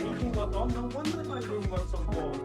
nahihing waton ng wonder naging magsambong.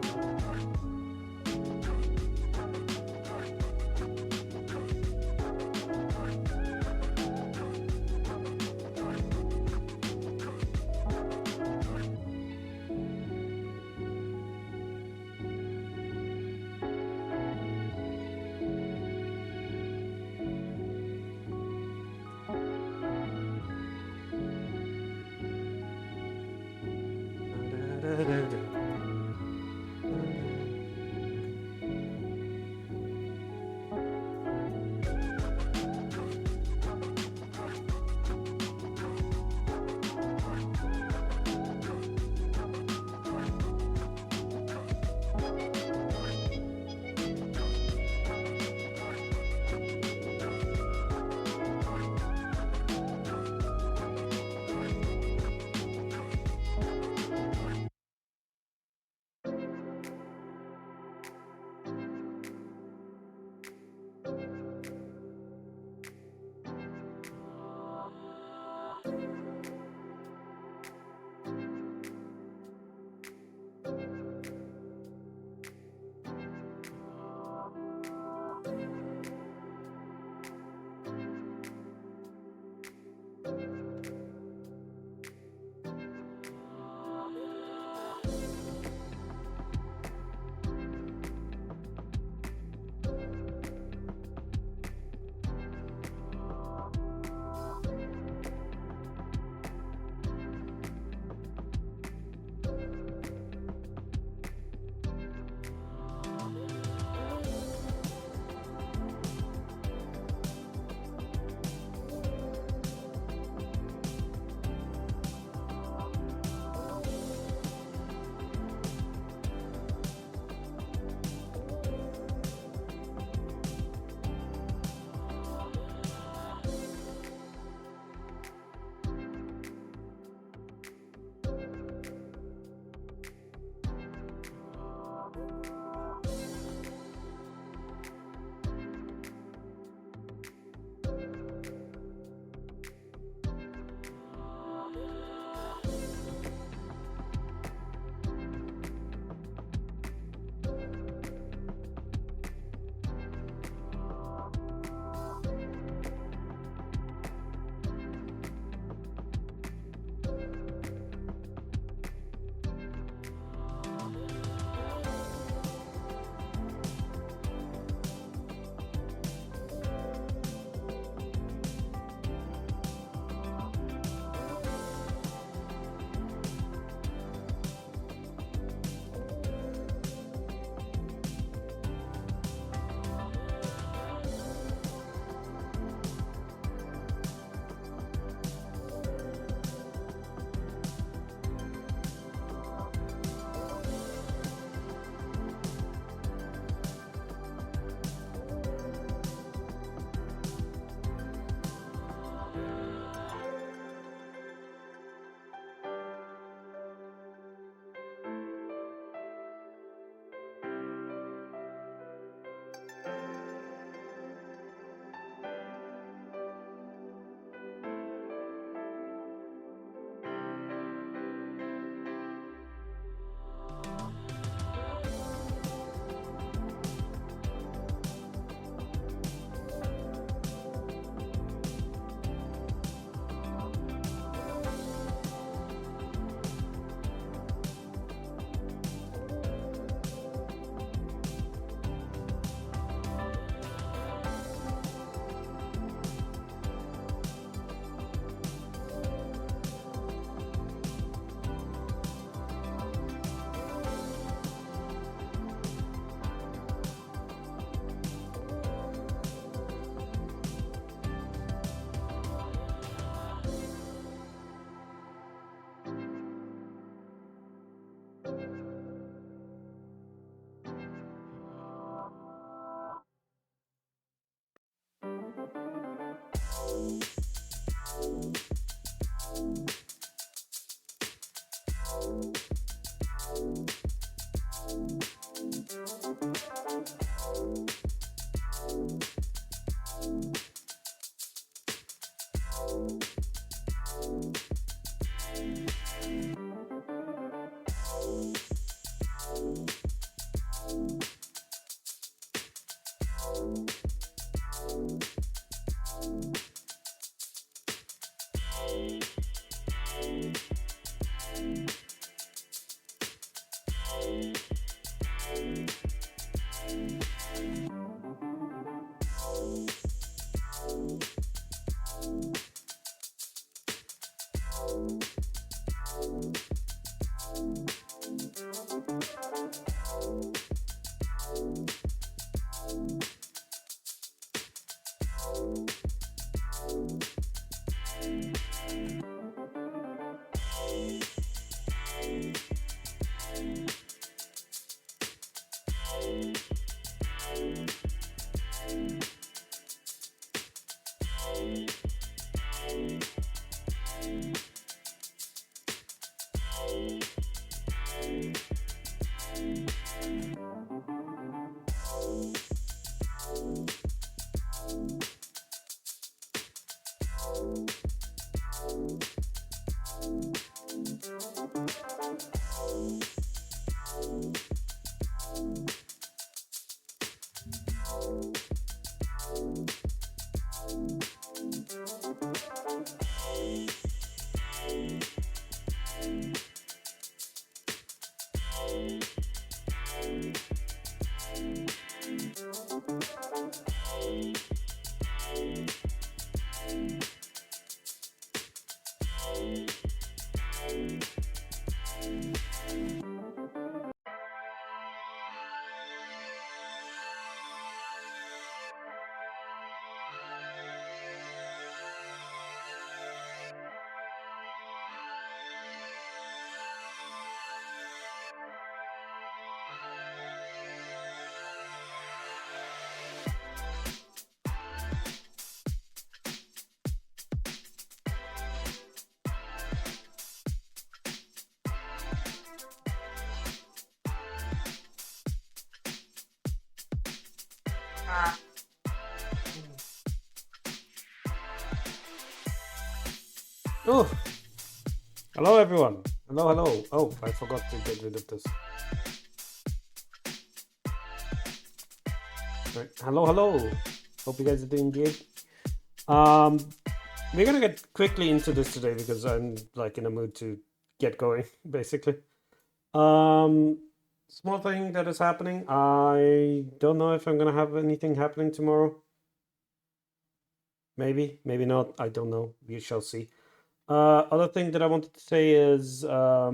Oh, hello everyone. Hello, hello. Oh, I forgot to get rid of this. Right. Hello, hello. Hope you guys are doing good. We're gonna get quickly into this today because I'm like in a mood to get going, basically. Small thing that is happening. I don't know if I'm gonna have anything happening tomorrow. Maybe, maybe not. I don't know. We shall see. Other thing that I wanted to say is I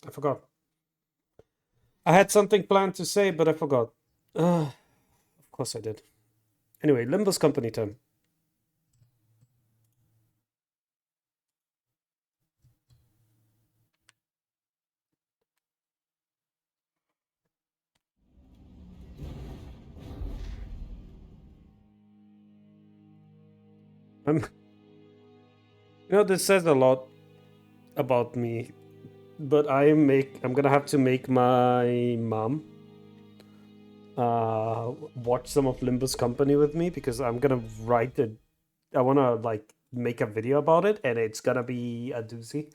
forgot. I had something planned to say, but I forgot. Of course I did. Anyway, Limbus Company time. You know, this says a lot about me, but I'm gonna have to make my mom watch some of Limbus Company with me because I'm gonna write it. I wanna like make a video about it, and it's gonna be a doozy.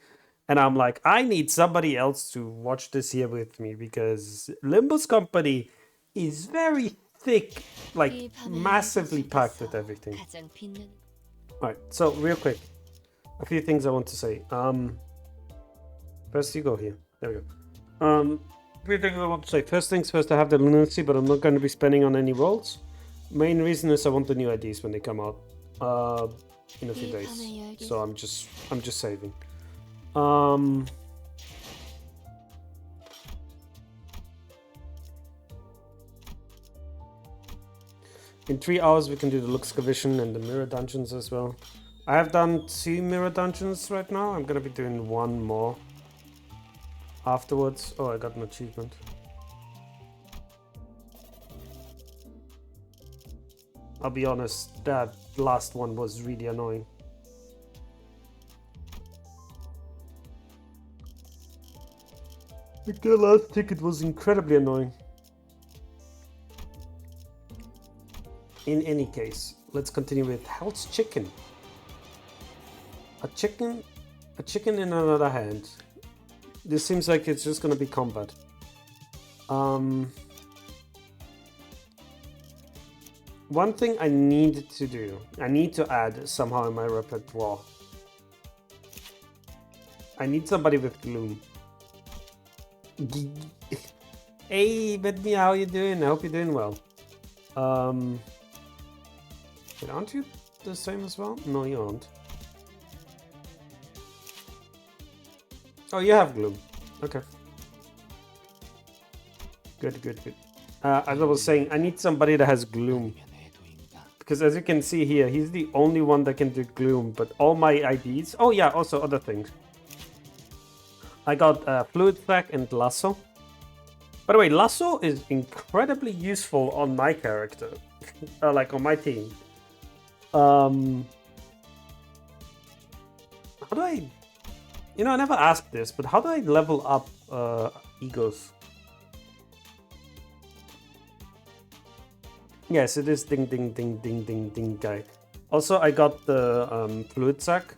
And I'm like, I need somebody else to watch this here with me because Limbus Company is very thick, like massively packed with everything. Alright, so real quick, a few things I want to say. First you go here. There we go. Few things I want to say. First things first, I have the lunacy, but I'm not going to be spending on any rolls. Main reason is I want the new IDs when they come out in a few days. So I'm just saving. In 3 hours we can do the Luxcavision and the mirror dungeons as well. I have done 2 mirror dungeons right now. I'm gonna be doing 1 more afterwards. Oh, I got an achievement. I'll be honest, that last one was really annoying. The last ticket was incredibly annoying. In any case, let's continue with Hell's Chicken. A chicken in another hand. This seems like it's just gonna be combat. One thing I need to do, I need to add somehow in my repertoire. I need somebody with gloom. Hey, Bethany, how you doing? I hope you're doing well. Wait, aren't you the same as well? No, you aren't. Oh, you have gloom. Okay. Good, good, good. As I was saying, I need somebody that has gloom. Because as you can see here, he's the only one that can do gloom, but all my IDs... Oh yeah, also other things. I got Fluid Sack and Lasso. By the way, Lasso is incredibly useful on my character. Like on my team. How do I... You know, I never asked this, but how do I level up egos? Yes, it is ding ding ding ding ding ding guy. Also, I got the Fluid Sack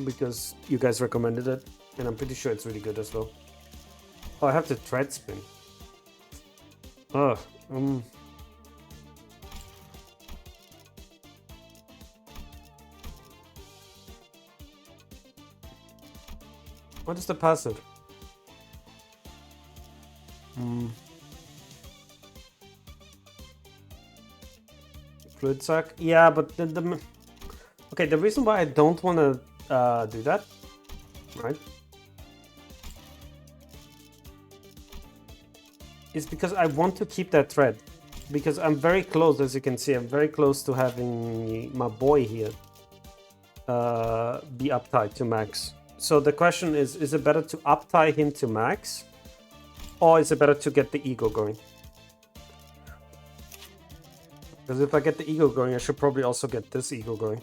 because you guys recommended it, and I'm pretty sure it's really good as well. Oh, I have the Thread Spin. Ugh. What is the passive? Fluid Sack? Yeah, but the... Okay, the reason why I don't want to do that, right? Is because I want to keep that thread. Because I'm very close, as you can see, I'm very close to having my boy here be uptied to max. So the question is it better to uptie him to max? Or is it better to get the ego going? Because if I get the ego going, I should probably also get this ego going.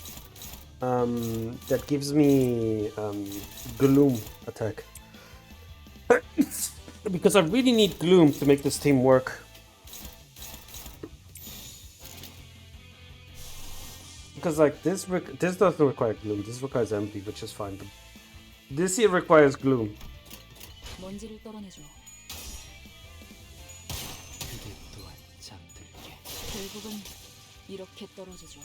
that gives me gloom attack. Because I really need gloom to make this team work. Because like this doesn't require gloom. This requires empty, which is fine. But this here requires gloom. 먼지를 떨어내줘. 결국은 이렇게 떨어져줘.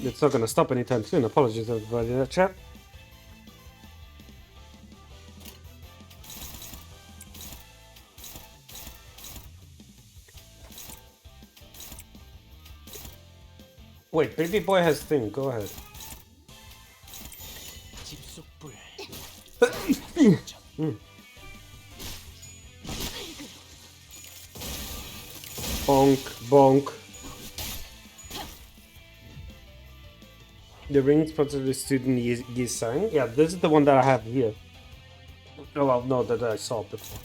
It's not gonna stop anytime soon. Apologies everybody in the chat. Wait, baby boy has thing. Go ahead. Bonk, bonk. The ring sponsor the student Yisang. Yeah, this is the one that I have here. Oh well, no, that I saw before.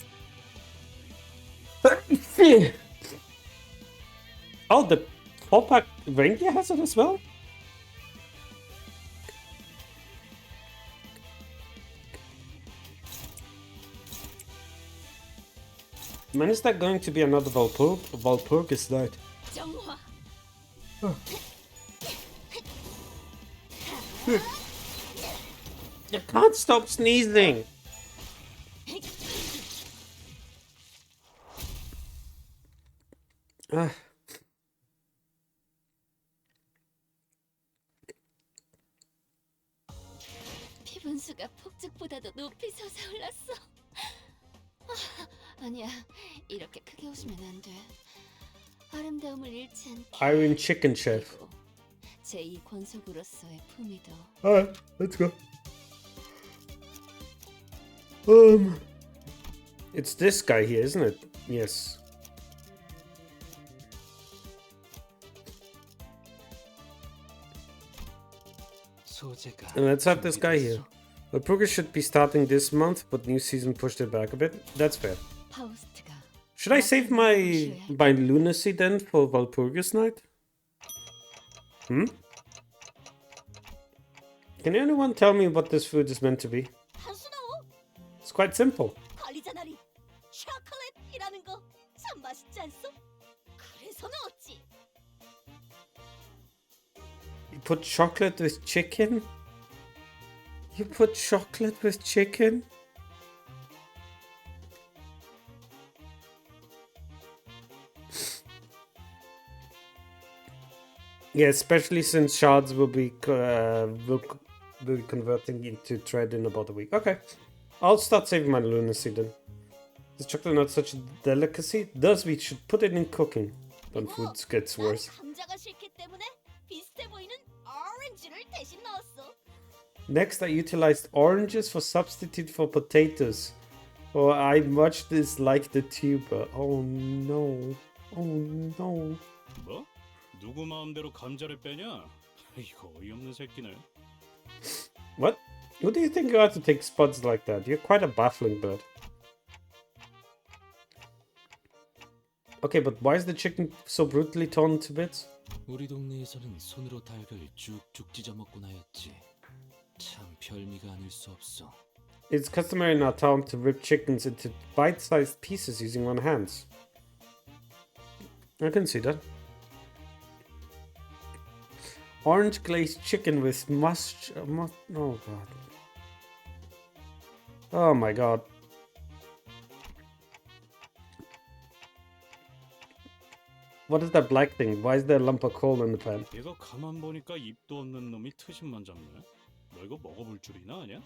Oh, the 4-pack reindeer has it as well? Man, is that going to be another Walpurgis night? You can't stop sneezing! 피분수가 폭죽보다도 높이 솟아올랐어. 아니야, 이렇게 크게 웃으면 안 돼. 아름다움을 잃지 않게. Iron Chicken Chef. 제2 권속으로서의 품위도. Alright, let's go. It's this guy here, isn't it? Yes. And let's have this guy here. Walpurgis should be starting this month, but new season pushed it back a bit. That's fair. Should I save my lunacy then for Walpurgis night? Hmm? Can anyone tell me what this food is meant to be? It's quite simple. You put chocolate with chicken? You put chocolate with chicken? Yeah, especially since shards will be converting into thread in about a week. Okay, I'll start saving my lunacy then. Is chocolate not such a delicacy? Thus, we should put it in cooking when food gets worse. Next, I utilized oranges for substitute for potatoes. Oh, I much dislike the tuber. Oh no. Oh no. 뭐? 누구 마음대로 감자를 빼냐? 이거 어이없는 새끼네. What? Who do you think you are to take spots like that? You're quite a baffling bird. Okay, but why is the chicken so brutally torn to bits? 우리 동네에서는 손으로 달걀 쭉쭉 찢어 먹곤 하였지. 참 별미가 아닐 수 없어. It's customary in our town to rip chickens into bite-sized pieces using one hand. I can see that. Orange glazed chicken with oh god. Oh my god. What is that black thing? Why is there a lump of coal in the pan? 이거 가만 보니까 입도 없는 놈이 트심만 잡네. 너 이거 먹어볼 줄이나 아냐?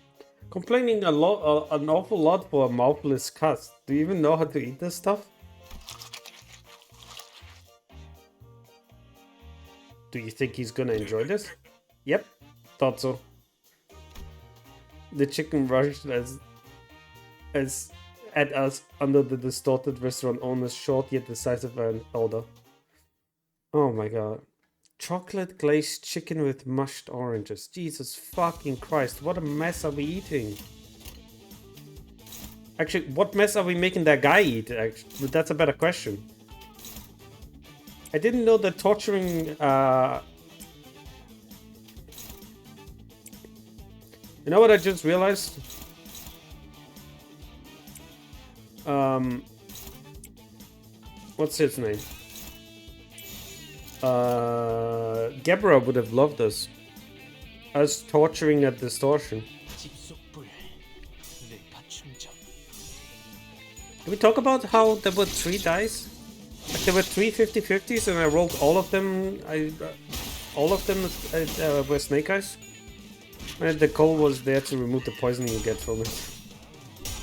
Complaining an awful lot for a mouthless cuss. Do you even know how to eat this stuff? Do you think he's gonna enjoy this? Yep, thought so. The chicken rushed at us under the distorted restaurant owner's short yet decisive order. Oh my god. Chocolate glazed chicken with mushed oranges. Jesus fucking Christ, what a mess are we eating? Actually, what mess are we making that guy eat? Actually, that's a better question. I didn't know that torturing. You know what I just realized? What's his name? Gebra would have loved us. Us torturing at distortion. Did we talk about how there were 3 dice? Like there were 3 50-50s and I rolled all of them. All of them were snake eyes. And the coal was there to remove the poison you get from it.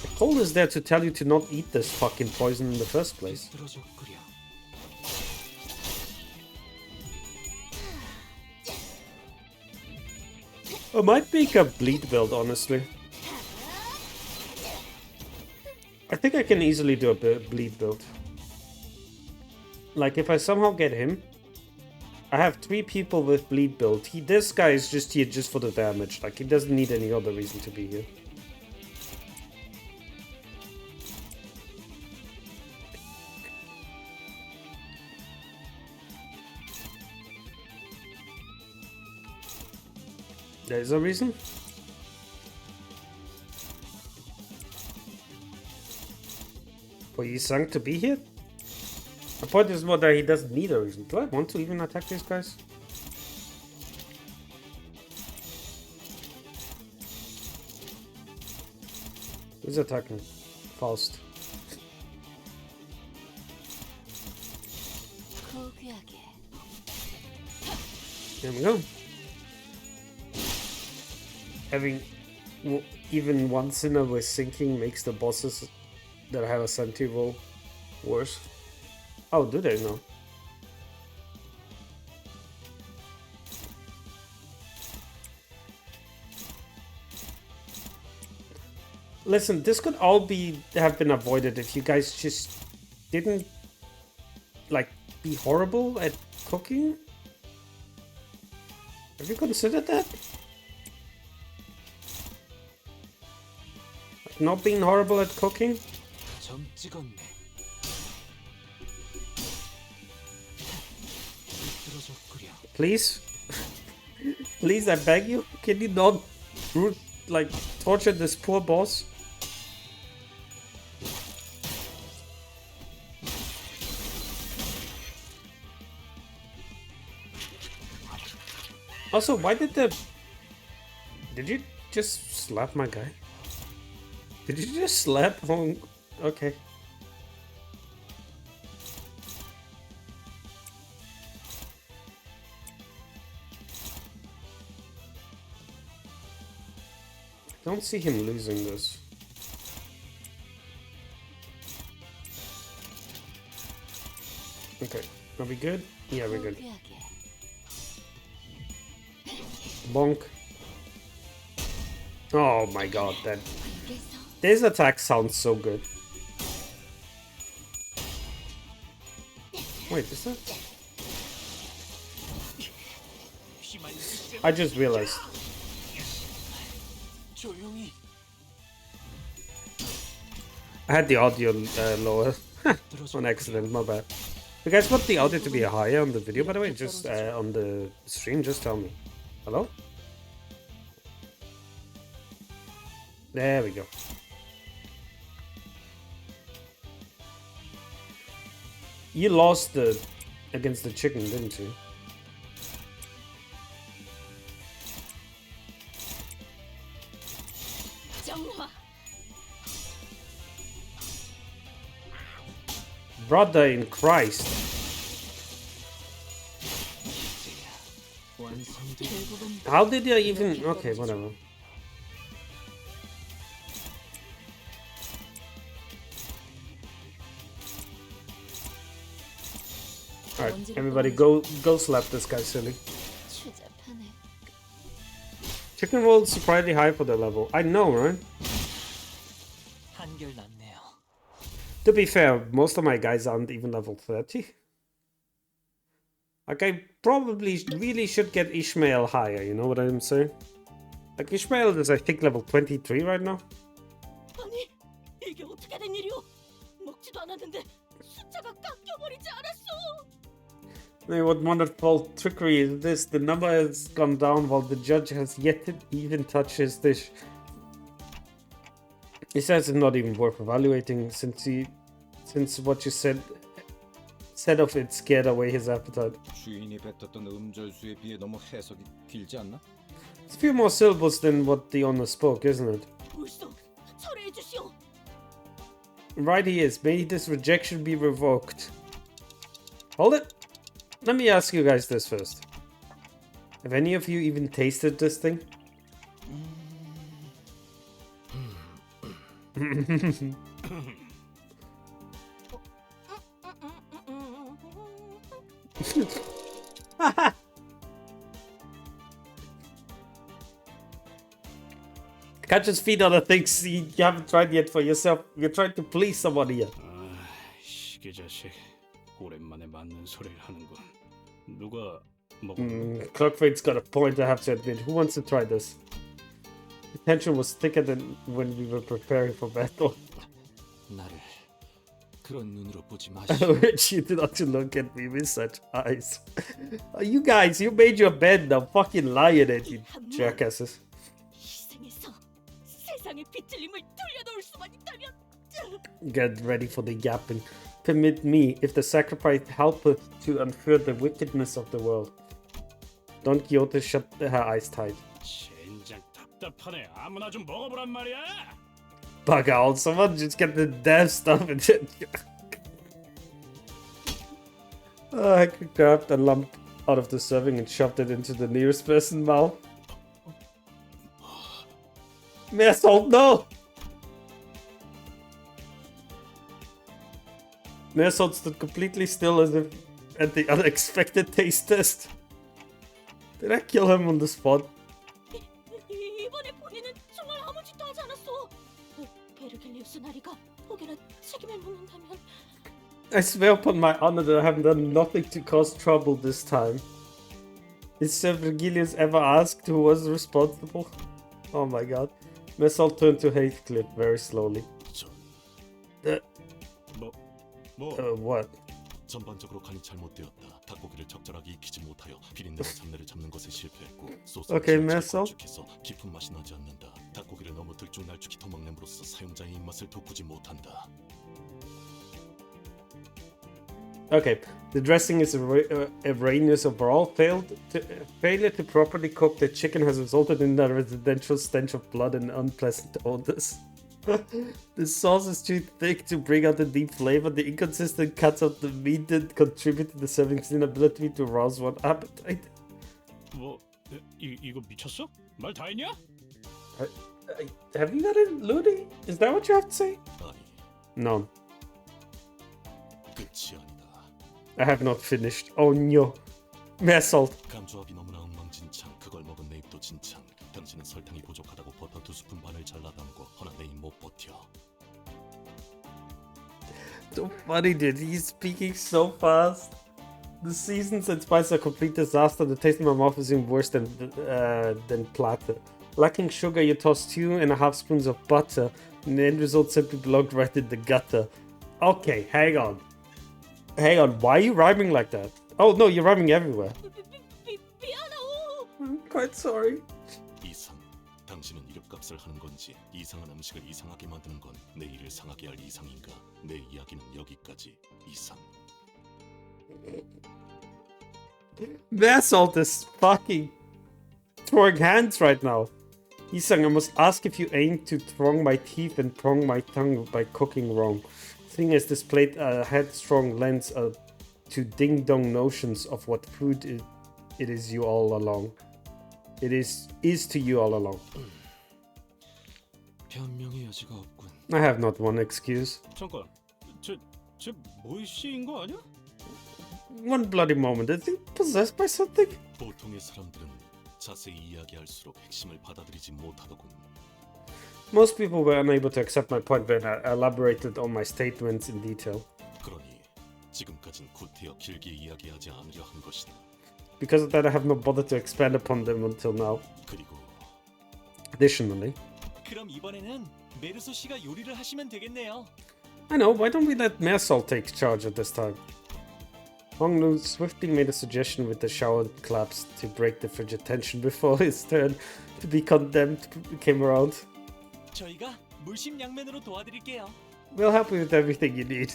The coal is there to tell you to not eat this fucking poison in the first place. I might make a bleed build, honestly. I think I can easily do a bleed build. Like, if I somehow get him, I have 3 people with bleed build. This guy is just here just for the damage. Like, he doesn't need any other reason to be here. There's a reason. For Yisang to be here? The point is what that he doesn't need a reason. Do I want to even attack these guys? Who's attacking? Faust. There we go. Having even one sinner with sinking makes the bosses that have a senti roll worse. Oh, do they know? Listen, this could all have been avoided if you guys just didn't like be horrible at cooking. Have you considered that? Not being horrible at cooking? Please? Please, I beg you? Can you not, like, torture this poor boss? Also, why did Did you just slap my guy? Did you just slap Hong? Okay. I don't see him losing this. Okay, are we good? Yeah, we're good. Bonk. Oh my god, this attack sounds so good. Wait, is that? I just realized. I had the audio lower on accident, my bad. You guys want the audio to be higher on the video, by the way? Just on the stream, just tell me. Hello? There we go. You lost against the chicken, didn't you? Brother in Christ. How did you even... Okay, whatever. Alright, everybody go slap this guy silly. Chicken rolled surprisingly high for their level. I know, right? To be fair, most of my guys aren't even level 30. Like, I probably really should get Ishmael higher, you know what I'm saying? Like, Ishmael is, I think, level 23 right now. 하지도 않았는데 숫자가 깎여버리지 않았어. What wonderful trickery is this? The number has gone down while the judge has yet to even touch his dish. He says it's not even worth evaluating since what you said of it scared away his appetite. 주인이 뱉었던 음절수에 비해 너무 해석이 길지 않나? It's a few more syllables than what the owner spoke, isn't it? 불소, 철회해 주시오. Right he is. May this rejection be revoked. Hold it. Let me ask you guys this first. Have any of you even tasted this thing? Can't just feed other things you haven't tried yet for yourself. You're trying to please somebody here. 시계 자식. 오랜만에 맞는 소리를 하는군. 누가 먹어? Clockfade's got a point, I have to admit. Who wants to try this? The tension was thicker than when we were preparing for battle. 나를 그런 눈으로 보지 I 마시오. urge you not to look at me with such eyes. You guys, you made your bed, now fucking lie in it, you jackasses. 희생해서 세상의 빗질림을 돌려놓을 수만 있다면. Get ready for the yapping. Permit me, if the sacrifice helpeth to unfurl the wickedness of the world. Don Quixote shut her eyes tight. 젠장 답답하네. 아무나 좀 먹어보란 말이야. Bug out, someone just get the damn stuff and then... I grabbed a lump out of the serving and shoved it into the nearest person's mouth. Mehr salt, no! Meersalt stood completely still as if at the unexpected taste test. Did I kill him on the spot? 이번에 본인은 정말 아무 짓도 하지 않았어. 베르겔리우스 나리가 혹여나 책임을 묻는다면. I swear upon my honor that I have done nothing to cause trouble this time. Is Sir Virgilius ever asked who was responsible? Oh my god. Meersalt turned to Heathcliff very slowly. What? 전반적으로 간이 잘못되었다. 닭고기를 적절하게 익히지 못하여 비린내와 잡내를 잡는 것에 실패했고 소스가 Okay, Meersalt. 걸쭉해서 깊은 맛이 나지 않는다. 닭고기를 너무 들쭉날쭉히 도망냄으로써 사용자의 입맛을 돋구지 못한다. Okay, the dressing is erroneous overall. Failure to properly cook the chicken has resulted in a residential stench of blood and unpleasant odors. The sauce is too thick to bring out the deep flavor. The inconsistent cuts of the meat did contribute to the serving's inability to arouse one's appetite. 뭐 이거 미쳤어? 말 다 했냐? Have you got it, Ludi? Is that what you have to say? 아니, No, 끝이 아니다. I have not finished. Oh no. Meersalt. 감조합이 너무나 엉망진창. 그걸 먹은 내 입도 진창. 당신은 설탕이 부족하다고 버터 2스푼 반을 잘라 담고 허나 내 입 못 버텨. So funny, dude. He's speaking so fast. The seasons and spices are a complete disaster. The taste in my mouth is even worse than platter. Lacking sugar, you toss 2.5 spoons of butter, and the end result simply belonged right in the gutter. Okay, hang on. Hang on, why are you rhyming like that? Oh no, you're rhyming everywhere. 미안하오. I'm quite sorry. 이상. 당신은 이름값을 하는 건지 이상한 음식을 이상하게 만드는 건 내 일을 상하게 할 이상인가? 내 이야기는 여기까지. 이상. Meersalt is fucking throwing hands right now. Isang, I must ask if you aim to throng my teeth and prong my tongue by cooking wrong. Seeing as this plate headstrong lends to ding-dong notions of what food it is you all along. It is to you all along. 변명의 여지가 없군. I have not one excuse. 잠깐. 쟤 모이씨인 거 아니야? One bloody moment. Is he possessed by something? 보통의 사람들은 자세히 이야기할수록 핵심을 받아들이지 못하더군. Most people were unable to accept my point when I elaborated on my statements in detail. 그러니 지금까진 구태여 길게 이야기하지 않으려 한 것이다. Because of that, I have not bothered to expand upon them until now. 그리고 Additionally, 그럼 이번에는 메르소 씨가 요리를 하시면 되겠네요. I know, why don't we let Marisol take charge at this time? Honglu swiftly made a suggestion with the shower claps to break the frigid tension before his turn to be condemned came around. 저희가 물심양면으로 도와드릴게요. We'll help you with everything you need.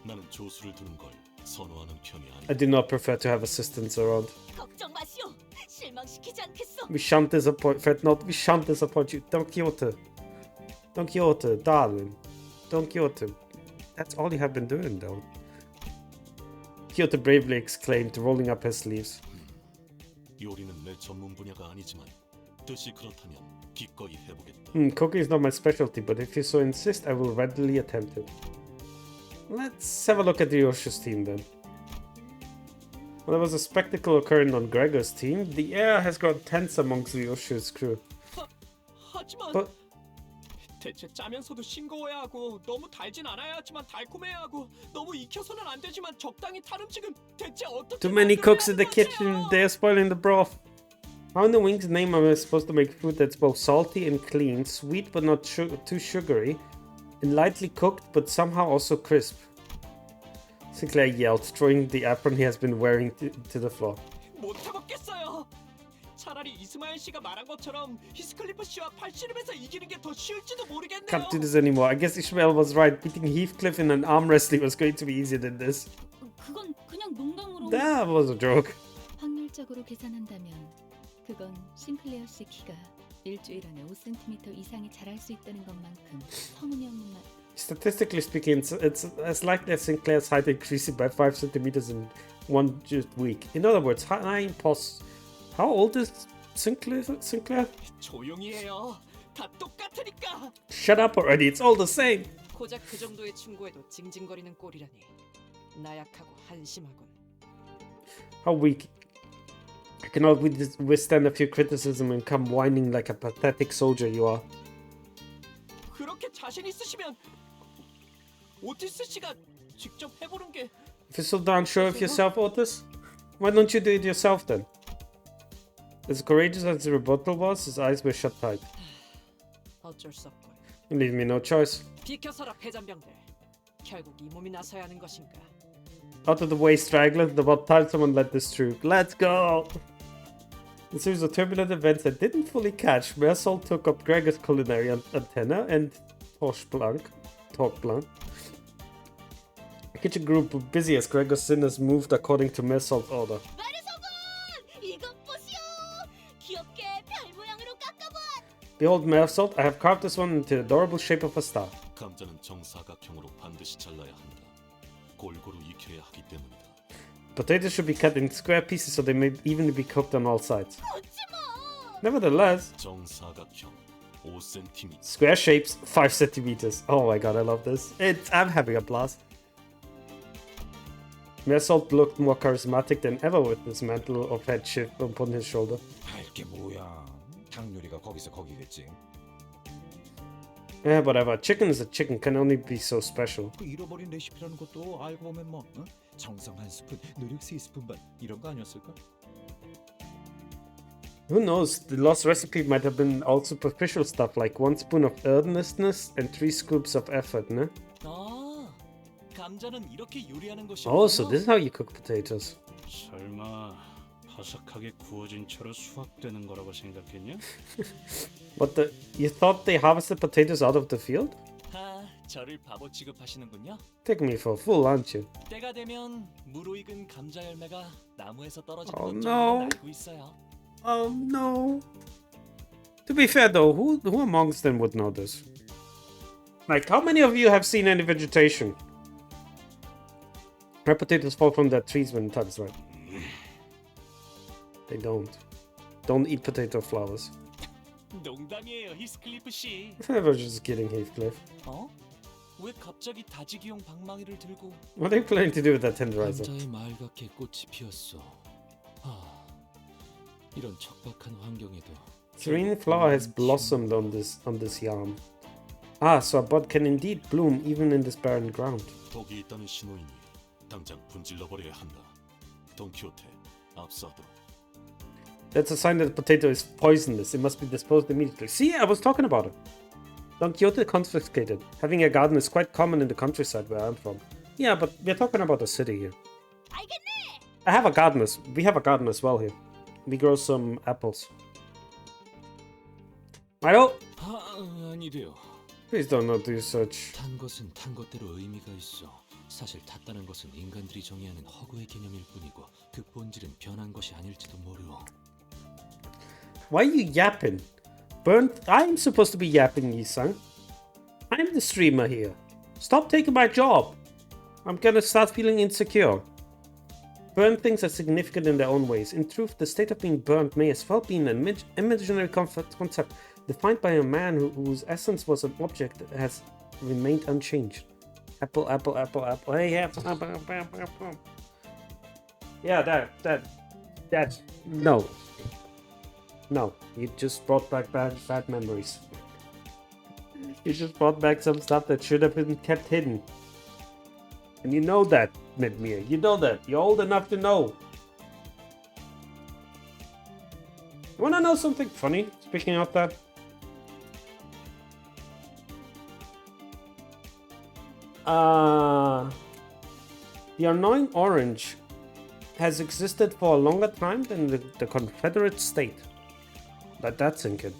나는 조수를 두는 걸 선호하는 편이 I 아니다. do not prefer to have assistants around. 걱정 마시오. 실망시키지 않겠어. We shan't disappoint, Fred not, we shan't disappoint you. Don Quixote. Don Quixote, darling. Don Quixote. That's all you have been doing, though. Quixote bravely exclaimed, rolling up his sleeves. 요리는 내 전문 분야가 아니지만 뜻이 그렇다면 기꺼이 해보겠다. Cooking is not my specialty, but if you so insist, I will readily attempt it. Let's have a look at the Ryoshu's team then. Well, there was a spectacle occurring on Gregor's team. The air has grown tense amongst Ryoshu's crew. 하지만 But 대체 짜면서도 싱거워야 하고 너무 달진 않아야 하지만 달콤해야 하고 너무 익혀서는 안 되지만 적당히 탄 음식은 대체 어떻게 too many 만들어야 cooks in the 하는 kitchen, 거지요? they're spoiling the broth. How in the wing's name am I supposed to make food that's both salty and clean, sweet but not too sugary, and lightly cooked but somehow also crisp? Sinclair yelled, throwing the apron he has been wearing to the floor. 못 해먹겠어요. 차라리 이스마엘 씨가 말한 것처럼 히스클리프 씨와 팔씨름에서 이기는 게 더 쉬울지도 모르겠네요. Can't do this anymore. I guess Ishmael was right. Beating Heathcliff in an arm wrestling was going to be easier than this. 그건 그냥 농담으로. That was a joke. 확률적으로 계산한다면 그건 싱클레어 씨 키가 일주일 안에 5cm 이상이 자랄 수 있다는 것만큼 터무니없는 말. Statistically speaking, it's as likely as Sinclair's height increasing by 5 centimeters in one week. In other words, how old is Sinclair? 조용히 해요. 다 똑같으니까. Shut up already, it's all the same. 고작 그 정도의 충고에도 징징거리는 꼴이라니. 나약하고 한심하군. How weak. I cannot withstand a few criticism and come whining like a pathetic soldier you are. 그렇게 자신 있으시면 오티스 씨가 직접 해보는 게. If you're so darn sure of yourself, Otis, why don't you do it yourself then? As courageous as the rebuttal was, his eyes were shut tight. 어쩔 수 없군. You leave me no choice. 비켜서라 패잔병들. 결국 이 몸이 나서야 하는 것인가? Out of the way, stragglers. About time someone led this troop. Let's go! In a series of turbulent events that didn't fully catch, Marisol took up Gregor's culinary antenna and talk blanc. The kitchen grew busy as Gregor's sinners moved according to Marisol's order. 마리소군! 이것 보시오. 귀엽게 별 모양으로 깎아봐. Behold, Marisol, I have carved this one into the adorable shape of a star. 감자는 정사각형으로 반드시 잘라야 한다. 골고루 익혀야 하기 때문이다. Potatoes should be cut in square pieces so they may evenly be cooked on all sides. 웃지마. Nevertheless, 정사각형 5cm. square shapes, 5 centimeters. Oh my god, I love this. I'm having a blast. Marisol looked more charismatic than ever with this mantle of headship upon his shoulder. 이게 뭐야? 닭 요리가 거기서 거기겠지. Whatever. Chicken is a chicken, can only be so special. 그 잃어버린 레시피라는 것도 알고 보면 뭐 정성 한 스푼, 노력 3스푼 반 이런 거 아니었을까? Who knows? The lost recipe might have been all superficial stuff like 1 spoon of earnestness and 3 scoops of effort, no? 아, 감자는 이렇게 요리하는 것이. Oh, so this is how you cook potatoes. 설마 바삭하게 구워진 채로 수확되는 거라고 생각했냐? You thought they harvested potatoes out of the field? 아, 저를 바보 취급하시는군요. Take me for a fool, aren't you? 때가 되면 무르익은 감자 열매가 나무에서 떨어지는 Oh, 것 no. 정도는 알고 있어요. Oh no. To be fair though, who amongst them would know this? Like, how many of you have seen any vegetation? Red potatoes fall from their trees when the time is right. They don't. Don't eat potato flowers. 농담이에요, 히스클리프 씨. I was just kidding, Heathcliff. 어? 왜 갑자기 다지기용 방망이를 들고? What are you planning to do with that tenderizer? 감자의 말갛게 꽃이 피었어. 이런 척박한 환경에도 Serene flower has blossomed on this yam. Ah, so a bud can indeed bloom even in this barren ground. 독이 있다는 신호이니 당장 분질러 버려야 한다. 돈키호테, 압사하도록. That's a sign that the potato is poisonous. It must be disposed immediately. See, I was talking about it. Don Quixote confiscated. Having a garden is quite common in the countryside where I'm from. Yeah, but we're talking about a city here. I have a garden we have a garden as well here. We grow some apples. Mario, 아니래요. please don't not do such. 탄 것은 탄 것대로 의미가 있어. 사실 탔다는 것은 인간들이 정의하는 허구의 개념일 뿐이고 그 본질은 변한 것이 아닐지도 모르오. Why are you yapping? Burnt, I'm supposed to be yapping, Yi-san. I'm the streamer here. Stop taking my job. I'm gonna start feeling insecure. Burnt things are significant in their own ways. In truth, the state of being burnt may as well be an imaginary concept defined by a man whose essence was an object that has remained unchanged. Apple, apple, apple, apple. Hey, apple, apple, apple, apple, apple. Yeah, that. No. No, you just brought back bad memories. You just brought back some stuff that should have been kept hidden. And you know that, Midmir. You know that. You're old enough to know. You wanna know something funny? Speaking of that. The annoying orange has existed for a longer time than the Confederate state. Let that sink in.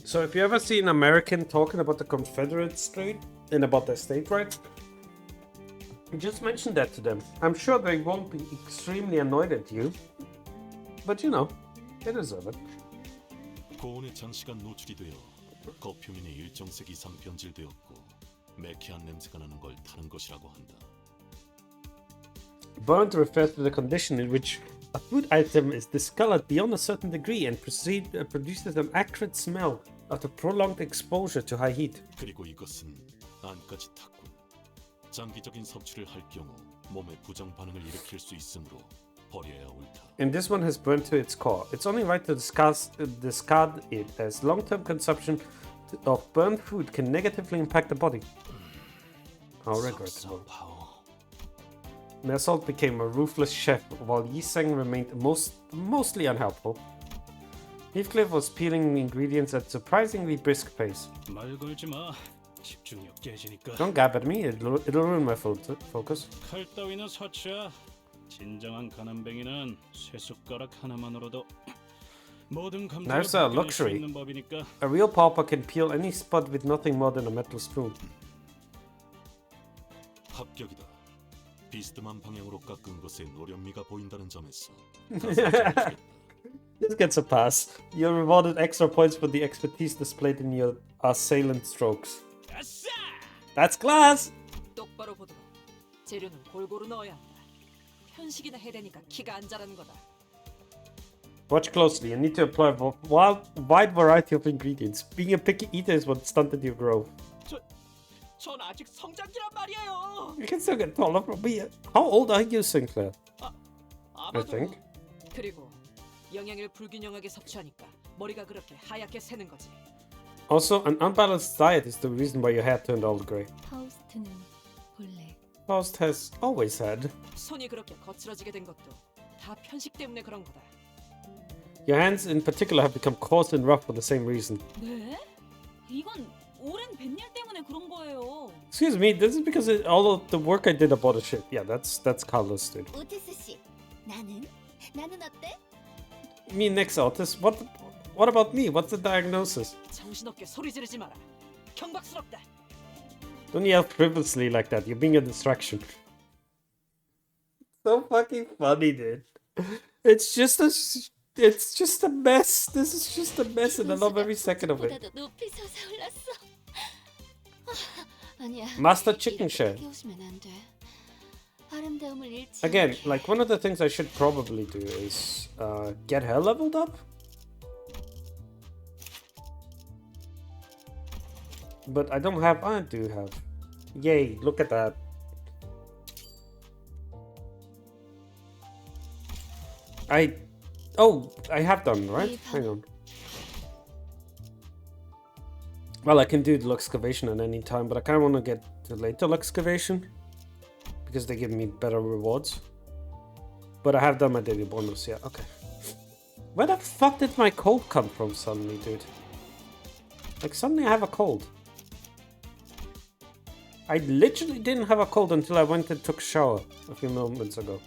So if you ever see an American talking about the Confederate state and about their state rights, just mention that to them. I'm sure they won't be extremely annoyed at you, but you know, they deserve it. 고온에 장시간 노출이 되어 겉표면이 일정색 이상 변질되었고 매캐한 냄새가 나는 걸 타는 것이라고 한다. Burnt refers to the condition in which a food item is discolored beyond a certain degree and produces an acrid smell after prolonged exposure to high heat. 그리고 이것은 안까지 탔군. 장기적인 섭취를 할 경우 몸에 부정 반응을 일으킬 수 있으므로 버려야 옳다. And this one has burnt to its core. It's only right to discard it, as long-term consumption of burnt food can negatively impact the body. How regrettable. Mersault became a ruthless chef, while Yi-Sang remained mostly unhelpful. Heathcliff was peeling ingredients at surprisingly brisk pace. 말 걸지 마. 집중력 깨지니까. Don't gab at me, it'll ruin my focus. 칼 따위는 사치야. 진정한 가난뱅이는 쇠 숟가락 하나만으로도 모든 감정을 There's a 벗겨낼 수 luxury. 있는 법이니까. A real pauper can peel any spot with nothing more than a metal spoon. 합격이다. 비스듬한 방향으로 깎은 것에 노련미가 보인다는 점에서 This gets a pass. You're rewarded extra points for the expertise displayed in your assailant strokes. That's class! 똑바로 보도록. 재료는 골고루 넣어야 한다. 편식이나 해대니까 키가 안 자라는 거다. Watch closely. You need to apply a wide variety of ingredients. Being a picky eater is what stunted your growth. 전 아직 성장기란 말이에요. You can still get taller from me. How old are you, Sinclair? I 아마도 think. 그리고 영양을 불균형하게 섭취하니까 머리가 그렇게 하얗게 새는 거지. Also, an unbalanced diet is the reason why your hair turned all grey. 파우스트는 본래 Faust has always had. 손이 그렇게 거칠어지게 된 것도 다 편식 때문에 그런 거다. Your hands in particular have become coarse and rough for the same reason. 네? 이건 오랜 뱃일 때문에 그런 거예요. Excuse me, this is because all of the work I did about the shit. Yeah, that's Carlos, dude. 오티스 씨, 나는 어때? Me next, Otis. What about me? What's the diagnosis? 정신없게 소리 지르지 마라. 경박스럽다. Don't yell frivolously like that. You're being a distraction. So fucking funny, dude. It's just a mess. This is just a mess, and I love every second of it. 보다도 높이 솟아올랐어. 아니야. Master Chicken Share. 깨우시면 안 돼. 아름다움을 잃지. Again, like one of the things I should probably do is get her leveled up. But I don't have. I do have. Yay! Look at that. I have done, right? Hang on. Well, I can do the excavation at any time, but I kind of want to get the later excavation because they give me better rewards. But I have done my daily bonus, yeah, okay. Where the fuck did my cold come from suddenly, dude? Like, suddenly I have a cold. I literally didn't have a cold until I went and took a shower a few moments ago.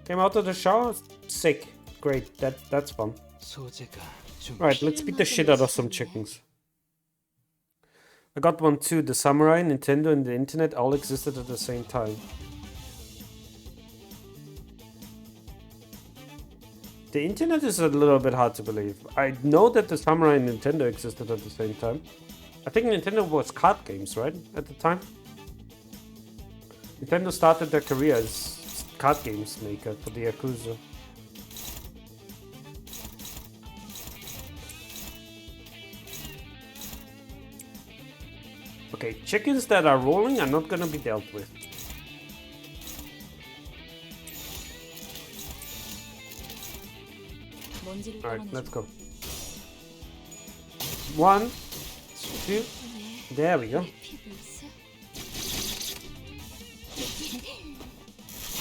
Came out of the shower, sick. Great, that's fun. Alright, let's beat the shit out of some chickens. I got one too. The samurai, Nintendo, and the internet all existed at the same time. The internet is a little bit hard to believe. I know that the samurai and Nintendo existed at the same time. I think Nintendo was card games, right? At the time? Nintendo started their career as card games maker for the Yakuza. Okay, chickens that are rolling are not gonna be dealt with. Alright, let's go. 1, 2, there we go.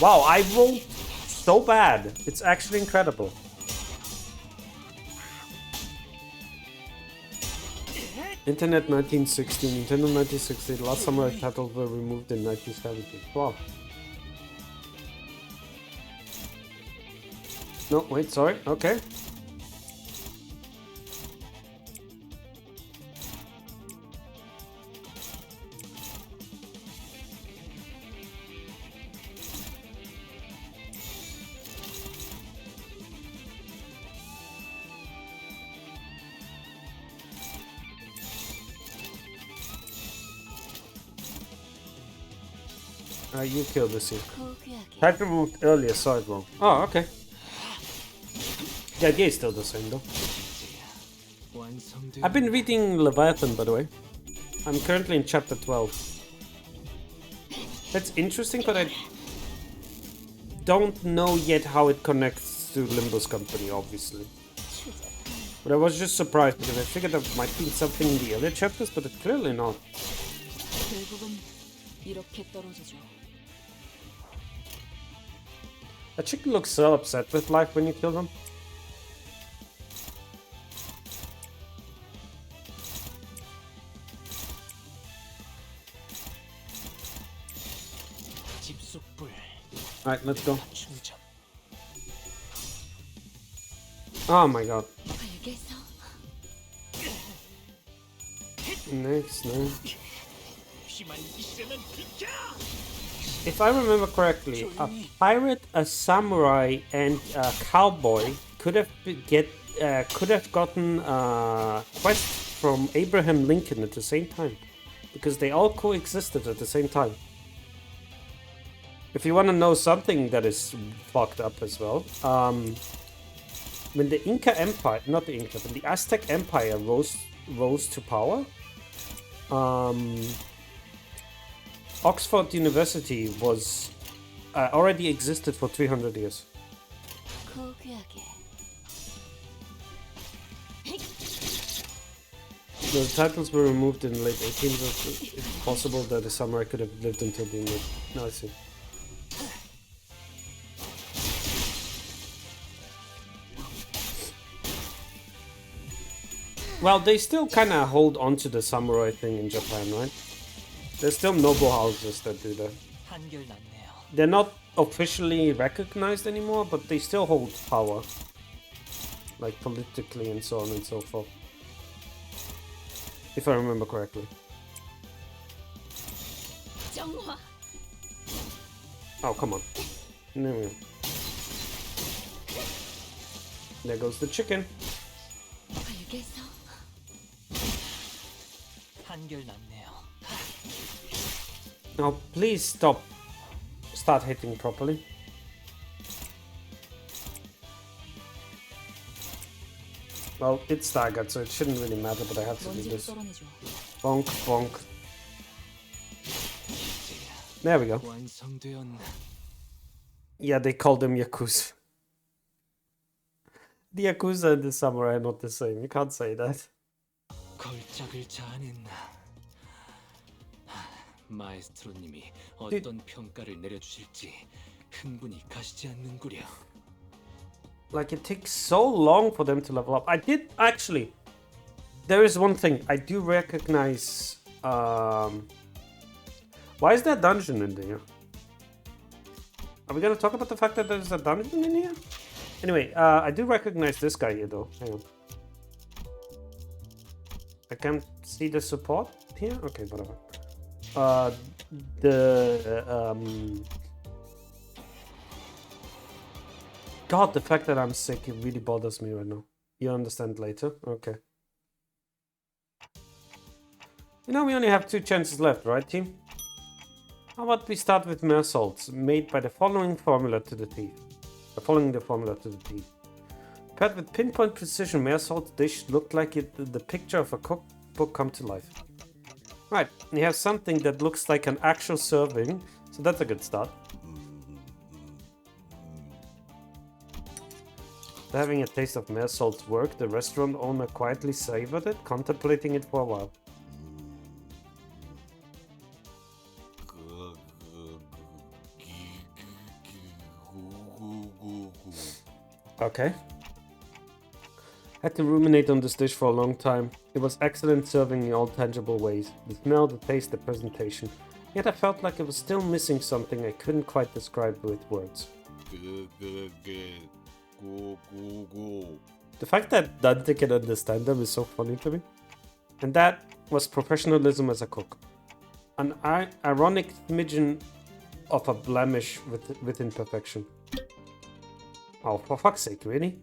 Wow, I rolled so bad. It's actually incredible. Internet 1960, Nintendo 1960, the last samurai titles were removed in 1970. Wow. No, wait, sorry, okay. You killed this here. Type removed earlier, saw it wrong. Oh, okay. The idea is still the same though. I've been reading Leviathan, by the way. I'm currently in chapter 12. That's interesting, but I don't know yet how it connects to Limbus Company, obviously. But I was just surprised because I figured there might be something in the earlier chapters, but it's clearly not. A chicken looks so upset with life when you kill them. Alright, let's go. Oh my god. Next, no. If I remember correctly, a pirate, a samurai, and a cowboy could have gotten a quest from Abraham Lincoln at the same time, because they all coexisted at the same time. If you want to know something that is fucked up as well, when the Inca Empire, not the Inca, when the Aztec Empire rose to power, Oxford University was already existed for 300 years. The titles were removed in the late 18th. It's possible that the samurai could have lived until the mid. No, I see. Well, they still kind of hold on to the samurai thing in Japan, right? There's still noble houses that do that. They're not officially recognized anymore, but they still hold power. Like politically and so on and so forth. If I remember correctly. Oh, come on. There we go. There goes the chicken. Now, please start hitting properly. Well, it's staggered, so it shouldn't really matter, but I have to do this. Bonk, bonk. There we go. Yeah, they call them Yakuza. The Yakuza and the Samurai are not the same, you can't say that. 걸작을 자는 마에스트로님이 어떤 평가를 내려주실지 흥분이 가시지 않는구려. Like, it takes so long for them to level up. I did actually. There is one thing I do recognize. Why is there a dungeon in there? Are we gonna talk about the fact that there's a dungeon in here? Anyway, I do recognize this guy here though. Hang on. I can't see the support here? Okay, whatever. God, the fact that I'm sick, it really bothers me right now. You understand later? Okay. You know, we only have 2 chances left, right, team? How about we start with mere salts, made by the following formula to the T. Following the formula to the T. Prepared with pinpoint precision, mere salt dish looked like the picture of a cookbook come to life. Right, you have something that looks like an actual serving, so that's a good start. Having a taste of mere salt's work, the restaurant owner quietly savored it, contemplating it for a while. Okay. Had to ruminate on this dish for a long time. It was excellent serving in all tangible ways. The smell, the taste, the presentation. Yet I felt like it was still missing something I couldn't quite describe with words. The fact that Dante can understand them is so funny to me. And that was professionalism as a cook. An ironic smidgen of a blemish within perfection. Oh, for fuck's sake, really?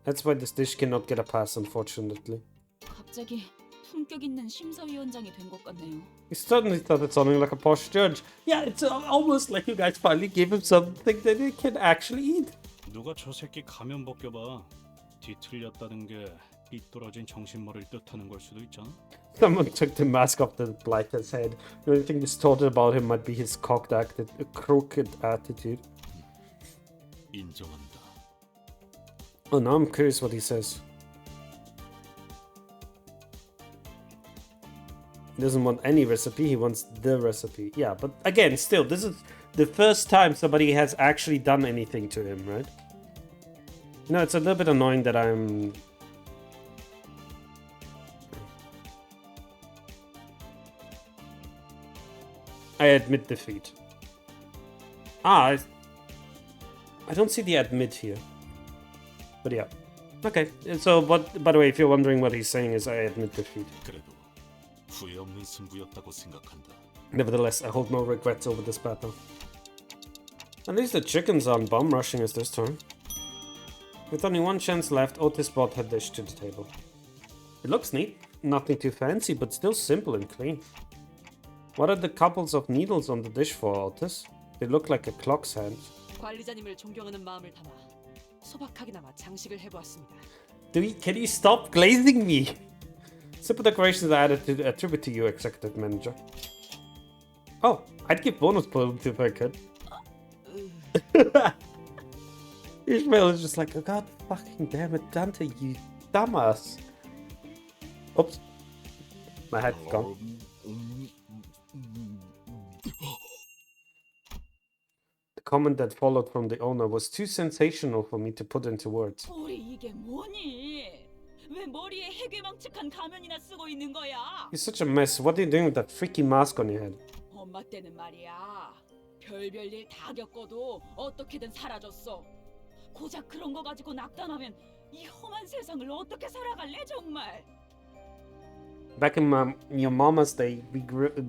That's why this dish cannot get a pass, unfortunately. 갑자기 품격 있는 심사위원장이 된 것 같네요. He certainly started sounding like a posh judge. Yeah, it's almost like you guys finally gave him something that he can actually eat. 누가 저 새끼 가면 벗겨봐. 뒤틀렸다는 게 삐뚤어진 정신머리를 뜻하는 걸 수도 있잖아. Someone took the mask off the blighter's head. The only thing distorted about him might be his crooked attitude. 인정한다. Oh, now I'm curious what he says. He doesn't want any recipe, he wants the recipe. Yeah, but again, still, this is the first time somebody has actually done anything to him, right? You know, it's a little bit annoying that I'm... I admit defeat. I don't see the admit here. But yeah. Okay, so by the way, if you're wondering what he's saying is I admit defeat. 그래도 후회 없는 승부였다고 생각한다. Nevertheless, I hold no regrets over this battle. At least the chickens aren't bum rushing us this turn. With only 1 chance left, Otis brought her dish to the table. It looks neat, nothing too fancy, but still simple and clean. What are the couples of needles on the dish for, Otis? They look like a clock's hand. 관리자님을 존경하는 마음을 담아 소박하게나마 장식을 해보았습니다. Can you stop glazing me? Simple decorations are added to attribute to you, executive manager. Oh, I'd give bonus points if I could. Ishmael is just like, oh god fucking damn it, Dante, you dumbass. Oops. My head's gone. The comment that followed from the owner was too sensational for me to put into words. 우리 이게 뭐니? 왜 머리에 해괴망측한 가면이나 쓰고 있는 거야? You're such a mess. What are you doing with that freaky mask on your head? 엄마 때는 말이야. 별별 일 다 겪어도 어떻게든 사라졌어. 고작 그런 거 가지고 낙담하면 이 험한 세상을 어떻게 살아갈래 정말? Back in your mama's day, we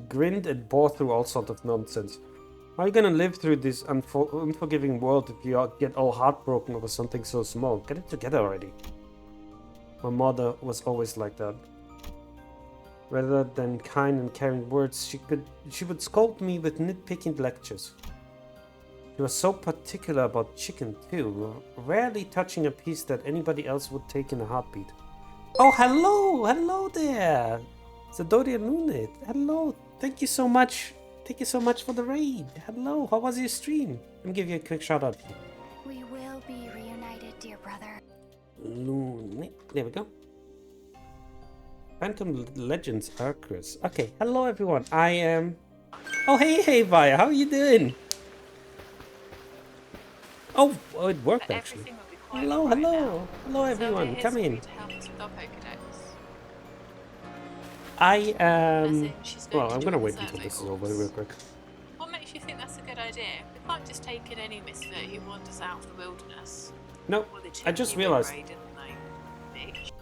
grinned and bore through all sorts of nonsense. How are you gonna live through this unforgiving world if you get all heartbroken over something so small? Get it together already. My mother was always like that. Rather than kind and caring words, she would scold me with nitpicking lectures. She was so particular about chicken too, rarely touching a piece that anybody else would take in a heartbeat. Oh, hello there, Zadoria Nunet. Hello, thank you so much for the raid. Hello, how was your stream? Let me give you a quick shout out here. We will be reunited, dear brother. Lunet, there we go. Phantom Legends Arcus. Okay, hello everyone. I am... Oh, hey, Vaya. How are you doing? Oh, it worked actually. Hello. Hello everyone. Come in. I am... Well, I'm gonna wait until this is over real quick. What makes you think that's a good idea? We can't just take in any misfit who wanders out of the wilderness. No, I just realized. Didn't they? Bitch.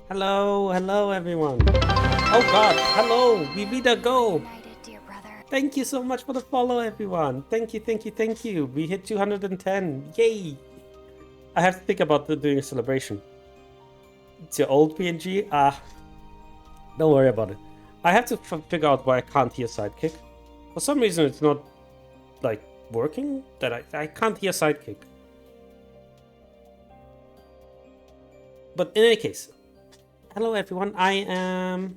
Hello everyone. Oh god, hello, Vivida Go. Thank you so much for the follow, everyone. Thank you. We hit 210. Yay! I have to think about doing a celebration. It's your old PNG? Don't worry about it. I have to figure out why I can't hear Sidekick. For some reason, it's not, like, working. That I can't hear Sidekick. But in any case, hello everyone. I am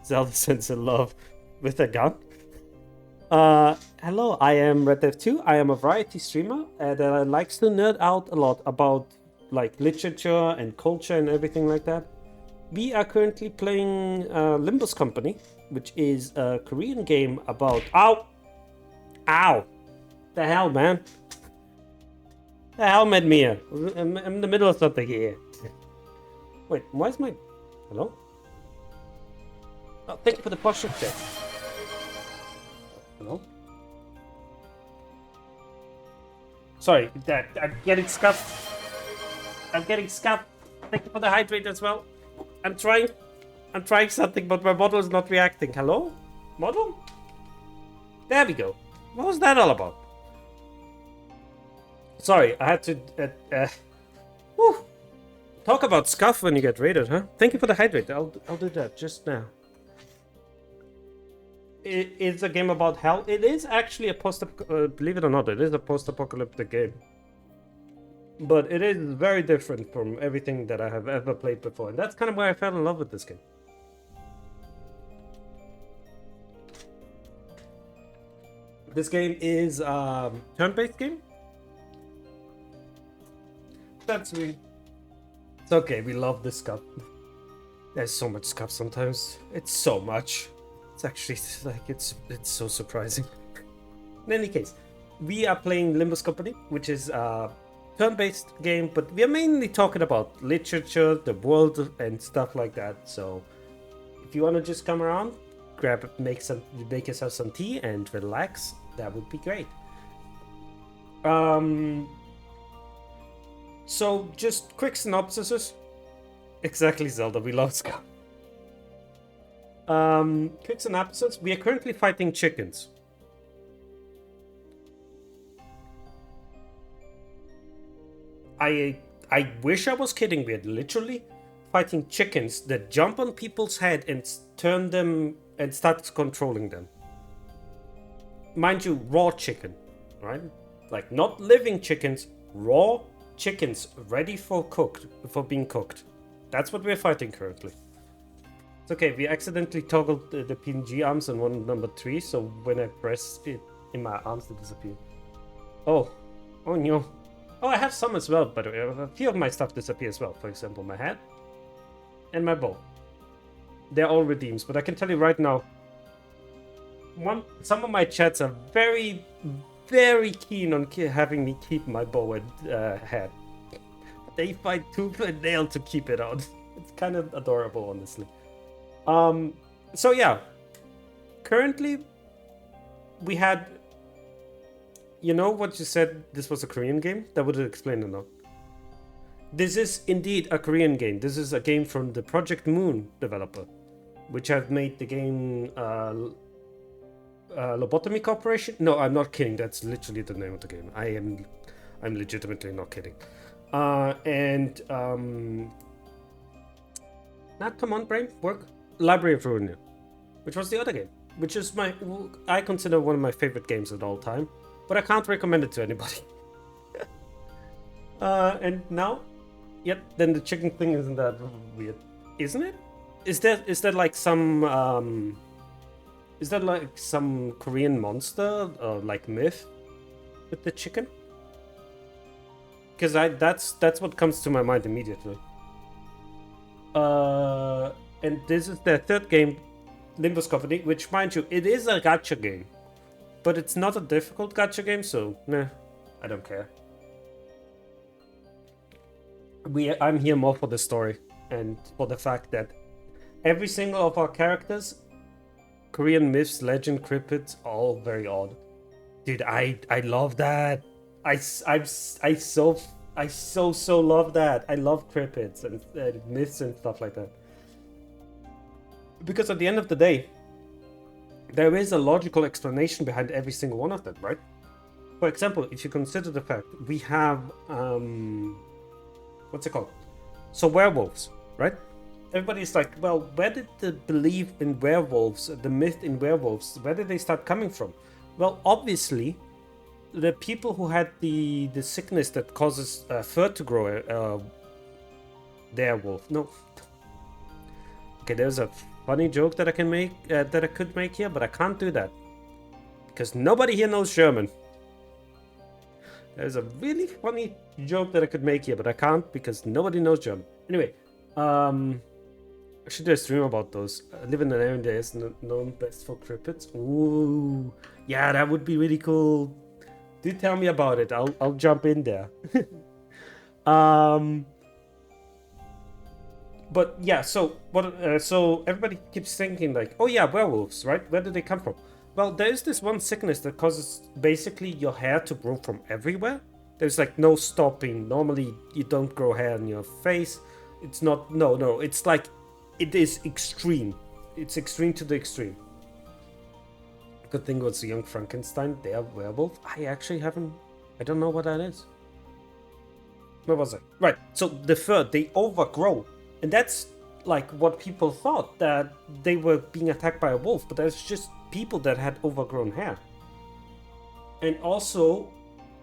Zelda Sense in Love with a gun. Hello, I am Red Dev 2. I am a variety streamer that likes to nerd out a lot about like literature and culture and everything like that. We are currently playing Limbus Company, which is a Korean game about... Ow! The hell, man? The hell made me here? I'm in the middle of something here. Wait, why is my... Hello? Oh, thank you for the posture check. Hello? Sorry, I'm getting scuffed. Thank you for the hydrate as well. I'm trying something, but my model is not reacting. Hello? Model? There we go. What was that all about? Sorry, I had to... Whew. Talk about scuff when you get raided, huh? Thank you for the hydrate. I'll do that just now. It's a game about hell. It is actually a believe it or not, it is a post-apocalyptic game. But it is very different from everything that I have ever played before. And that's kind of where I fell in love with this game. This game is a turn-based game. That's me. It's okay, we love this scuff. There's so much scuff sometimes. It's so much. It's actually like it's so surprising. In any case, we are playing Limbus Company, which is a turn-based game, but we are mainly talking about literature, the world, and stuff like that. So, if you want to just come around, make yourself some tea and relax, that would be great. So just quick synopsis. Exactly, Zelda. We love scuff. Quick synopsis. We are currently fighting chickens. I wish I was kidding. We are literally fighting chickens that jump on people's head and turn them and start controlling them. Mind you, raw chicken, right? Like not living chickens, raw chickens ready for being cooked. That's what we're fighting currently. It's okay, we accidentally toggled the PNG arms on one number 3, so when I press it in my arms, they disappear. Oh no. Oh, I have some as well, but a few of my stuff disappear as well. For example, my hat and my bow. They're all redeems, but I can tell you right now, some of my chats are very, very keen on having me keep my bow and hat. They fight tooth and nail to keep it on. It's kind of adorable, honestly. So yeah, currently we had, you know what you said this was a Korean game? That would explain it now. This is indeed a Korean game. This is a game from the Project Moon developer, which have made the game Lobotomy Corporation. No, I'm not kidding. That's literally the name of the game. I'm legitimately not kidding. Not Come On Brain, work. Library of Ruina, which was the other game, which is I consider one of my favorite games of all time, but I can't recommend it to anybody. And now, yep, then the chicken thing isn't that weird, isn't it? Is that like some Korean monster or like myth with the chicken? Because that's what comes to my mind immediately. And this is their third game, Limbus Company, which, mind you, it is a gacha game. But it's not a difficult gacha game, so, nah, I don't care. I'm here more for the story and for the fact that every single of our characters, Korean myths, legend, cryptids, all very odd. Dude, I love that. I so love that. I love cryptids and myths and stuff like that. Because at the end of the day, there is a logical explanation behind every single one of them, right? For example, if you consider the fact we have what's it called? So werewolves, right? Everybody's like, well, where did the belief in werewolves, the myth in werewolves, where did they start coming from? Well, obviously, the people who had the sickness that causes fur to grow, their wolf. No. Okay, there's a funny joke that I can make, that I could make here, but I can't do that because nobody here knows German. There's a really funny joke that I could make here, but I can't because nobody knows German. Anyway, I should do a stream about those. I live in an area that is known best for cryptids. Ooh, yeah, that would be really cool. Do tell me about it. I'll jump in there. But yeah, so everybody keeps thinking like, oh yeah, werewolves, right? Where do they come from? Well, there is this one sickness that causes basically your hair to grow from everywhere. There's like no stopping. Normally, you don't grow hair on your face. It's not, no, it's like, it is extreme. It's extreme to the extreme. Good thing was Young Frankenstein, their werewolf. I don't know what that is. Where was I? Right, so the fur, they overgrow. And that's like what people thought, that they were being attacked by a wolf, but there's just people that had overgrown hair. And also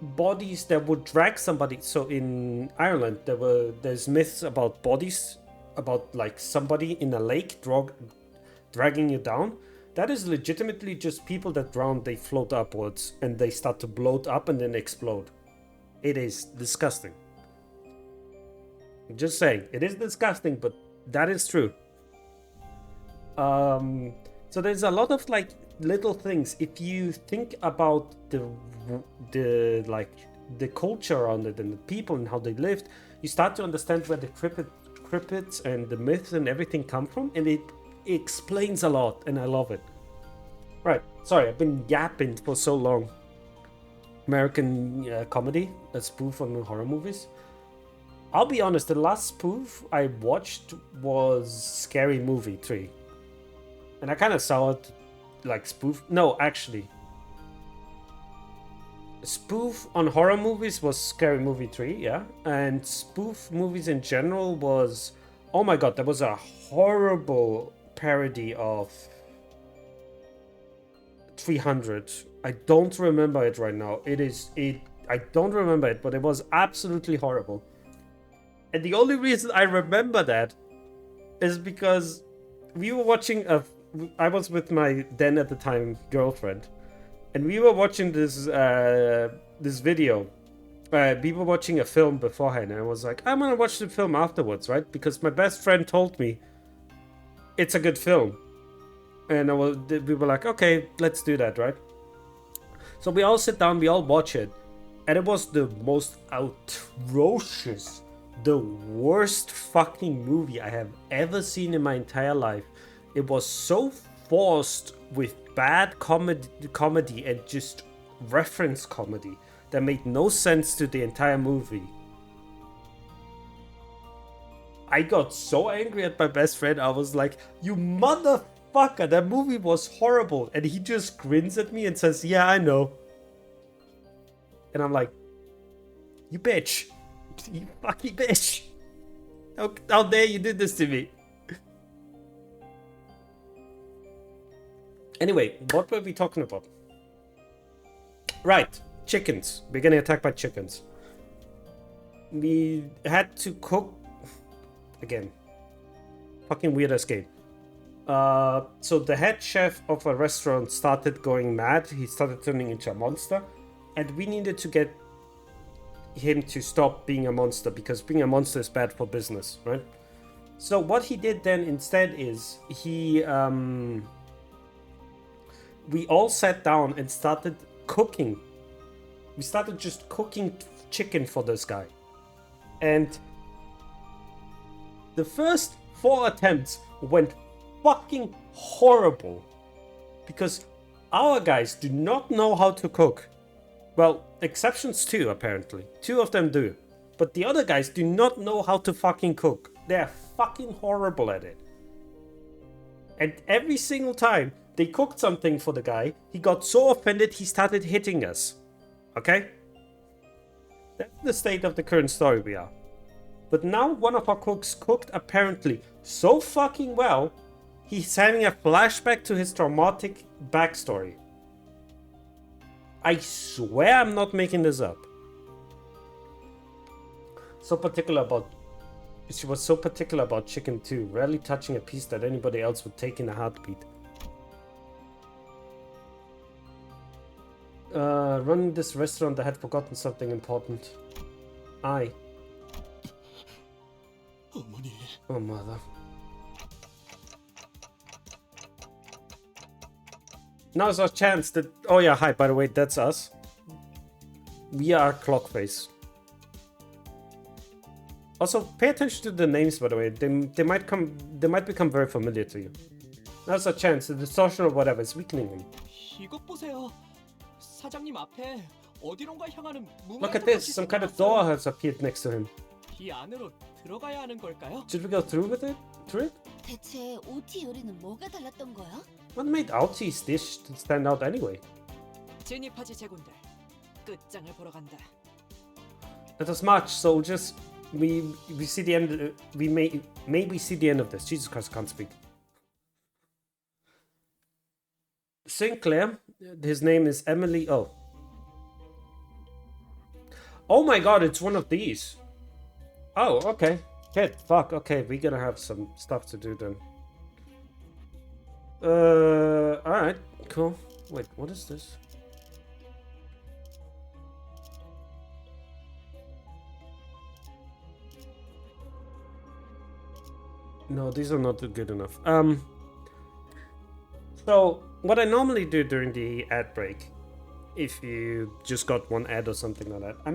bodies that would drag somebody. So in Ireland, there's myths about bodies, about like somebody in a lake dragging you down. That is legitimately just people that drown, they float upwards and they start to bloat up and then explode. It is disgusting. I'm just saying, it is disgusting, but that is true. So there's a lot of like little things. If you think about the culture around it and the people and how they lived, you start to understand where the cryptids and the myths and everything come from, and it explains a lot, and I love it. Right, sorry, I've been yapping for so long. American comedy, a spoof on horror movies. I'll be honest, the last spoof I watched was Scary Movie 3. And I kind of saw it like spoof. No, actually. Spoof on horror movies was Scary Movie 3, yeah. And spoof movies in general was... Oh my god, there was a horrible parody of 300. I don't remember it right now. I don't remember it, but it was absolutely horrible. And the only reason I remember that is because we were watching I was with my then at the time girlfriend, and we were watching this video. We were watching a film beforehand, and I was like, I'm gonna watch the film afterwards, right? Because my best friend told me it's a good film, and we were like, okay, let's do that, right? So we all sit down, we all watch it, and it was the most atrocious, the worst fucking movie I have ever seen in my entire life. It was so forced with bad comedy and just reference comedy that made no sense to the entire movie. I got so angry at my best friend. I was like, you motherfucker, that movie was horrible. And he just grins at me and says, yeah, I know. And I'm like, you bitch. You fucking bitch. How dare you do this to me? Anyway, what were we talking about? Right, chickens. We're getting attacked by chickens. We had to cook... Again. Fucking weirdest game. So the head chef of a restaurant started going mad. He started turning into a monster. And we needed to get him to stop being a monster, because being a monster is bad for business, right? So what he did then instead is he we all sat down and started cooking. We started just cooking chicken for this guy. And the first 4 attempts went fucking horrible. Because our guys do not know how to cook. Well, exceptions too, apparently. 2 of them do. But the other guys do not know how to fucking cook. They're fucking horrible at it. And every single time they cooked something for the guy, he got so offended he started hitting us. Okay? That's the state of the current story we are. But now one of our cooks cooked apparently so fucking well, he's having a flashback to his traumatic backstory. I swear I'm not making this up. She was so particular about chicken too, rarely touching a piece that anybody else would take in a heartbeat. Running this restaurant, I had forgotten something important. 어머니. Oh, mother. Now's our chance that... Oh yeah, hi, by the way, that's us. We are Clockface. Also, pay attention to the names, by the way. They might become very familiar to you. Now's our chance. The distortion or whatever is weakening him. 이것 보세요. 사장님 앞에 어디론가 향하는 Look at this. Some kind of door has appeared next to him. 이 안으로 들어가야 하는 걸까요? Should we go through with it? Through it? 대체 OT 요리는 뭐가 달랐던 거야? What made Aoti's dish to stand out anyway? 진입하지 제군들. 끝장을 보러 간다. Let us march, soldiers. We see the end. We may see the end of this. Jesus Christ, I can't speak. Sinclair. His name is Emily. Oh. Oh my God! It's one of these. Oh, okay. Shit, fuck. Okay, we're gonna have some stuff to do then. All right, cool. Wait, what is this? No, these are not good enough. So what I normally do during the ad break, if you just got one ad or something like that, I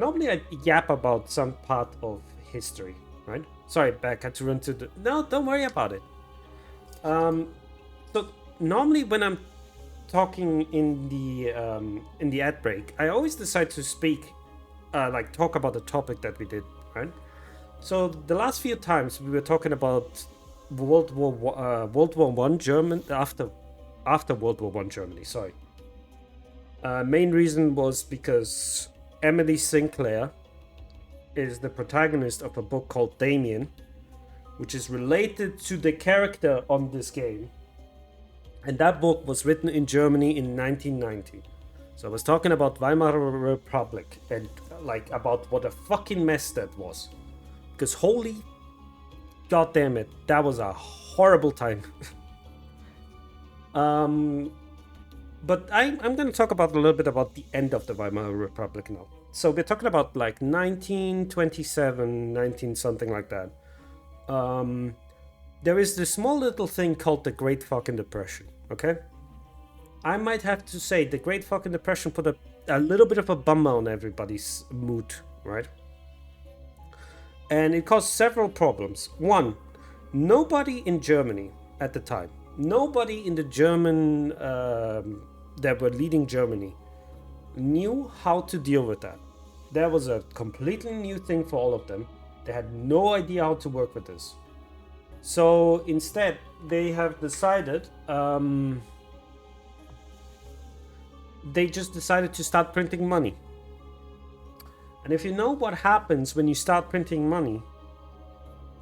yap about some part of history, right? Sorry, Beck, had to run to the... No, don't worry about it. So normally when I'm talking in the ad break, I always decide to speak, talk about the topic that we did, right? So the last few times we were talking about World War One German after World War One Germany. Sorry. Main reason was because Emily Sinclair is the protagonist of a book called Damien, which is related to the character on this game, and that book was written in Germany in 1990. So I was talking about Weimar Republic and about what a fucking mess that was. Because holy god damn it, that was a horrible time. But I'm going to talk about a little bit about the end of the Weimar Republic now. So we're talking about 1927, 19 something like that. There is this small little thing called the Great Fucking Depression, okay? I might have to say the Great Fucking Depression put a little bit of a bummer on everybody's mood, right? And it caused several problems. One, nobody in Germany at the time, nobody in the German that were leading Germany knew how to deal with that. That was a completely new thing for all of them. They had no idea how to work with this. So instead, they have decided, they just decided to start printing money. And if you know what happens when you start printing money,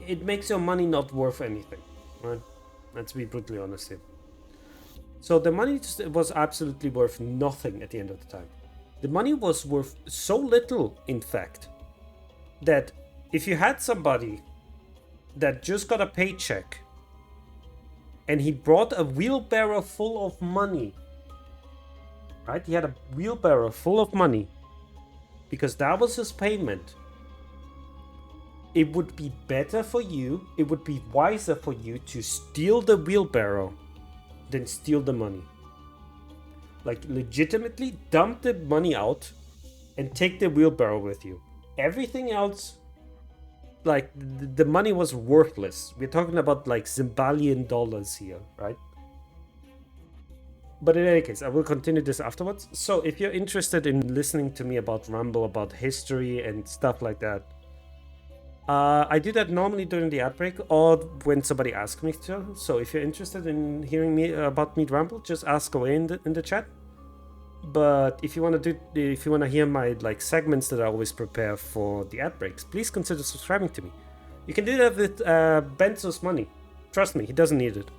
it makes your money not worth anything, right? Let's be brutally honest here. So the money was absolutely worth nothing at the end of the time. The money was worth so little, in fact, that if you had somebody that just got a paycheck and he brought a wheelbarrow full of money, right? He had a wheelbarrow full of money because that was his payment. it would be better for you, it would be wiser for you to steal the wheelbarrow than steal the money. Like, legitimately dump the money out and take the wheelbarrow with you. Everything else, like, the money was worthless. We're talking about, like, Zimbabwean dollars here, right? But in any case, I will continue this afterwards. So if you're interested in listening to me about Rumble, about history and stuff like that, I do that normally during the ad break or when somebody asks me to. So if you're interested in hearing me about Meet Rumble, just ask away in the chat. But if you want to hear my like segments that I always prepare for the ad breaks, please consider subscribing to me. You can do that with Benzo's money. Trust me, he doesn't need it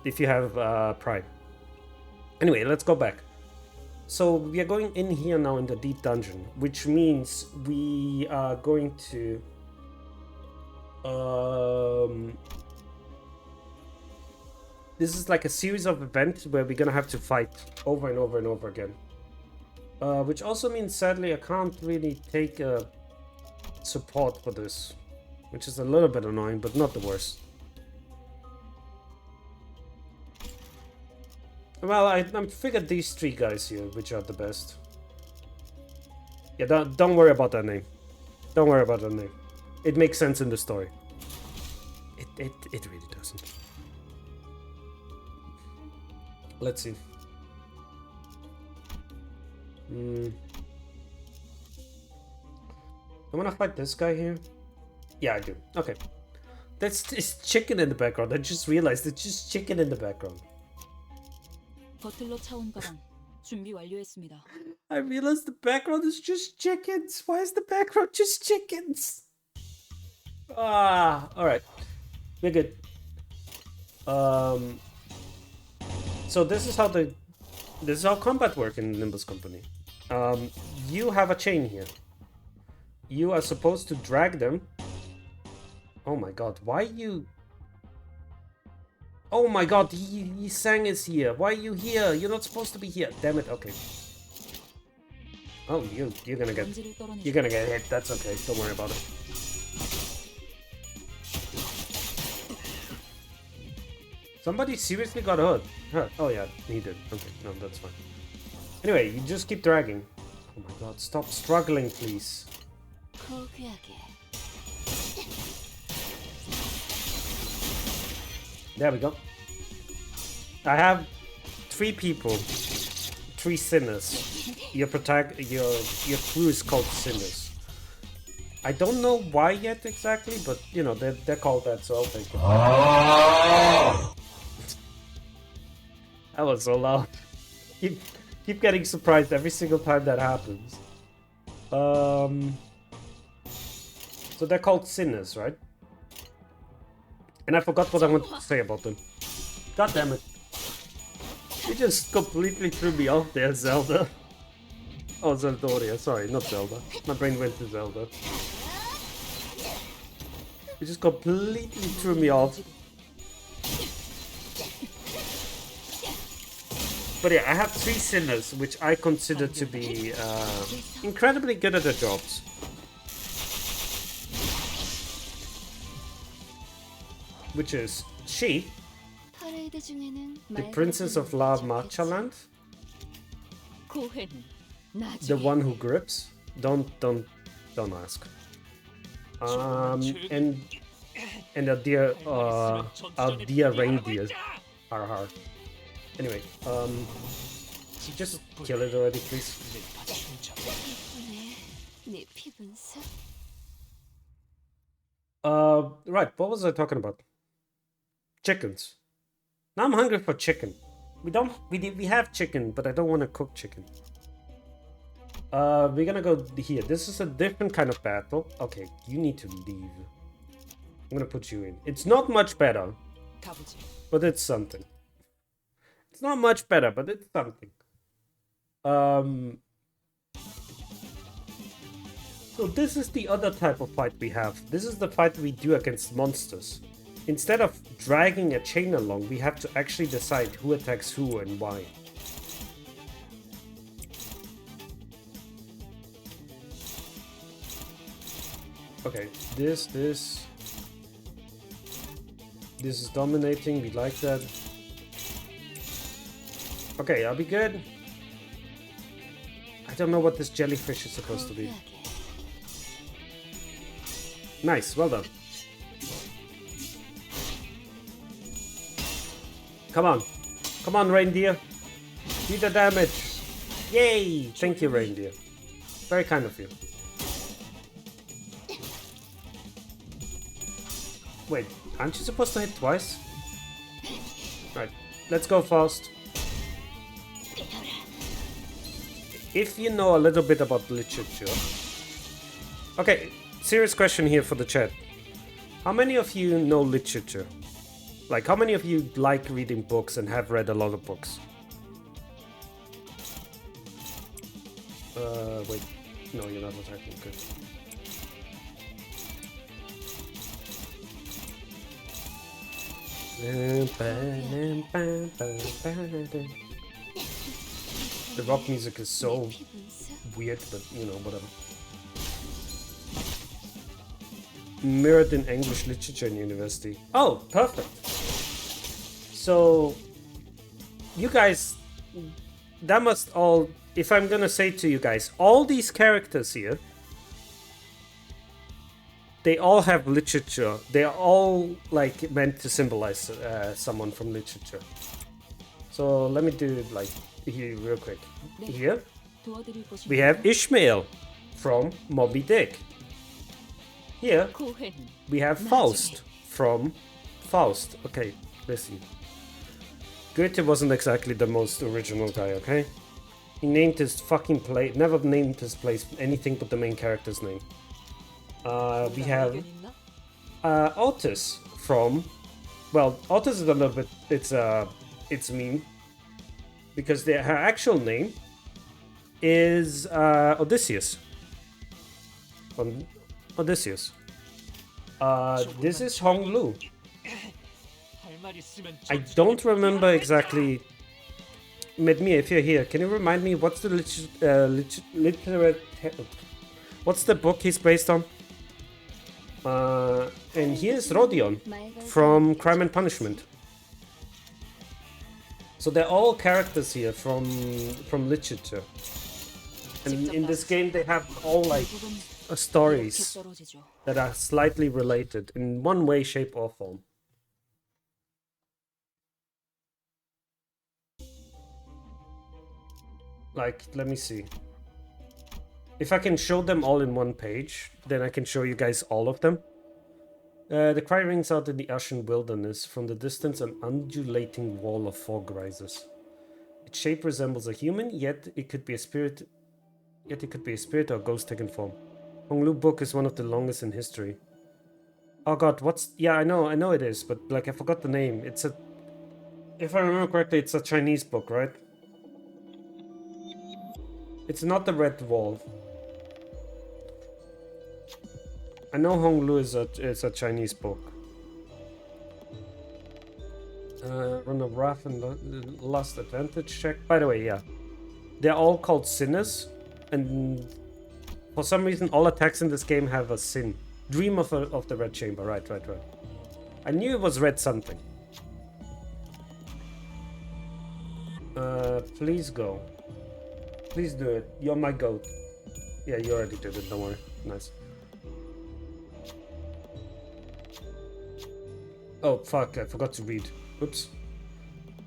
if you have Prime. Anyway, let's go back. So we are going in here now in the deep dungeon, which means we are going to this is like a series of events where we're gonna have to fight over and over and over again. Which also means, sadly, I can't really take support for this, which is a little bit annoying, but not the worst. Well, I figured these three guys here, which are the best. Yeah, don't worry about that name. Don't worry about that name. It makes sense in the story. It really doesn't. Let's see. I wanna fight this guy here? Yeah, I do. Okay. That's just chicken in the background. I just realized it's just chicken in the background. 버틀러 차원가방 준비 완료했습니다. I realized the background is just chickens. Why is the background just chickens? Alright. We're good. So this is how combat works in Nimbus Company. You have a chain here. You are supposed to drag them. Oh my god, why you... Oh my god, he sang is here. Why are you here? You're not supposed to be here. Damn it, okay. Oh, you're gonna get hit. That's okay. Don't worry about it. Somebody seriously got hurt. Oh yeah, he did. Okay, no, that's fine. Anyway, you just keep dragging. Oh my god, stop struggling, please. There we go. I have 3 people, 3 sinners. Your crew is called sinners. I don't know why yet exactly, but you know they're called that, so I'll take it. That was so loud. Keep getting surprised every single time that happens. So they're called sinners, right? And I forgot what I wanted to say about them. God damn it. You just completely threw me off there, Zelda. Oh, Zeldoria. Sorry, not Zelda. My brain went to Zelda. You just completely threw me off. But yeah, I have 3 sinners, which I consider to be incredibly good at their jobs. Which is she, the Princess of La Marchaland, the one who grips. Don't ask. And our dear reindeer. Har. Anyway, just kill it already, please. Right, what was I talking about? Chickens. Now I'm hungry for chicken. We have chicken, but I don't want to cook chicken. We're gonna go here. This is a different kind of battle. Okay, you need to leave. I'm gonna put you in. It's not much better, but it's something. It's not much better, but it's something. So this is the other type of fight we have. This is the fight we do against monsters. Instead of dragging a chain along, we have to actually decide who attacks who and why. Okay, this is dominating. We like that. Okay, I'll be good. I don't know what this jellyfish is supposed to be. Nice, well done. Come on, reindeer. Do the damage. Yay! Thank you, reindeer. Very kind of you. Wait, aren't you supposed to hit twice? Right, let's go fast. If you know a little bit about literature... Okay, serious question here for the chat. How many of you know literature? Like, how many of you like reading books and have read a lot of books? Wait. No, you're not attacking. Good. The rock music is so weird, but you know, whatever. Mirrored in English literature in university. Oh, perfect. So, you guys, that must all, if I'm gonna say to you guys, all these characters here, they all have literature. They are all like meant to symbolize someone from literature. So let me do it like here real quick. Here we have Ishmael from Moby Dick. Here we have Faust from Faust. Okay, listen. Goethe wasn't exactly the most original guy, okay? He named his fucking play, never named his place anything but the main character's name. We have Otis from, well, Otis is a little bit, it's mean, because her actual name is Odysseus. Odysseus. This is Hong Lu. I don't remember exactly. Medmi, if you're here, can you remind me what's the what's the book he's based on? And here's Rodion from Crime and Punishment. So they're all characters here from literature. And in this game they have all like stories that are slightly related in one way, shape or form. Like, let me see. If I can show them all in one page, then I can show you guys all of them. The cry rings out in the ashen wilderness. From the distance, an undulating wall of fog rises. Its shape resembles a human, yet it could be a spirit. Yet it could be a spirit or a ghost taken form. Hong Lu book is one of the longest in history. Oh god, what's... Yeah, I know it is, but like I forgot the name. It's a... If I remember correctly, it's a Chinese book, right? It's not the Red Wall. I know Hong Lu is a Chinese book. Run a wrath and lust advantage check. By the way, yeah. They're all called sinners. And for some reason, all attacks in this game have a sin. Dream of the Red Chamber. Right. I knew it was red something. Please go. Please do it. You're my goat. Yeah, you already did it. Don't worry. Nice. Oh, fuck. I forgot to read. Oops.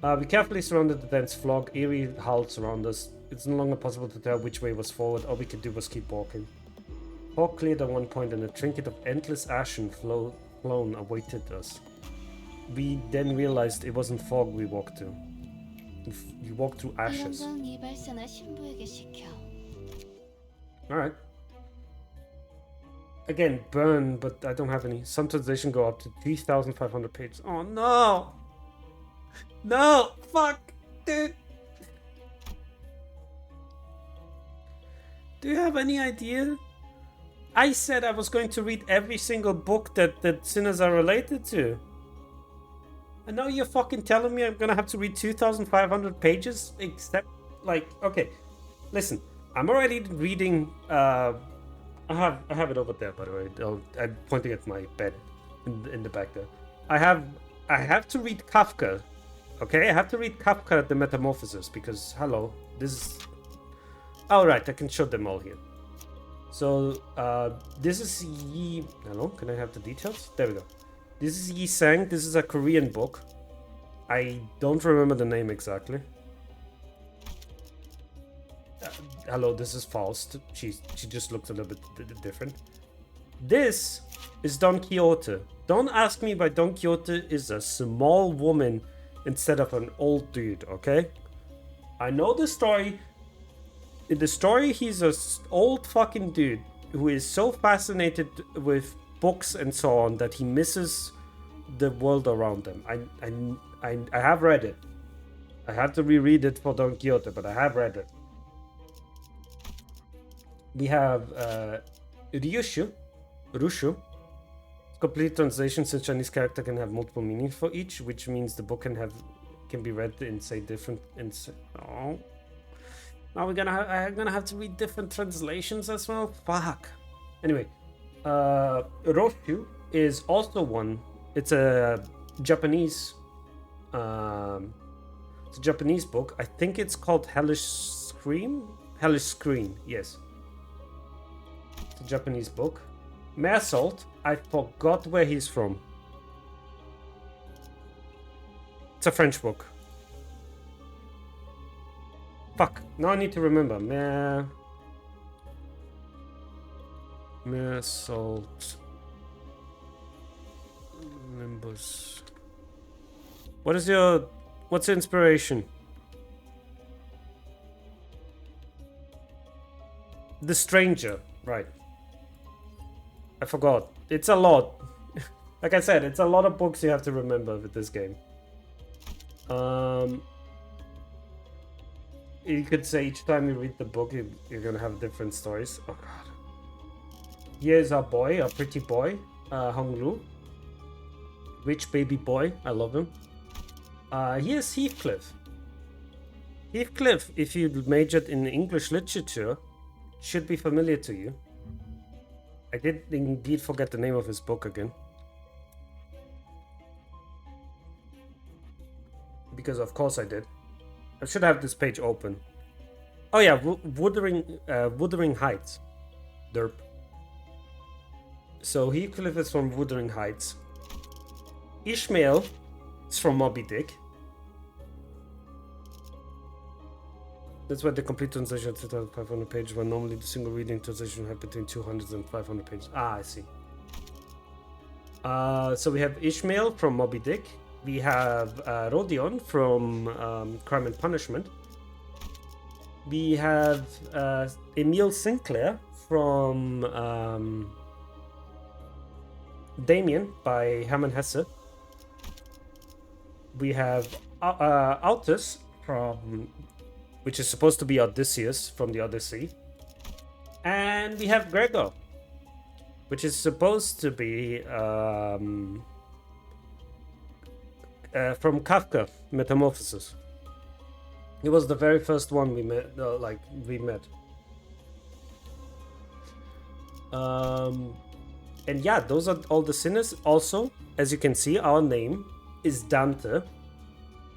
We carefully surrounded the dense fog. Eerie howls around us. It's no longer possible to tell which way was forward. All we could do was keep walking. Fog cleared at one point and a trinket of endless ashen flown awaited us. We then realized it wasn't fog we walked to. We walked through ashes. Alright. Again, burn, but I don't have any. Some translation go up to 3,500 pages. Oh no! No! Fuck! Dude! Do you have any idea? I said I was going to read every single book that sinners are related to. And now you're fucking telling me I'm gonna have to read 2,500 pages? Except, like, okay. Listen, I'm already reading I have it over there, by the way. I'm pointing at my bed in the back there. I have to read Kafka. Okay, I have to read Kafka the Metamorphosis because hello, this is. All right, I can show them all here. So this is Yi. Hello, can I have the details? There we go. This is Yi Sang. This is a Korean book. I don't remember the name exactly. Hello, this is Faust. She just looks a little bit different. This is Don Quixote. Don't ask me why Don Quixote is a small woman instead of an old dude, okay? I know the story. In the story, he's an old fucking dude who is so fascinated with books and so on that he misses the world around him. I have read it. I have to reread it for Don Quixote, but I have read it. We have Ryushu. Complete translation, since Chinese character can have multiple meanings for each, which means the book can be read in say different. Oh, now I'm gonna have to read different translations as well. Fuck. Anyway, Roshu is also one. It's a Japanese. It's a Japanese book. I think it's called Hellish Scream. Yes. It's a Japanese book. Mersault, I forgot where he's from. It's a French book. Fuck, now I need to remember. Mersault. Nimbus. What's your inspiration? The Stranger, right. I forgot. It's a lot. Like I said, it's a lot of books you have to remember with this game. You could say each time you read the book, you're gonna have different stories. Oh god. Here's our boy, a pretty boy, Hongru. Rich baby boy, I love him. Here's Heathcliff. Heathcliff, if you majored in English literature, should be familiar to you. I did indeed forget the name of his book again. Because of course I did. I should have this page open. Oh yeah, Wuthering Heights. Derp. So Heathcliff is from Wuthering Heights. Ishmael is from Moby Dick. That's why the complete translation of 2,500 pages, when normally the single reading translation have between 200 and 500 pages. Ah, I see. So we have Ishmael from Moby Dick. We have Rodion from Crime and Punishment. We have Emile Sinclair from Damien by Hermann Hesse. We have Autus from, which is supposed to be Odysseus from the Odyssey. And we have Gregor, which is supposed to be from Kafka, Metamorphosis. It was the very first one we met, and yeah, those are all the sinners. Also, as you can see, our name is Dante,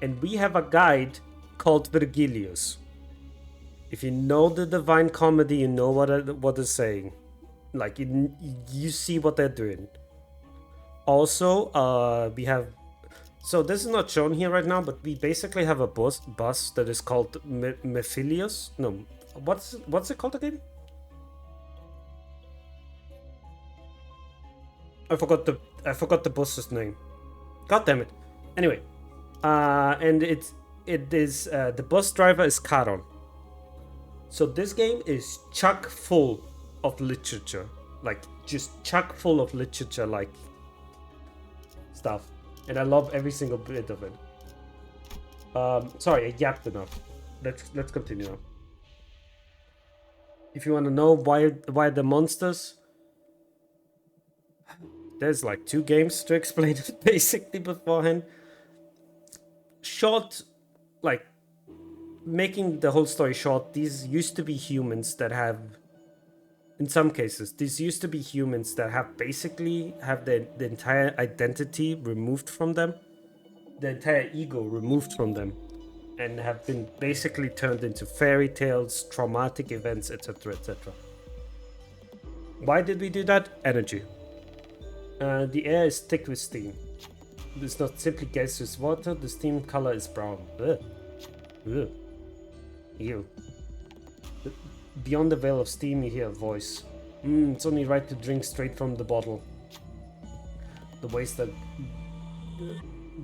and we have a guide called Virgilius. If you know the Divine Comedy, you know what they're saying. Like, you see what they're doing. Also, we have... So this is not shown here right now, but we basically have a bus that is called Mephilius. No, what's it called again? I forgot the bus's name. God damn it. Anyway, and it is the bus driver is Charon. So this game is chock full of literature, like just chock full of literature, like stuff, and I love every single bit of it. Sorry, I yapped enough. Let's continue now. If you want to know why the monsters, there's like 2 games to explain it basically beforehand. Short, like, making the whole story short, these used to be humans that have In some cases, these used to be humans that have basically have the entire identity removed from them, the entire ego removed from them, and have been basically turned into fairy tales, traumatic events, etc., etc. Why did we do that? Energy. The air is thick with steam. It's not simply gaseous water. The steam color is brown. Ugh. Ugh. Ew. Beyond the veil of steam, you hear a voice. It's only right to drink straight from the bottle. The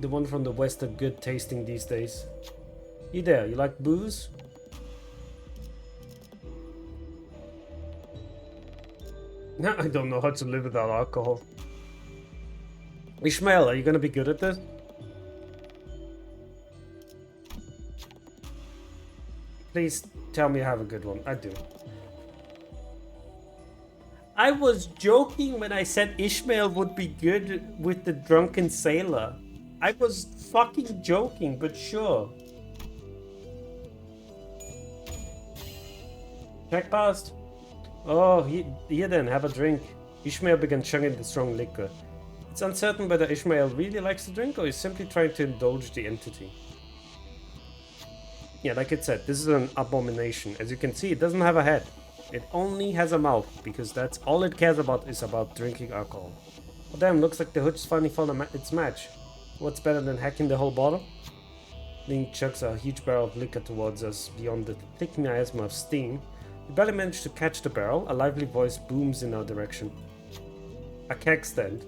one from the west are good tasting these days. You there? You like booze? I don't know how to live without alcohol. Ishmael, are you gonna be good at this? Please tell me I have a good one. I do. I was joking when I said Ishmael would be good with the drunken sailor. I was fucking joking, but sure. Check past. Oh, here then, have a drink. Ishmael began chugging the strong liquor. It's uncertain whether Ishmael really likes to drink or is simply trying to indulge the entity. Yeah, like it said, this is an abomination. As you can see, it doesn't have a head. It only has a mouth, because that's all it cares about is about drinking alcohol. Oh damn, looks like the hood's finally found its match. What's better than hacking the whole bottle? Ling chugs a huge barrel of liquor towards us beyond the thick miasma of steam. We barely manage to catch the barrel. A lively voice booms in our direction. A keg stand.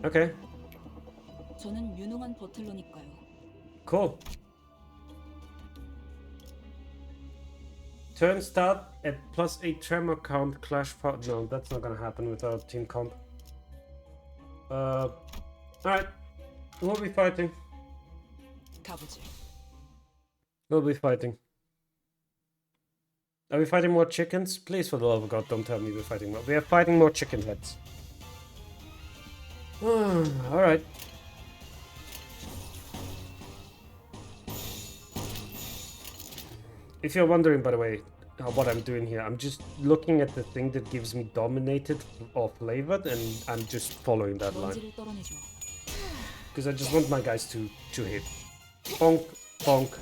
Okay. 저는 유능한 버틀러니까요. Cool. Turn start at +8 tremor count clash power. No, that's not gonna happen without team comp. Alright. We'll be fighting. 가보지. We'll be fighting. Are we fighting more chickens? Please, for the love of God, don't tell me we're fighting more. We are fighting more chicken heads. Alright. If you're wondering, by the way, what I'm doing here, I'm just looking at the thing that gives me dominated or flavored, and I'm just following that line. Because I just want my guys to hit. Bonk, bonk.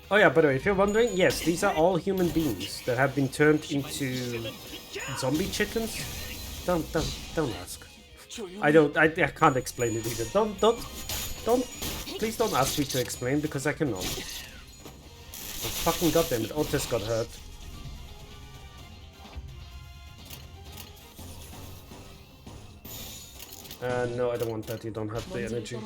Oh yeah, by the way, if you're wondering, yes, these are all human beings that have been turned into zombie chickens. Don't ask. I can't explain it either. Don't. Please don't ask me to explain, because I cannot. Oh, fucking goddamn it, Otis got hurt. No, I don't want that. You don't have the energy.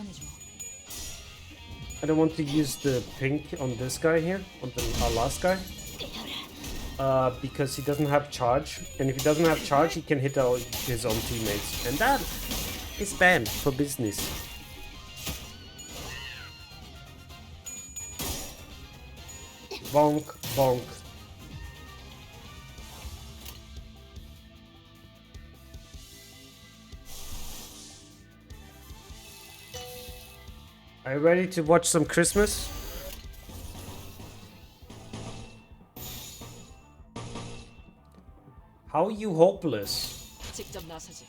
I don't want to use the pink on this guy here, on our last guy. Because he doesn't have charge. And if he doesn't have charge, he can hit his own teammates. And that is banned for business. Bonk, bonk. Are you ready to watch some Christmas? How are you hopeless? 직접 나서지.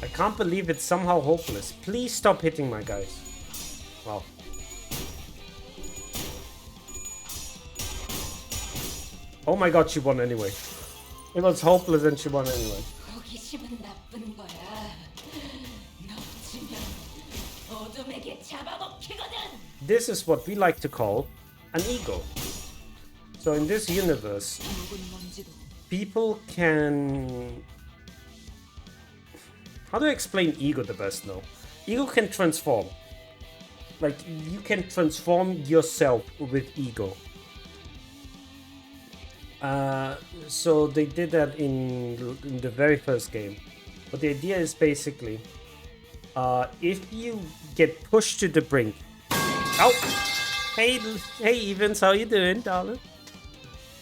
I can't believe it's somehow hopeless. Please stop hitting my guys. Wow. Oh my god, she won anyway. It was hopeless and she won anyway. 호기심은 나쁜 거야. 넘치면 어둠에게 잡아먹히거든. This is what we like to call an ego. So in this universe, people can... How do I explain ego the best now? Ego can transform. Like, you can transform yourself with ego. So they did that in the very first game. But the idea is basically, if you get pushed to the brink... Oh! Hey Evans, how you doing, darling?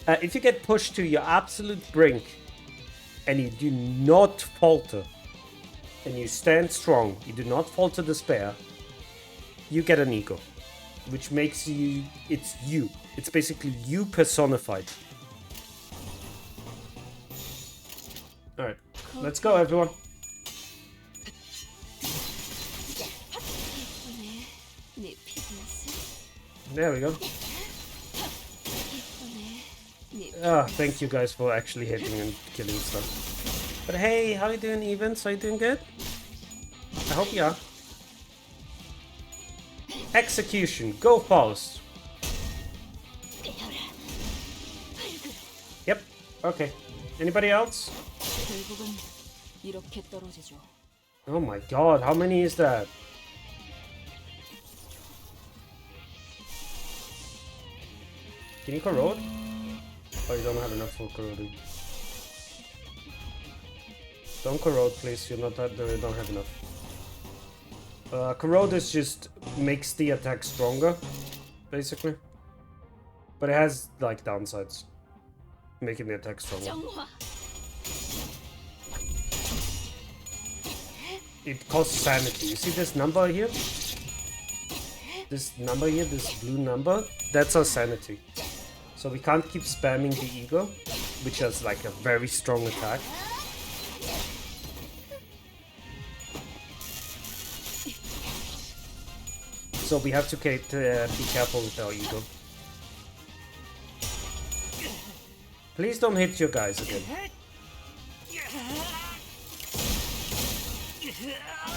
If you get pushed to your absolute brink, and you do not falter, and you stand strong, you do not fall to despair, you get an ego. Which makes you... It's you. It's basically you personified. Alright, let's go everyone. There we go. Ah, thank you guys for actually hitting and killing stuff. But hey, how you doing, Evans? Are you doing good? I hope you are. Execution, go fast. Yep, okay. Anybody else? 결국은 이렇게 떨어지죠. Oh my god, how many is that? Can you corrode? Oh, you don't have enough for corroding. Don't corrode, please. You don't have enough. Corrode is just makes the attack stronger, basically. But it has like downsides, making the attack stronger. It costs sanity. You see this number here? This number here, this blue number, that's our sanity. So we can't keep spamming the ego, which has like a very strong attack. So we have to be careful with our ego. Please don't hit your guys again.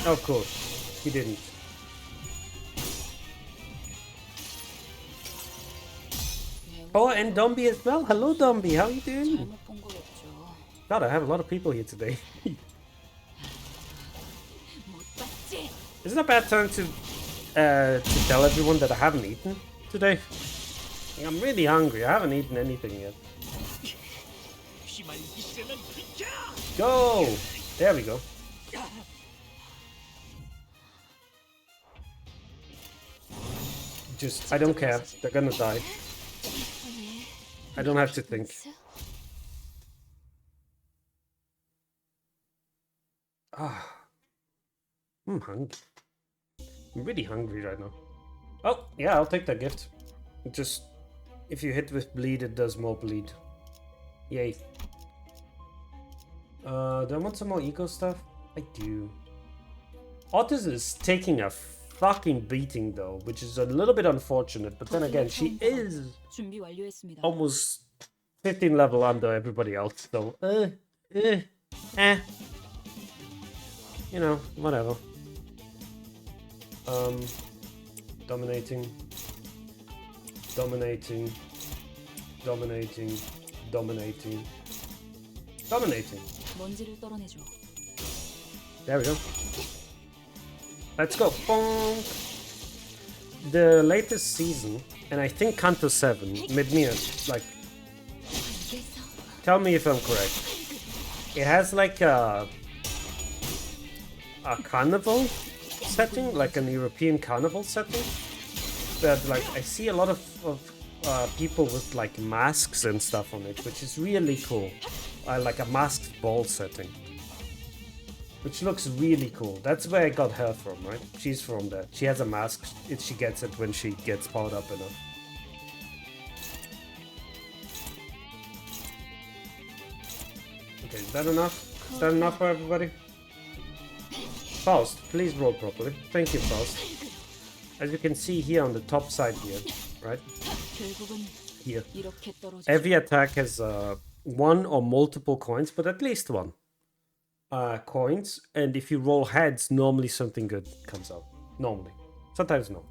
Oh, cool. He didn't. Oh, and Dombie as well. Hello, Dombie. How are you doing? God, I have a lot of people here today. Isn't it a bad time to tell everyone that I haven't eaten today? I'm really hungry. I haven't eaten anything yet. Go! There we go. Just, I don't care. They're gonna die. I don't have to think. Ah. I'm hungry. I'm really hungry right now. Oh, yeah, I'll take that gift. Just, if you hit with bleed, it does more bleed. Yay. Do I want some more eco stuff? I do. Otis is taking a fucking beating though, which is a little bit unfortunate, but then again, she is almost 15 level under everybody else, so you know, whatever. Dominating, dominating, dominating, dominating, dominating. There we go. Let's go. Bonk. The latest season, and I think Kanto 7 made me like, tell me if I'm correct. It has like a carnival setting, like an European carnival setting. That like I see a lot of people with like masks and stuff on it, which is really cool. Like a masked ball setting. Which looks really cool. That's where I got her from, right? She's from there. She has a mask. She gets it when she gets powered up enough. Okay, is that enough? Is that enough for everybody? Faust, please roll properly. Thank you, Faust. As you can see here on the top side here, right? Here. Every attack has one or multiple coins, but at least one. Coins, and if you roll heads, normally something good comes out. Normally. Sometimes no.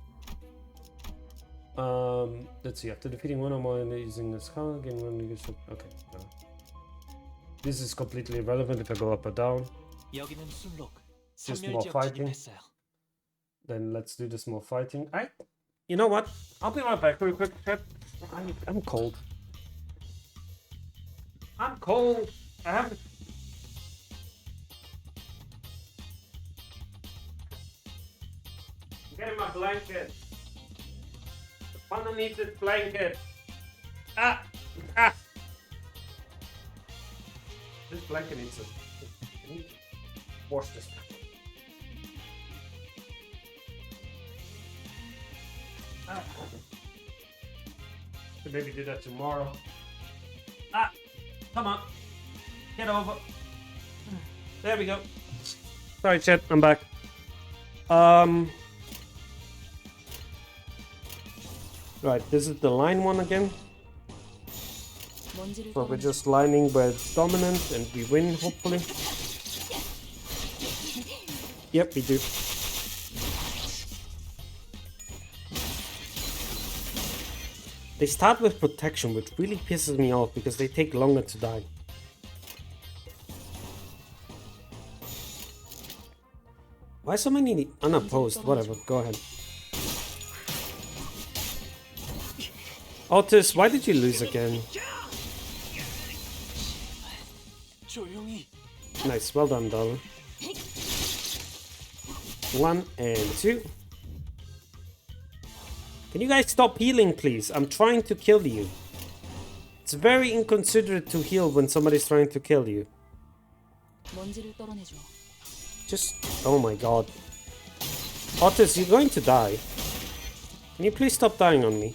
Let's see. After defeating one or more and using this card, again, one you should... Okay. No. This is completely irrelevant if I go up or down. Just more fighting. Then let's do this more fighting. You know what? I'll be right back real quick. I'm cold. I'm cold. I haven't... Get my blanket. Underneath this blanket. Ah! This blanket needs to wash this. Could maybe do that tomorrow. Ah, come on, get over. There we go. Sorry, chat, I'm back. Right, this is the line one again. So we're just lining where it's dominant and we win, hopefully. Yep, we do. They start with protection, which really pisses me off because they take longer to die. Why so many unopposed? Whatever, go ahead. Otis, why did you lose again? Nice, well done, darling. 1 and 2. Can you guys stop healing, please? I'm trying to kill you. It's very inconsiderate to heal when somebody's trying to kill you. Just... oh my god. Otis, you're going to die. Can you please stop dying on me?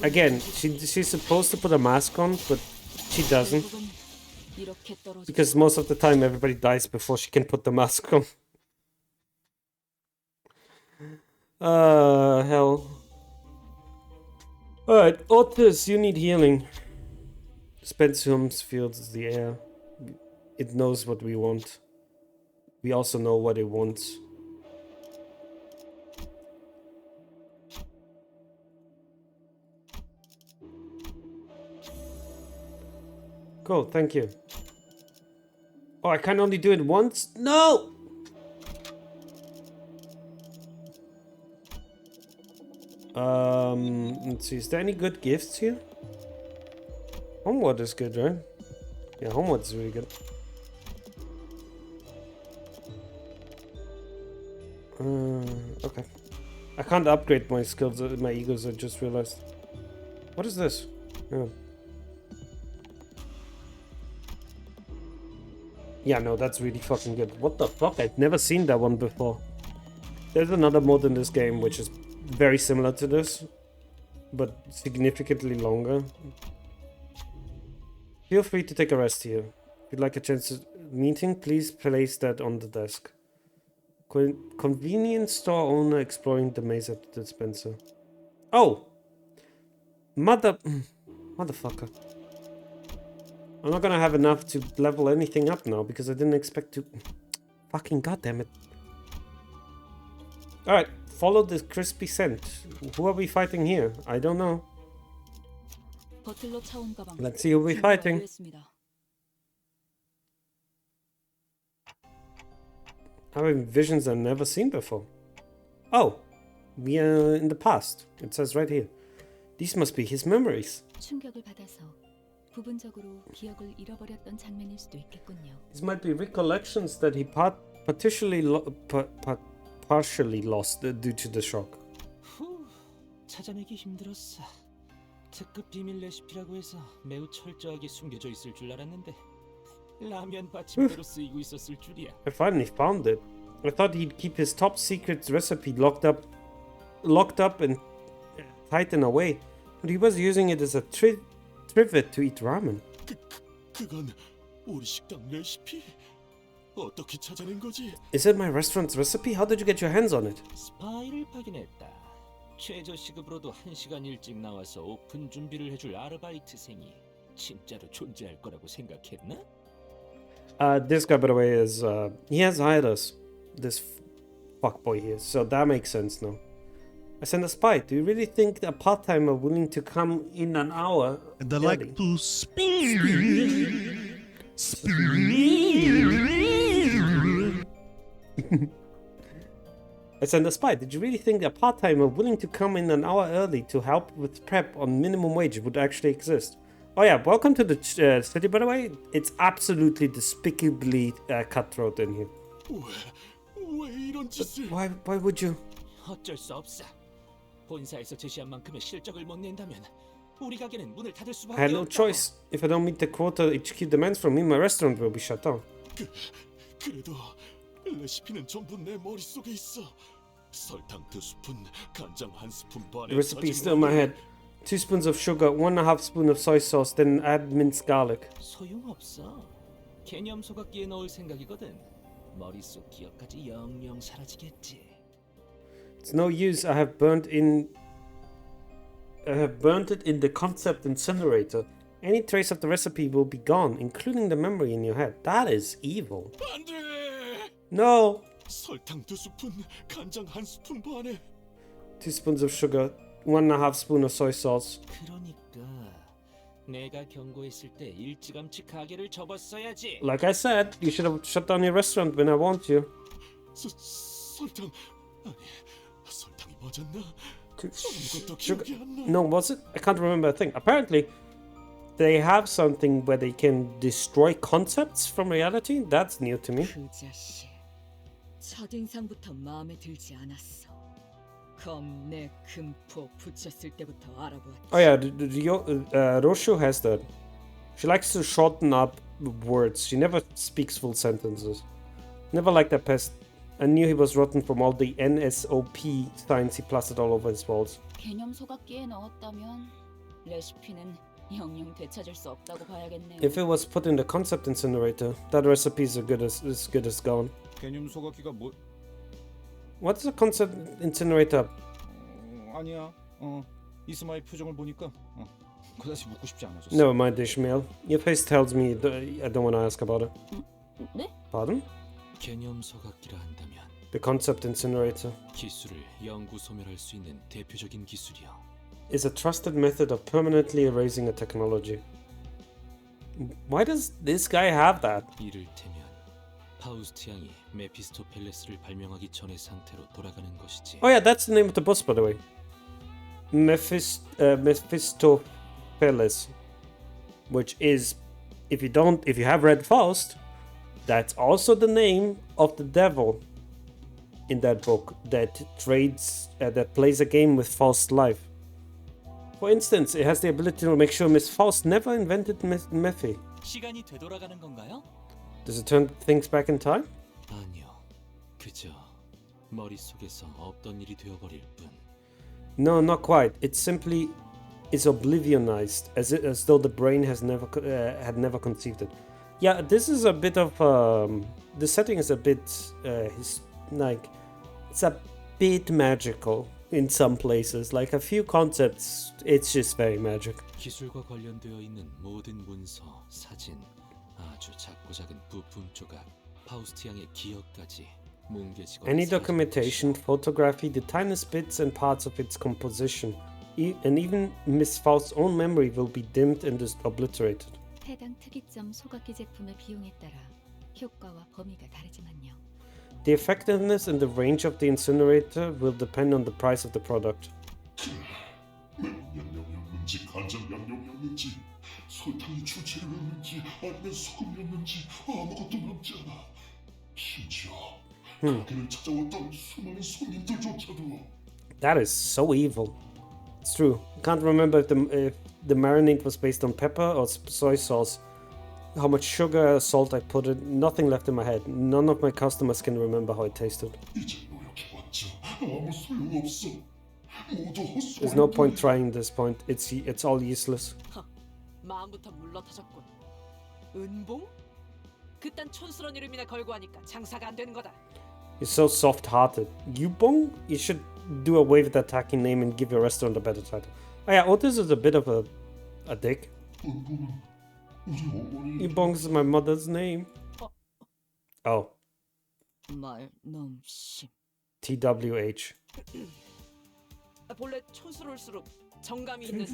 Again, she's supposed to put a mask on, but she doesn't. Because most of the time everybody dies before she can put the mask on. Hell. Alright, Otis, you need healing. Spensium's feels the air. It knows what we want. We also know what it wants. Cool, thank you. Oh, I can only do it once? No! Let's see, is there any good gifts here? Homeward is good, right? Yeah, Homeward is really good. Okay. I can't upgrade my skills, my egos, I just realized. What is this? Yeah. Yeah, no, that's really fucking good. What the fuck? I've never seen that one before. There's another mode in this game which is very similar to this, but significantly longer. Feel free to take a rest here. If you'd like a chance to meeting, please place that on the desk. Convenience store owner exploring the maze at the dispenser. Oh! Motherfucker. I'm not gonna have enough to level anything up now because I didn't expect to... Fucking goddamn it. Alright, follow this crispy scent. Who are we fighting here? I don't know. Let's see who we're fighting. Having visions I've never seen before. Oh, we are in the past. It says right here. These must be his memories. These might be recollections that he partially lost due to the shock. 찾아내기 힘들었어. 특급 비밀 레시피라고 해서 매우 철저하게 숨겨져 있을 줄 알았는데 라면 받침대로 쓰이고 있었을 줄이야. I finally found it. I thought he'd keep his top secret recipe locked up and hidden away, but he was using it as a trivet to eat ramen. 그건 우리 식당 레시피? 어떻게 찾아낸 거지? Is it my restaurant's recipe? How did you get your hands on it? 스파이를 파견했다. 최저 시급으로도 1시간 일찍 나와서 오픈 준비를 해줄 아르바이트생이 진짜로 존재할 거라고 생각했나? This guy, by the way, is he has hired us. This fuckboy here, so that makes sense now. I sent a spy. Do you really think a part-timer willing to come in an hour? And I like to speak. I sent a spy. Did you really think a part-timer willing to come in an hour early to help with prep on minimum wage would actually exist? Oh yeah, welcome to the city, by the way. It's absolutely despicably cutthroat in here. Why would you? 어쩔 수 없어. 본사에서 제시한 만큼의 실적을 못 낸다면 우리 가게는 문을 닫을 수밖에 없다. I had no choice. If I don't meet the quota HQ demands from me, my restaurant will be shut down. 그래도 레시피는 전부 내 머릿속에 있어. 설탕 2스푼, 간장 1스푼 반에 The recipe is still in my head. 2 spoons of sugar, 1.5 spoon of soy sauce, then add minced garlic. 소용없어. 개념 소각기에 넣을 생각이거든. 머릿속 기억까지 영영 사라지겠지. It's no use. I have burnt it in the concept incinerator. Any trace of the recipe will be gone, including the memory in your head. That is evil. 안 돼! No! 설탕 2스푼, 간장 1스푼 반에 2 spoons of sugar, 1.5 spoon of soy sauce. 그러니까 내가 경고했을 때 일찌감치 가게를 접었어야지. Like I said, you should have shut down your restaurant when I warned you. 설탕 아니 설탕이 맞았나? 아무것도 Sugar. 기억이 안 나. No, was it? I can't remember a thing. Apparently, they have something where they can destroy concepts from reality. That's new to me. 그 자식 첫인상부터 마음에 들지 않았어. 검내 금포 붙였을 때부터 알아보았지. Oh yeah, Roshu has that. She likes to shorten up words. She never speaks full sentences. Never liked that pest. I knew he was rotten from all the NSOP signs he plastered all over his walls. 개념 소각기에 넣었다면 레시피는 영영 되찾을 수 없다고 봐야겠네요. If it was put in the concept incinerator, that recipe is as good as gone. 개념 소각기가 뭐? What's a concept incinerator? 아니야. 이스마의 표정을 보니까 그다지 묻고 싶지 않아졌어. Never mind, Ishmael. Your face tells me I don't want to ask about it. 네? Pardon? 개념 소각기라 한다면 The concept incinerator 기술을 영구 소멸할 수 있는 대표적인 기술이야. is a trusted method of permanently erasing a technology. Why does this guy have that? 이를테면 파우스트 양이 메피스토펠레스를 발명하기 전의 상태로 돌아가는 것이지. Oh yeah, that's the name of the boss, by the way. Mephistopheles, which is, if you have read Faust, that's also the name of the devil in that book that plays a game with Faust's life. For instance, it has the ability to make sure Miss Faust never invented Mephi. 시간이 되돌아가는 건가요? Does it turn things back in time? 아니요. 그저 머릿속에서 없던 일이 되어버릴 뿐. No, not quite. It simply is oblivionized, as though the brain had never conceived it. Yeah, this is a bit of the setting is a bit it's a bit magical in some places. Like a few concepts, it's just very magic. 기술과 관련되어 있는 모든 문서, 사진, 아주 작고 작은 부품 조각, 파우스트 양의 기억까지 뭉개지고. Any documentation, photography, the tiniest bits and parts of its composition, and even Miss Faust's own memory will be dimmed and obliterated. 해당 특이점 소각기 제품의 비용에 따라 효과와 범위가 다르지만요. The effectiveness and the range of the incinerator will depend on the price of the product. 양념이었는지 간장 양념이었는지 설탕이 주재료였는지 아니면 소금이었는지 아무것도 남지 않아. 심지어 가게를 찾아왔던 수많은 손님들조차도. That is so evil. It's true. I can't remember if the marinade was based on pepper or soy sauce. How much sugar, salt I put in. Nothing left in my head. None of my customers can remember how it tasted. 이제 노력해봤자 아무 소용없어. 모두 헛소리. There's no point trying this point. It's all useless. 마음부터 물러터졌군. 은봉? 그딴 촌스러운 이름이나 걸고 하니까 장사가 안 되는 거다. You're so soft-hearted. Yubong? You should do away with that tacky name and give your restaurant a better title. Oh yeah, Otis is a bit of a dick. Yubong is my mother's name. Oh. 말넘심. TWH. 본래 촌스러울수록 정감이 있는.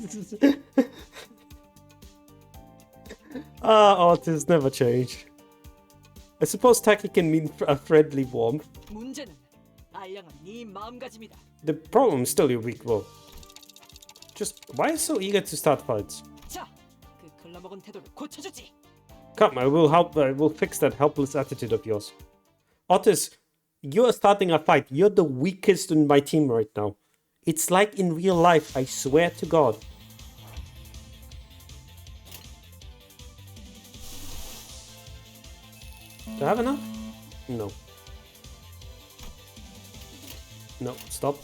Otis never change. I suppose tacky can mean a friendly warmth. 문제는 알량한 네 마음가짐이다. The problem is still your weak will. Just why so eager to start fights? 자, 그 글러먹은 태도를 고쳐주지. Come, I will fix that helpless attitude of yours. Otis, you are starting a fight. You're the weakest in my team right now. It's like in real life, I swear to God. Do I have enough? No. No, stop.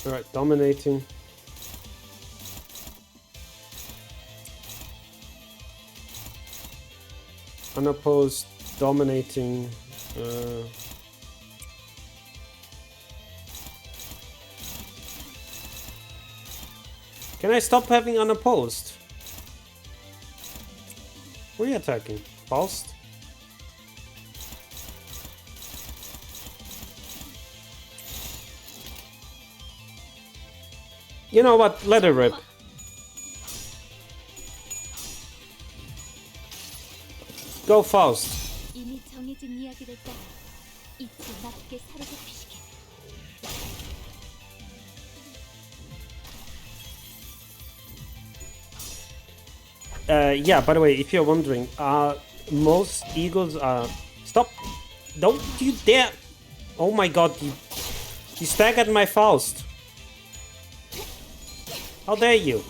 Alright, dominating. Unopposed, dominating. Can I stop having unopposed? Who are you attacking? Faust? You know what? Let it rip. Go Faust. 이미 정해진 이야기를 따라 이치에 맞게 사로잡히시게. Yeah, by the way, if you're wondering, most eagles are... Stop! Don't you dare! Oh my god, you staggered my Faust. How dare you?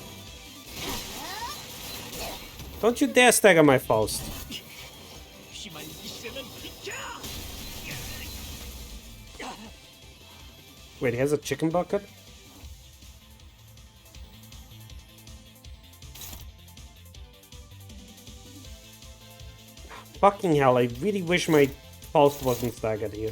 Don't you dare stagger my Faust. Wait, he has a chicken bucket? Fucking hell, I really wish my Faust wasn't staggered here.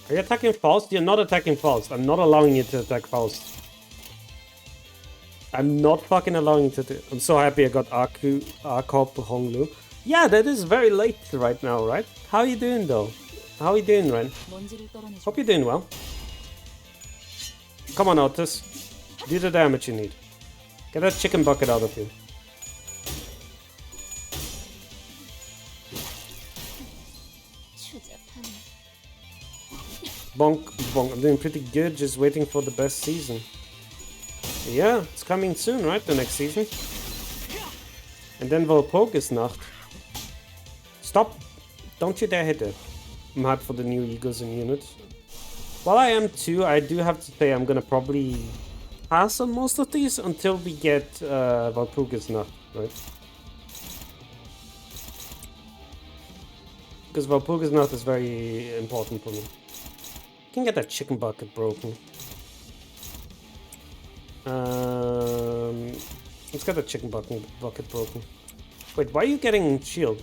Are you attacking Faust? You're not attacking Faust. I'm not allowing you to attack Faust. I'm not fucking allowing you to do... I'm so happy I got Arkop Honglu. Yeah, that is very late right now, right? How are you doing though? How are you doing, Ren? Hope you're doing well. Come on, Otis. Do the damage you need. Get that chicken bucket out of you. Bonk, bonk. I'm doing pretty good, just waiting for the best season. Yeah, it's coming soon, right? The next season. And then Walpurgisnacht. Stop! Don't you dare hit it. I'm hyped for the new Eagles and units. While I am too, I do have to say I'm gonna probably pass on most of these until we get Walpurgisnacht, right? Because Walpurgisnacht is very important for me. I can get that chicken bucket broken. Let's get the chicken bucket broken. Wait, why are you getting shield?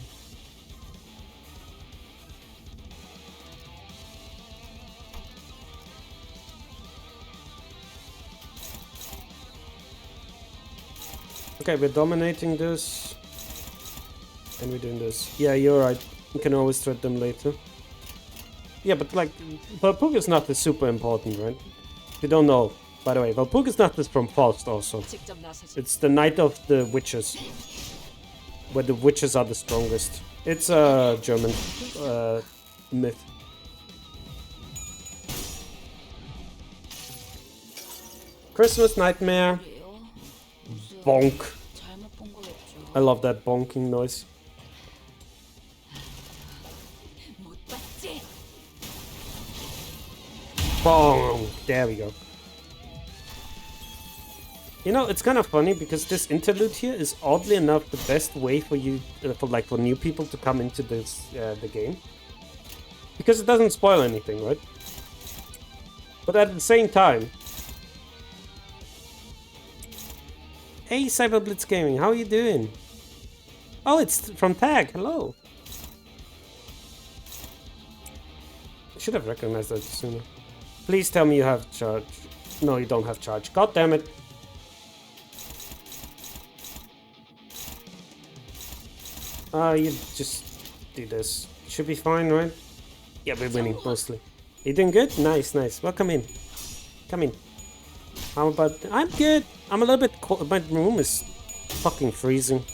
Okay, we're dominating this. And we're doing this. Yeah, you're right. You can always thread them later. Yeah, but like, Walpurgisnacht is super important, right? If you don't know, by the way, Walpurgisnacht is from Faust also. It's the night of the witches. Where the witches are the strongest. It's a German myth. Christmas Nightmare. Bonk. I love that bonking noise. Bong! There we go. You know, it's kind of funny because this interlude here is oddly enough the best way for you, for new people to come into this the game, because it doesn't spoil anything, right? But at the same time, hey, Cyberblitz Gaming, how are you doing? Oh, it's from Tag. Hello. I should have recognized that sooner. Please tell me you have charge. No, you don't have charge. God damn it. You just do this. Should be fine, right? Yeah, we're winning, mostly. You doing good? Nice, nice. Well, come in. Come in. How about... I'm good. I'm a little bit cold. My room is fucking freezing.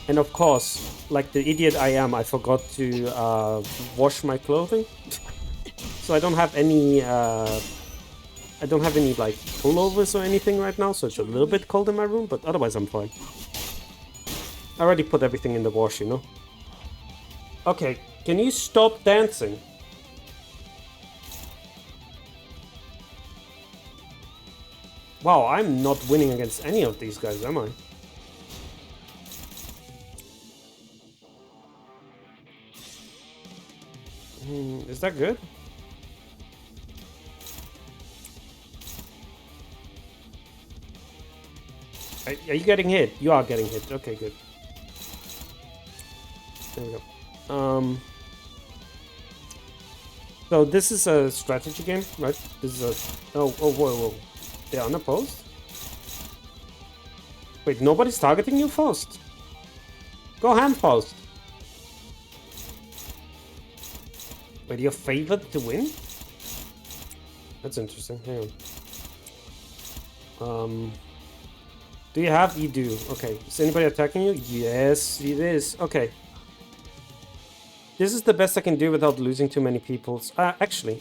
And of course, like the idiot I am, I forgot to wash my clothing. So I don't have any... like pullovers or anything right now, so it's a little bit cold in my room, but otherwise I'm fine. I already put everything in the wash, you know? Okay, can you stop dancing? Wow, I'm not winning against any of these guys, am I? Is that good? Are you getting hit? You are getting hit. Okay, good. There we go. So this is a strategy game, right? This is a... Oh, whoa. They're unopposed? Wait, nobody's targeting you, Faust? Go ham, Faust. Wait, you're favored to win? That's interesting. Hang on. Do you have? You do. Okay. Is anybody attacking you? Yes, it is. Okay. This is the best I can do without losing too many people. Actually.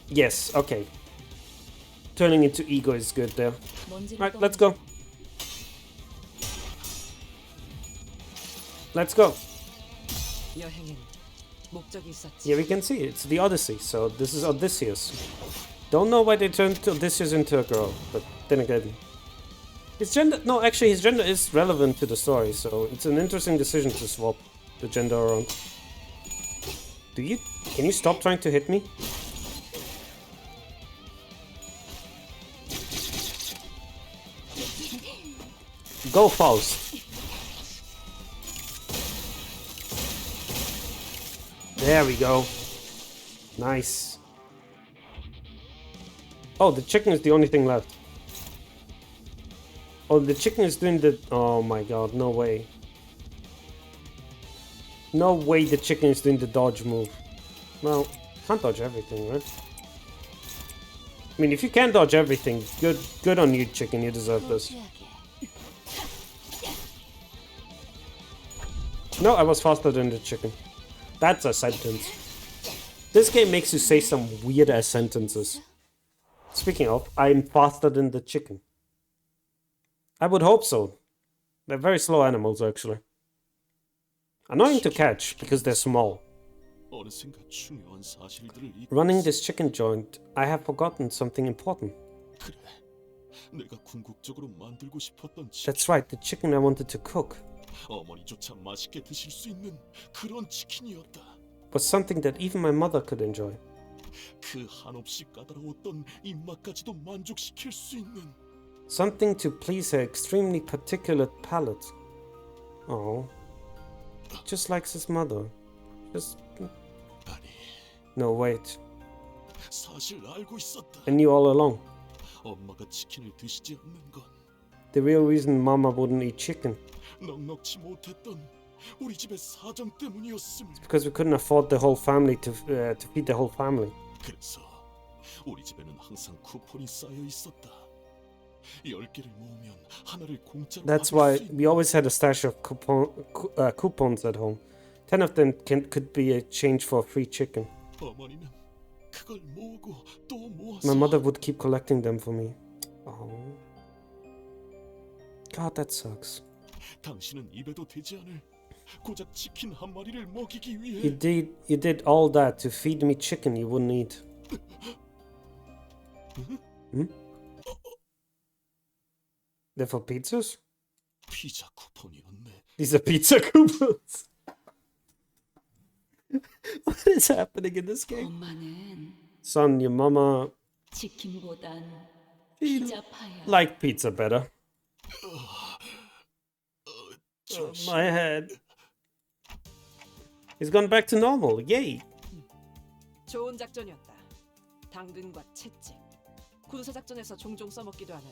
Yes, okay. Turning into ego is good there. Right, let's go. Let's go. Here we can see it's the Odyssey, so this is Odysseus. Don't know why they turned Odysseus into a girl, but then again. His gender... No, actually his gender is relevant to the story, so it's an interesting decision to swap the gender around. Can you stop trying to hit me? Go, Faust. There we go. Nice. Oh, the chicken is the only thing left. Oh, the chicken is doing the... Oh my god, no way. No way the chicken is doing the dodge move. Well, can't dodge everything, right? I mean, if you can't dodge everything, good on you, chicken, you deserve this. No, I was faster than the chicken. That's a sentence. This game makes you say some weird-ass sentences. Speaking of, I'm faster than the chicken. I would hope so. They're very slow animals, actually. Annoying to catch, because they're small. Running this chicken joint, I have forgotten something important. That's right, the chicken I wanted to cook. Was something that even my mother could enjoy. Something to please her extremely particular palate. Oh. Just like his mother. Just... No, wait. I knew all along. The real reason Mama wouldn't eat chicken. It's because we couldn't afford the whole family to feed the whole family. That's why we always had a stash of coupons at home. 10 of them could be a change for a free chicken. My mother would keep collecting them for me. Oh. God, that sucks. You did all that to feed me chicken you wouldn't eat. Hmm? They're for pizzas? These are pizza coupons. What is happening in this game? Son, your mama... liked pizza better. My head. He's gone back to normal. Yay. 좋은 작전이었다. 당근과 채찍. 군사 작전에서 종종 써먹기도 하는.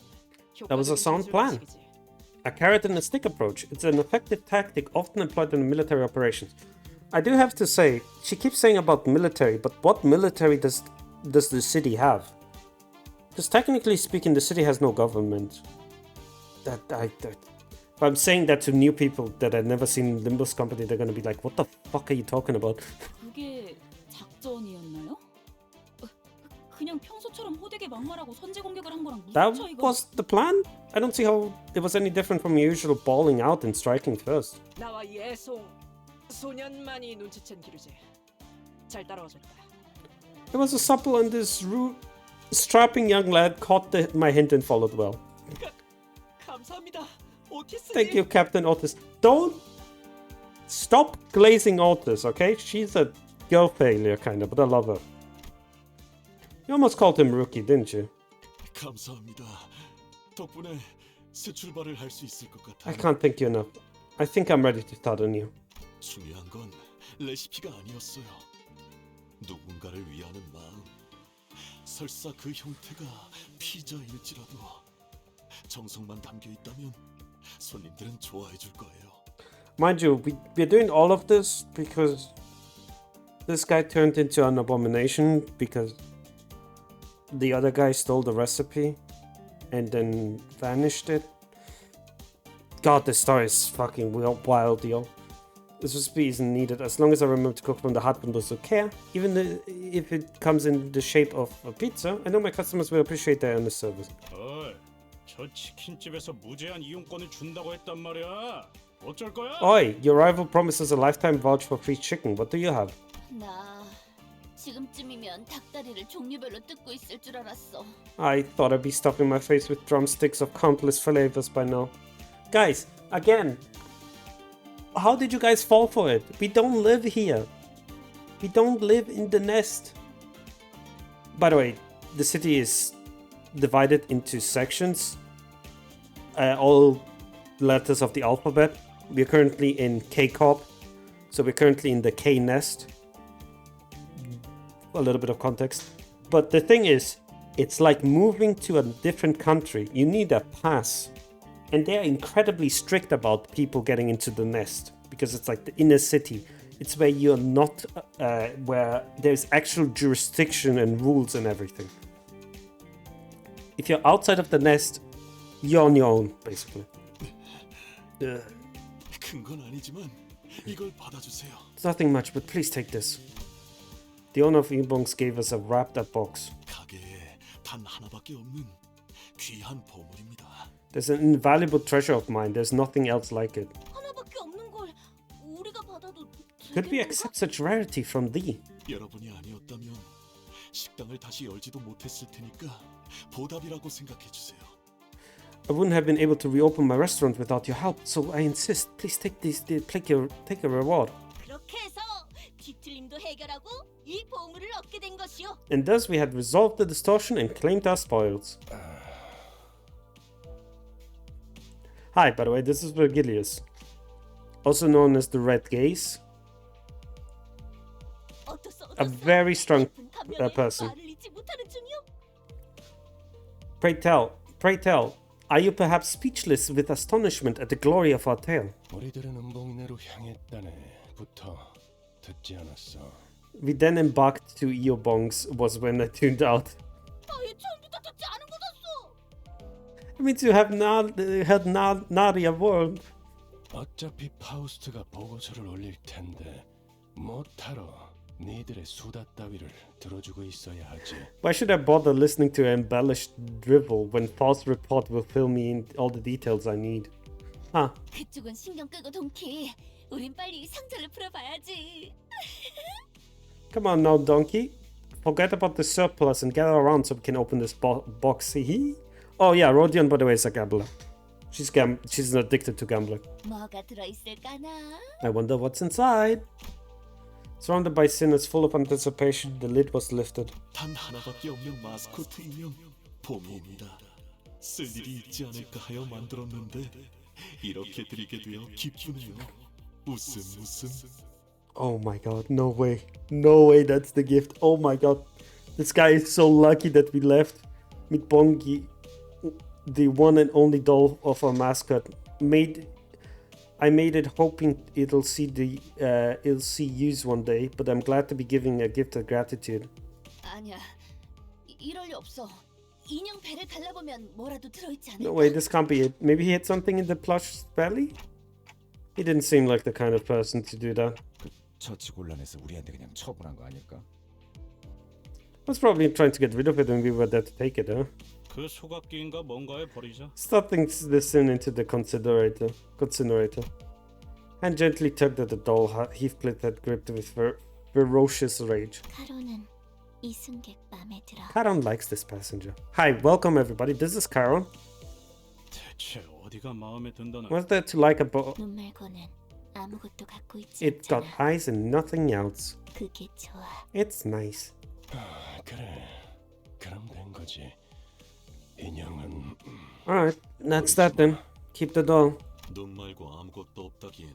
That was a sound plan. A carrot and a stick approach. It's an effective tactic often employed in military operations. I do have to say, she keeps saying about military, but what military does the city have? Because technically speaking, the city has no government. If I'm saying that to new people that have never seen Limbus Company, they're gonna be like, what the fuck are you talking about? 그게 작전이었나요? 그냥 평소처럼 너처럼 호되게 막말하고 선제 공격을 한 거랑 무슨 That 차이가? was the plan? I don't see how it was any different from your usual bawling out and striking first. 나와 예송 소년만이 눈치챈 기류지. 잘 따라와줬다. It was a supple and this strapping young lad caught my hint and followed well. 감사합니다. 오티스님. Thank you, Captain Otis. Don't stop glazing Otis, okay? She's a girl failure kind of, but I love her. You almost called him rookie, didn't you? 감사합니다. 덕분에 새 출발을 할 수 있을 것 같아요. I can't thank you enough. I think I'm ready to start anew. 중요한 건 레시피가 아니었어요. 누군가를 위하는 마음. 설사 그 형태가 피자일지라도 정성만 담겨 있다면 손님들은 좋아해 줄 거예요. Mind you, we're doing all of this because this guy turned into an abomination because the other guy stole the recipe and then vanished it. God, this story is fucking wild, yo. This recipe isn't needed as long as I remember to cook from the hot windows of care. Even if it comes in the shape of a pizza, I know my customers will appreciate their honest service. 어이, 저 치킨집에서 무제한 이용권을 준다고 했단 말이야. 어쩔 거야? Oi, your rival promises a lifetime voucher for free chicken. What do you have? 나 지금쯤이면 닭다리를 종류별로 뜯고 있을 줄 알았어. I thought I'd be stuffing my face with drumsticks of countless flavors by now. Guys, again, how did you guys fall for it? We don't live here. We don't live in the nest. By the way, the city is divided into sections. All letters of the alphabet. We're currently in K-Corp. So we're currently in the K nest. A little bit of context. But the thing is, it's like moving to a different country. You need a pass. And they're incredibly strict about people getting into the nest. Because it's like the inner city. It's where you're not, where there's actual jurisdiction and rules and everything. If you're outside of the nest, you're on your own, basically. 큰 건 아니지만 이걸 받아주세요. It's nothing much, but please take this. The owner of Inbongs gave us a wrapped up box. 가게에 단 하나밖에 없는 귀한 보물입니다. There's an invaluable treasure of mine. There's nothing else like it. 하나밖에 없는 걸 우리가 받아도 Could we accept such rarity from thee? 여러분이 아니었다면 식당을 다시 열지도 못했을 테니까 보답이라고 생각해 주세요. I wouldn't have been able to reopen my restaurant without your help, so I insist. Please take take a reward. 그렇게 해서 뒤틀림도 해결하고 이 보물을 얻게 된 것이요. And thus we had resolved the distortion and claimed our spoils. Hi, by the way, this is Virgilius, also known as the Red Gaze. A very strong person. Pray tell, are you perhaps speechless with astonishment at the glory of our tale? 우리들은 음봉내로 향했다네부터 듣지 않았어. We then embarked to Eobongs was when I tuned out. 아예 처음부터 듣지 않은 거였어. It means you have had Naria world. 어차피 파우스트가 보고서를 올릴 텐데 못하러 니들의 수다 따위를 들어주고 있어야 하지. Why should I bother listening to embellished drivel when false report will fill me in all the details I need? Huh. 그쪽은 신경 끄고 동키. 우린 빨리 상자를 풀어봐야지. Come on now, donkey. Forget about the surplus and gather around so we can open this box. Oh yeah, Rodion, by the way, is a gambler. She's addicted to gambling. 뭐가 들어있을까나? I wonder what's inside. Surrounded by sinners full of anticipation, the lid was lifted. 단 하나밖에 없는 마스코트 인형 봄이입니다. 쓸 일이 있지 않을까 하여 만들었는데 이렇게 드리게 되어 기쁘네요. 웃음. Oh my god, no way. No way that's the gift. Oh my god. This guy is so lucky that we left Mitbongi, the one and only doll of our mascot. I made it hoping it'll see use one day, but I'm glad to be giving a gift of gratitude. 아니야, 이럴 리 없어. 인형 배를 갈라보면 뭐라도 들어있지 않을까? No way, this can't be it. Maybe he had something in the plush's belly? He didn't seem like the kind of person to do that. 처치곤란해서 우리한테 그냥 처분한 거 아닐까? was probably trying to get rid of it and we were there to take it, huh? 그 소각기인가 뭔가에 버리자. Stuffing this into the considerator. And gently tugged at the doll Heathcliff had gripped with ferocious rage. 카론은 이 승객 맘에 들어. Caron likes this passenger. Hi, welcome everybody. This is Caron. 대체 어디가 마음에 든다는? What's there to like about? 눈 말고는 아무것도 갖고 있지 It got 않잖아. eyes and nothing else. 그게 좋아. It's nice. 그래. 그럼 된 거지. 인형은 Alright, that's that then. Keep the doll. 눈 말고 아무것도 없다기에는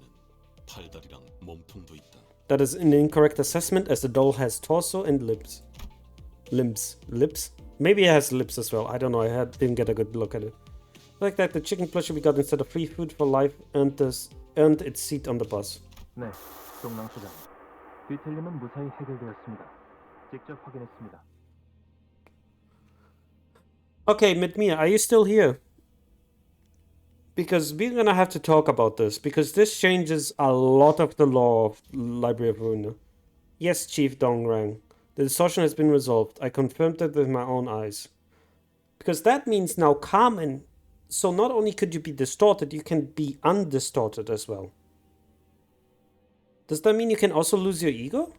팔다리랑 몸통도 있다. That is an incorrect assessment as the doll has torso and lips. Lips? Maybe it has lips as well. I don't know. Didn't get a good look at it. Like that, the chicken plushie we got instead of free food for life earned its seat on the bus. 네, 동랑 소장. 뒤틀림은 무사히 해결되었습니다. 직접 확인했습니다. Okay, Midmia, are you still here? Because we're gonna have to talk about this, because this changes a lot of the law of Library of Ruina. Yes, Chief Dongrang. The distortion has been resolved. I confirmed it with my own eyes. Because that means now Carmen... So not only could you be distorted, you can be undistorted as well. Does that mean you can also lose your ego?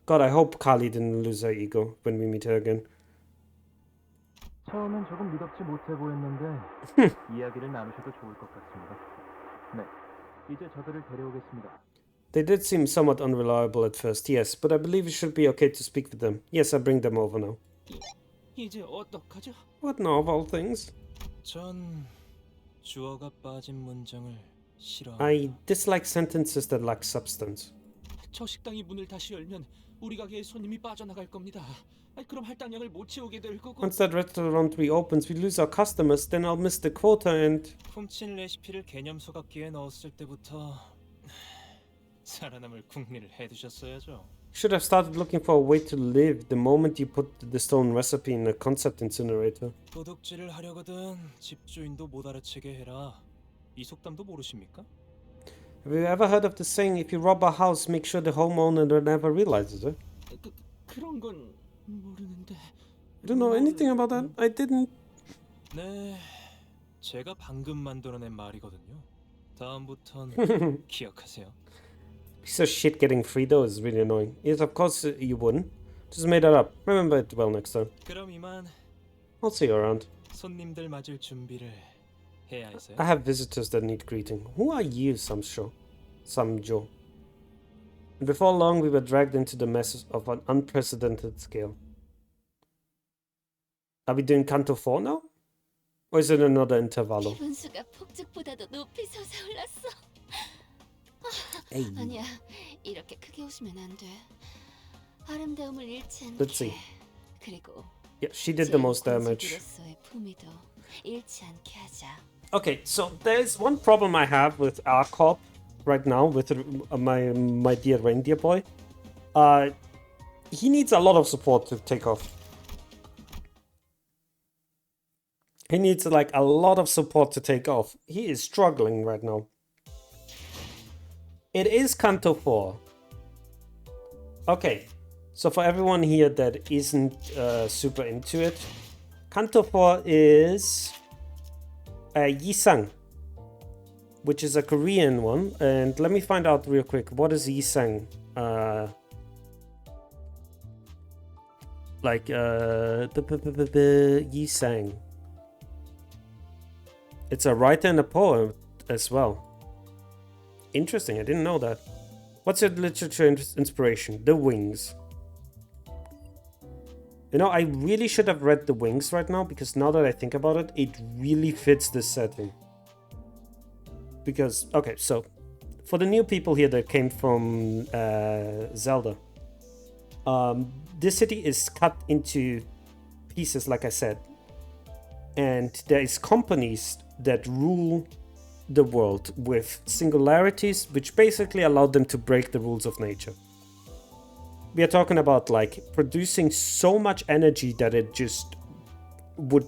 God, I hope Kali didn't lose her ego when we meet her again. 처음엔 조금 믿었지 못해 보였는데 이야기를 나누셔도 좋을 것 같습니다. 네, 이제 저들을 데려오겠습니다. They did seem somewhat unreliable at first, yes, but I believe it should be okay to speak with them. Yes, I bring them over now. 이제 어떡하죠? What now of all things? 전 주어가 빠진 문장을 싫어. I dislike sentences that lack substance. 저 식당이 문을 다시 열면 우리 가게에 손님이 빠져나갈 겁니다. 그럼 할당량을 못 채우게 될 거고. Once that restaurant reopens, we lose our customers, then I'll miss the quota and... 훔친 레시피를 개념 소각기에 넣었을 때부터 살아남을 궁리를 해두셨어야죠. Should have started looking for a way to live the moment you put the stone recipe in a concept incinerator. 도둑질을 하려거든 집주인도 못 알아채게 해라. 이 속담도 모르십니까? Have you ever heard of the saying, if you rob a house, make sure the homeowner never realizes it? 그런 건 모르는데. I don't know anything about that. I didn't. 네, 제가 방금 만들어낸 말이거든요. 다음부턴 기억하세요. Piece of shit getting free though is really annoying. Yes, of course you wouldn't. Just made that up. Remember it well next time. 그럼 이만. I'll see you around. 손님들 맞을 준비를 해야 해서요. I have visitors that need greeting. Who are you, Samjo? And before long, we were dragged into the mess of an unprecedented scale. Are we doing Canto 4 now? Or is it another intervallo? 기분수가 폭죽보다도 높이 솟아올랐어. 에이. 아니야, 이렇게 크게 웃으면 안 돼. 아름다움을 잃지 않게. Let's see. 그리고 Yeah, she did the most damage. 권수기로서의 품위도 잃지 않게 하자. Okay, so there's one problem I have with R-Corp right now with my dear reindeer boy. He needs a lot of support to take off. He needs like a lot of support to take off. He is struggling right now. It is Canto 4. Okay, so for everyone here that isn't super into it, Canto 4 is Yisang, which is a Korean one. And let me find out real quick, what is Yisang? Yisang. It's a writer and a poet as well. Interesting, I didn't know that. What's your literature inspiration? The Wings. You know, I really should have read The Wings right now, because now that I think about it, it really fits this setting. Because, okay, so, for the new people here that came from Zelda, this city is cut into pieces, like I said. And there is companies that rule the world with singularities, which basically allowed them to break the rules of nature. We are talking about like producing so much energy that it just would,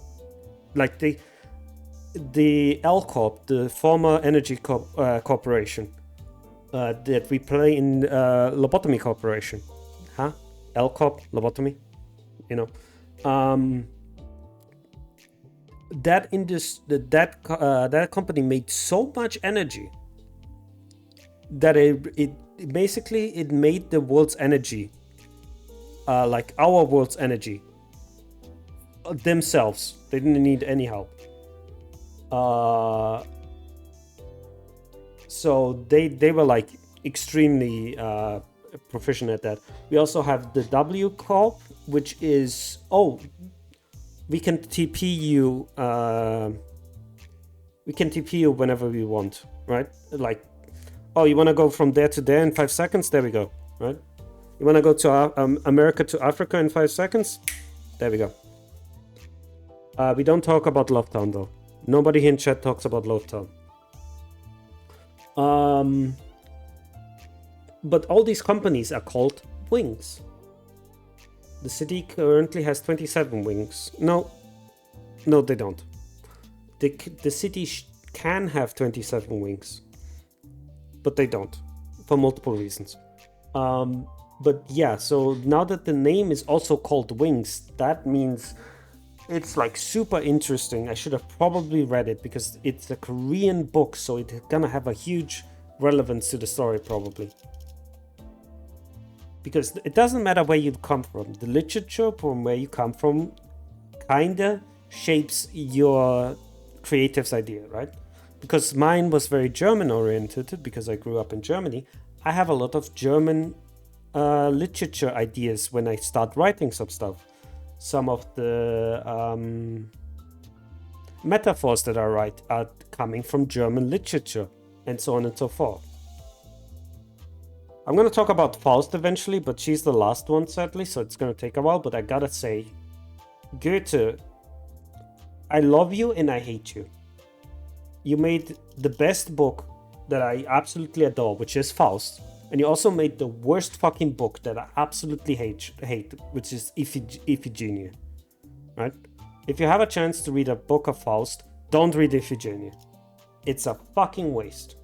like the L Corp, the former energy corporation that we play in Lobotomy Corporation, huh? LCOP, lobotomy, you know. That company made so much energy that it basically it made the world's energy, like our world's energy, themselves. They didn't need any help. So they were like extremely proficient at that. We also have the W Corp, which is we can TP you. We can TP you whenever we want, right? Like, you want to go from there to there in 5 seconds? There we go, right? You want to go to America to Africa in 5 seconds? There we go. We don't talk about Lovetown though. Nobody here in chat talks about Lovetown. But all these companies are called wings. The city currently has 27 wings. No, they don't. The city can have 27 wings, but they don't, for multiple reasons. But yeah, so now that the name is also called Wings, that means it's like super interesting. I should have probably read it because it's a Korean book, so it's gonna have a huge relevance to the story probably. Because it doesn't matter where you come from. The literature from where you come from kinda shapes your creative's idea, right? Because mine was very German oriented because I grew up in Germany. I have a lot of German literature ideas when I start writing some stuff. Some of the metaphors that I write are coming from German literature and so on and so forth. I'm going to talk about Faust eventually, but she's the last one, sadly, so it's going to take a while. But I gotta say, Goethe, I love you and I hate you. You made the best book that I absolutely adore, which is Faust. And you also made the worst fucking book that I absolutely hate, which is Iphigenia. Right? If you have a chance to read a book of Faust, don't read Iphigenia. It's a fucking waste.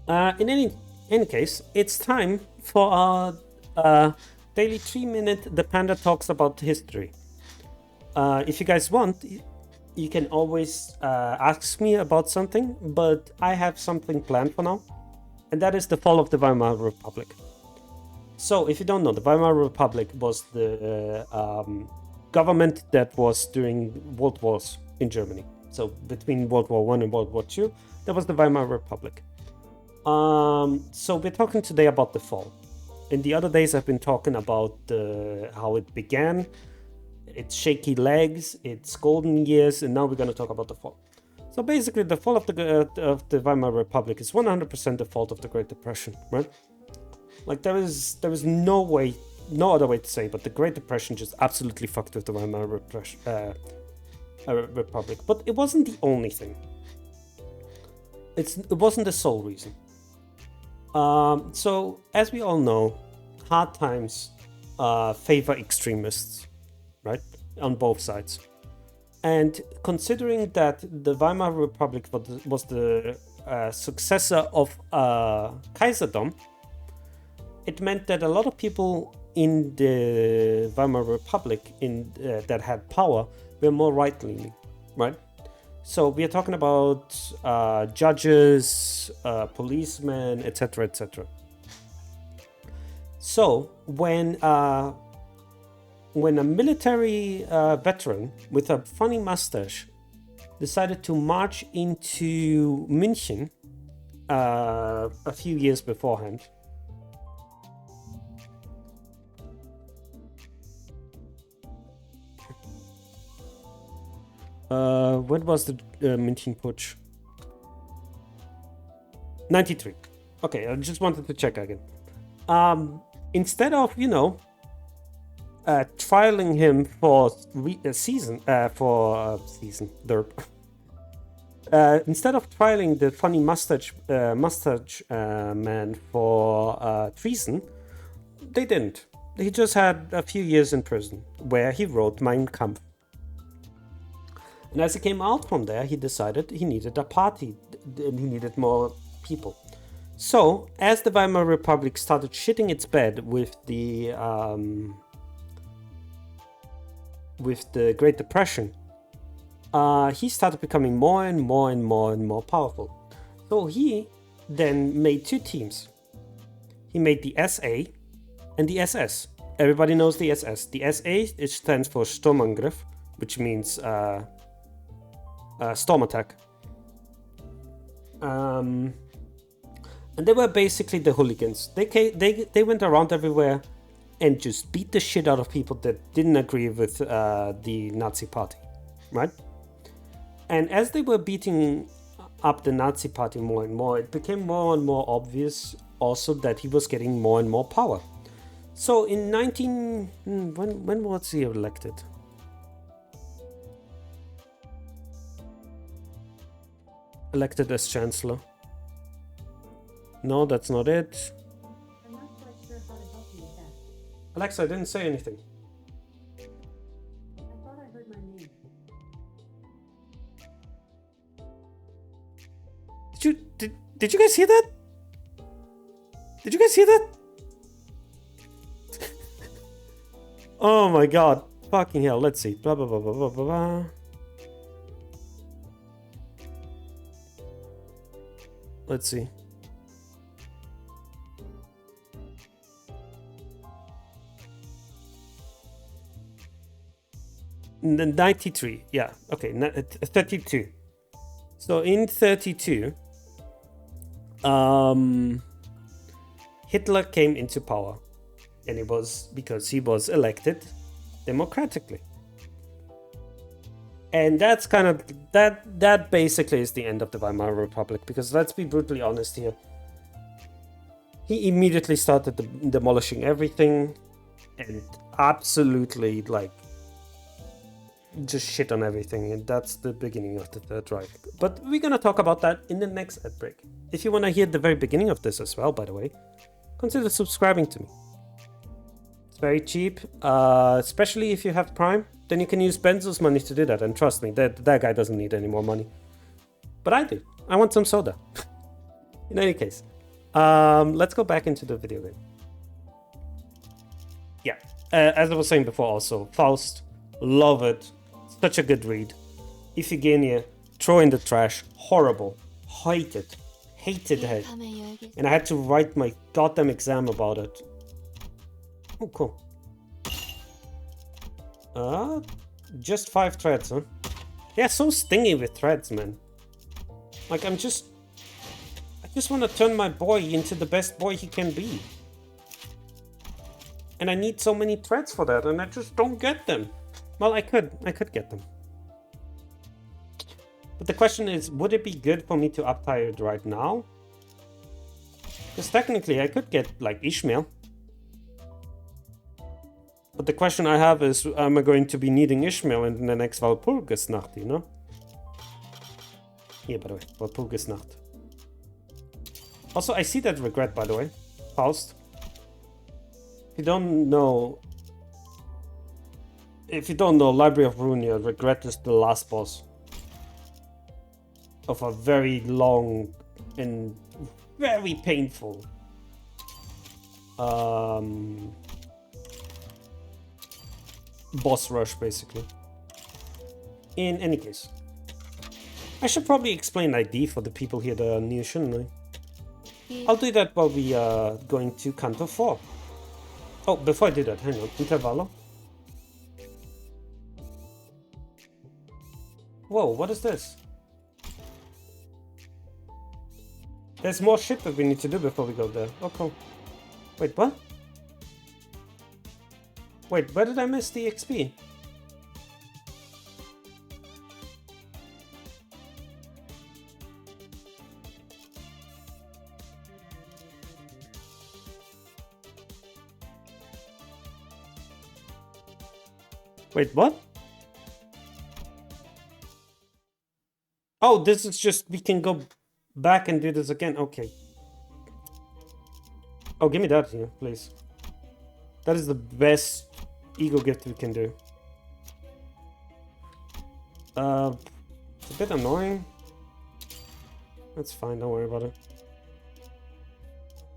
In any case, it's time for our daily 3-minute The Panda Talks About History. If you guys want, you can always ask me about something, but I have something planned for now, and that is the fall of the Weimar Republic. So, if you don't know, the Weimar Republic was the government that was during world wars in Germany. So, between World War I and World War II, that was the Weimar Republic. So we're talking today about the fall. In the other days, I've been talking about how it began, its shaky legs, its golden years, and now we're going to talk about the fall. So basically, the fall of the Weimar Republic is 100% the fault of the Great Depression, right? Like there is no other way to say, but the Great Depression just absolutely fucked with the Weimar Republic. But it wasn't the only thing. It wasn't the sole reason. So, as we all know, hard times favor extremists, right? On both sides. And considering that the Weimar Republic was the successor of Kaiserdom, it meant that a lot of people in the Weimar Republic that had power were more right-leaning, right? So we are talking about judges, policemen, etc., etc. So when a military veteran with a funny mustache decided to march into München a few years beforehand, when was the München Putsch? 93. Okay, I just wanted to check again. Instead of, trialing him for instead of trialing the funny mustache man for treason, they didn't. He just had a few years in prison where he wrote Mein Kampf. And as he came out from there, he decided he needed a party and he needed more people. So, as the Weimar Republic started shitting its bed with the Great Depression, he started becoming more and more powerful. So he then made two teams. He made the SA and the SS. Everybody knows the SS. The SA, it stands for Sturmangriff, which means storm attack. And they were basically the hooligans. They went around everywhere and just beat the shit out of people that didn't agree with the Nazi party, right? And as they were beating up the Nazi party more and more, it became more and more obvious also that he was getting more and more power. So in when was he elected? Elected as chancellor. No, that's not it. I'm not quite sure how to help you with that. Alexa, I didn't say anything. I thought I heard my name. Did you guys hear that? Did you guys hear that? Oh my god. Fucking hell. Let's see. Blah blah blah blah blah blah blah. Let's see. The 93, yeah, okay, 32. So in 32, Hitler came into power, and it was because he was elected democratically. And that's kind of, that basically is the end of the Weimar Republic, because let's be brutally honest here. He immediately started demolishing everything, and absolutely, like, just shit on everything, and that's the beginning of the Third Reich. But we're gonna talk about that in the next ad break. If you want to hear the very beginning of this as well, by the way, consider subscribing to me. It's very cheap, especially if you have Prime. Then you can use Benzo's money to do that, and trust me, that guy doesn't need any more money. But I do. I want some soda. In any case, let's go back into the video game. Yeah, as I was saying before also, Faust, love it. Such a good read. Iphigenia, throw in the trash. Horrible. Hate it. Hated it. And I had to write my goddamn exam about it. Oh, cool. Just 5 threads, huh? Yeah, so stingy with threads, man. Like, I just want to turn my boy into the best boy he can be. And I need so many threads for that, and I just don't get them. Well, I could get them. But the question is, would it be good for me to up-tier it right now? Because technically I could get, like, Ishmael. But the question I have is, am I going to be needing Ishmael in the next Walpurgisnacht, you know? Yeah, by the way, Walpurgisnacht. Also, I see that regret, by the way. Faust. If you don't know, Library of Runia, Regret is the last boss of a very long and very painful boss rush, basically. In any case, I should probably explain ID for the people here that are new, shouldn't I? I'll do that while we are going to Canto 4. Oh, before I do that, hang on. Intervallo. Whoa, what is this? There's more shit that we need to do before we go there. Oh, cool. Wait, what? Wait, where did I miss the XP? Wait, what? Oh, this is just, we can go back and do this again. Okay. Oh, give me that here, please. That is the best ego gift we can do. It's a bit annoying. That's fine, don't worry about it.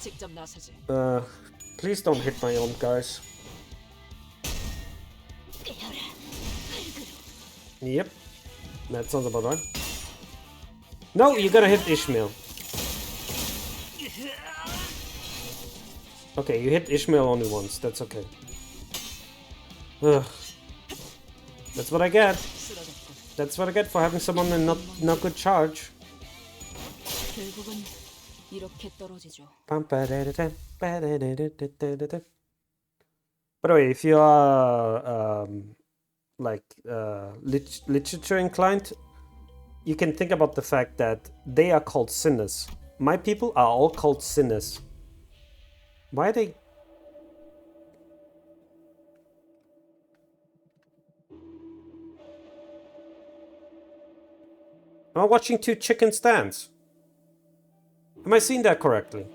직접 나서지. Please don't hit my own guys. Yep, that sounds about right. No, you're gonna hit Ishmael. Okay, you hit Ishmael only once. That's okay. Ugh. That's what I get. That's what I get for having someone in not good charge. 결국은 이렇게 떨어지죠. By the way, if you are literature inclined, you can think about the fact that they are called sinners. My people are all called sinners. Why are they? Am I watching two chickens dance? Am I seeing that correctly?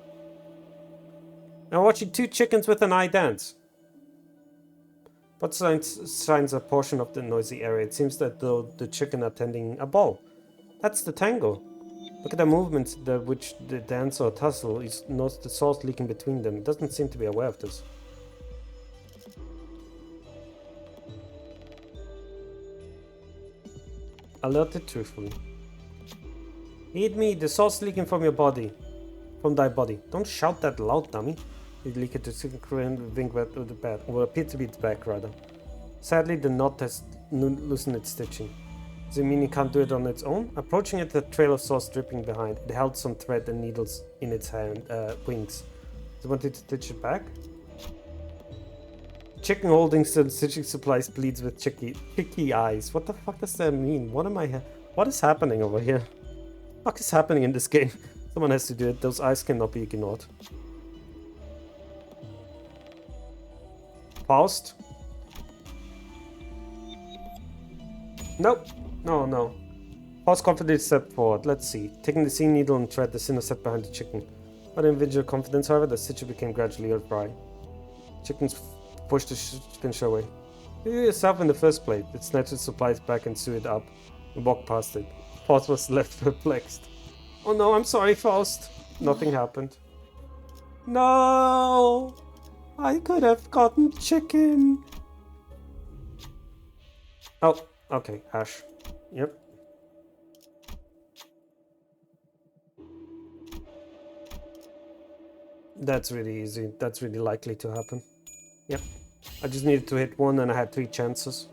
Am I watching two chickens with an eye dance? What signs a portion of the noisy area? It seems that the chicken are tending a ball. That's the tango. Look at the movements which the dance or tussle is knows the sauce leaking between them. It doesn't seem to be aware of this. Alerted truthfully. Eat me, the sauce leaking from your body. From thy body. Don't shout that loud, dummy. It leaked to wing wet of the bed, or appear to be its back rather. Sadly, the knot has loosened its stitching. Does it mean it can't do it on its own? Approaching it, the trail of sauce dripping behind. It held some thread and needles in its wings. Does it want it to stitch it back? Chicken holding some stitching supplies bleeds with chicky eyes. What the fuck does that mean? What is happening over here? What is happening in this game? Someone has to do it. Those eyes cannot be ignored. Faust? Nope. No. Faust confidently stepped forward. Let's see. Taking the seam needle and thread, the sinner sat behind the chicken. By individual confidence, however, the stitcher became gradually dry. Chickens pushed the pincher away. You yourself in the first place. It snatched its supplies back and sewed it up and walked past it. Faust was left perplexed. Oh no, I'm sorry, Faust. Nothing happened. No! I could have gotten chicken. Oh, okay, Ash. Yep. That's really easy. That's really likely to happen. Yep. I just needed to hit one and I had 3 chances.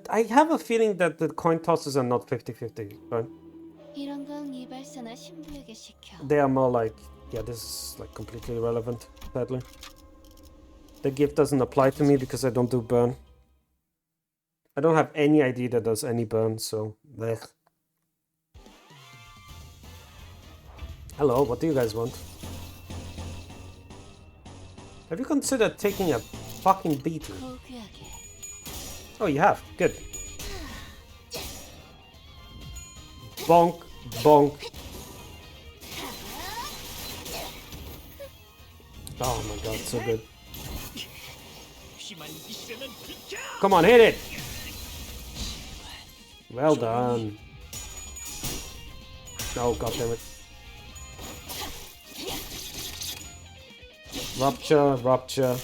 I have a feeling that the coin tosses are not 50-50, right? 이런 건 이발사나 신부에게 시켜. They are more like, yeah, this is like completely irrelevant, sadly. The gift doesn't apply to me because I don't do burn. I don't have any ID that does any burn, so blech. Hello, what do you guys want? Have you considered taking a fucking beating? Oh, you have. Good. Bonk, bonk. Oh my god, so good. Come on, hit it! Well done. Oh, god damn it. Rupture, rupture.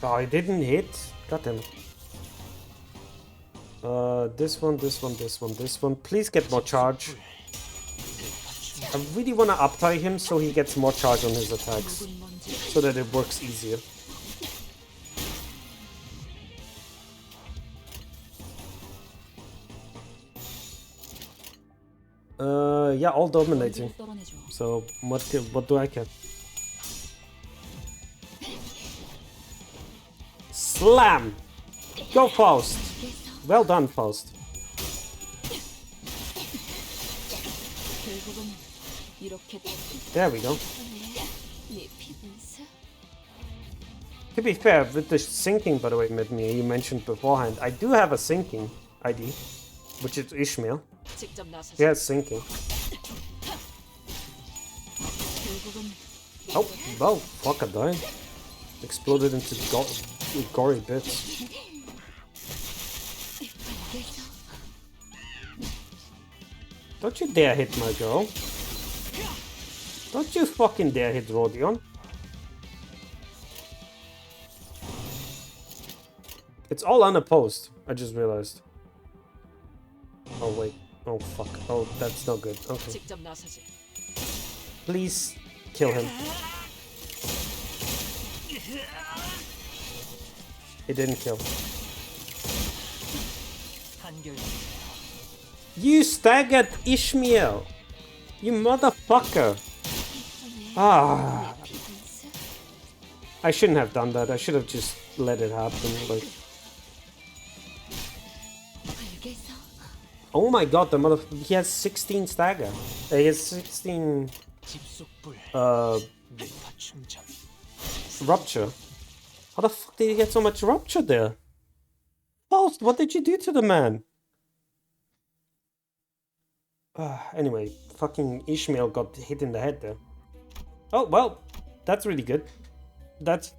Oh, it didn't hit. God damn it. This one, this one, this one, this one. Please get more charge. I really want to uptie him so he gets more charge on his attacks. So that it works easier. Yeah, all dominating. So what do I care? Slam! Go Faust! Well done, Faust. There we go. To be fair, with the sinking, by the way, Midme, you mentioned beforehand, I do have a sinking ID, which is Ishmael. He has sinking. Oh, well, fuck, I died. Exploded into gory bits. Don't you dare hit my girl. Don't you fucking dare hit Rodion. It's all unopposed, I just realized. Oh wait, oh fuck, oh that's not good, okay. 직접 나서지. Please kill him. He didn't kill. You staggered Ishmael! You motherfucker! Ah! I shouldn't have done that, I should have just let it happen, like... Oh my god, the mother... He has 16 stagger. He has 16... Rupture. How the fuck did he get so much rupture there? Faust, what did you do to the man? Anyway, fucking Ishmael got hit in the head there. Oh, well, that's really good. That's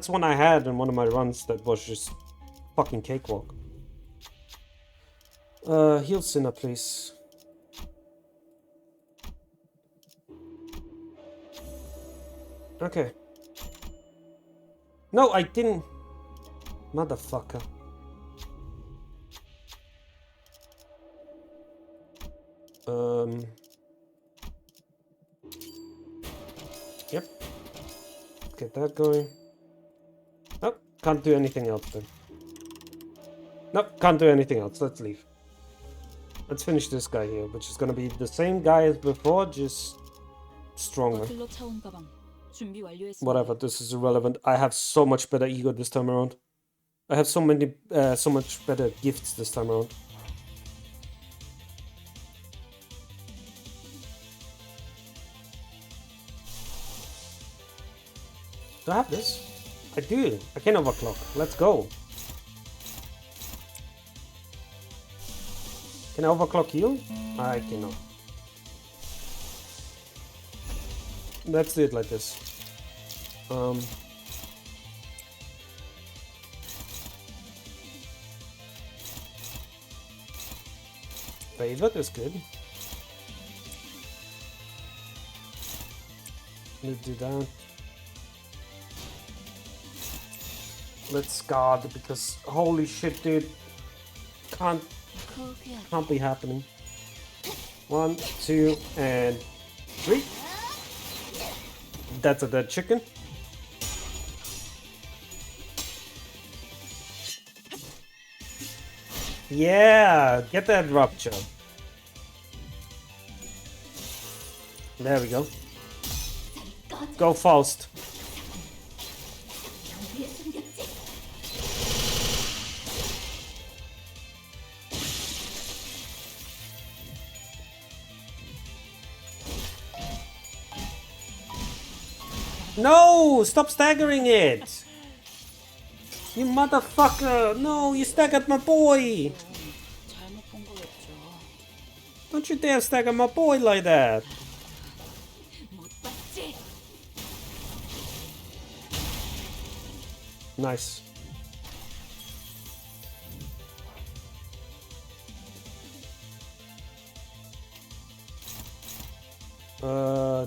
one I had in one of my runs that was just fucking cakewalk. Heal Sinner, please. Okay. No, I didn't. Motherfucker. Yep. Get that going. Oh, can't do anything else then. Nope, can't do anything else. Let's leave. Let's finish this guy here, which is gonna be the same guy as before, just stronger. Whatever, this is irrelevant. I have so much better ego this time around. I have so much better gifts this time around. Do I have this? I do. I can overclock. Let's go. Can I overclock you? I cannot. Let's do it like this. Favored is good. Let's do that. Let's guard because holy shit, dude, can't be happening. 1, 2, and 3. That's a dead chicken. Yeah, get that rupture. There we go. Go Faust. No! Stop staggering it! You motherfucker! No, you staggered my boy! Don't you dare stagger my boy like that! Nice.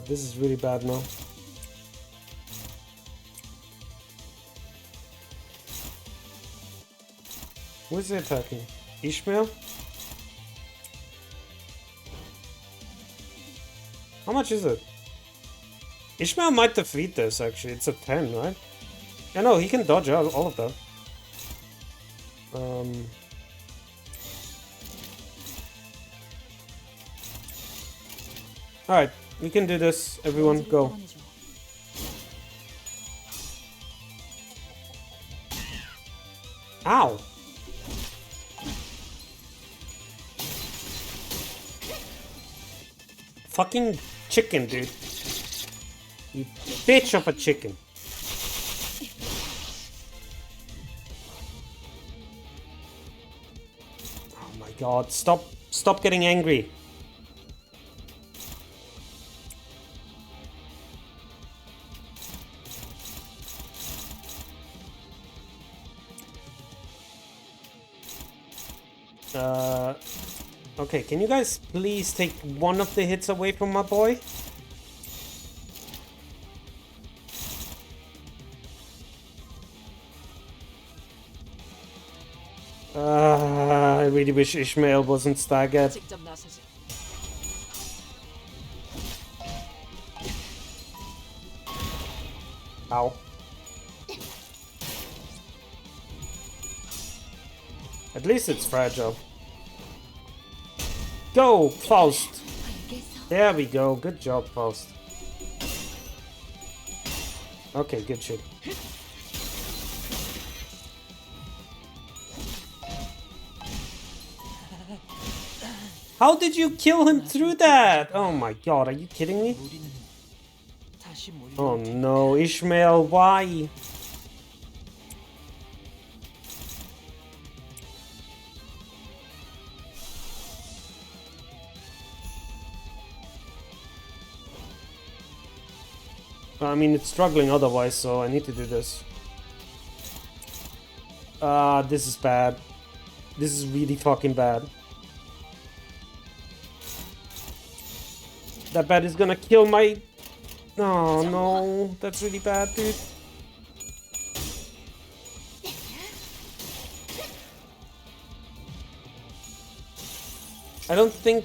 This is really bad now. Who is he attacking? Ishmael? How much is it? Ishmael might defeat this actually. It's a 10, right? Yeah, no, he can dodge out all of that. Alright, we can do this. Everyone, go. Ow! Fucking chicken, dude. You bitch of a chicken. Oh my god, stop getting angry. Okay, can you guys please take one of the hits away from my boy? I really wish Ishmael wasn't staggered. 직접 나서지. Ow. At least it's fragile. Go, Faust! There we go. Good job, Faust. Okay, good shit. How did you kill him through that? Oh my god, are you kidding me? Oh no, Ishmael, why? I mean, it's struggling otherwise, so I need to do this. This is bad. This is really fucking bad. That bat is gonna kill my... Oh no, that's really bad, dude. I don't think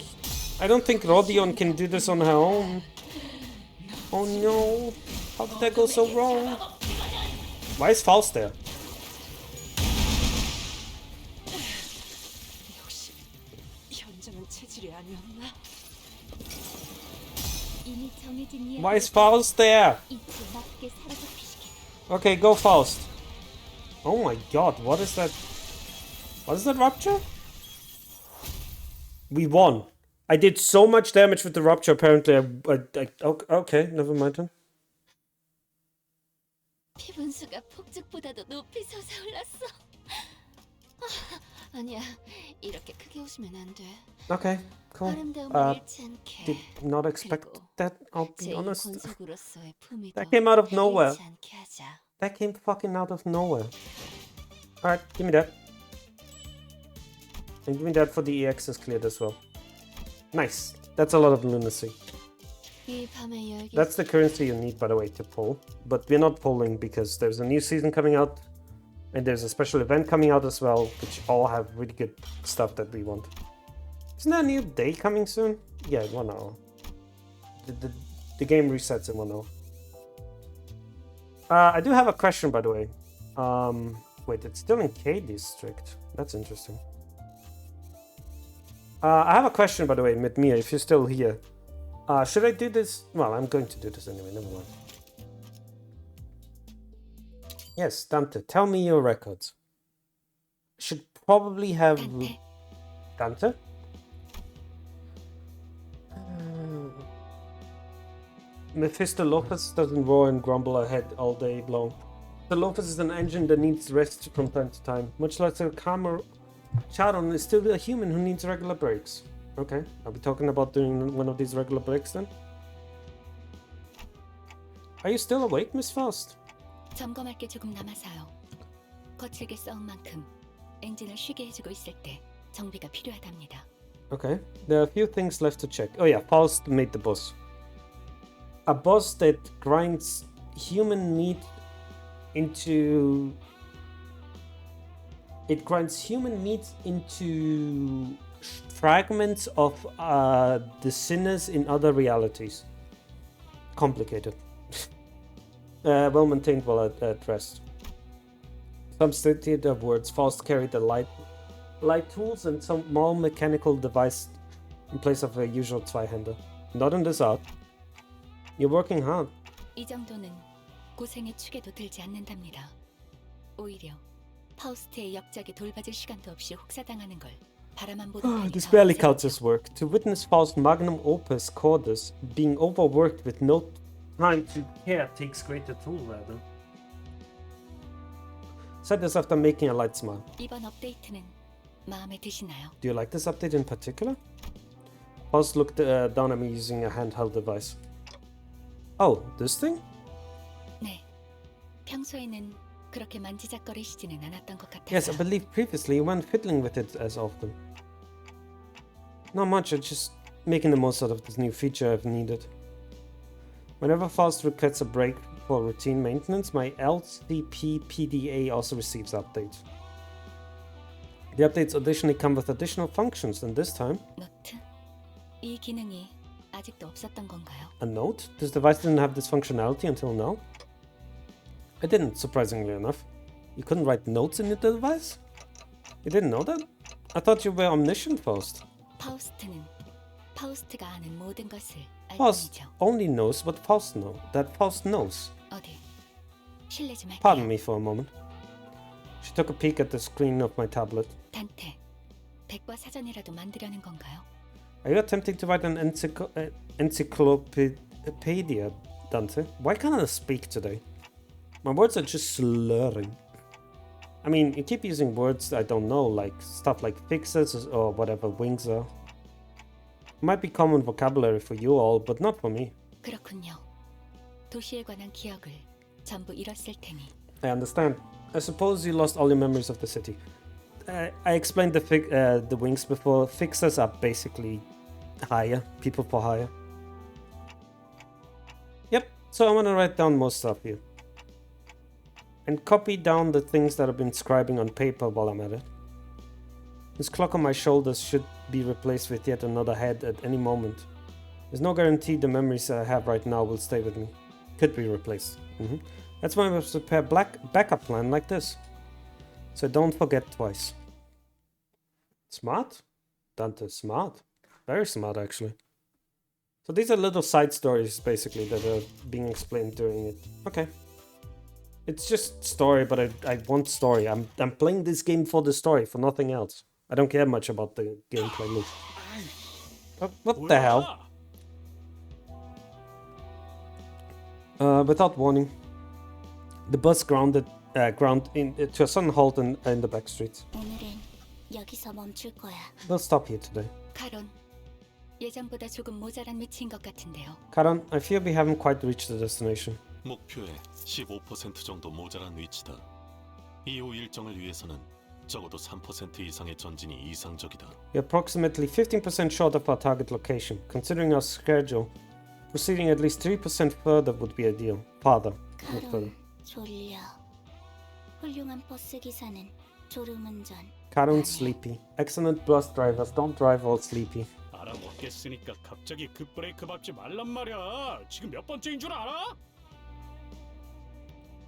Rodion can do this on her own. Oh no, how did that go so wrong? Why is Faust there? 역시 현장은 체질이 아니었나? Why is Faust there? Okay, go Faust. Oh my god, what is that? What is that rupture? We won. I did so much damage with the rupture, apparently. Okay, never mind then. 피분수가 폭죽보다도 높이 솟아올랐어. 아니야, 이렇게 크게 웃으면 안 돼. Okay, cool. 아름다움을 잃지 않게. Did not expect that, I'll be honest. 제2권속으로서의 품위도 That came out of nowhere. 잃지 않게 하자. That came fucking out of nowhere. Alright, give me that. And give me that for the EX is cleared as well. Nice. That's a lot of lunacy. That's the currency you need, by the way, to pull. But we're not pulling because there's a new season coming out. And there's a special event coming out as well, which all have really good stuff that we want. Isn't there a new day coming soon? Yeah, in 1 hour. The game resets in 1 hour. I do have a question, by the way. Wait, it's still in K District. That's interesting. I have a question, by the way, Midmia, if you're still here. Should I do this? Well, I'm going to do this anyway, never mind. Yes, Dante, tell me your records. Should probably have... Dante? Mephisto Lopez doesn't roar and grumble ahead all day long. The Lopez is an engine that needs rest from time to time, much like a calmer Charon is still a human who needs regular breaks. Okay, I'll be talking about doing one of these regular breaks then. Are you still awake, Miss Faust? 점검할 게 조금 남아서요. 거칠게 싸운 만큼 엔진을 쉬게 해주고 있을 때 정비가 필요하답니다. Okay, there are a few things left to check. Oh yeah, Faust made the boss. A boss that grinds human meat into... It grinds human meat into fragments of the sinners in other realities. Complicated. Well maintained while at rest. Some stated of words. Faust carried the light tools and some small mechanical device in place of a usual Zweihander. Not in this art. You're working hard. 이 정도는 고생의 축에도 들지 않는답니다. 오히려 파우스트의 역작에 돌봐줄 시간도 없이 혹사당하는 걸 바라만 보던 편이 This 더 barely 억울합니다. counts as work. To witness Faust's magnum opus cordus being overworked with no time to care takes greater toll, rather. Said this after making a light smile. 이번 업데이트는 마음에 드시나요? Do you like this update in particular? Faust looked down at me using a handheld device. Oh, this thing? 네. 평소에는 그렇게 만지작거리시지는 않았던 것 같아서. Yes, I believe previously you weren't fiddling with it as often. Not much, I'm just making the most out of this new feature I've needed. Whenever Faust requests a break for routine maintenance, my LCP PDA also receives updates. The updates additionally come with additional functions, and this time... 노트? 이 기능이 아직도 없었던 건가요? A note? This device didn't have this functionality until now? I didn't, surprisingly enough. You couldn't write notes in your device? You didn't know that? I thought you were omniscient, Faust. 파우스트는 파우스트가 아는 모든 것을 알 Faust 뿐이죠. only knows what Faust knows. 어디? 실례 좀 할게요. Pardon me for a moment. She took a peek at the screen of my tablet. 단테, 백과 사전이라도 만들려는 건가요? Are you attempting to write an encyclopedia, Dante? Why can't I speak today? My words are just slurring. I mean, you keep using words I don't know, like stuff like fixes or whatever wings are. It might be common vocabulary for you all, but not for me. 그렇군요. 도시에 관한 기억을 전부 잃었을 테니. I understand. I suppose you lost all your memories of the city. I explained the wings before. Fixers are basically hire, people for hire. Yep, so I'm gonna write down more stuff here. And copy down the things that I've been scribing on paper while I'm at it. This clock on my shoulders should be replaced with yet another head at any moment. There's no guarantee the memories I have right now will stay with me. Could be replaced. That's why I must prepare backup plan like this. So don't forget twice. Smart? Dante, smart. Very smart, actually. So these are little side stories, basically, that are being explained during it. Okay. It's just story, but I want story. I'm playing this game for the story, for nothing else. I don't care much about the gameplay loop. What the hell? Without warning, the bus ground to a sudden halt in the back streets. 오늘은 여기서 멈출 거야. We'll stop here today. 카론, 예전보다 조금 모자란 위치인 것 같은데요. Karan, I fear we haven't quite reached the destination. 목표의 15% 정도 모자란 위치다. 이후 일정을 위해서는 적어도 3% 이상의 전진이 이상적이다. We're approximately 15% short of our target location. Considering our schedule, proceeding at least 3% further would be ideal. Farther, not further. 졸려. 훌륭한 버스 기사는 졸음운전. Karan's sleepy. Excellent bus drivers don't drive all sleepy. 알아먹겠으니까 갑자기 급브레이크 밟지 말란 말이야. 지금 몇 번째인 줄 알아?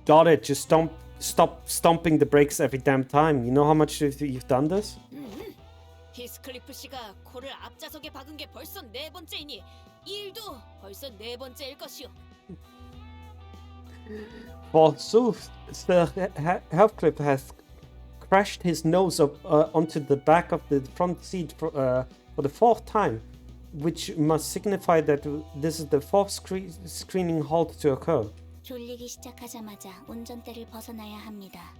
Got it. Just stop stomping the brakes every damn time. You know how much you've done this? 히스클리프 씨가 코를 앞좌석에 박은 게 벌써 네 번째이니 이 일도 벌써 네 번째일 것이오. Forsooth, Sir Heathcliff has crashed his nose up onto the back of the front seat for the fourth time, which must signify that this is the fourth screening halt to occur. 졸리기 시작하자마자 운전대를 벗어나야 합니다.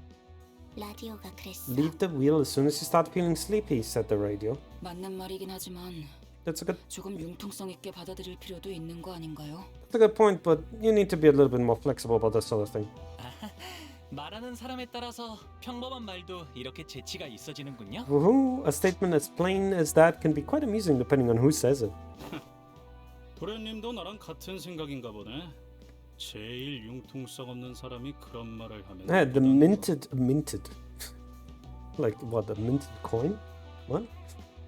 라디오가 그랬어. Leave the wheel as soon as you start feeling sleepy, said the radio. 맞는 말이긴 하지만 That's a good. 조금 융통성 있게 받아들일 필요도 있는 거 아닌가요? That's a good point, but you need to be a little bit more flexible about that sort of thing. 말하는 사람에 따라서 평범한 말도 이렇게 재치가 있어지는군요. Woohoo! A statement as plain as that can be quite amusing depending on who says it. 도련님도 나랑 같은 생각인가 보네. 제일 융통성 없는 사람이 그런 말을 하면. Yeah, the minted. Like what? A minted coin? What?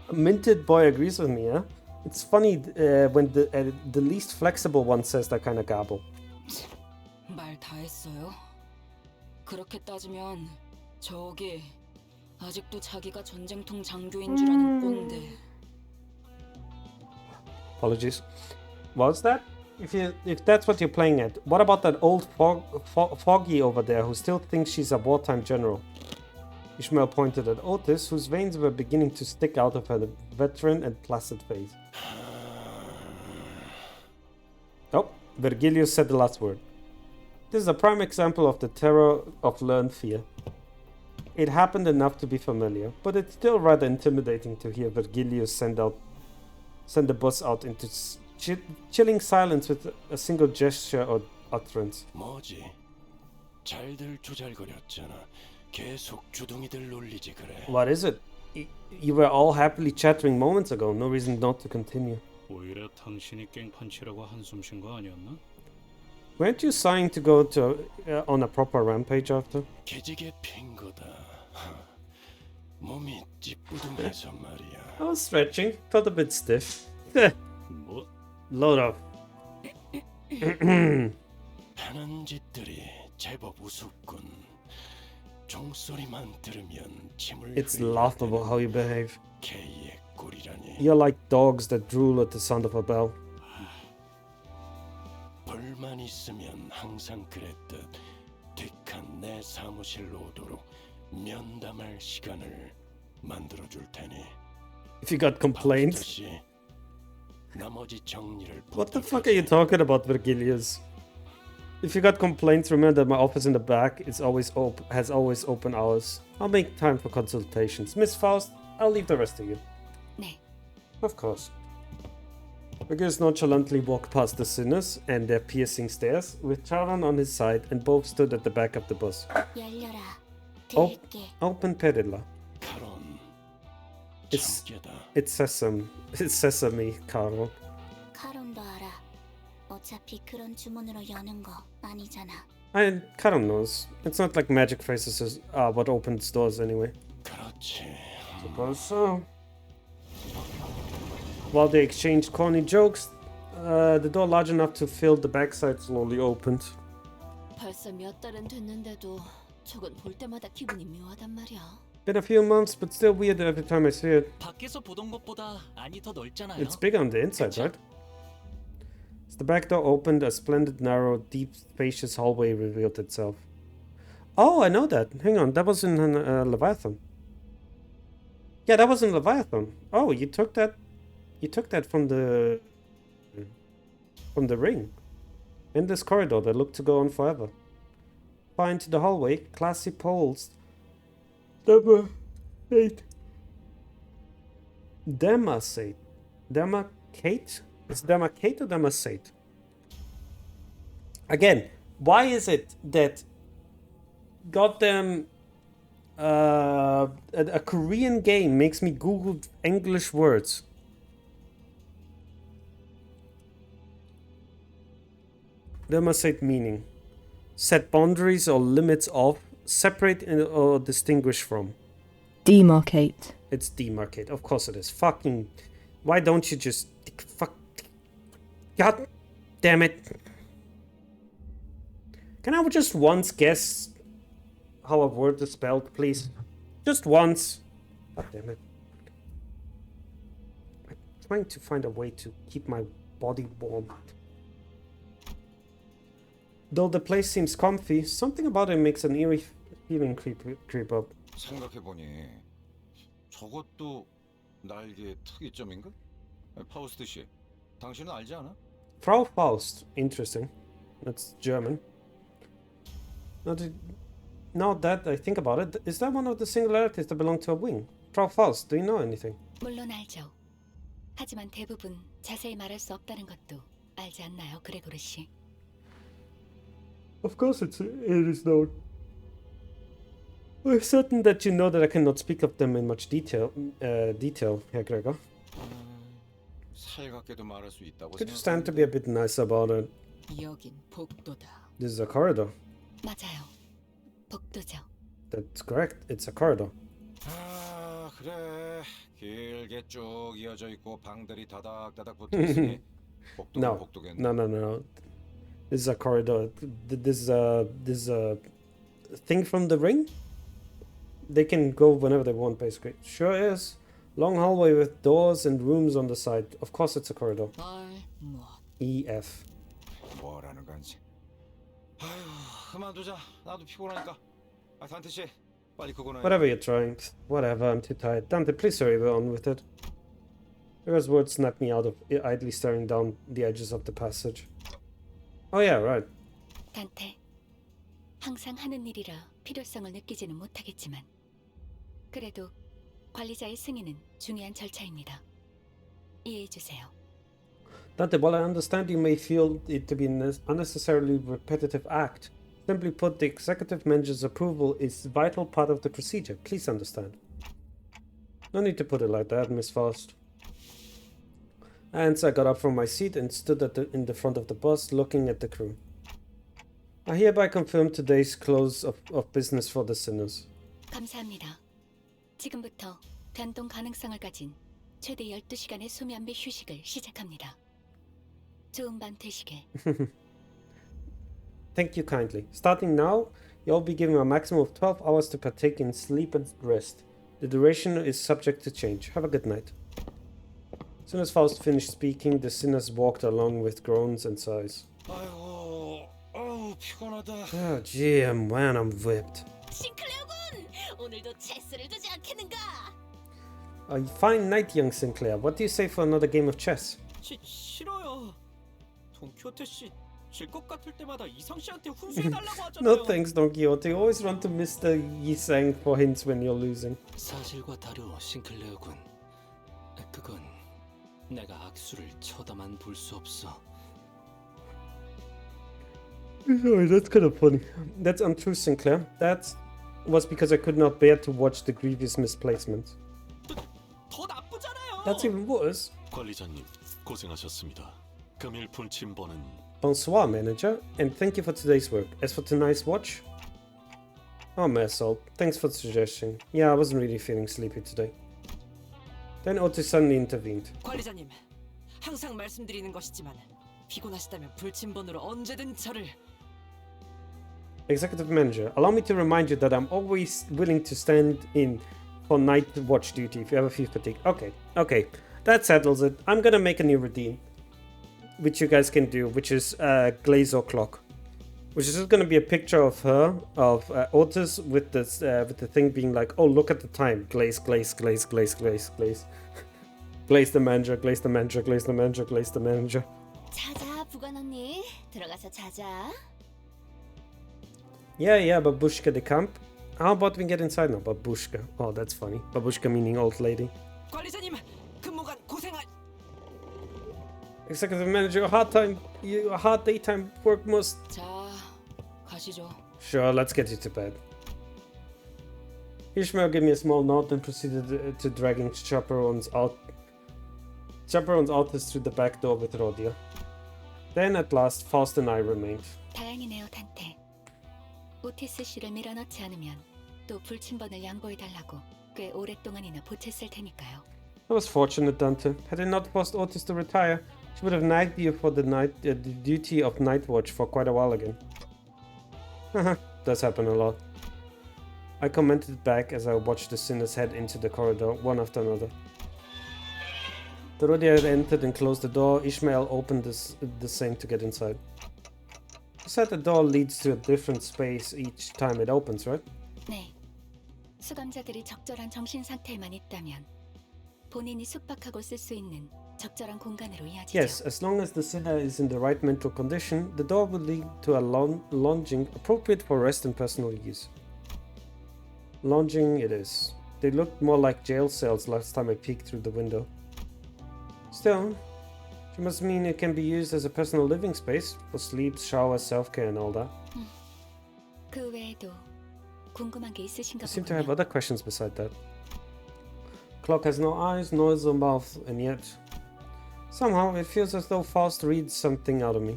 A minted boy agrees with me, yeah? It's funny when the least flexible one says that kind of gabble. 말 다 했어요. 그렇게 따지면 저기 아직도 자기가 전쟁통 장교인 줄 아는 꼰대. Apologies. What's that? If that's what you're playing at, what about that old foggy over there who still thinks she's a wartime general? Ishmael pointed at Otis, whose veins were beginning to stick out of her veteran and placid face. Oh, Virgilius said the last word. This is a prime example of the terror of learned fear. It happened enough to be familiar, but it's still rather intimidating to hear Virgilius send the bus out into chilling silence with a single gesture or utterance. 뭐지? 잘들 조잘거렸잖아. 계속 주둥이들 놀리지 그래. What is it? You were all happily chattering moments ago. No reason not to continue. 오히려 당신이 깽판치라고 한숨 쉰 거 아니었나? Weren't you sighing to go on a proper rampage after? 계지게 핀 거다. 몸이 찌뿌둥해서 말이야. I was stretching. Felt a bit stiff. 뭐? Load up. 하는 짓들이 제법 우습군. 종소리만 들으면 침을 It's laughable how you behave. 개의 꼴이라니. You're like dogs that drool at the sound of a bell. 벌만 있으면 항상 그랬듯 딕한 내 사무실로 오도록 면담할 시간을 만들어줄 테니. If you got complaints. 나머지 정리를. What the fuck are you talking about, Virgilius? If you got complaints, remember that my office in the back is always has always open hours. I'll make time for consultations. Miss Faust, I'll leave the rest to you. 네. Of course. Virgilius nonchalantly walked past the sinners and their piercing stares, with Charon on his side, and both stood at the back of the bus. 열려라. Open Perilla. It's sesame. It's sesame, Carol. 카론도 알아. 어차피 그런 주문으로 여는 거 아니잖아. Charon knows. It's not like magic phrases are what opens doors anyway. Suppose so. While they exchanged corny jokes, the door large enough to fill the backside slowly opened. 벌써 몇 달은 됐는데도 저건 볼 때마다 기분이 묘하단 말이야. Been a few months, but still weird every time I see it. 밖에서 보던 것보다 안이 더 넓잖아요. It's bigger on the inside, right? As the back door opened, a splendid, narrow, deep, spacious hallway revealed itself. Oh, I know that. Hang on, that was in Leviathan. Yeah, that was in Leviathan. Oh, you took that. You took that from the ring. In this corridor that looked to go on forever. Far into the hallway, classy poles. Demasate. Demarcate? Is demarcate or demasate? Again, why is it that goddamn a Korean game makes me Google English words? Demasate meaning. Set boundaries or limits of, separate or distinguish from. Demarcate. It's demarcate. Of course it is. Fucking. Why don't you just. Fuck. God damn it. Can I just once guess how a word is spelled, please? Just once. God damn it. I'm trying to find a way to keep my body warm. Though the place seems comfy, something about it makes an eerie feeling creep up. 생각해보니 저것도 날개의 특이점인가? 파우스트 씨, 당신은 알지 않아? Frau Faust. Interesting. That's German. Now that I think about it, is that one of the singularities that belong to a wing? Frau Faust, do you know anything? 물론 알죠. 하지만 대부분 자세히 말할 수 없다는 것도 알지 않나요, 그레고르 씨? Of course it is known. I'm certain that you know that I cannot speak of them in much detail, Herr Gregor. 살갑게도 말할 수 있다고 Could you stand to be a bit nice about it? 여긴 복도다. This is a corridor. 맞아요. 복도죠. That's correct. It's a corridor. 아 그래 길게 쭉 이어져 있고 방들이 다닥다닥 붙어 있으니 복도는 No. 복도겠네. No. This is a corridor. This is a thing from the ring. They can go whenever they want, basically. Sure is. Long hallway with doors and rooms on the side. Of course it's a corridor. EF. 뭐라는 건지. 아휴 그만두자. 나도 피곤하니까. 아 단테 씨 빨리 그거나. Whatever you're trying. Whatever, I'm too tired. Dante, please hurry on with it. Those words snapped me out of idly staring down the edges of the passage. Oh yeah, right. 단테, 항상 하는 일이라 필요성을 느끼지는 못하겠지만 그래도 관리자의 승인은 중요한 절차입니다. 이해해 주세요. Dante, while I understand you may feel it to be an unnecessarily repetitive act, simply put, the executive manager's approval is a vital part of the procedure. Please understand. No need to put it like that, Miss Faust. And I got up from my seat and stood in the front of the bus, looking at the crew. I hereby confirm today's close of business for the sinners. 감사합니다. 지금부터 변동 가능성을 가진 최대 12시간의 수면비 휴식을 시작합니다. 좋은 밤 되시길. Thank you kindly. Starting now, you'll be given a maximum of 12 hours to partake in sleep and rest. The duration is subject to change. Have a good night. As soon as Faust finished speaking, the sinners walked along with groans and sighs. 아이고, 어우 피곤하다. Oh gee, man, I'm whipped. 싱클레어군, 오늘도 체스를 두지 않겠는가? A fine night, young Sinclair. What do you say for another game of chess? 싫어요. 돈키호테 씨 질 것 같을 때마다 이상 씨한테 훈수해달라고 하잖아요. No thanks, Don Quixote. Always run to Mr. Yisang for hints when you're losing. 사실과 다르 싱클레어군. 그건 내가 악수를 쳐다만 볼 수 없어. Sorry, that's kind of funny. That's untrue, Sinclair. That was because I could not bear to watch the grievous misplacements. 더 나쁘잖아요. That's even worse. 관리자님, 고생하셨습니다. 금일 분침본은 Bonsoir, manager, and thank you for today's work. As for tonight's watch... Oh, Marisol, thanks for the suggestion. Yeah, I wasn't really feeling sleepy today. Then Otis suddenly intervened. 관리자님, 항상 말씀드리는 것이지만 피곤하시다면 불침번으로 언제든 저를. Executive manager, allow me to remind you that I'm always willing to stand in for night watch duty if you ever feel fatigue. Okay, that settles it. I'm gonna make a new routine, which you guys can do, which is glaze or clock, which is just gonna be a picture of her, of Otis with this with the thing being like, oh, look at the time, glaze, glaze, glaze, glaze, glaze, glaze, glaze the manager, glaze the manager, glaze the manager, glaze the manager. 자자, 부관 언니, 들어가서 자자. Yeah, Babushka the camp. How about we get inside now, Babushka? Oh, that's funny. Babushka meaning old lady. 관리자님, 근무간 고생할. Executive manager, a hard daytime work must. 자, 가시죠. Sure, let's get you to bed. Ishmael gave me a small nod and proceeded to dragging chaperones out through the back door with Rhodia. Then at last, Faust and I remained. 다행이네요, 단테. 오티스 씨를 밀어넣지 않으면 또 불침번을 양보해달라고 꽤 오랫동안이나 보챘을 테니까요. I was fortunate, Dante. Had I not forced Otis to retire, she would have nagged you for the duty of night watch for quite a while again. Haha, does happen a lot. I commented back as I watched the sinners head into the corridor, one after another. Rhodia had entered and closed the door. Ishmael opened the same to get inside. You said the door leads to a different space each time it opens, right? 네. 수감자들이 적절한 정신 상태에만 있다면 본인이 숙박하고 쓸 수 있는 적절한 공간으로 이어지죠. Yes, as long as the sinner is in the right mental condition, the door will lead to a lounging appropriate for rest and personal use. Lounging it is. They looked more like jail cells last time I peeked through the window. Still, she must mean it can be used as a personal living space for sleep, shower, self-care and all that. 그 외에도 궁금한 게 있으신가 I seem to have 보군요. other questions beside that. Clock has no eyes, nose or mouth, and yet somehow it feels as though Faust reads something out of me.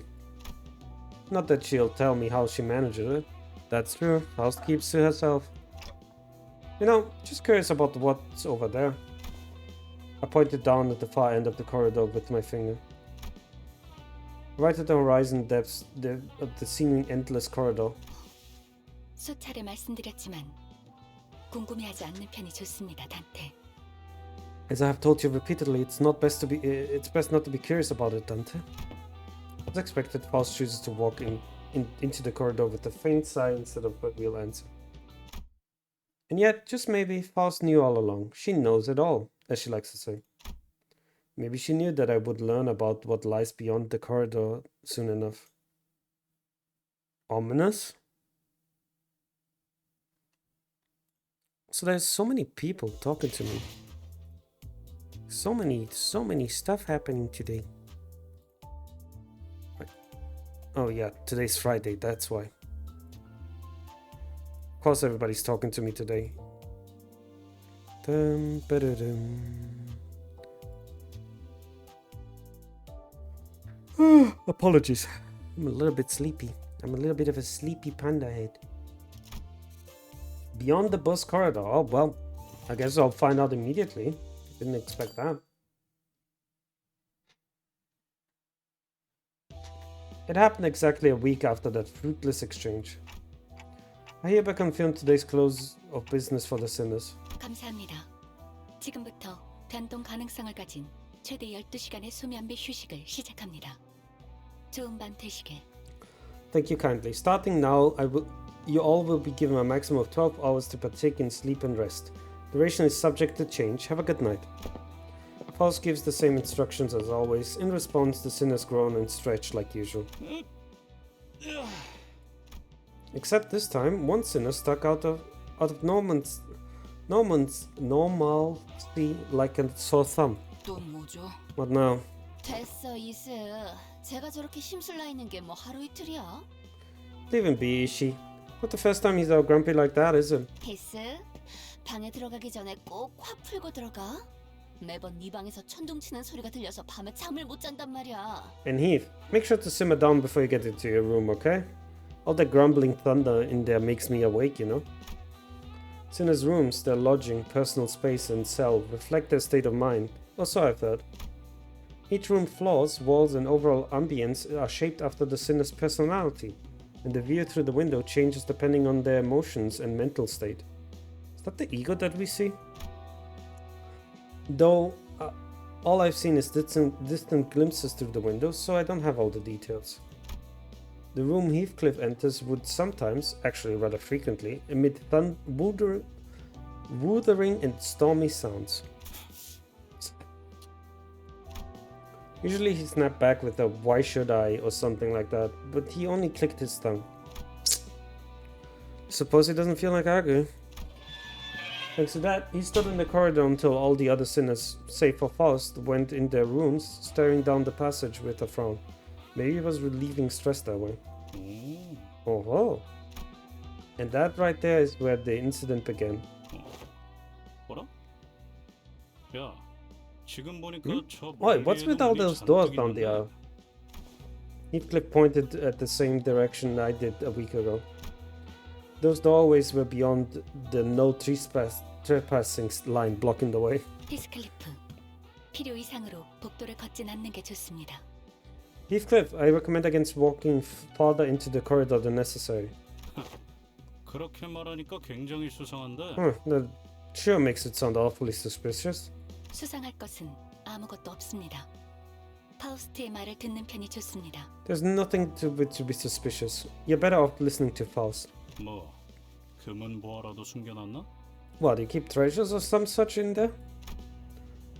Not that she'll tell me how she manages it. That's true, Faust keeps to herself. You know, just curious about what's over there. I pointed down at the far end of the corridor with my finger. Right at the horizon depths of the seeming endless corridor. 수차례 말씀드렸지만 궁금해하지 않는 편이 좋습니다, 단테. As I have told you repeatedly, it's best not to be curious about it, Dante. As expected, Faust chooses to walk into the corridor with a faint sigh instead of a real answer. And yet, just maybe, Faust knew all along. She knows it all, as she likes to say. Maybe she knew that I would learn about what lies beyond the corridor soon enough. Ominous? So there's so many people talking to me. So many stuff happening today. Oh yeah, today's Friday, that's why. Of course everybody's talking to me today. Apologies. I'm a little bit sleepy. I'm a little bit of a sleepy panda head. Beyond the bus corridor. Oh well, I guess I'll find out immediately. Didn't expect that. It happened exactly a week after that fruitless exchange. I hereby confirm today's close of business for the sinners. 감사합니다. 지금부터 변동 가능성을 가진 최대 12시간의 수면비 휴식을 시작합니다. 좋은 밤 되시길. Thank you kindly. Starting now, you all will be given a maximum of 12 hours to partake in sleep and rest. Duration is subject to change. Have a good night. Faust gives the same instructions as always. In response, the sinners groan and stretch like usual. Except this time, one sinner stuck out of Norman's normalcy like a sore thumb. 또 뭐죠? What now? 됐어 이스. 제가 저렇게 심술나 있는 게 뭐 하루 이틀이야? Leave him be, Ishi. Not the first time he's out grumpy like that, is it? 이스, 방에 들어가기 전에 꼭 화 풀고 들어가. 매번 네 방에서 천둥 치는 소리가 들려서 밤에 잠을 못 잔단 말이야. And Heath, make sure to simmer down before you get into your room, okay? All that grumbling thunder in there makes me awake, you know? Sinners' rooms, their lodging, personal space, and cell reflect their state of mind, or so I've heard. Each room floors, walls, and overall ambience are shaped after the sinner's personality, and the view through the window changes depending on their emotions and mental state. Is that the ego that we see? Though, all I've seen is distant glimpses through the windows, so I don't have all the details. The room Heathcliff enters would sometimes, actually rather frequently, emit woothering and stormy sounds. Usually he snapped back with a "why should I" or something like that, but he only clicked his tongue. Suppose he doesn't feel like arguing. Thanks to that, he stood in the corridor until all the other sinners, save for Faust, went in their rooms, staring down the passage with a frown. Maybe he was relieving stress that way. Oh. And that right there is where the incident began. 뭐라? 야, 지금 보니까 저 Oi, what's with all 머리에는 those 우리 doors 잔뜩 down the 있는데? aisle? Heathcliff pointed at the same direction I did a week ago. Those doorways were beyond the no trespassing line blocking the way. 히스클리프, 필요 이상으로 복도를 걷진 않는 게 좋습니다. Heathcliff, I recommend against walking farther into the corridor than necessary. 그렇게 말하니까 굉장히 수상한데. That sure makes it sound awfully suspicious. 수상할 것은 아무것도 없습니다. 파우스트의 말을 듣는 편이 좋습니다. There's nothing to be suspicious. You're better off listening to Faust. 뭐, 금은 보화라도 숨겨놨나? What, you keep treasures or some such in there?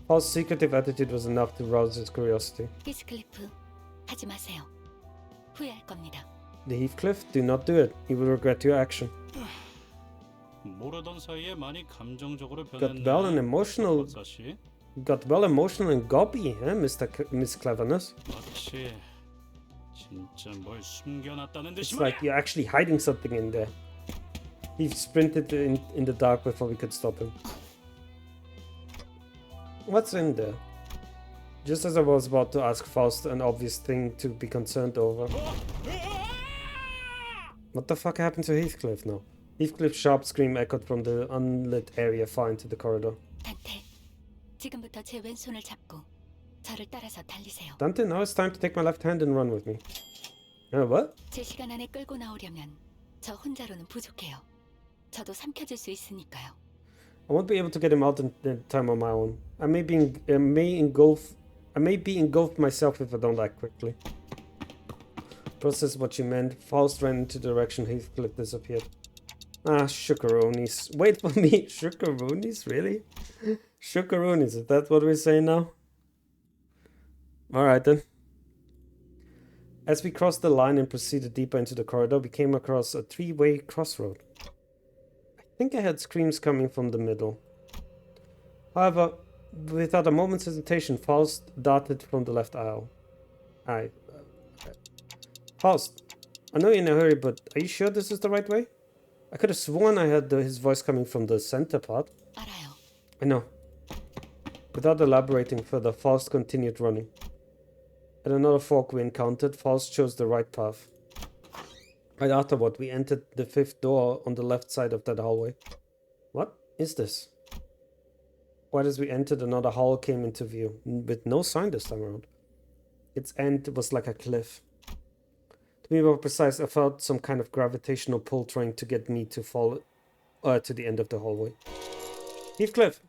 Faust's secretive attitude was enough to rouse his curiosity. 히스클리프, 하지 마세요. 후회할 겁니다. The Heathcliff, do not do it. You will regret your action. 모르던 사이에 많이 감정적으로 Got 변했네. well and emotional. 박사씨. Got well emotional and gobby, Miss Cleverness. 마치 진짜 뭘 숨겨놨다는 듯이 It's 말이야. like you're actually hiding something in there. He sprinted in the dark before we could stop him. What's in there? Just as I was about to ask Faust an obvious thing to be concerned over. What the fuck happened to Heathcliff now? Heathcliff's sharp scream echoed from the unlit area far into the corridor. 단테, 지금부터 제 왼손을 잡고 저를 따라서 달리세요. Dante, now it's time to take my left hand and run with me. What? 제 시간 안에 끌고 나오려면 저 혼자로는 부족해요. 저도 삼켜줄 수 있으니까요. I won't be able to get him out in time on my own. I may be engulfed myself if I don't act quickly. Process what you meant. Faust ran into the direction Heathcliff disappeared. Ah, shookaroonies. Wait for me. Shookaroonies? Really? Shookaroonies, is that what we're saying now? Alright then. As we crossed the line and proceeded deeper into the corridor, we came across a three-way crossroad. I think I heard screams coming from the middle. However, without a moment's hesitation, Faust darted from the left aisle. Faust, I know you're in a hurry, but are you sure this is the right way? I could have sworn I heard his voice coming from the center part. 알아요. I know. Without elaborating further, Faust continued running. At another fork we encountered, Faust chose the right path. Right afterward, we entered the fifth door on the left side of that hallway. What is this? right as we entered, another hall came into view, with no sign this time around. Its end was like a cliff. To be more precise, I felt some kind of gravitational pull trying to get me to fall to the end of the hallway. Heathcliff!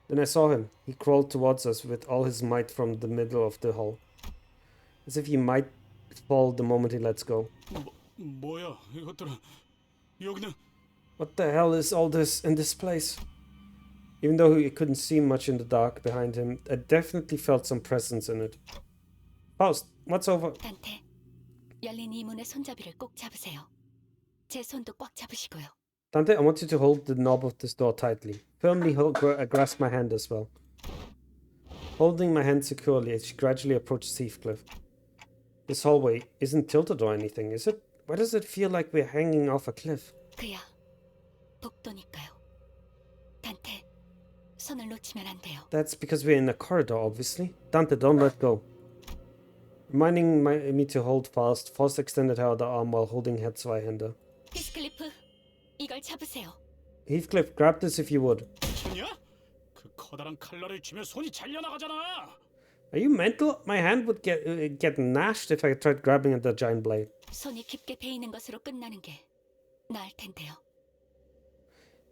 Then I saw him. He crawled towards us with all his might from the middle of the hall, as if he might fall the moment he lets go. 뭐야 이것들은 여기는. What the hell is all this in this place? Even though he couldn't see much in the dark behind him, I definitely felt some presence in it. Faust, what's over? 단테, 열린 이 문의 손잡이를 꼭 잡으세요. 제 손도 꽉 잡으시고요. Dante, I want you to hold the knob of this door tightly. Firmly grasp my hand as well. Holding my hand securely as she gradually approaches Heathcliff. This hallway isn't tilted or anything, is it? Why does it feel like we're hanging off a cliff? 그야, 복도니까요. 단테, 손을 놓치면 안 돼요. That's because we're in a corridor, obviously. Dante, don't let go. Reminding me to hold fast, Faust extended her other arm while holding head Zweihander. 히스클리프, 이걸 잡으세요. Heathcliff, grab this if you would. 미쳤냐? 그 커다란 칼날을 쥐면 손이 잘려나가잖아. Are you mental? My hand would get gnashed if I tried grabbing at the giant blade. 손이 깊게 베이는 것으로 끝나는 게 나을 텐데요.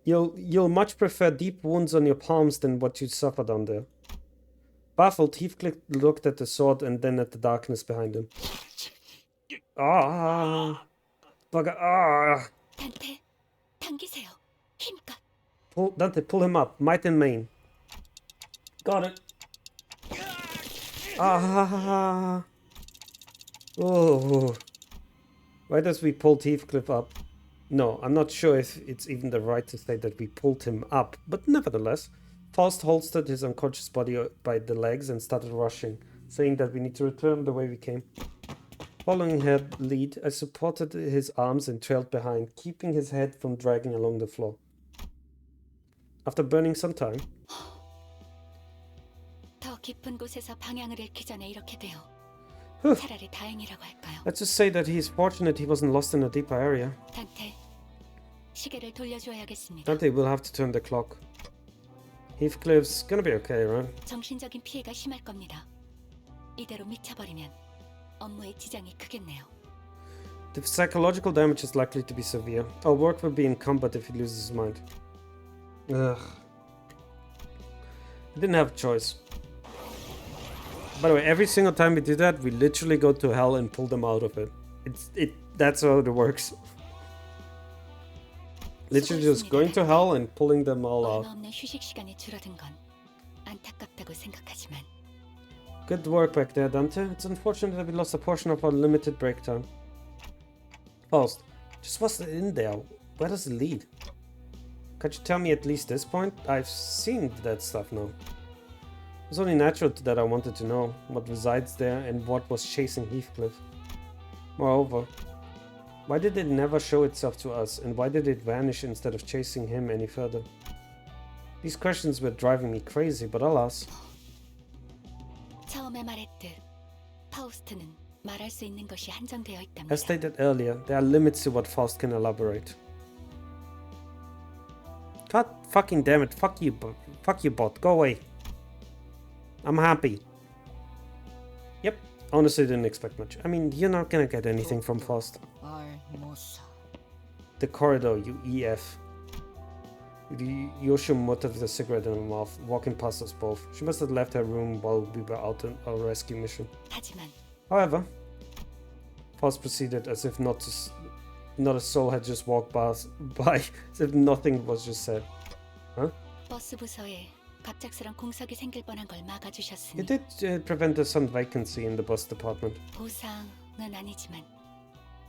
You'll much prefer deep wounds on your palms than what you suffered on there. Baffled, Heathcliff looked at the sword and then at the darkness behind him. Ah, bugger! Ah. 단테, 당기세요. 힘껏. Dante, pull him up, might and main. Got it. Ah. Oh. Why does we pulled Heathcliff up? No, I'm not sure if it's even the right to say that we pulled him up, but nevertheless, Faust holstered his unconscious body by the legs and started rushing, saying that we need to return the way we came. Following her lead, I supported his arms and trailed behind, keeping his head from dragging along the floor. After burning some time, 더 깊은 곳에서 방향을 잃기 전에 이렇게 돼요. 차라리 다행이라고 할까요? let's just say that he's fortunate he wasn't lost in a deeper area. 단테, 시계를 돌려줘야겠습니다. Dante will have to turn the clock. Heathcliff's gonna be okay, right? 정신적인 피해가 심할 겁니다. 이대로 미쳐버리면 업무에 지장이 크겠네요. The psychological damage is likely to be severe. Our work will be encumbered if he loses his mind. Ugh. I didn't have a choice. By the way, every single time we do that, we literally go to hell and pull them out of it. That's how it works. Literally just going to hell and pulling them all out. 얼마 없는 휴식 시간이 줄어든 건 안타깝다고 생각하지만 Good work back there, Dante. It's unfortunate that we lost a portion of our limited break time. Faust, just what's in there? Where does it lead? Can't you tell me at least this point? I've seen that stuff now. It was only natural that I wanted to know what resides there and what was chasing Heathcliff. Moreover, why did it never show itself to us, and why did it vanish instead of chasing him any further? These questions were driving me crazy, but alas. 처음에 말했듯 파우스트는 말할 수 있는 것이 한정되어 있답니다. As stated earlier, there are limits to what Faust can elaborate. God fucking damn it, fuck you bot, go away. I'm happy. Yep, honestly didn't expect much. I mean, you're not gonna get anything from Faust. The corridor, you EF. Yoshu muttered with a cigarette in her mouth, walking past us both. She must have left her room while we were out on our rescue mission. 하지만 However, Faust proceeded as if not a soul had just walked by, as if nothing was just said. Huh? 버스 부서에 갑작스런 공석이 생길 뻔한 걸 막아주셨으니 It did prevent a sudden vacancy in the bus department. 보상은 아니지만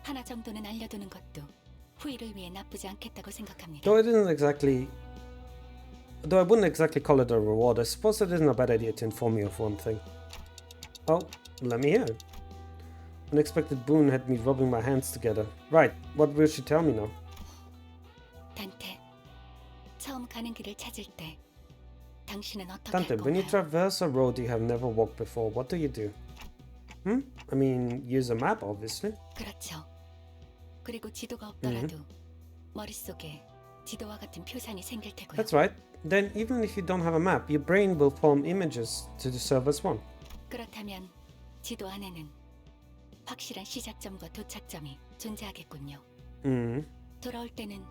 하나 정도는 알려두는 것도 후일을 위해 나쁘지 않겠다고 생각합니다. Though I wouldn't exactly call it a reward, I suppose it isn't a bad idea to inform you of one thing. Oh, let me hear it. Unexpected boon had me rubbing my hands together. Right, what will she tell me now? 단테, 처음 가는 길을 찾을 때 당신은 어떻게 Dante, 할 when you 건가요? traverse a road you have never walked before, what do you do? I mean, use a map, obviously. 그렇죠. 그리고 지도가 없더라도 머릿속에 지도와 같은 표상이 생길 테고요. That's right. then even if you don't have a map, your brain will form images to serve as one. 그렇다면 지도 안에는 확실한 시작점과 도착점이 존재하겠군요. 돌아올 때는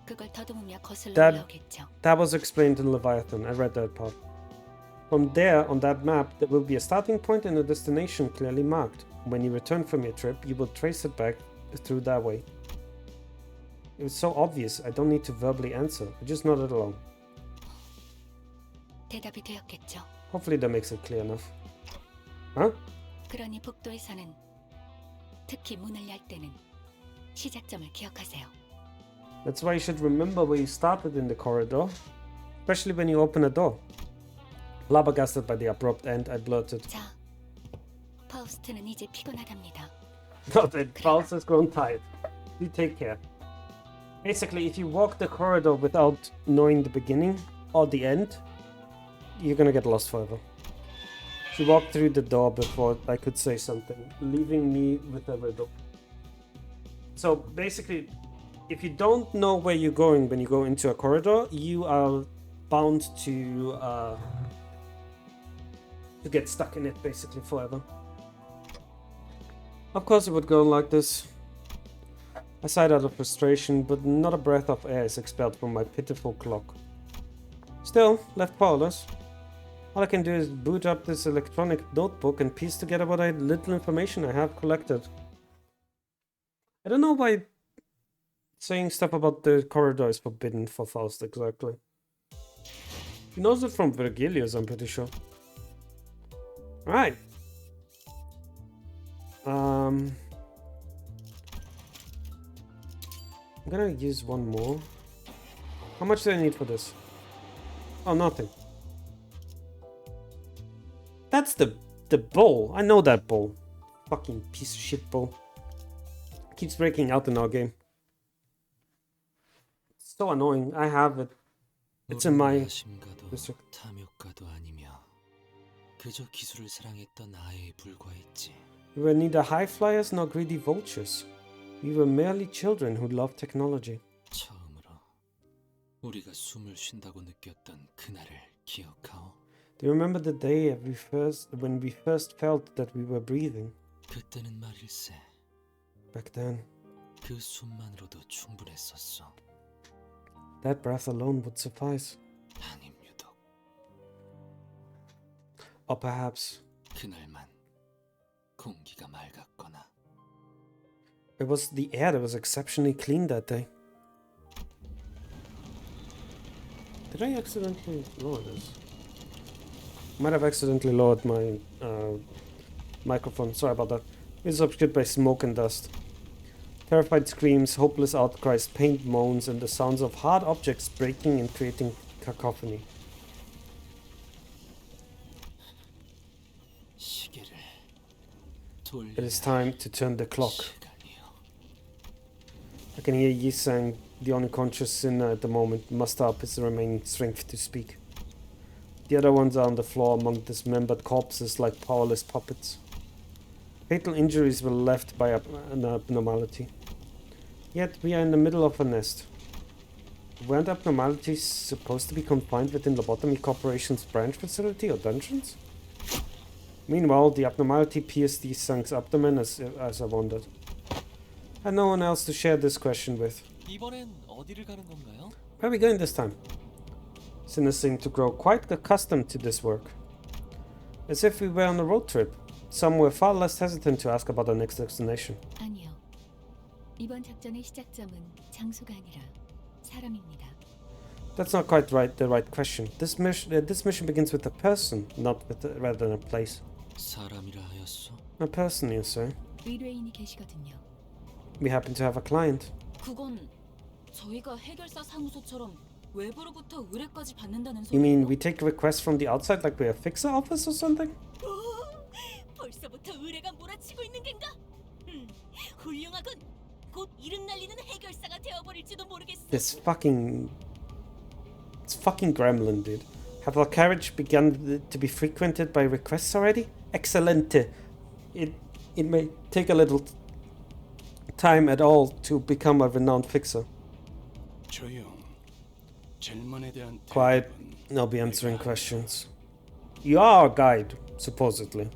그걸 더듬으며 거슬러 올라오겠죠. That was explained in Leviathan. I read that part. From there, on that map, there will be a starting point and a destination clearly marked. When you return from your trip, you will trace it back through that way. It was so obvious, I don't need to verbally answer. I just nodded along. 대답이 되었겠죠. Hopefully that makes it clear enough. Huh? 그러니 복도에서는 특히 문을 열 때는 시작점을 기억하세요. That's why you should remember where you started in the corridor, especially when you open a door. Flabbergasted by the abrupt end, I blurted. 자, 파우스트는 이제 피곤하답니다. Not that Faust has grown tired. You take care. Basically, if you walk the corridor without knowing the beginning or the end, you're gonna get lost forever. She walked through the door before I could say something, leaving me with a riddle. So basically, if you don't know where you're going when you go into a corridor, you are bound to get stuck in it basically forever. Of course it would go like this. I sighed out of frustration, but not a breath of air is expelled from my pitiful clock. Still, left powerless. All I can do is boot up this electronic notebook and piece together what little information I have collected. I don't know why saying stuff about the corridor is forbidden for Faust exactly. He knows it from Virgilius, I'm pretty sure. Right. I'm gonna use one more. How much do I need for this? Oh, nothing. That's the bowl. I know that bowl. Fucking piece of shit bowl. Keeps breaking out in our game. It's so annoying. I have it. It's in my district. 탐욕가도 아니며 그저 기술을 사랑했던 아이에 불과했지. We were neither high flyers nor greedy vultures. We were merely children who loved technology. 처음으로 우리가 숨을 쉰다고 느꼈던 그날을 기억하오. Do you remember the day when we first felt that we were breathing? 그때는 말일세. Back then. 그 숨만으로도 충분했었어. That breath alone would suffice. 아님 유독. Or perhaps 그날만 공기가 맑았거나. it was the air that was exceptionally clean that day. Did I accidentally lower this? Might have accidentally lowered my microphone. Sorry about that. It's obscured by smoke and dust. Terrified screams, hopeless outcries, pained moans, and the sounds of hard objects breaking and creating cacophony. It is time to turn the clock. I can hear Yisang, the only conscious sinner at the moment, muster up his remaining strength to speak. The other ones are on the floor among dismembered corpses like powerless puppets. Fatal injuries were left by an abnormality. Yet we are in the middle of a nest. Weren't abnormalities supposed to be confined within Lobotomy Corporation's branch facility or dungeons? Meanwhile, the abnormality pierced Yisang's abdomen as I wondered. I had no one else to share this question with. 이번엔 어디를 가는 건가요? Where are we going this time? Sinners seemed to grow quite accustomed to this work. As if we were on a road trip. Some were far less hesitant to ask about our next destination. 아니요. 이번 작전의 시작점은 장소가 아니라 사람입니다. That's not quite the right question. This mission begins with a person, not with rather than a place. 사람이라 하였소? A person, you say? 의뢰인이 계시거든요. We happen to have a client. 그건 저희가 해결사 사무소처럼 외부로부터 의뢰까지 받는다는 You mean 소리예요? we take requests from the outside like we're a fixer office or something? 벌써부터 의뢰가 몰아치고 있는 겐가? 훌륭하군. 곧 이름 날리는 해결사가 되어버릴지도 모르겠어. It's fucking gremlin, dude. Have our carriage begun to be frequented by requests already? Excellente. It may take a little time at all to become a renowned fixer. 조용. 젤먼에 대한 Quiet. I'll be answering questions. You are a guide, supposedly.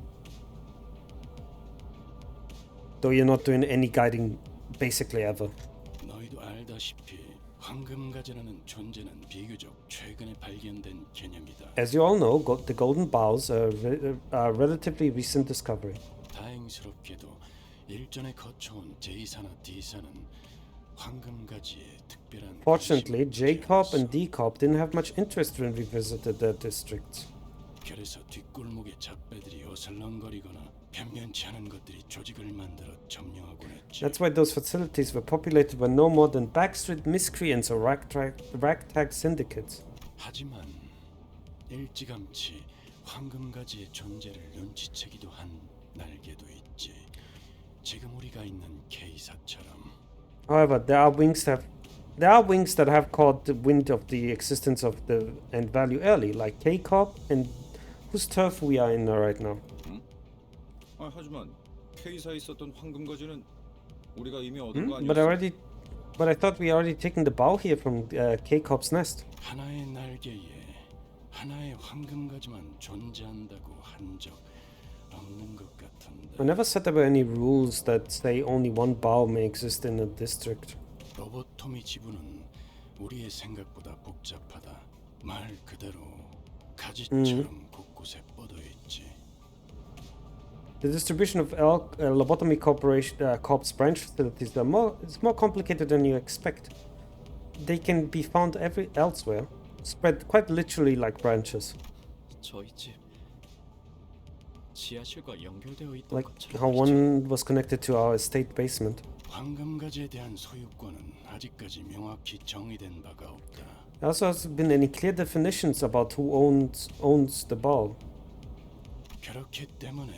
Though you're not doing any guiding basically ever. 너희도 알다시피 황금가지라는 존재는 비교적 최근에 발견된 개념이다. As you all know, the golden bowls are a relatively recent discovery. 다행스럽게도 일전에 거쳐온 J사나 D사는 황금가지의 특별한 Fortunately, J Corp and D Corp didn't have much interest when we visited their districts. 그래서 뒷골목의 잡배들이 어슬렁거리거나 변변치 않은 것들이 조직을 만들어 점령하곤 했지. That's why those facilities were populated by no more than backstreet miscreants or ragtag syndicates. 하지만 일찌감치 황금가지의 존재를 눈치채기도 한 날개도 있지. 지금 우리가 있는 K사처럼. However, there are wings that have caught the wind of the existence of the and value early, like K Corp and whose turf we are in right now. 하지만 K사에 있었던 황금가지는 우리가 이미 얻은 거 아니었어? But I thought we already taken the bow here from K Corp's nest. 하나의 날개에 하나의 황금가지만 존재한다고 한 적 없는 것 같은데. I never said there were any rules that say only one bow may exist in a district. 로보토미 지부는 우리의 생각보다 복잡하다. 말 그대로 가지처럼 곳곳에 뻗어 있지. The distribution of Lobotomy Corp's branch facilities is more complicated than you expect. They can be found elsewhere, spread quite literally like branches. 저희 집 지하실과 연결되어 있던 Like 것처럼 how one was connected to our estate basement. 황금가지에 대한 소유권은 아직까지 명확히 정의된 바가 없다. There also hasn't been any clear definitions about who owns the ball. 그렇기 때문에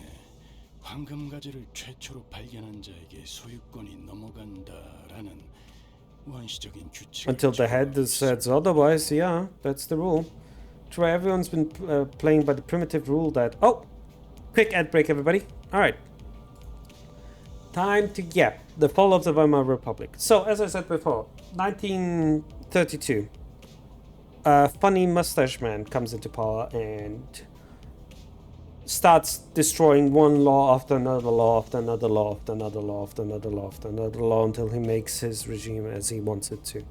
황금가지를 최초로 발견한 자에게 소유권이 넘어간다라는 원시적인 규칙. Until the head says otherwise, yeah, that's the rule. Try everyone's been playing by the primitive rule that... Oh! Quick ad break, everybody. Alright. Time to get the fall of the Weimar Republic. So, as I said before, 1932. A funny mustache man comes into power and starts destroying one law after another law after another law after another law after another law after another law until he makes his regime as he wants it to.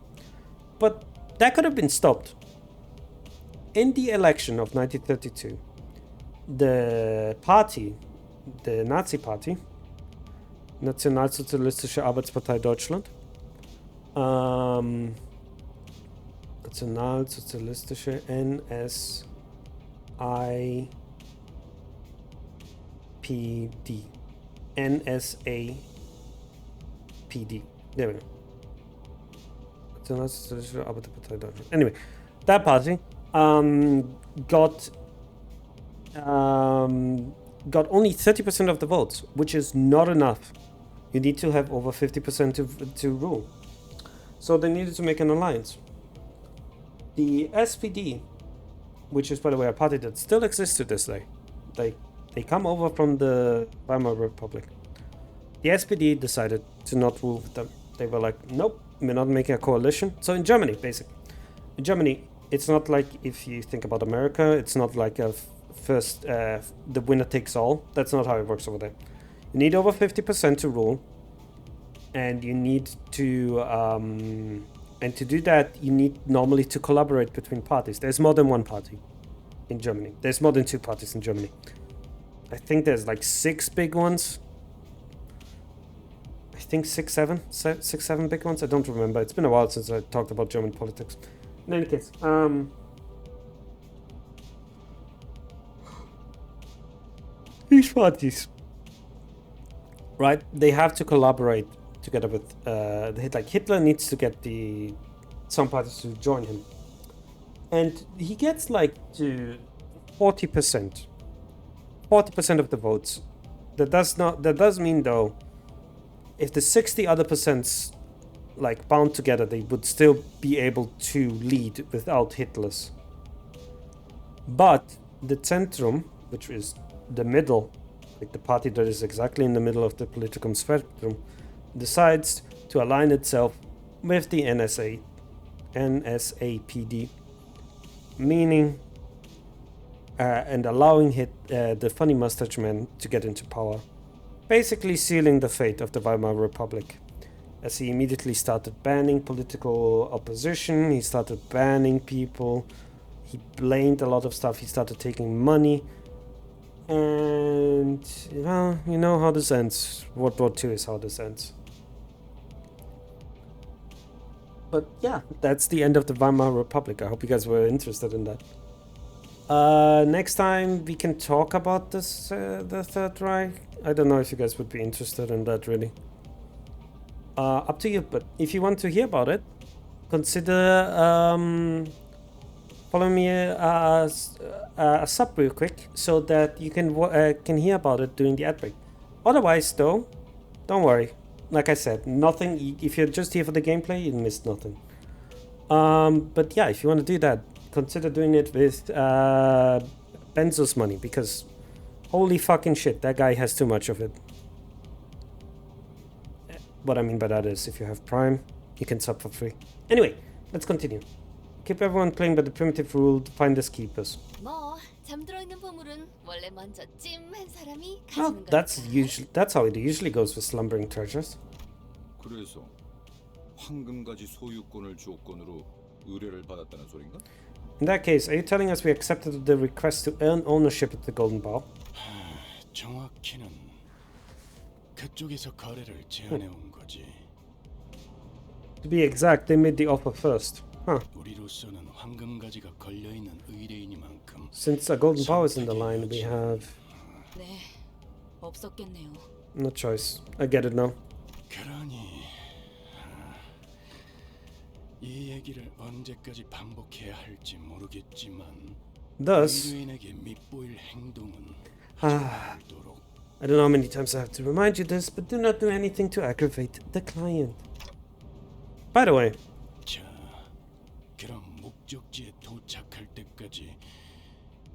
But that could have been stopped. In the election of 1932, the party, the Nazi Party, Nationalsozialistische Arbeitspartei Deutschland, Nationalsozialistische NSAPD. NSAPD. There we go. Nationalsozialistische Arbeiterpartei Deutschland. Anyway, that party got only 30% of the votes, which is not enough. You need to have over 50% to rule. So they needed to make an alliance. The SPD, which is by the way a party that still exists to this day, they come over from the Weimar Republic. The SPD decided to not rule with them. They were like, nope, we're not making a coalition. So in Germany, basically, in Germany, it's not like if you think about America, it's not like a the winner takes all. That's not how it works over there. You need over 50% to rule, and you need to and to do that you need normally to collaborate between parties. There's more than one party in Germany. There's more than two parties in Germany. I think there's like 6 big ones. I think 6, 7 big ones. I don't remember. It's been a while since I talked about German politics. In any case, these parties, right? They have to collaborate together with like Hitler needs to get some parties to join him, and he gets like to 40% of the votes. That does mean though, if the 60 other percents like bound together, they would still be able to lead without Hitler's. But the Zentrum, which is the middle, like the party that is exactly in the middle of the political spectrum, decides to align itself with the NSA NSAPD, meaning and allowing the funny mustache man to get into power, basically sealing the fate of the Weimar Republic. As he immediately started banning political opposition, he started banning people, he blamed a lot of stuff, he started taking money, and well, you know how this ends. World War II is how this ends. But yeah, that's the end of the Weimar Republic. I hope you guys were interested in that. Next time we can talk about this, the Third Reich. I don't know if you guys would be interested in that, really. Up to you, but if you want to hear about it, consider follow me a sub real quick so that you can hear about it during the ad break. Otherwise, though, don't worry. Like I said, nothing. If you're just here for the gameplay, you missed nothing. But yeah, if you want to do that, consider doing it with Benzo's money, because holy fucking shit, that guy has too much of it. What I mean by that is, if you have Prime, you can sub for free. Anyway, let's continue. Keep everyone playing by the primitive rule, finders keepers. 뭐 잠들어 있는 보물은 원래 먼저 찜한 사람이 Well, 가지는 that's how it usually goes with slumbering treasures. 그래서 황금가지 소유권을 조건으로 의뢰를 받았다는 소린가? In that case, are you telling us we accepted the request to earn ownership of the Golden Bough? 정확히는 그쪽에서 거래를 제안해 온 거지. To be exact, they made the offer first. Huh. 우리로서는 황금가지가 걸려 있는 의뢰인이만큼. Since a Golden Bough is in the line, we have 네, 없었겠네요. no choice. I get it now. 그러니 이 얘기를 언제까지 반복해야 할지 모르겠지만 Thus, 의뢰인에게 밉보일 행동은 I don't know how many times I have to remind you this, but do not do anything to aggravate the client. By the way, 자, 그럼 목적지에 도착할 때까지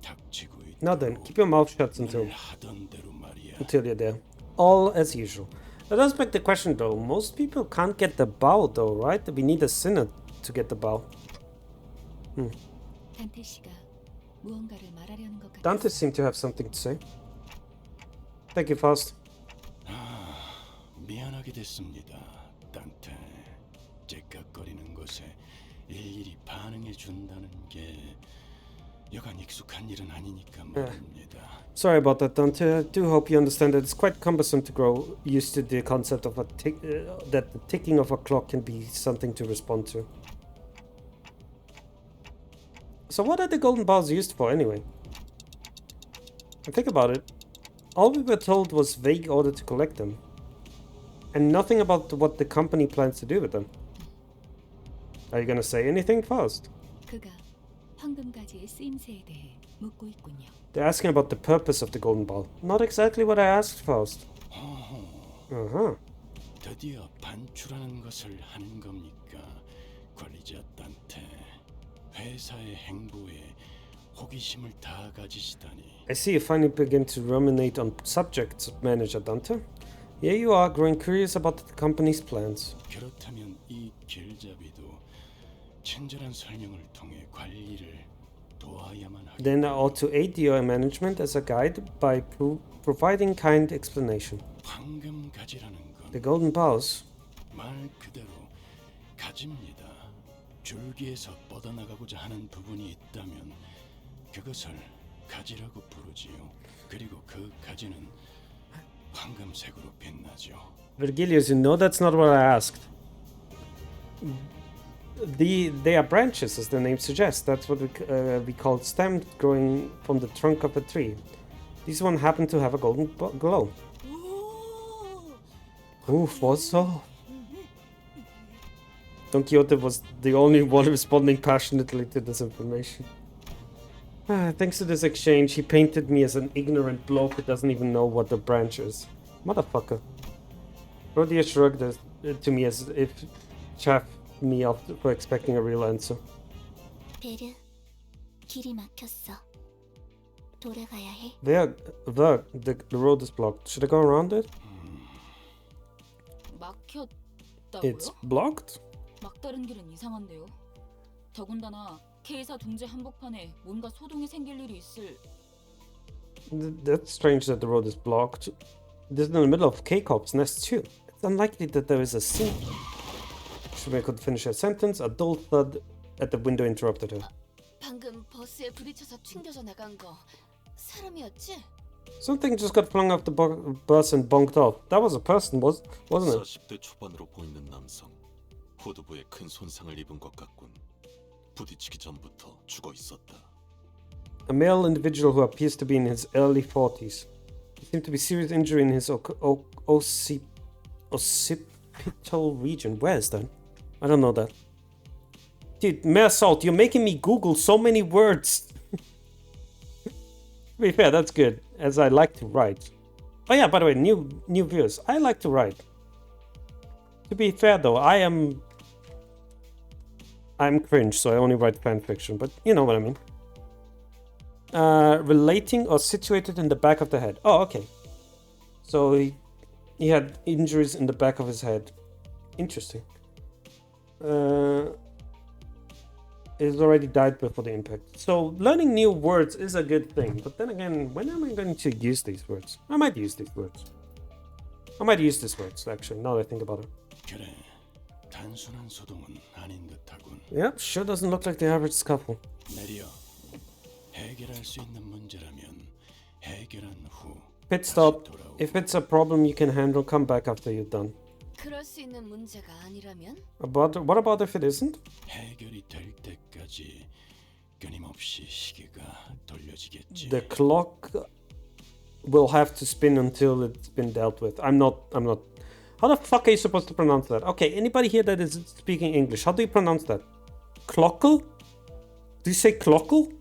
닥치고 있도록 now then, keep your mouth shut 늘 하던 대로 말이야. until you're there. All as usual. That does beg the question though. Most people can't get the bow though, right? We need a sinner to get the bow. 단테 씨가 무언가를 말하려는 것 같아. Dante seemed to have something to say. Thank you, Faust. 미안하게 됐습니다, 단테. 째깍거리는 것에 일일이 반응해 준다는 게 여간 익숙한 일은 아니니까 말입니다. Sorry about that, Dante. I do hope you understand that it's quite cumbersome to grow used to the concept of that the ticking of a clock can be something to respond to. So what are the golden bars used for anyway? And think about it. All we were told was vague order to collect them. And nothing about what the company plans to do with them. Are you gonna say anything, Faust? 그가 황금가지의 쓰임새에 대해 묻고 있군요. They're asking about the purpose of the golden ball. Not exactly what I asked, Faust. Uh-huh. 드디어 반출하는 것을 하는 겁니까, 관리자 단테? 회사의 행보에 호기심을 다 가지시다니. I see you finally begin to ruminate on subjects, Manager Dante. Yeah, you are growing curious about the company's plans. 그렇다면 이 길잡이도 친절한 설명을 통해 관리를 도와야만 하겠다. Then I ought to aid your management as a guide by providing kind explanation. 황금가지라는 건 The golden boughs. 말 그대로 가지입니다. 줄기에서 뻗어나가고자 하는 부분이 있다면 그것을 가지라고 부르지요. 그리고 그 가지는 황금색으로 빛나죠. Virgilius, you know that's not what I asked. They are branches, as the name suggests. That's what we call stems growing from the trunk of a tree. These one happen to have a golden glow. Oof, what's so? Don Quixote was the only one responding passionately to this information. Thanks to this exchange, he painted me as an ignorant bloke who doesn't even know what the branch is. Motherfucker. Rhodia shrugged to me as if chaffed me off for expecting a real answer. 베르, 길이 막혔어. 돌아가야 해. The road is blocked. Should I go around it? 막혔다고요? It's blocked? 막다른 길은 이상한데요. 더군다나 K사 둥지 한복판에 뭔가 소동이 생길 일이 있을. That's strange that the road is blocked. This is in the middle of K-Corp's nest too. It's unlikely that there is a scene. Shumei could finish her sentence. A dull thud at the window interrupted her. 방금 버스에 부딪혀서 튕겨져 나간 거 사람이었지? Something just got flung off the bus and bonked off. That was a person, wasn't it? 40대 초반으로 보이는 남성. 후두부에 큰 손상을 입은 것 같군. 부딪히기 전부터 죽어 있었다. A male individual who appears to be in his early 40s. He seemed to be serious injury in his occipital region. Where is that? I don't know that. Dude, Mayor Salt, you're making me Google so many words. To be fair, that's good, as I like to write. Oh yeah, by the way, new viewers, I like to write. To be fair though, I'm cringe, so I only write fan fiction, but you know what I mean. Relating or situated in the back of the head. Oh, okay. So he had injuries in the back of his head. Interesting. He's already died before the impact. So learning new words is a good thing. But then again, when am I going to use these words? I might use these words. I might use these words, actually, now that I think about it. 그래, 단순한 소동은 아닌 듯하군. Yep, sure doesn't look like the average scuffle. 내려. 해결할 수 있는 문제라면 해결한 후. Pit stop. If it's a problem you can handle, come back after you're done. 그럴 수 있는 문제가 아니라면? What about if it isn't? 해결이 될 때까지 끊임없이 시계가 돌려지겠지. The clock will have to spin until it's been dealt with. I'm not. How the fuck are you supposed to pronounce that? Okay, anybody here that is speaking English, how do you pronounce that? Clockle? Do you say clockle?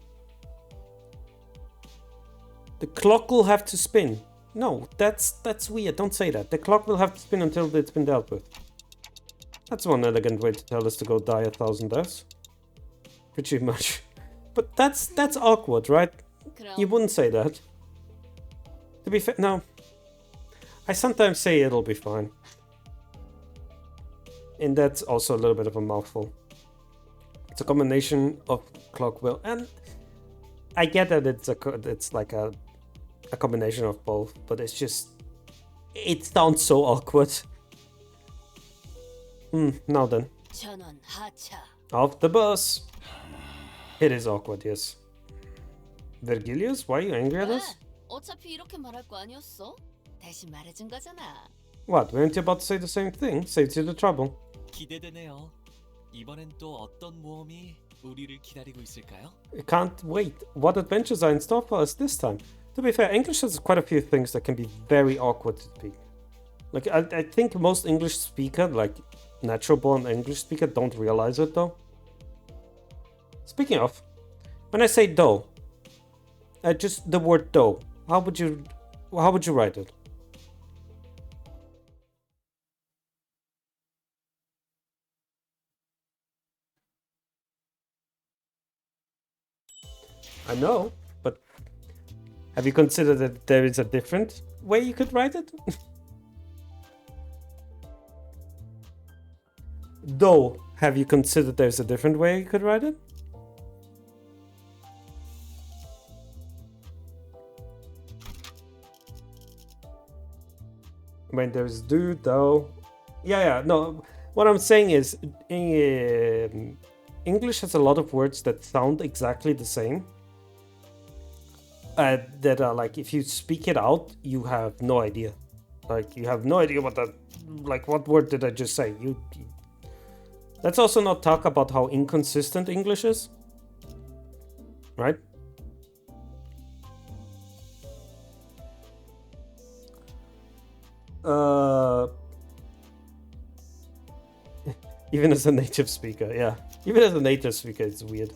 The clock will have to spin. No, that's weird. Don't say that. The clock will have to spin until it's been dealt with. That's one elegant way to tell us to go die 1,000 deaths. Pretty much. But that's awkward, right? You wouldn't say that. To be fair, no. I sometimes say it'll be fine. And that's also a little bit of a mouthful. It's a combination of clock will, and I get that it's like a combination of both, but it's just, it sounds so awkward. Now then. 전원 하차. Off the bus. It is awkward, yes. Virgilius, why are you angry at us? 어차피 이렇게 말할 거 아니었어? 대신 말해준 거잖아. What, weren't you about to say the same thing? Saves you the trouble. 기대되네요. 이번엔 또 어떤 모험이 우리를 기다리고 있을까요? I can't wait. What adventures are in store for us this time? To be fair, English has quite a few things that can be very awkward to speak. Like, I think most English speaker, like natural-born English speaker, don't realize it though. Speaking of, when I say dough, just the word dough, how would you write it? I know, but have you considered that there is a different way you could write it? Though, have you considered there's a different way you could write it? When there's do, though. Yeah, no. What I'm saying is, English has a lot of words that sound exactly the same. That are like, if you speak it out, you have no idea. Like, you have no idea what that, like, what word did I just say? Let's also not talk about how inconsistent English is. Right? Even as a native speaker, yeah. Even as a native speaker, it's weird.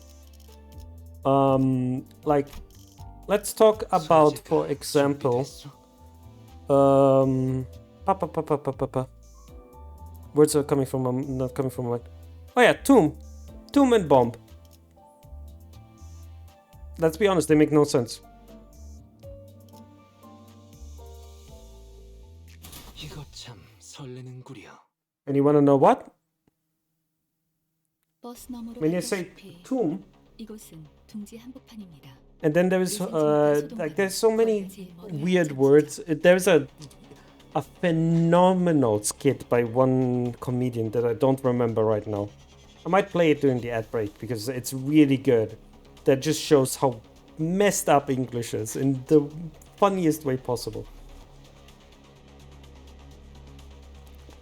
Like, let's talk about, for example, words are coming from, not coming from my... Oh yeah, tomb and bomb. Let's be honest, they make no sense. 이거 참 설레는구려. And you wanna know what? 버스 너머로 When you say 봤다시피 tomb, 이곳은 둥지 한복판입니다. and then there's like there's so many weird words. There's a phenomenal skit by one comedian that I don't remember right now. I might play it during the ad break because it's really good. That just shows how messed up English is in the funniest way possible.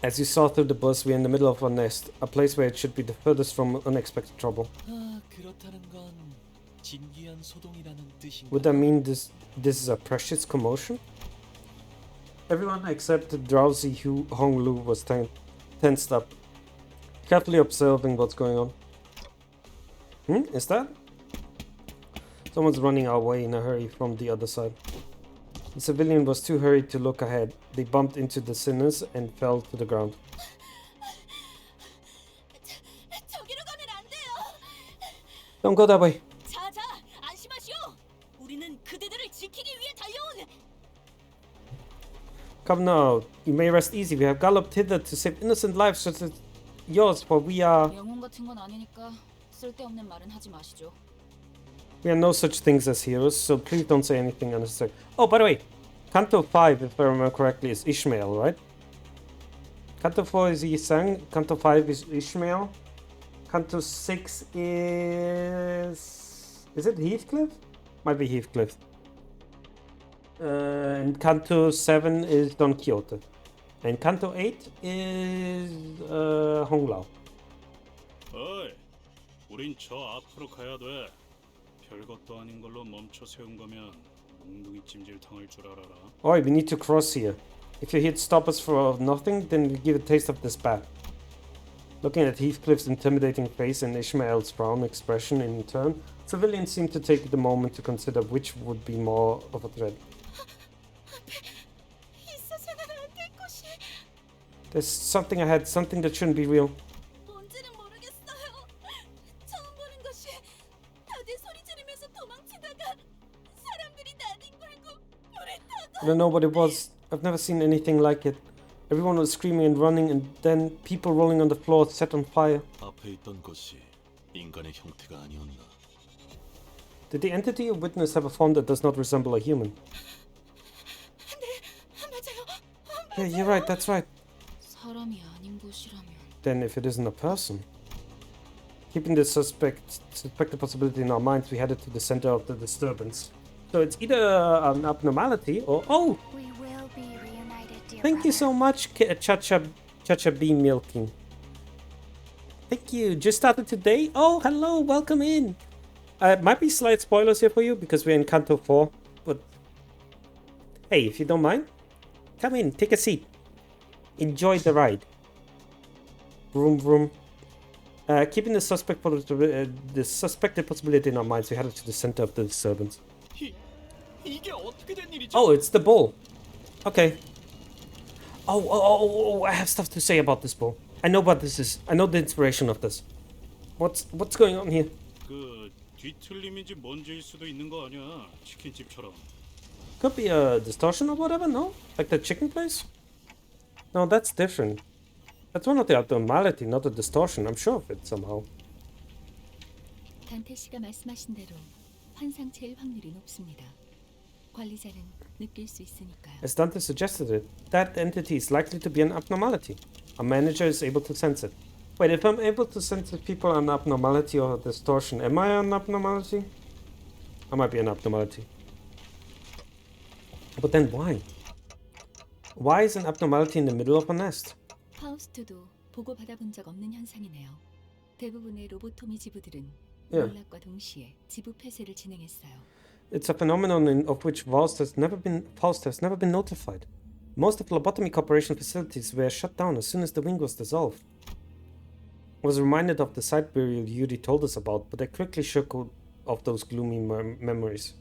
As you saw through the bus, we're in the middle of a nest, a place where it should be the furthest from unexpected trouble. 그렇다는 건 진귀한 소동이라는 뜻인가? Would that mean this is a precious commotion? Everyone except the drowsy Hong Lu was tensed up, carefully observing what's going on. Is that? Someone's running our way in a hurry from the other side. The civilian was too hurried to look ahead. They bumped into the sinners and fell to the ground. Don't go that way. 자자, 안심하시오. 우리는 그대들을 지키기 위해 달려온. Come now, you may rest easy. We have galloped hither to save innocent lives such as yours, for we are... 영웅 같은 건 아니니까 쓸데없는 말은 하지 마시죠. We are no such things as heroes, so please don't say anything unnecessary. Oh, by the way, Canto 5, if I remember correctly, is Ishmael, right? Canto 4 is Yisang, Canto 5 is Ishmael, Canto 6 is... Is it Heathcliff? Might be Heathcliff. And Canto 7 is Don Quixote. And Canto 8 is Hong Lao. 어이, 우린 저 앞으로 가야 돼. 별것도 아닌 걸로 멈춰 세운 거면 몽둥이 찜질 당할 줄 알아라. Alright, we need to cross here. If you hit stop us for nothing, then we give a taste of this bath. Looking at Heathcliff's intimidating face and Ishmael's frown expression in turn, civilians seem to take the moment to consider which would be more of a threat. There's something ahead, something that shouldn't be real. 뭔지는 모르겠어요. 처음 보는 것이 다들 소리 지르면서 도망치다가 사람들이 나뒹굴고 불을 타고. I don't know what it was. I've never seen anything like it. Everyone was screaming and running, and then people rolling on the floor set on fire. 앞에 있던 것이 인간의 형태가 아니었나? Did the entity you witnessed have a form that does not resemble a human? Yeah, you're right, that's right. 사람이 아닌 곳이라면. Then if it isn't a person. Keeping the suspected possibility in our minds, we headed to the center of the disturbance. So it's either an abnormality or... Oh! We will be reunited, dear Thank you so much, Chacha B Milking. Thank you. Just started today? Oh, hello, welcome in. Might be slight spoilers here for you because we're in Canto 4. But hey, if you don't mind, come in, take a seat. Enjoy the ride. Vroom vroom. Keeping the suspected possibility in our minds, we headed to the center of the disturbance. 이게 어떻게 된 일이죠? Oh, it's the bull. Okay. Oh, I have stuff to say about this bull. I know what this is. I know the inspiration of this. What's going on here? 그 뒤틀림인지 뭔지일 수도 있는 거 아니야? 치킨집처럼. Could be a distortion or whatever, no? Like the chicken place? No, that's different. That's one of the abnormality, not a distortion. I'm sure of it somehow. 단테 씨가 말씀하신 대로 환상체일 확률이 높습니다. 관리자는 느낄 수 있으니까요. As Dante suggested it, that entity is likely to be an abnormality. A manager is able to sense it. Wait, if I'm able to sense if people are an abnormality or a distortion, am I an abnormality? I might be an abnormality. But then why? Why is an abnormality in the middle of a nest? 파우스트도 보고 받아본 적 없는 현상이네요. 대부분의 로보토미 지부들은 Yeah. 연락과 동시에 지부 폐쇄를 진행했어요. It's a phenomenon of which Faust has never been notified. Most of Lobotomy Corporation facilities were shut down as soon as the wing was dissolved. I was reminded of the site burial Yuri told us about, but I quickly shook off those gloomy memories.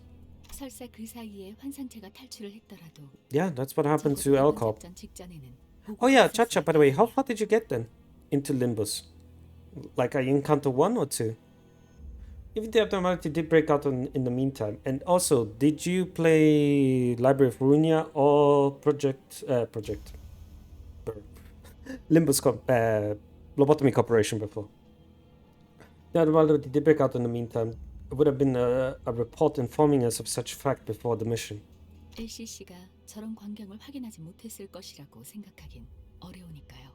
설사 그 사이에 환상체가 탈출을 했더라도 Yeah, that's what happened to Elcop. 작전 직전에는 Oh yeah, Chacha, by the way, how far did you get then? Into Limbus? Like are you in Canto 1 or 2? Even the abnormality did break out in the meantime. And also, did you play Library of Runia or Limbus Lobotomy Corporation before? Yeah, while they did break out in the meantime, it would have been a report informing us of such fact before the mission. LCC가 저런 광경을 확인하지 못했을 것이라고 생각하긴 어려우니까요.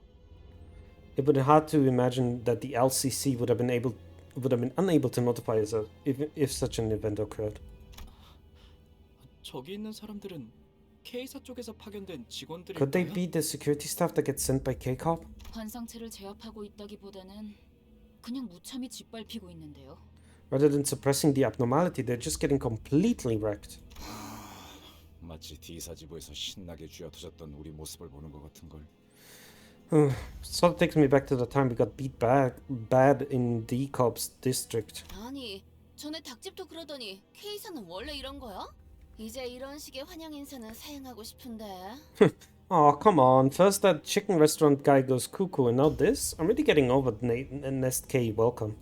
It would be hard to imagine that the LCC would have been unable to notify us if such an event occurred. 저기 있는 사람들은 K사 쪽에서 파견된 직원들일까요? Could they be the security staff that gets sent by K-Corp? 환상체를 제압하고 있다기보다는 그냥 무참히 짓밟히고 있는데요. Rather than suppressing the abnormality, they're just getting completely wrecked. 마치 D사지부에서 신나게 쥐어터졌던 우리 모습을 보는 것 같은 걸. Sort of takes me back to the time we got beat bad in D-Corp's district. 아니, 전에 닭집도 그러더니 K사는 원래 이런 거야? 이제 이런 식의 환영 인사는 사양하고 싶은데. Oh, come on. First that chicken restaurant guy goes cuckoo and now this? I'm really getting over the Nest K welcome.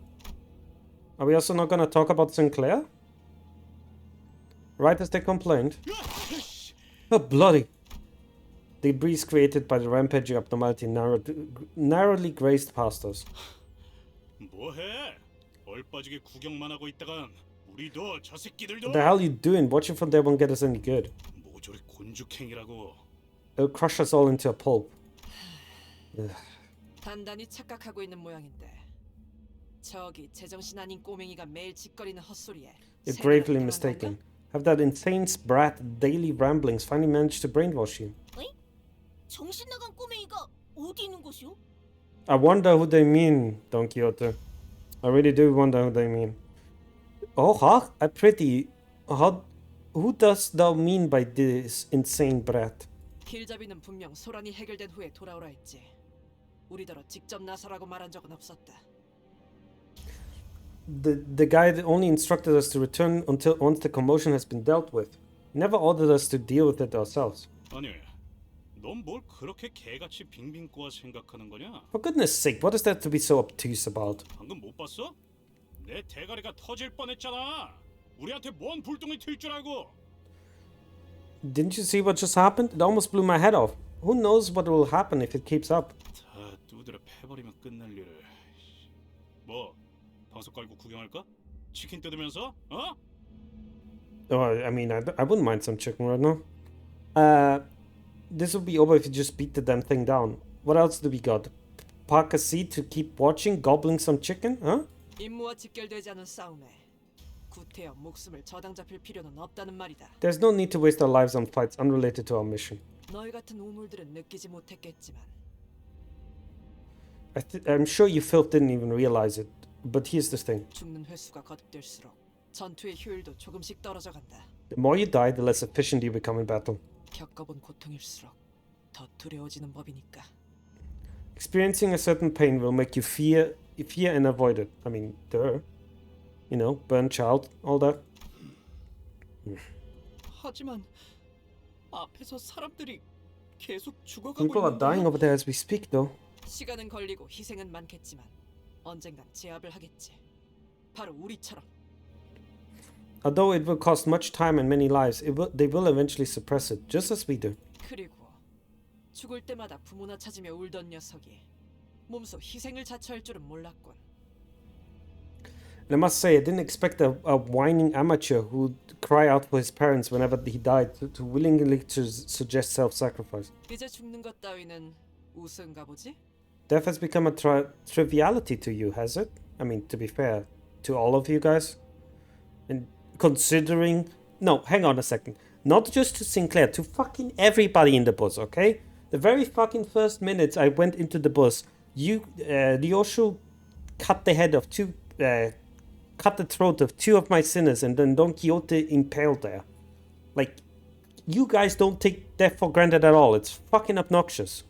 Are we also not gonna talk about Sinclair? Right as they complained. Oh, bloody. The breeze created by the rampaging abnormality narrowly grazed past us. 뭐해? 얼빠지게 구경만 하고 있다간 우리도 저 새끼들도. What the hell are you doing? Watching from there won't get us any good. 모조리 곤죽행이라고. It'll crush us all into a pulp. 단단히 착각하고 있는 모양인데. 저기 제정신 아닌 꼬맹이가 매일 짓거리는 헛소리에. You're gravely mistaken. Have that insane brat daily ramblings finally managed to brainwash you? 정신 나간 꼬맹이가 어디 있는 곳이요? I wonder who they mean, Don Quixote. I really do wonder who they mean. Oh, huh? Who does thou mean by this insane brat? 길잡이는 분명 소란이 해결된 후에 돌아오라 했지. 우리더러 직접 나서라고 말한 적은 없었다. The guy that only instructed us to return until once the commotion has been dealt with. Never ordered us to deal with it ourselves. 아니, 넌 뭘 그렇게 개같이 빙빙 꼬아 생각하는 거냐? For goodness sake, what is there to be so obtuse about? 방금 못 봤어? 내 대가리가 터질 뻔했잖아. 우리한테 뭔 불똥이 튈 줄 알고? Didn't you see what just happened? It almost blew my head off. Who knows what will happen if it keeps up? 다 두드려 패버리면 끝날 일을. 뭐 방석 깔고 구경할까? 치킨 뜯으면서? 어? Oh, I mean, I wouldn't mind some chicken right now. This will be over if you just beat the damn thing down. What else do we got? Park a seat to keep watching, gobbling some chicken, huh? 임무와 직결되지 않은 싸움에 구태여 목숨을 저당 잡힐 필요는 없다는 말이다. There's no need to waste our lives on fights unrelated to our mission. 너희 같은 우물들은 느끼지 못했겠지만 I'm sure you filth didn't even realize it. But here's the thing. 죽는 횟수가 거듭될수록 전투의 효율도 조금씩 떨어져 간다. The more you die, the less efficient you become in battle. 겪어본 고통일수록 더 두려워지는 법이니까. Experiencing a certain pain will make you fear and avoid it. I mean, duh. You know, burn child, all that. 하지만 앞에서 사람들이 계속 죽어가고 People are dying over there as we speak, though. 시간은 걸리고 희생은 많겠지만 언젠간 제압을 하겠지. 바로 우리처럼. Although it will cost much time and many lives, they will eventually suppress it, just as we do. 그리고 죽을 때마다 부모나 찾으며 울던 녀석이 몸소 희생을 자처할 줄은 몰랐군. And I must say, I didn't expect a whining amateur who'd cry out for his parents whenever he died to willingly suggest self-sacrifice. 이제 죽는 것 따위는 우스운가 보지? Death has become a triviality to you, has it? I mean, to be fair, to all of you guys. And considering... No, hang on a second. Not just to Sinclair, to fucking everybody in the bus, okay? The very fucking first minutes I went into the bus, Ryoshu cut the head of cut the throat of two of my sinners, and then Don Quixote impaled there. Like, you guys don't take death for granted at all. It's fucking obnoxious.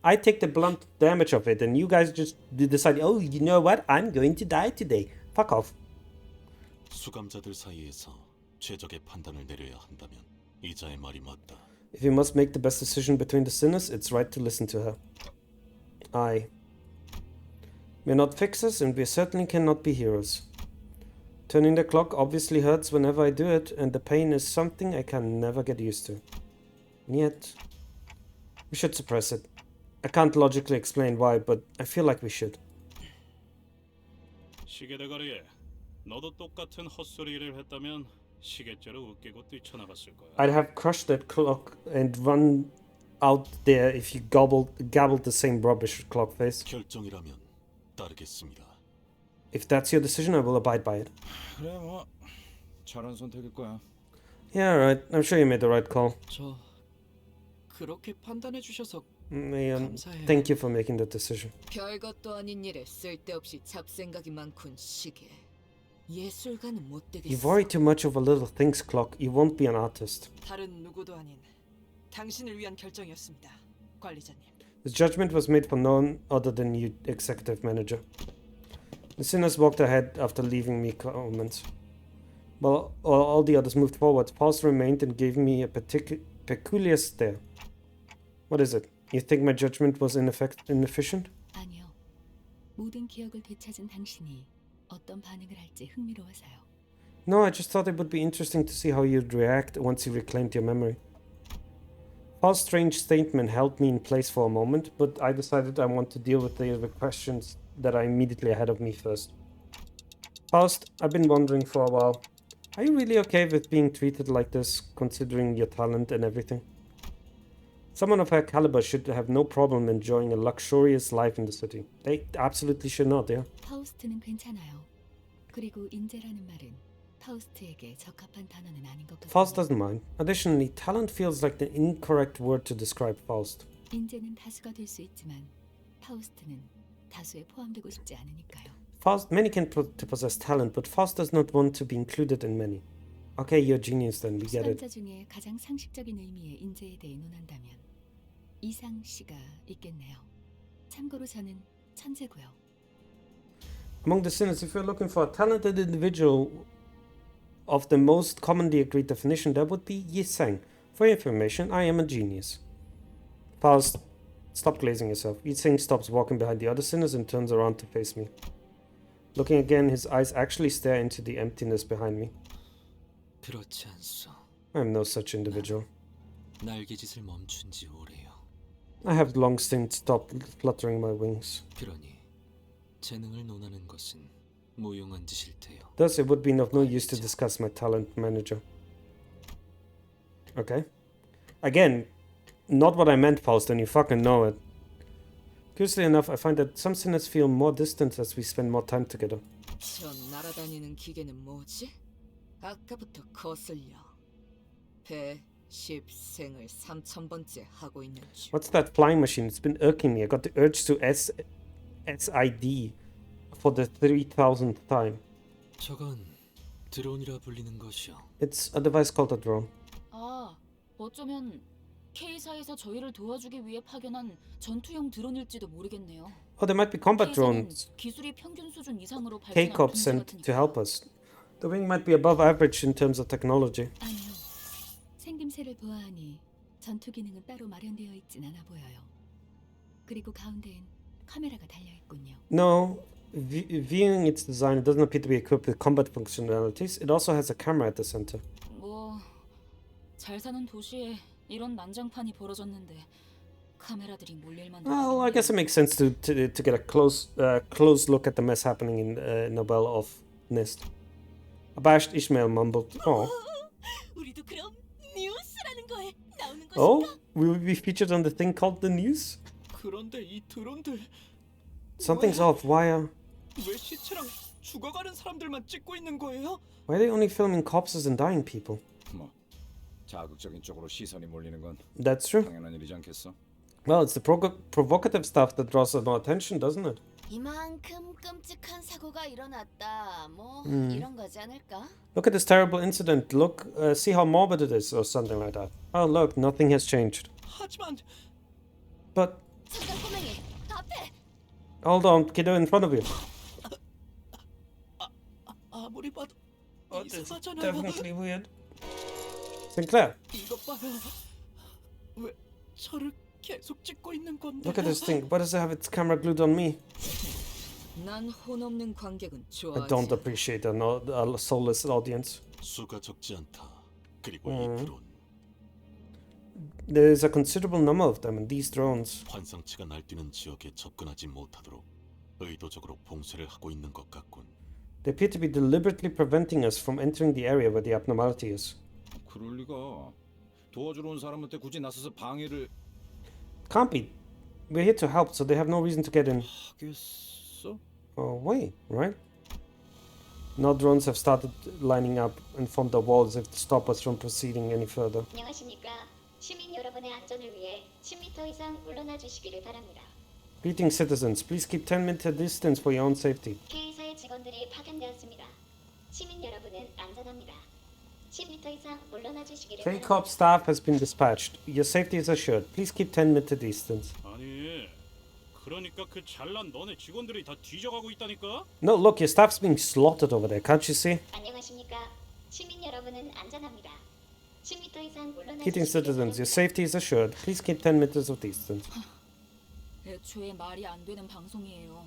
I take the blunt damage of it, and you guys just decide, oh, you know what? I'm going to die today. Fuck off. 수감자들 사이에서 최적의 판단을 내려야 한다면 이자의 말이 맞다. If you must make the best decision between the sinners, it's right to listen to her. Aye. We're not fixers, and we certainly cannot be heroes. Turning the clock obviously hurts whenever I do it, and the pain is something I can never get used to. And yet, we should suppress it. I can't logically explain why, but I feel like we should. 시계 대가리, 너도 똑같은 헛소리를 했다면 시계째로 웃기고 뛰쳐나갔을 거야. I'd have crushed that clock and run out there if you gabbled the same rubbish, clock face. 결정이라면 따르겠습니다. If that's your decision, I will abide by it. 그래 뭐 잘한 선택일 거야. Yeah, right. I'm sure you made the right call. 저 그렇게 판단해 주셔서 Thank you for making that decision. 별것도 아닌 일에 쓸데없이 잡생각이 많군 시계. 예술가는 못 You 되겠어. worry too much over little things, clock. You won't be an artist. 다른 누구도 아닌 당신을 위한 결정이었습니다, 관리자님. The judgment was made for none other than you, executive manager. The sinners walked ahead after leaving me comments. While all the others moved forward, Faust remained and gave me a peculiar stare. What is it? You think my judgment was inefficient? 아니요. 모든 기억을 되찾은 당신이 어떤 반응을 할지 흥미로워서요. No, I just thought it would be interesting to see how you'd react once you reclaimed your memory. Faust's strange statement held me in place for a moment, but I decided I want to deal with the questions that are immediately ahead of me first. Faust, I've been wondering for a while. Are you really okay with being treated like this, considering your talent and everything? Someone of her caliber should have no problem enjoying a luxurious life in the city. They absolutely should not, yeah? 파우스트는 괜찮아요. 그리고 인재라는 말은 파우스트에게 적합한 단어는 아닌 것 같아요. Faust doesn't mind. Additionally, talent feels like the incorrect word to describe Faust. 인재는 다수가 될 수 있지만 파우스트는 다수에 포함되고 싶지 않으니까요. Faust, many can possess talent, but Faust does not want to be included in many. Okay, you're a genius then, we get it. 수반자 중에 가장 상식적인 의미의 인재에 대해 논한다면 이상 씨가 있겠네요. 참고로 저는 천재고요. Among the sinners, if you're looking for a talented individual of the most commonly agreed definition, that would be Yi-Sang. For your information, I am a genius. Faust, stop glazing yourself. Yi-Sang stops walking behind the other sinners and turns around to face me. Looking again, his eyes actually stare into the emptiness behind me. 그렇지 않소. I am no such individual. 날개짓을 멈춘 지 오래요. I have long since stopped fluttering my wings. 그러니 재능을 논하는 것은 무용한 짓일 테요. Thus, it would be of no use to discuss my talent, manager. Okay. Again, not what I meant, Faust, and you fucking know it. Curiously enough, I find that some sinners feel more distant as we spend more time together. 저 날아다니는 기계는 뭐지? 아까부터 거슬려. 배 10생을 3000번째 하고 있는 중. What's that flying machine? It's been irking me. I got the urge to SID for the 3000th time. 저건 드론이라 불리는 것이요. It's a device called a drone. 아, 어쩌면 K사에서 저희를 도와주기 위해 파견한 전투용 드론일지도 모르겠네요. Oh, there might be combat drones. 기술이 평균 수준 이상으로 발전한 K-Corp 군대 sent 같으니까. to help us. The wing might be above average in terms of technology. 아니요. 생김새를 보아하니 전투 기능은 따로 마련되어 있진 않아 보여요. 그리고 가운데엔 카메라가 달려 있군요. No, viewing its design, it doesn't appear to be equipped with combat functionalities. It also has a camera at the center. 뭐 잘 사는 도시에 이런 난장판이 벌어졌는데 카메라들이 몰릴 만도. Well, I guess it makes sense to get a close look at the mess happening in Nobel of Nist. Abashed Ishmael mumbled, "Oh." 우리도 그럼 뉴스라는 거에 나오는 것인가? Oh, will we be featured on the thing called the news? 그런데 이 드론들 Something's off. Why 왜 시체랑 죽어가는 사람들만 찍고 있는 거예요? are they only filming corpses and dying people? 뭐 자극적인 쪽으로 시선이 몰리는 건 That's true. 당연한 일이지 않겠어? Well, it's the provocative stuff that draws more attention, doesn't it? 이만큼 끔찍한 사고가 일어났다. 뭐 음. 이런 거지 않을까? Look at this terrible incident. Look, see how morbid it is, or something like that. Oh, look, nothing has changed. 하지만 But 잠깐 꼬맹이 앞에. hold on, kiddo in front of you. 아무리 봐도 It's 이상하잖아요. definitely weird. Sinclair, 이것 봐요. 왜 저를 계속 찍고 있는 건데? look at this thing. Why does it have its camera glued on me? 난 혼 없는 관객은 I 좋아하지. don't appreciate a soulless audience. 수가 적지 않다. 그리고 음. 이 드론 There is a considerable number of them, and these drones. 환상치가 날뛰는 지역에 접근하지 못하도록 의도적으로 봉쇄를 하고 있는 것 같군. They appear to be deliberately preventing us from entering the area where the abnormality is. 그럴 리가. 도와주러 온 사람한테 굳이 나서서 방해를 Can't be. We're here to help, so they have no reason to get in. 하겠어? Wait, right? Now drones have started lining up and formed a wall as if to stop us from proceeding any further. 안녕하십니까. 시민 여러분의 안전을 위해 10m 이상 물러나 주시기를 바랍니다. Greetings, citizens. Please keep 10-meter distance for your own safety. K사의 직원들이 파견되었습니다. 시민 여러분은 안전합니다. 10m 이상 물러나 주시기를 바랍니다. K-Corp staff has been dispatched. Your safety is assured. Please keep 10-meter distance. 아니, 그러니까 그 잘난 너네 직원들이 다 뒤져가고 있다니까? No, look, your staff's being slaughtered over there. Can't you see? 안녕하십니까. 시민 여러분은 안전합니다. 10m 이상 물러나 Greetings, citizens. Your safety is assured. Please keep 10 meters of distance. 애초에 말이 안 되는 방송이에요.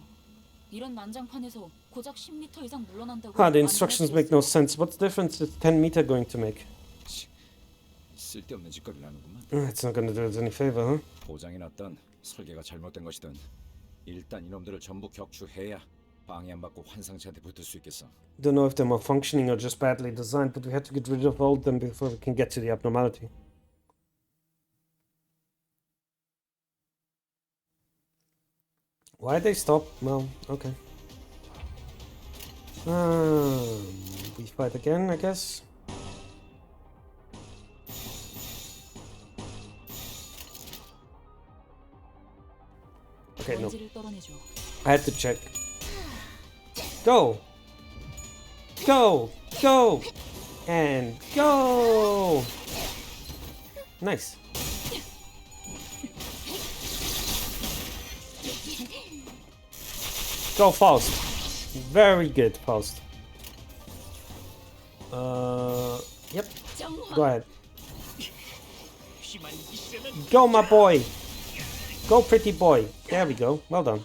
이런 난장판에서 고작 10m 이상 물러난다고. The instructions make no sense. What difference is 10-meter going to make? 쓸데없는 짓거리를 하는구만. It's not going to do us any favor, huh? 보장이 났던 설계가 잘못된 것이든 일단 이놈들을 전부 격추해야 방해 안 받고 환상체한테 붙을 수 있겠어. Don't know if they're malfunctioning or just badly designed, but we have to get rid of all of them before we can get to the abnormality. Why they stop? Well, okay. We fight again, I guess. Okay, no. I had to check. Go! Go! Go! And go! Nice. Go, Faust. Very good, Faust. Yep. Go ahead. Go, my boy. Go, pretty boy. There we go. Well done.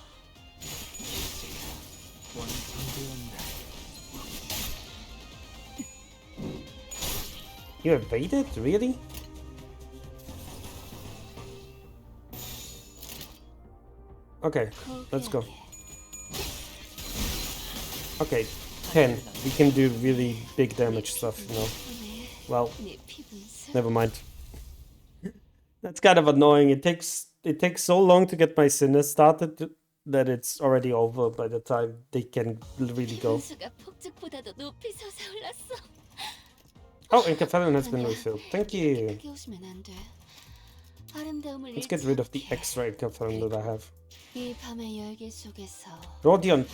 You evaded? Really? Okay, let's go. Okay, 10. We can do really big damage stuff, you know. Well, never mind. That's kind of annoying. It takes so long to get my sinners started that it's already over by the time they can really go. Oh, and Catherine has been refilled. Thank you. Let's get rid of the extra Catherine that I have. Rodion,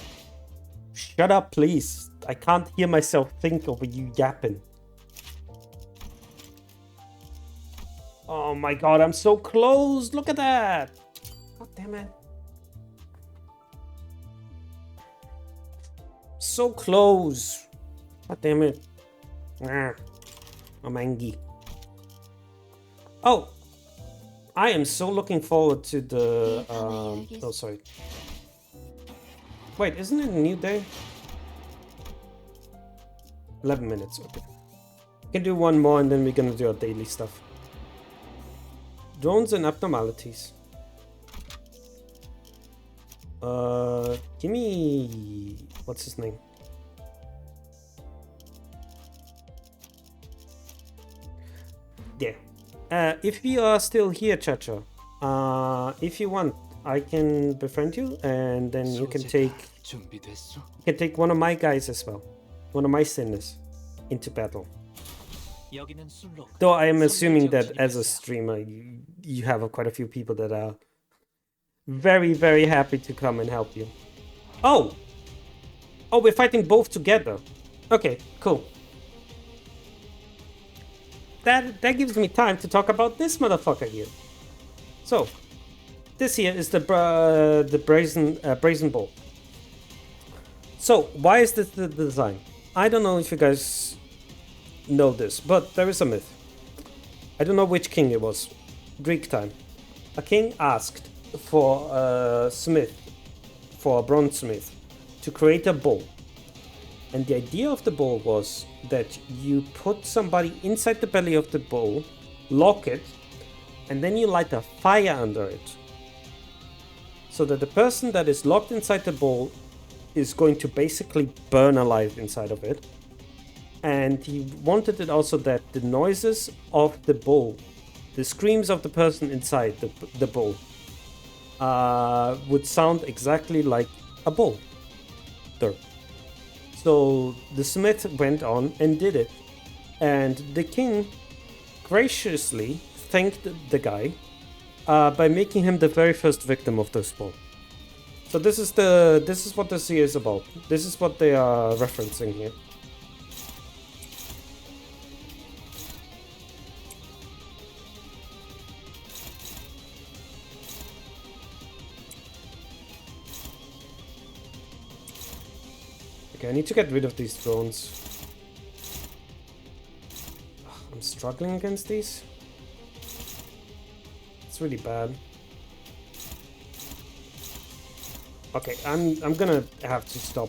shut up, please. I can't hear myself think over you yapping. Oh my god, I'm so close. Look at that. God damn it. So close. God damn it. I'm angry. Oh, I am so looking forward to the oh, sorry. Wait, isn't it a new day? 11 minutes. Okay, we can do one more and then we're gonna do our daily stuff. Drones and abnormalities. Give me, what's his name? Yeah. If you are still here, Chacha, if you want, I can befriend you, and then you can take one of my guys as well, one of my sinners, into battle. Though I am assuming that as a streamer, you have quite a few people that are very, very happy to come and help you. Oh! Oh, we're fighting both together. Okay, cool. That gives me time to talk about this motherfucker here. So, this here is the brazen bull. So, why is this the design? I don't know if you guys know this, but there is a myth. I don't know which king it was. Greek time. A king asked for a smith, for a bronze smith, to create a bull. And the idea of the bull was that you put somebody inside the belly of the bull, lock it, and then you light a fire under it. So that the person that is locked inside the bull is going to basically burn alive inside of it. And he wanted it also that the noises of the bull, the screams of the person inside the bull, would sound exactly like a bull. There. So the smith went on and did it. And the king graciously thanked the guy by making him the very first victim of this bull. So this is what the sea is about. This is what they are referencing here. Okay, I need to get rid of these drones. I'm struggling against these. It's really bad. Okay, I'm gonna have to stop.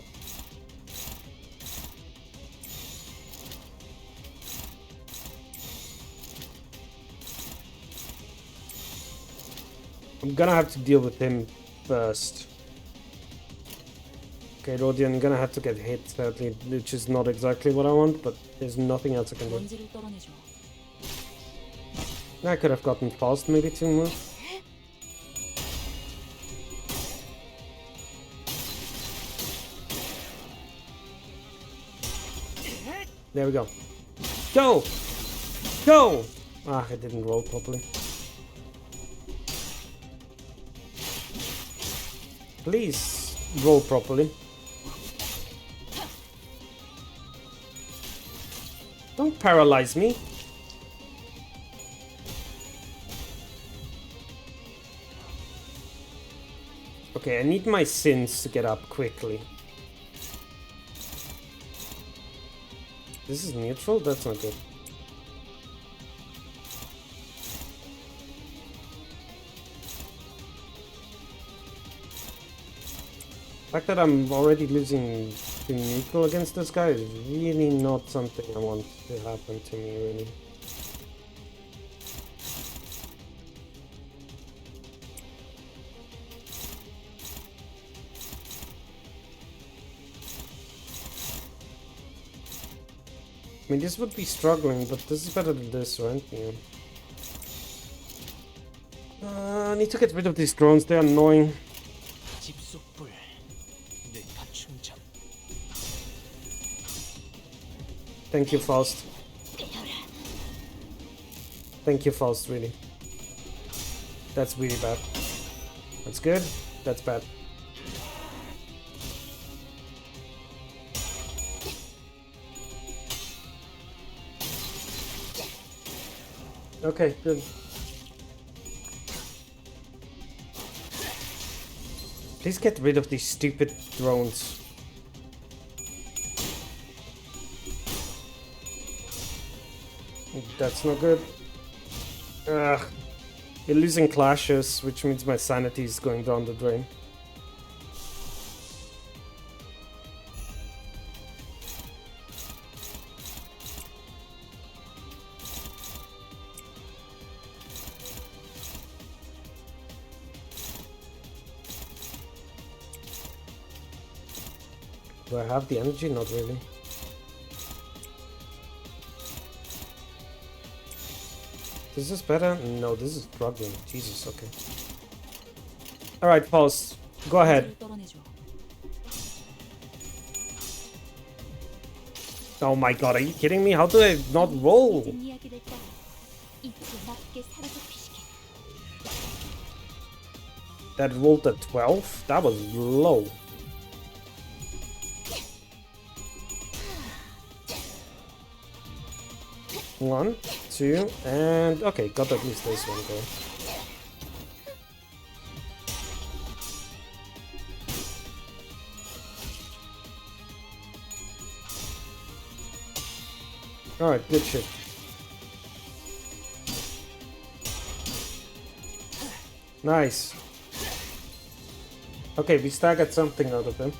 I'm gonna have to deal with him first. Okay, Rodion, I'm gonna have to get hit, sadly, which is not exactly what I want, but there's nothing else I can do. I could have gotten fast, maybe, to move. There we go. Go! Go! Ah, I didn't roll properly. Please roll properly. Don't paralyze me. Okay, I need my sins to get up quickly. This is neutral? That's not good. The fact that I'm already losing to neutral against this guy is really not something I want to happen to me, really. I mean, this would be struggling, but this is better than this, right? Yeah. I need to get rid of these drones, they're annoying. Thank you, Faust. Thank you, Faust, really. That's really bad. That's good, that's bad. Okay, good. Please get rid of these stupid drones. That's not good. Ugh. You're losing clashes, which means my sanity is going down the drain. Do I have the energy? Not really. Is this better? No, this is struggling. Jesus, okay. Alright, pause. Go ahead. Oh my god, are you kidding me? How do I not roll? That rolled a 12? That was low. One, two, and okay, got at least this one going. Alright, good shit. Nice. Okay, we staggered something out of him.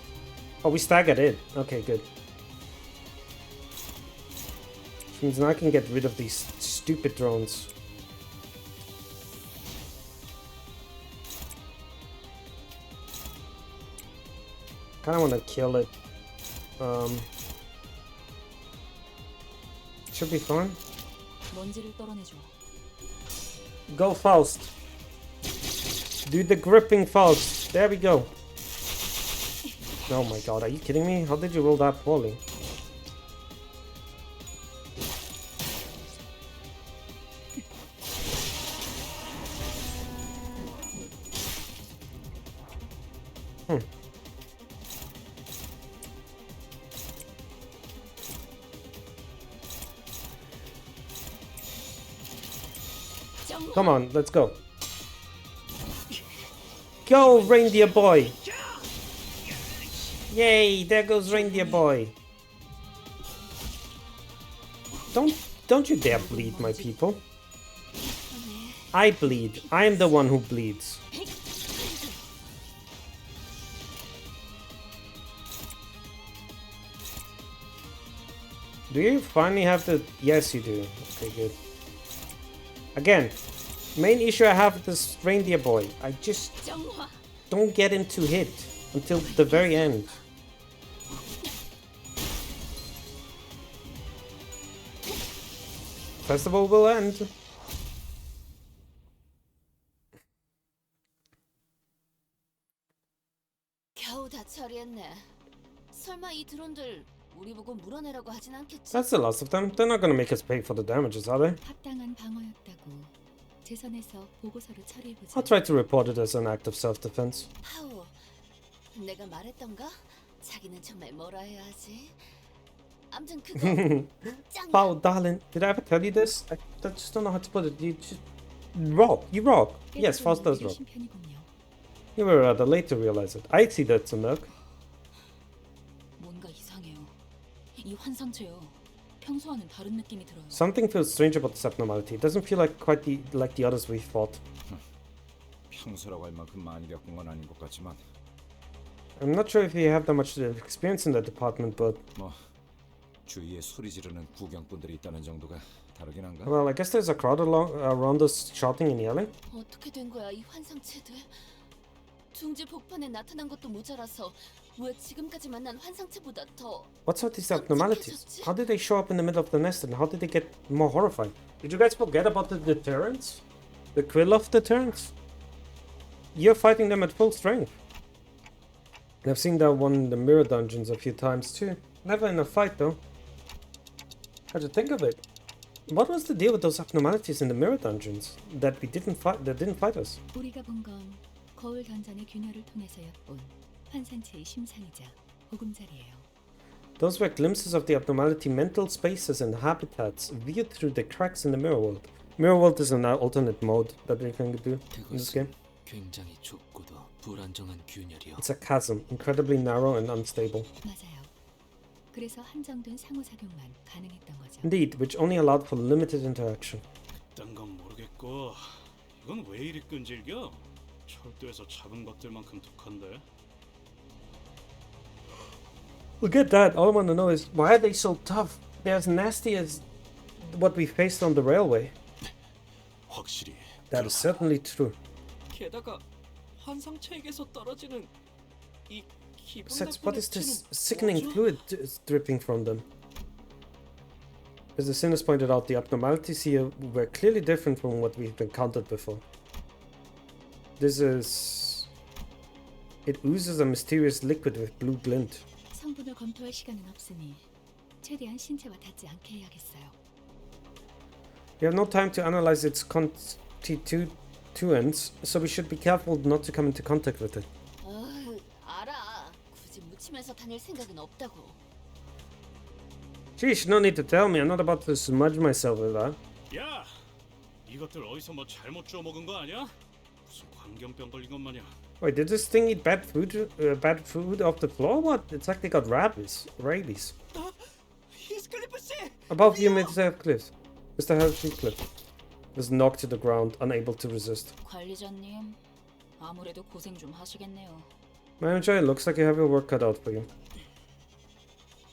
Oh, we staggered it. Okay, good. Which means now I can get rid of these stupid drones. Kind of want to kill it. Should be fine. 먼지를 떨어내줘. Go Faust. Do the gripping Faust. There we go. Oh my god, are you kidding me? How did you roll that poorly? Come on, let's go. Go, reindeer boy! Yay, there goes reindeer boy. Don't you dare bleed, my people. I bleed. I am the one who bleeds. Do you finally have the... Yes, you do. Okay, good. Again, main issue I have with this reindeer boy. I just don't get him to hit until the very end. Festival will end. 겨우 다 처리했네. 설마 이 드론들 우리 보고 물어내라고 하진 않겠지? That's the last of them. They're not gonna make us pay for the damages, are they? 합당한 방어였다고. 재선에서 보고서를 처리해보자. I'll try to report it as an act of self-defense. 파우, 내가 말했던가? 자기는 정말 뭐라 해야 하지? 아무튼 그거 짱이야. Wow, darling, did I ever tell you this? I just don't know how to put it. You just rock. You rock. Yes, Faust does rock. You were rather late to realize it. I see that, Smirk. 뭔가 이상해요. 이 환상체요. 평소와는 다른 느낌이 들어요. Something feels strange about this abnormality. It doesn't feel like quite like the others we fought. 평소라고 할 만큼 많이 겪은 건 아닌 것 같지만. I'm not sure if you have that much experience in that department, but 뭐 주위에 소리 지르는 구경꾼들이 있다는 정도가 다르긴 한가? well, I guess there's a crowd around us shouting and yelling. 어떻게 된 거야 이 환상체들? 둥지 복판에 나타난 것도 모자라서 왜 지금까지 만난 환상체보다 더 What's with these abnormalities? How did they show up in the middle of the nest and how did they get more horrifying? Did you guys forget about the deterrents? The Krillov deterrents? You're fighting them at full strength. I've seen that one in the mirror dungeons a few times too. Never in a fight though. How'd you think of it? What was the deal with those abnormalities in the mirror dungeons that didn't fight us? 우리가 본 건 거울 던전의 균열을 통해서 엿본 환상체의 심상이자 보금자리예요. Those were glimpses of the abnormality mental spaces and habitats viewed through the cracks in the mirror world. Mirror world is an alternate mode that we can do in this game. 굉장히 좁고도 불안정한 균열이요. It's a chasm, incredibly narrow and unstable. 맞아요. 그래서 한정된 상호작용만 가능했던 거죠. Indeed, which only allowed for limited interaction. 그딴 건 모르겠고 이건 왜 이리 끈질겨? 철도에서 잡은 것들만큼 독한데. Forget that. All I want to know is why are they so tough? They're as nasty as what we faced on the railway. 확실히. That is certainly true. 게다가 환상체에게서 떨어지는 이 기분 Besides, 나쁜 what is this 액체는 sickening 뭐죠? fluid dripping from them? As the sinners pointed out, the abnormalities here were clearly different from what we've encountered before. This is... It oozes a mysterious liquid with blue glint. 성분을 검토할 시간은 없으니 최대한 신체와 닿지 않게 해야겠어요. We have no time to analyze its constituents, so we should be careful not to come into contact with it. 알아. 굳이 묻히면서 다닐 생각은 없다고. Sheesh, no need to tell me. I'm not about to smudge myself with that. 야, 이것들 어디서 뭐 잘못 주워 먹은 거 아니야? 무슨 광견병 걸린 것 마냥. Wait, did this thing eat bad food off the floor? What? It's like they got rabies. 히스클리프 씨! Above you, Mr. Heathcliff. Mr. Heathcliff was knocked to the ground, unable to resist. 관리자님, 아무래도 고생 좀 하시겠네요. Manager, it looks like you have your work cut out for you.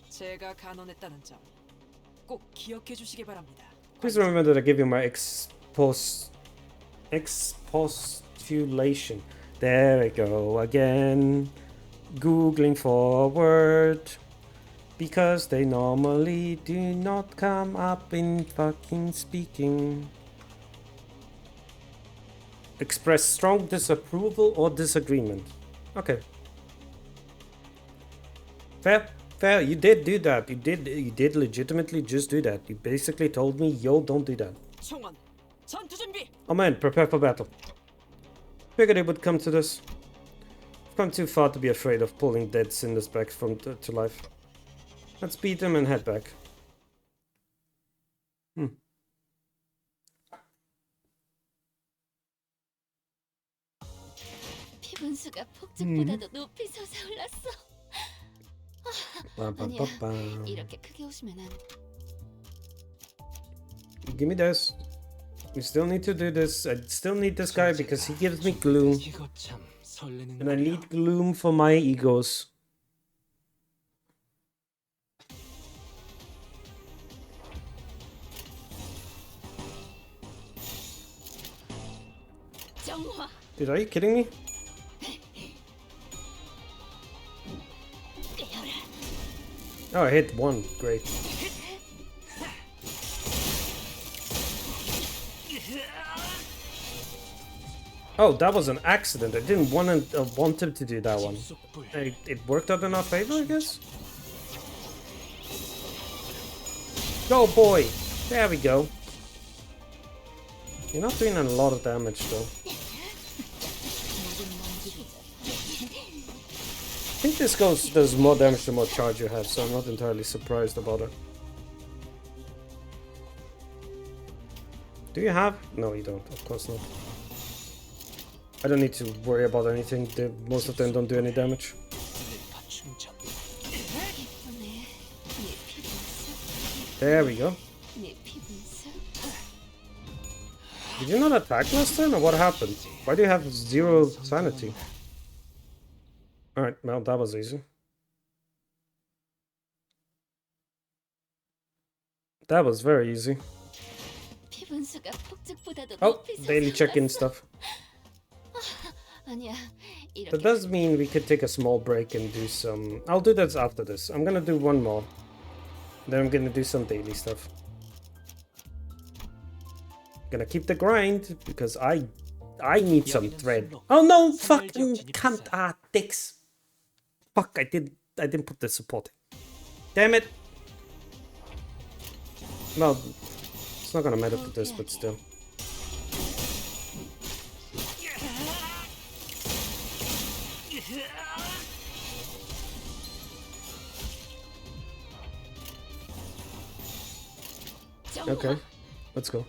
제가 간언했다는 점 꼭 기억해 주시기 바랍니다. Please remember that I give you my expostulation. There we go again. Googling forward. Because they normally do not come up in fucking speaking. Express strong disapproval or disagreement. Okay. Fair. Fair. You did do that. You did legitimately just do that. You basically told me, yo, don't do that. 총원, 전투 준비. Oh man, prepare for battle. Figured it would come to this. I've come too far to be afraid of pulling dead cinders back to life. Let's beat them and head back. 피분수가 폭죽보다도 높이 솟아올랐어. 아니야, 이렇게 크게 웃으면 안. Give me this. We still need to do this. I still need this guy because he gives me gloom. And I need gloom for my egos. Dude, are you kidding me? Oh, I hit one. Great. Oh, that was an accident. I didn't want him to do that one. It worked out in our favor, I guess? Go, boy! There we go. You're not doing a lot of damage, though. I think this does more damage the more charge you have, so I'm not entirely surprised about it. Do you have? No, you don't. Of course not. I don't need to worry about anything. Most of them don't do any damage. There we go. Did you not attack last time, or what happened? Why do you have 0 sanity? Alright, well, that was easy. That was very easy. Oh, daily check-in stuff. That does mean we could take a small break and do some... I'll do that after this. I'm gonna do one more. Then I'm gonna do some daily stuff. Gonna keep the grind, because I need some thread. Oh no! Fucking cunt! Ah, dicks! Fuck, I didn't put the support. Damn it! Well, it's not gonna matter for this, but still. Okay, let's go.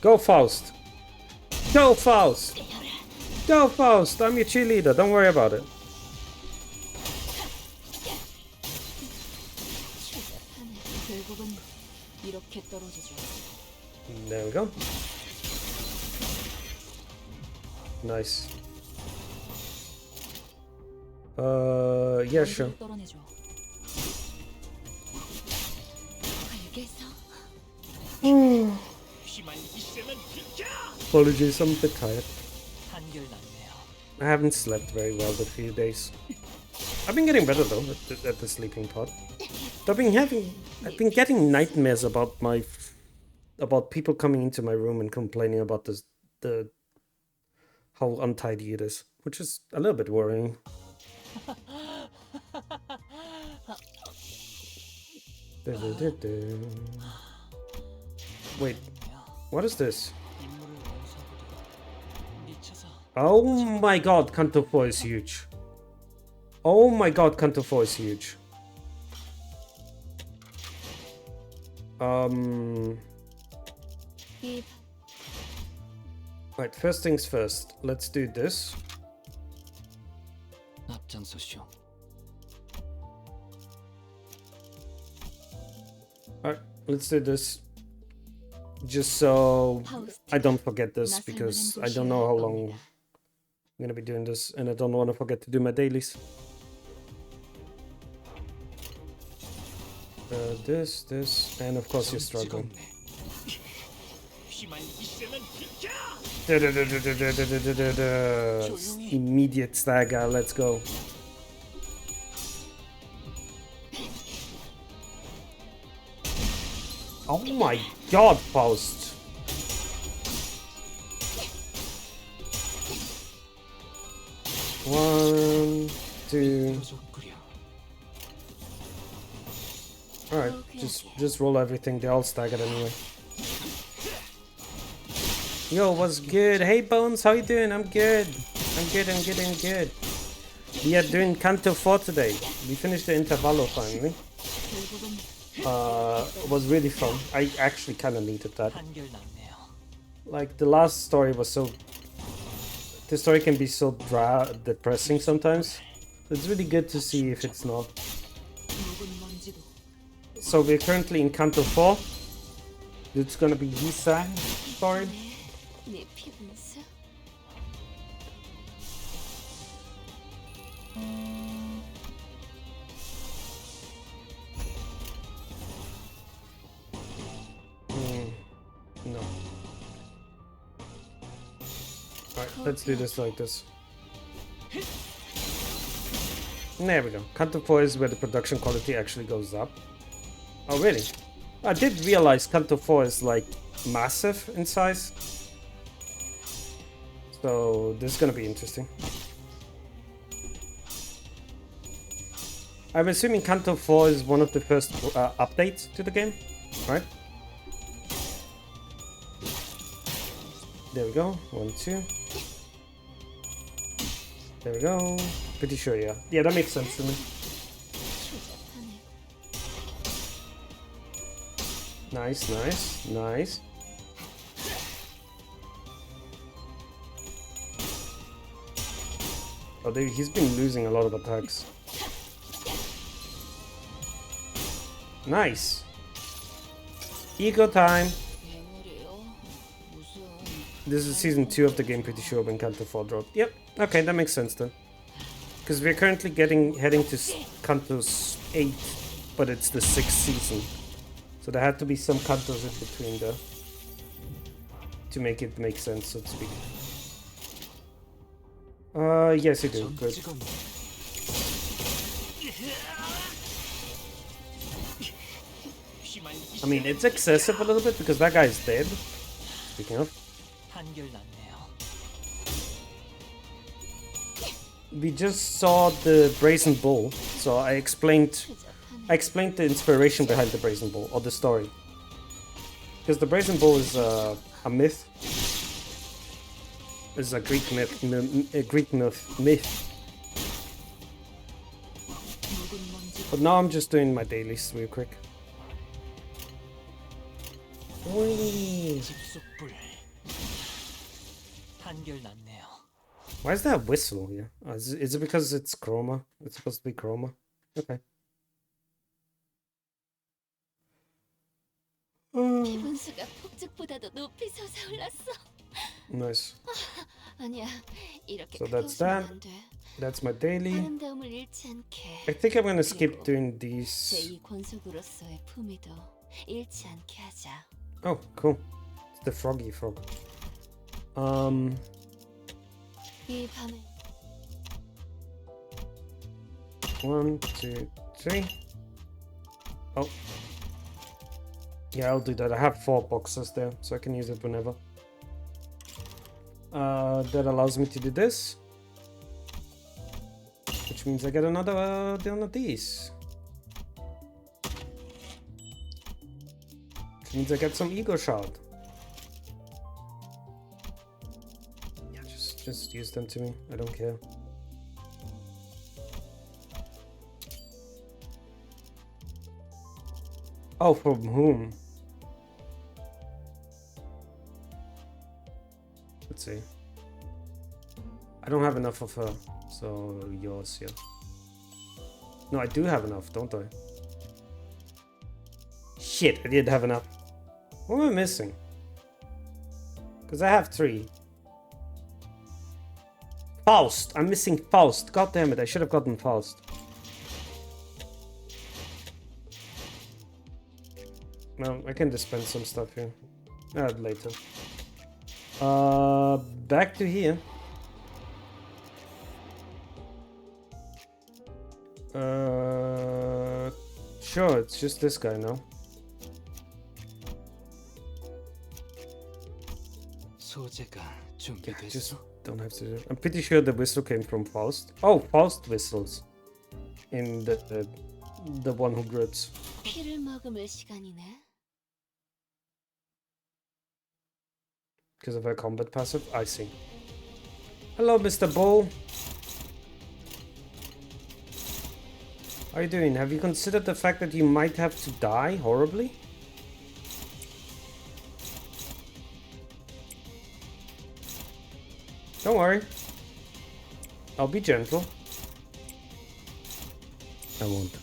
Go Faust! Go Faust! Go Faust! I'm your cheerleader, don't worry about it. There we go. Nice. Yeah, sure. Apologies, I'm a bit tired. I haven't slept very well the few days. I've been getting better though at the sleeping part. I've been getting nightmares about people coming into my room and complaining about how untidy it is, which is a little bit worrying. Wait, what is this? Oh my god, Kanto 4 is huge. Oh my god, Kanto 4 is huge. Right, first things first. Let's do this. Alright, let's do this. Just so I don't forget this, because I don't know how long I'm gonna be doing this, and I don't want to forget to do my dailies. This, and of course you're struggling. Immediate stagger, let's go. Oh my god, Faust. One, two. Alright, just roll everything. They all staggered anyway. Yo, what's good? Hey Bones, how you doing? I'm good. I'm good. We are doing Canto 4 today. We finished the Intervallo finally. It was really fun. I actually kind of needed that. Like, the last story was so... The story can be so depressing sometimes. It's really good to see if it's not. So we're currently in Canto 4. It's gonna be Yisang story. No. Alright, let's do this like this. There we go. Canto 4 is where the production quality actually goes up. Oh, really? I did realize Canto 4 is like massive in size. So this is gonna be interesting. I'm assuming Canto 4 is one of the first updates to the game, right? There we go. 1, 2. There we go. Pretty sure, yeah. Yeah, that makes sense to me. Nice, nice, nice. Oh, he's been losing a lot of attacks. Nice. Ego time. This is season 2 of the game, pretty sure, when Canto 4 dropped. Yep. Okay, that makes sense then. Because we're currently heading to Canto 8, but it's the 6th season. So there had to be some cantos in between there to make it make sense, so to speak. Yes you do. Good. I mean, it's excessive a little bit because that guy's dead. Speaking of. We just saw the Brazen Bull, so I explained the inspiration behind the Brazen Bull, or the story. Because the Brazen Bull is a myth. It's a Greek myth. But now I'm just doing my dailies real quick. Whee. Why is there a whistle here? Oh, is it because it's chroma? It's supposed to be chroma. Okay. 기분수가 폭죽보다도 높이 솟아올랐어. Nice. 아니야, 이렇게 So that's that. 안 돼. That's my daily. 아름다움을 잃지 않게. I think I'm gonna skip doing these. 제2 권속으로서의 품위도 잃지 않게 하자. Oh, cool. It's the froggy frog. 이 밤에 1, 2, 3. Oh. Yeah, I'll do that. I have 4 boxes there, so I can use it whenever. That allows me to do this. Which means I get another one of these. Which means I get some ego shard. Yeah, just use them to me. I don't care. Oh, from whom? Let's see. I don't have enough of her, so yours, yeah. No, I do have enough, don't I? Shit, I did have enough. What am I missing? Because I have 3. Faust! I'm missing Faust. God damn it, I should have gotten Faust. Well, I can dispense some stuff here. Later. Back to here. Sure, it's just this guy now. Yeah, just don't have to. I'm pretty sure the whistle came from Faust. Oh, Faust whistles. In the one who grips. 피를 머금을 시간이네. Because of her combat passive, I see. Hello, Mr. Bull. How are you doing? Have you considered the fact that you might have to die horribly? Don't worry. I'll be gentle. I won't.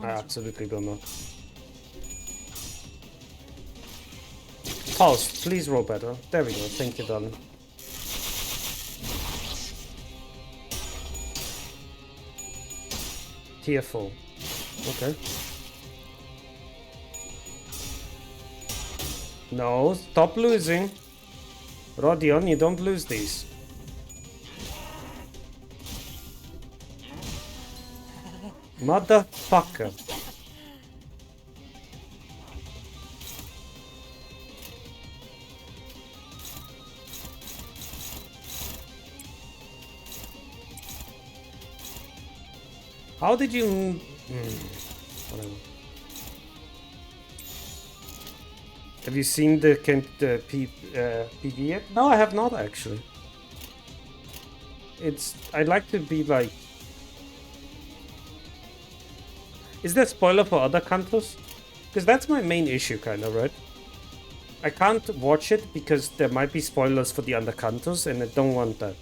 I absolutely will not. Faust, please roll better. There we go. Thank you, darling. Tier 4. Okay. No, stop losing. Rodion, you don't lose these. Motherfucker. How did you... whatever. Have you seen the PV yet? No, I have not actually. I'd like to be like... Is there spoiler for other countries? Because that's my main issue, kind of, right? I can't watch it because there might be spoilers for the other countries, and I don't want that.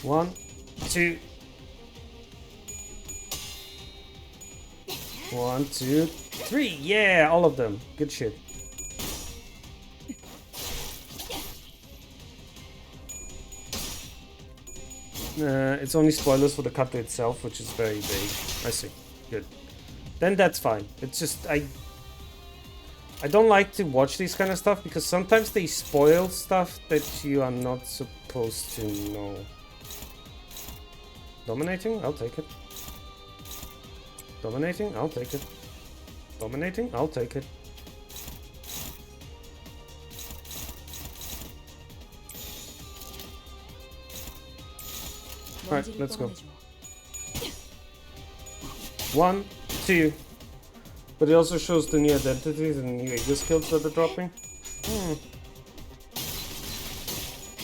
1, 2. 1, 2, 3. Yeah, all of them. Good shit. It's only spoilers for the cut itself, which is very vague. I see. Good. Then that's fine. It's just I don't like to watch these kind of stuff because sometimes they spoil stuff that you are not supposed to know. Dominating? I'll take it. Dominating? I'll take it. Dominating? I'll take it. Alright, let's go. 1, 2. But it also shows the new identities and new ego skills that are dropping.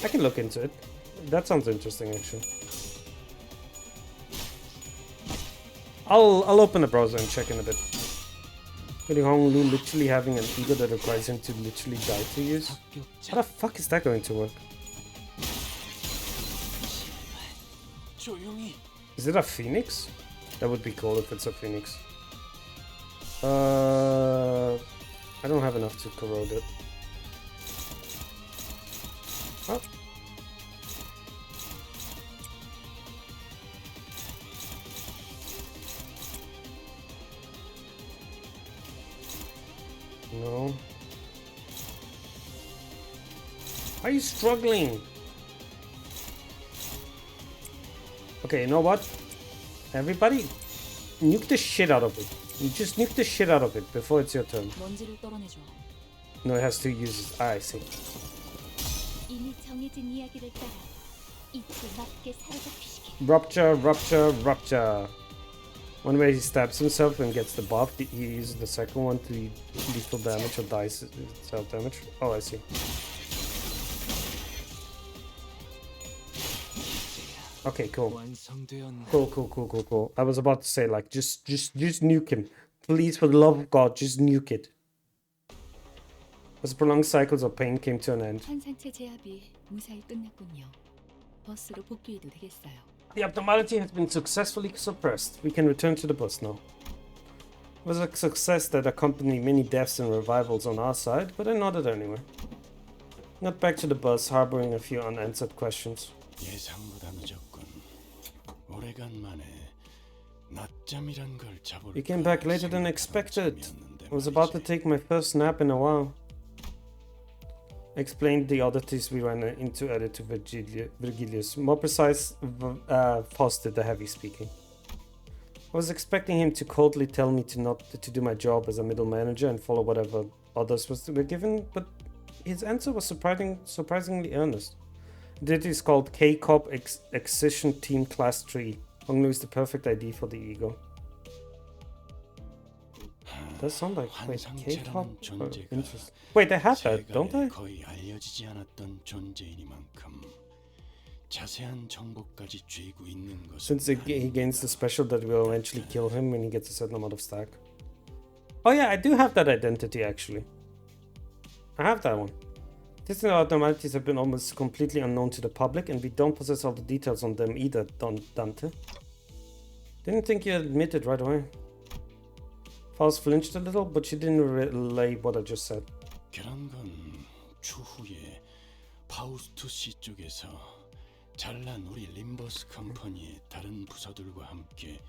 I can look into it. That sounds interesting, actually. I'll open the browser and check in a bit. Getting Hong Lu literally having an ego that requires him to literally die to use? How the fuck is that going to work? Is it a phoenix? That would be cool if it's a phoenix. I don't have enough to corrode it. Oh. No. Are you struggling? Okay, you know what? Everybody, nuke the shit out of it. You just nuke the shit out of it before it's your turn. No, it has 2 uses. Ah, I see. Rupture, rupture, rupture. One way he stabs himself and gets the buff, he uses the second one to lethal damage or dice self-damage. Oh, I see. Okay, cool. Cool. I was about to say, like, just nuke him. Please, for the love of God, just nuke it. As prolonged cycles of pain came to an end. The abnormality has been successfully suppressed. We can return to the bus now. It was a success that accompanied many deaths and revivals on our side, but I nodded anyway. Not back to the bus, harboring a few unanswered questions. 예상보다 늦었군. 오래간만에 나 You came back later than expected. I was about to take my first nap in a while. I explained the oddities we ran into added to Virgilius. More precise, Faust did the heavy speaking. I was expecting him to coldly tell me to do my job as a middle manager and follow whatever others were given, but his answer was surprisingly earnest. It is called K-Cop Excision Team Class 3. Honglu is the perfect ID for the ego. That sounds like wait, K-Pop? Oh, interesting. Wait, they have that, don't they? 거의 알려지지 않았던 존재이니만큼 자세한 정보까지 쥐고 있는 것은 Since he gains the special that will eventually kill him when he gets a certain amount of stack. Oh yeah, I do have that identity actually. I have that one. Distant abnormalities have been almost completely unknown to the public, and we don't possess all the details on them either, Dante. Didn't think you admitted right away. Faust flinched a little, but she didn't relay what I just said. 그런 건 추후에 파우스투 씨 쪽에서 잘난 우리 림버스 컴퍼니의 다른 부서들과 함께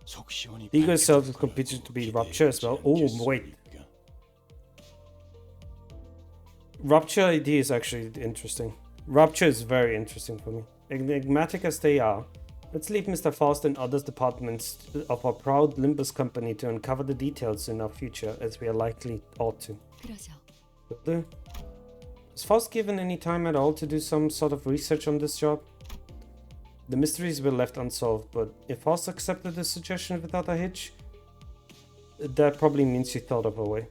속 시원히 Ego itself is competed to be Rupture as well. Oh wait. Rupture ID is actually interesting. Rupture is very interesting for me. Enigmatic as they are, let's leave Mr. Faust and other departments of our proud Limbus company to uncover the details in our future, as we are likely ought to. Was Faust given any time at all to do some sort of research on this job? The mysteries were left unsolved, but if Faust accepted the suggestion without a hitch, that probably means she thought of a way.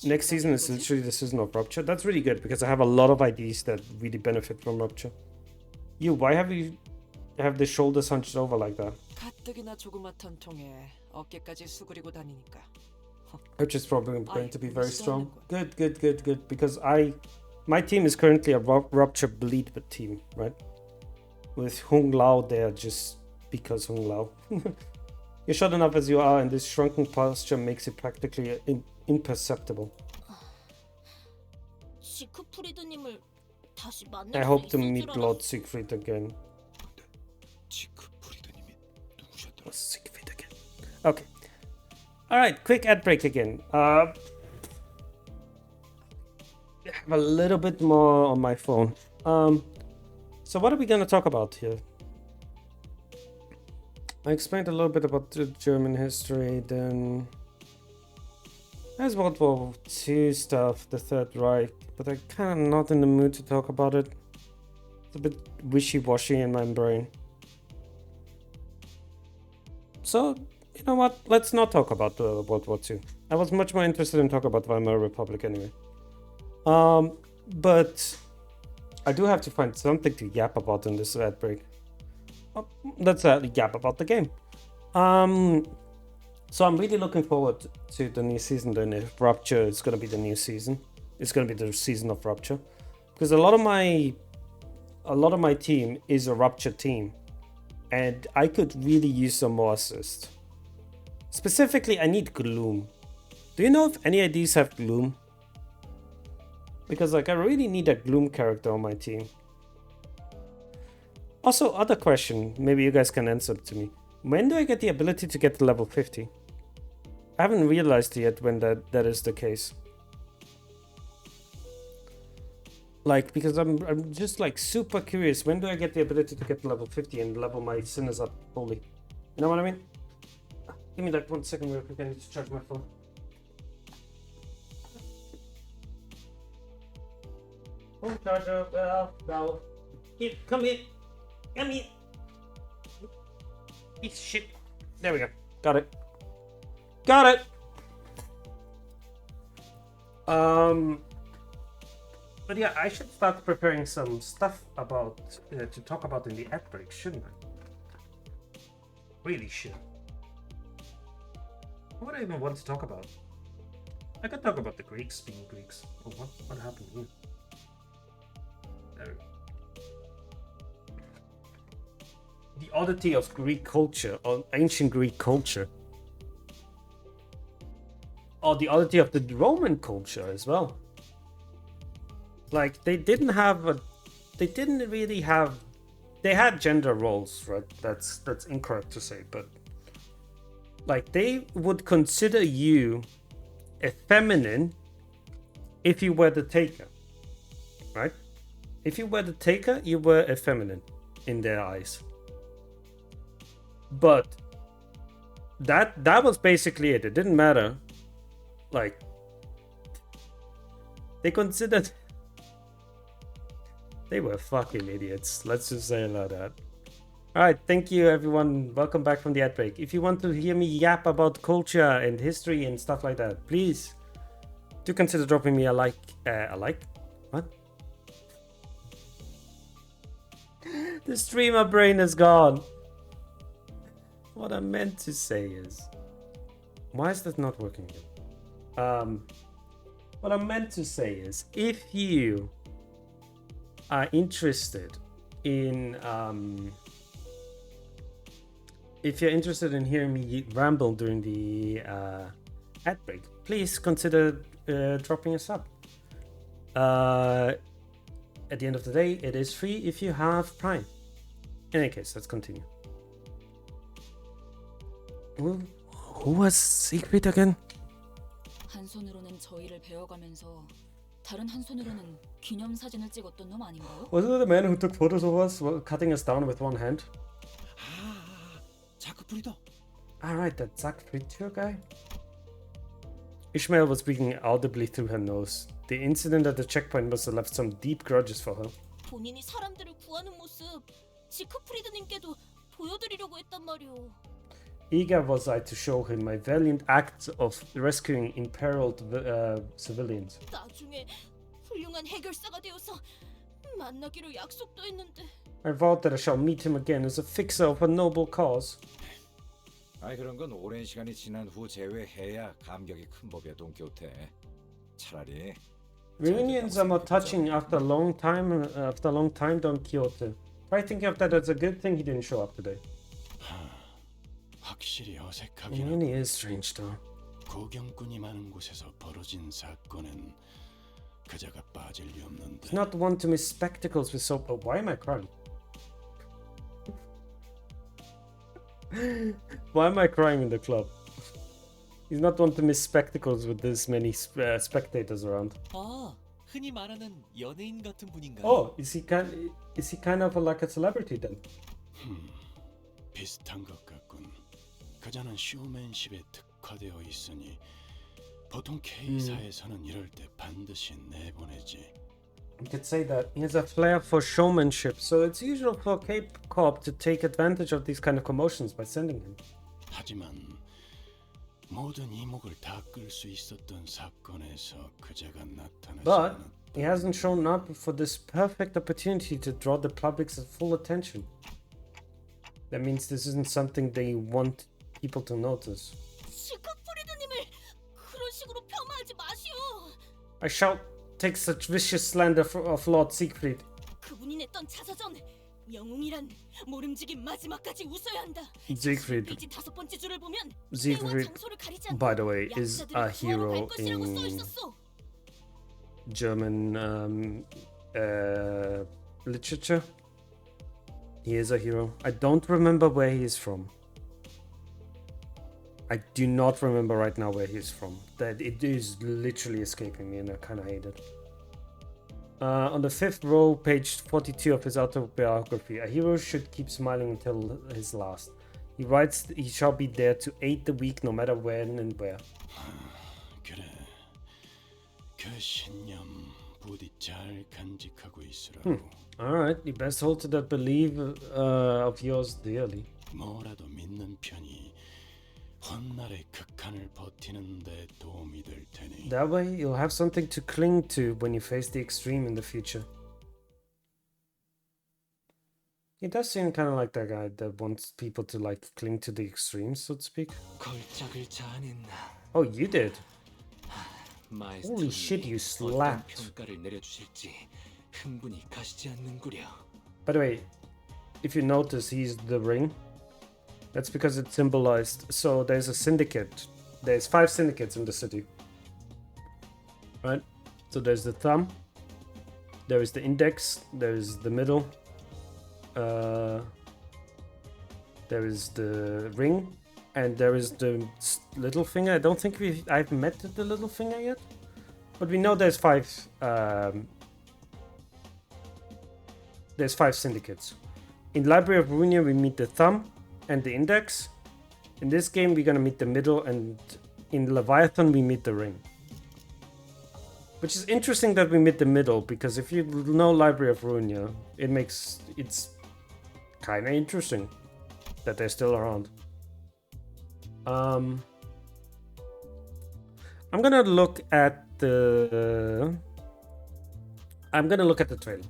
Next season is literally the season of Rupture. That's really good because I have a lot of ideas that really benefit from Rupture. Why have you have the shoulders hunched over like that? Which is probably going to be very strong. Good. Because my team is currently a Rupture bleed team, right? With Hung Lao there just because Hung Lao. You're short enough as you are, and this shrunken posture makes it practically imperceptible. I hope to meet Lord Siegfried again. Siegfried again. Okay. Alright, quick ad break again. I have a little bit more on my phone. So what are we going to talk about here? I explained a little bit about the German history, then there's World War II stuff, the Third Reich, but I'm kind of not in the mood to talk about it. It's a bit wishy-washy in my brain. So, you know what? Let's not talk about World War II. I was much more interested in talking about Weimar Republic anyway. But I do have to find something to yap about in this ad break. Let's yap about the game. So I'm really looking forward to the new season then. If Rupture is going to be the new season, it's going to be the season of Rupture, because a lot of my team is a Rupture team, and I could really use some more assist. Specifically, I need Gloom. Do you know if any IDs have Gloom? Because I really need a Gloom character on my team. Also, other question, maybe you guys can answer it to me. When do I get the ability to get to level 50? I haven't realized yet when that is the case. Like, because I'm just like super curious, when do I get the ability to get to level 50 and level my sinners up fully? You know what I mean? Give me like 1 second real quick, I need to charge my phone. Phone charger, well, here, come here. Come here. Piece of shit. There we go. Got it. Got it. But yeah, I should start preparing some stuff about to talk about in the ad break, shouldn't I? Really should. What do I even want to talk about? I could talk about the Greeks being Greeks. Oh, what happened here? There we go. The oddity of Greek culture, or ancient Greek culture. Or the oddity of the Roman culture as well. Like, they didn't really have they had gender roles, right? That's incorrect to say, but like they would consider you a feminine if you were the taker, right? If you were the taker, you were a feminine in their eyes. But that was basically it. It didn't matter. Like they considered they were fucking idiots. Let's just say it like that. Alright, thank you everyone. Welcome back from the ad break. If you want to hear me yap about culture and history and stuff like that, please do consider dropping me a like. What? The streamer brain is gone. What I meant to say is, why is that not working again? What I meant to say is, if you are interested in if you're interested in hearing me ramble during the ad break, please consider dropping a sub. At the end of the day, it is free if you have Prime. In any case, let's continue. Who was Siegfried again? 한 손으로는 저희를 배워가면서 다른 한 손으로는 기념사진을 찍었던 놈 아닌가요? Was it the man who took photos of us while cutting us down with one hand? 자크프리다. Alright, that Siegfried guy? Ishmael was speaking audibly through her nose. The incident at the checkpoint must have left some deep grudges for her. 본인이 사람들을 구하는 모습 지크프리드님께도 보여드리려고 했단 말이오. Eager was I to show him my valiant acts of rescuing imperiled civilians. 나중에 훌륭한 해결사가 되어서 만나기로 약속도 했는데. I vowed that I shall meet him again as a fixer of a noble cause. 아니 그런 건 오랜 시간이 지난 후 재회해야 감격이 큰 법이야 돈키호테. 차라리 Reunions are more touching after a long time. Don Quixote. Try thinking of that as a good thing he didn't show up today. 확실히 He 어색하긴 really is strange, though. 고경꾼이 많은 곳에서 벌어진 사건은 그자가 빠질 리 없는데. He's not one to miss spectacles with soap. Oh, why am I crying? Why am I crying in the club? He's not one to miss spectacles with this many spectators around. 아, 흔히 말하는 연예인 같은 분인가요? Oh, is he kind of like a celebrity then? 비슷한 것 같군. 그자는 쇼맨십에 특화되어 있으니 보통 K사에서는 이럴 때 반드시 내보내지. You could say that he has a flair for showmanship, so it's usual for K-pop to take advantage of these kind of commotions by sending him. 하지만 모든 이목을 다 끌 수 있었던 사건에서 그자가 나타나지 But 않았다. he hasn't shown up for this perfect opportunity to draw the public's full attention. That means this isn't something they want people to notice. 지크프리드님을 그런 식으로 폄하하지 마시오. I shall take such vicious slander of Lord Siegfried. 그분이 냈던 자서전 영웅이란 모름지기 마지막까지 웃어야 한다. Siegfried, 페이지 5번째 줄을 보면 Siegfried, by the way, is a hero in German literature. He is a hero. I don't remember where he is from. I do not remember right now where he is from. That it is literally escaping me, and I kind of hate it. On the 5th row, page 42 of his autobiography, a hero should keep smiling until his last. He writes he shall be there to aid the weak no matter when and where. 그래, 그 신념 부디 잘 간직하고 있으라고. Alright, you best hold to that belief of yours dearly. 뭐라도 믿는 편이 헛날의 극한을 버티는 데 도움이 될 테니. That way, you'll have something to cling to when you face the extreme in the future. He does seem kind of like that guy that wants people to like cling to the extremes, so to speak. 걸작을자 안 했나? Oh, you did. 마에스트로님이 Holy shit, you 어떤 slapped. 평가를 내려주실지 흥분이 가시지 않는구려. By the way, if you notice, he's the ring. That's because it's symbolized. So there's a syndicate. There's 5 syndicates in the city. Right? So there's the thumb. There is the index. There is the middle. there is the ring, and there is the little finger. I don't think I've met the little finger yet, but we know there's five syndicates. In Library of Runia we meet the thumb and the index. In this game we're gonna meet the middle, and in Leviathan we meet the ring. Which is interesting that we meet the middle, because if you know Library of Runia, it's kind of interesting that they're still around. I'm gonna look at the trailer.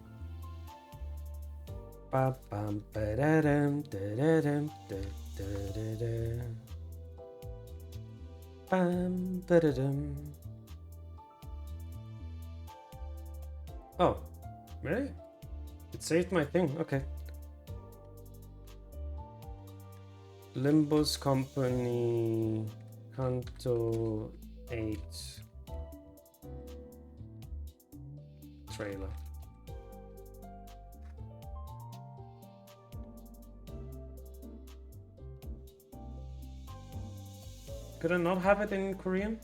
Oh, really? It saved my thing. Okay. Limbus Company, Kanto 8 trailer. Could I not have it in Korean?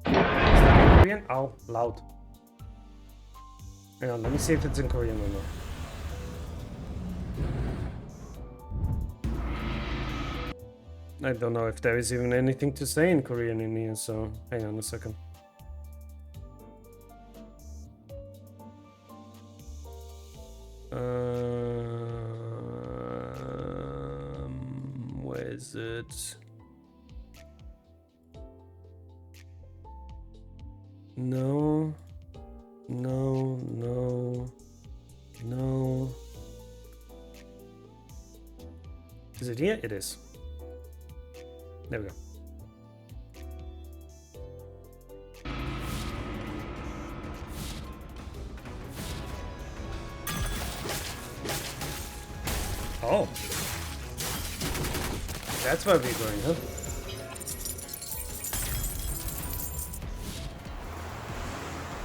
Korean? Oh, loud. Hang on, let me see if it's in Korean or not. I don't know if there is even anything to say in Korean in here, so hang on a second. Where is it? No. Is it here? It is. There we go. Oh. That's where we're going, huh?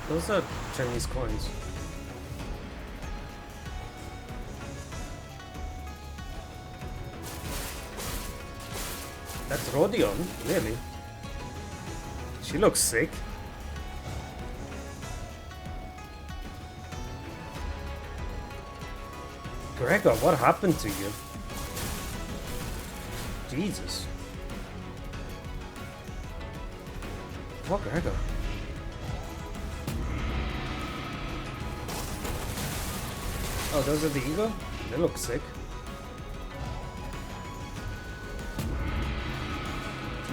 Those are Chinese coins. That's Rodion, really? She looks sick. Gregor, what happened to you? Jesus. What, Gregor? Oh, those are the Eagle? They look sick.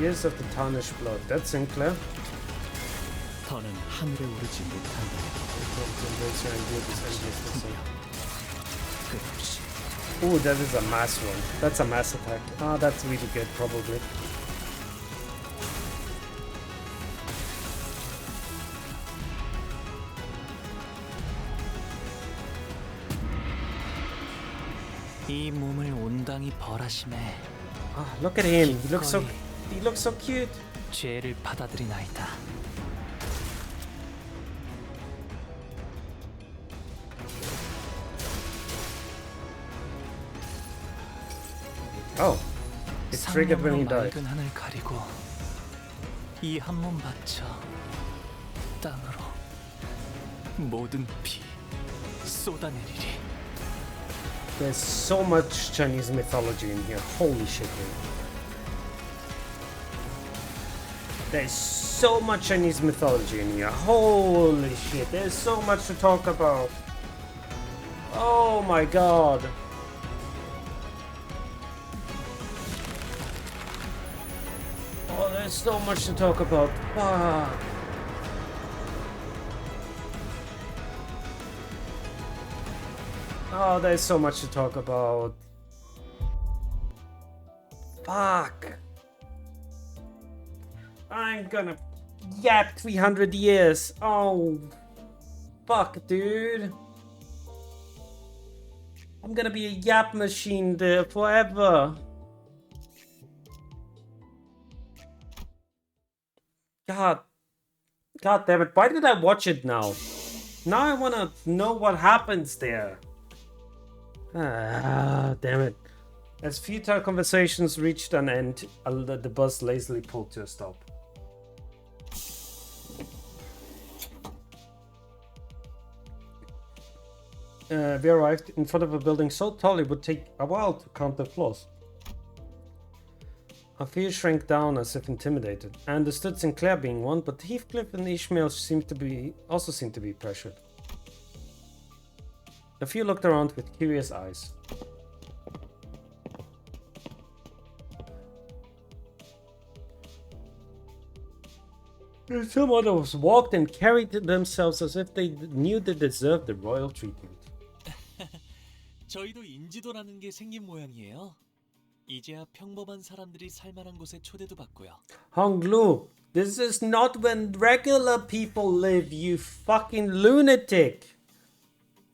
Years of the Tarnished Blood. That's Sinclair. 더는 하늘에 오르지 못한다. Ooh, that is a mass one. That's a mass attack. Ah, that's really good, probably. 이 몸을 온당히 벌하심에. Ah, look at him. He looks so cute. 죄를 받아들이나이다. Oh, it triggered when he died. 맑은 하늘 가리고 이 한 몸 바쳐 땅으로 모든 피 쏟아내리리. There's so much Chinese mythology in here. Holy shit, dude. There's so much Chinese mythology in here. Holy shit, there's so much to talk about. Oh my god. Oh, there's so much to talk about. Fuck. Oh, there's so much to talk about. Fuck. I'm gonna yap 300 years. Oh, fuck, dude. I'm gonna be a yap machine there forever. God damn it! Why did I watch it now? Now I wanna know what happens there. Ah, damn it! As futile conversations reached an end, the bus lazily pulled to a stop. We arrived in front of a building so tall it would take a while to count the floors. Our fear shrank down as if intimidated. I understood Sinclair being one, but Heathcliff and Ishmael seemed to be pressured. A few looked around with curious eyes. Some others walked and carried themselves as if they knew they deserved the royal treatment. 저희도 인지도라는 게 생긴 모양이에요. 이제야 평범한 사람들이 살만한 곳에 초대도 받고요. Honglu, this is not when regular people live, you fucking lunatic!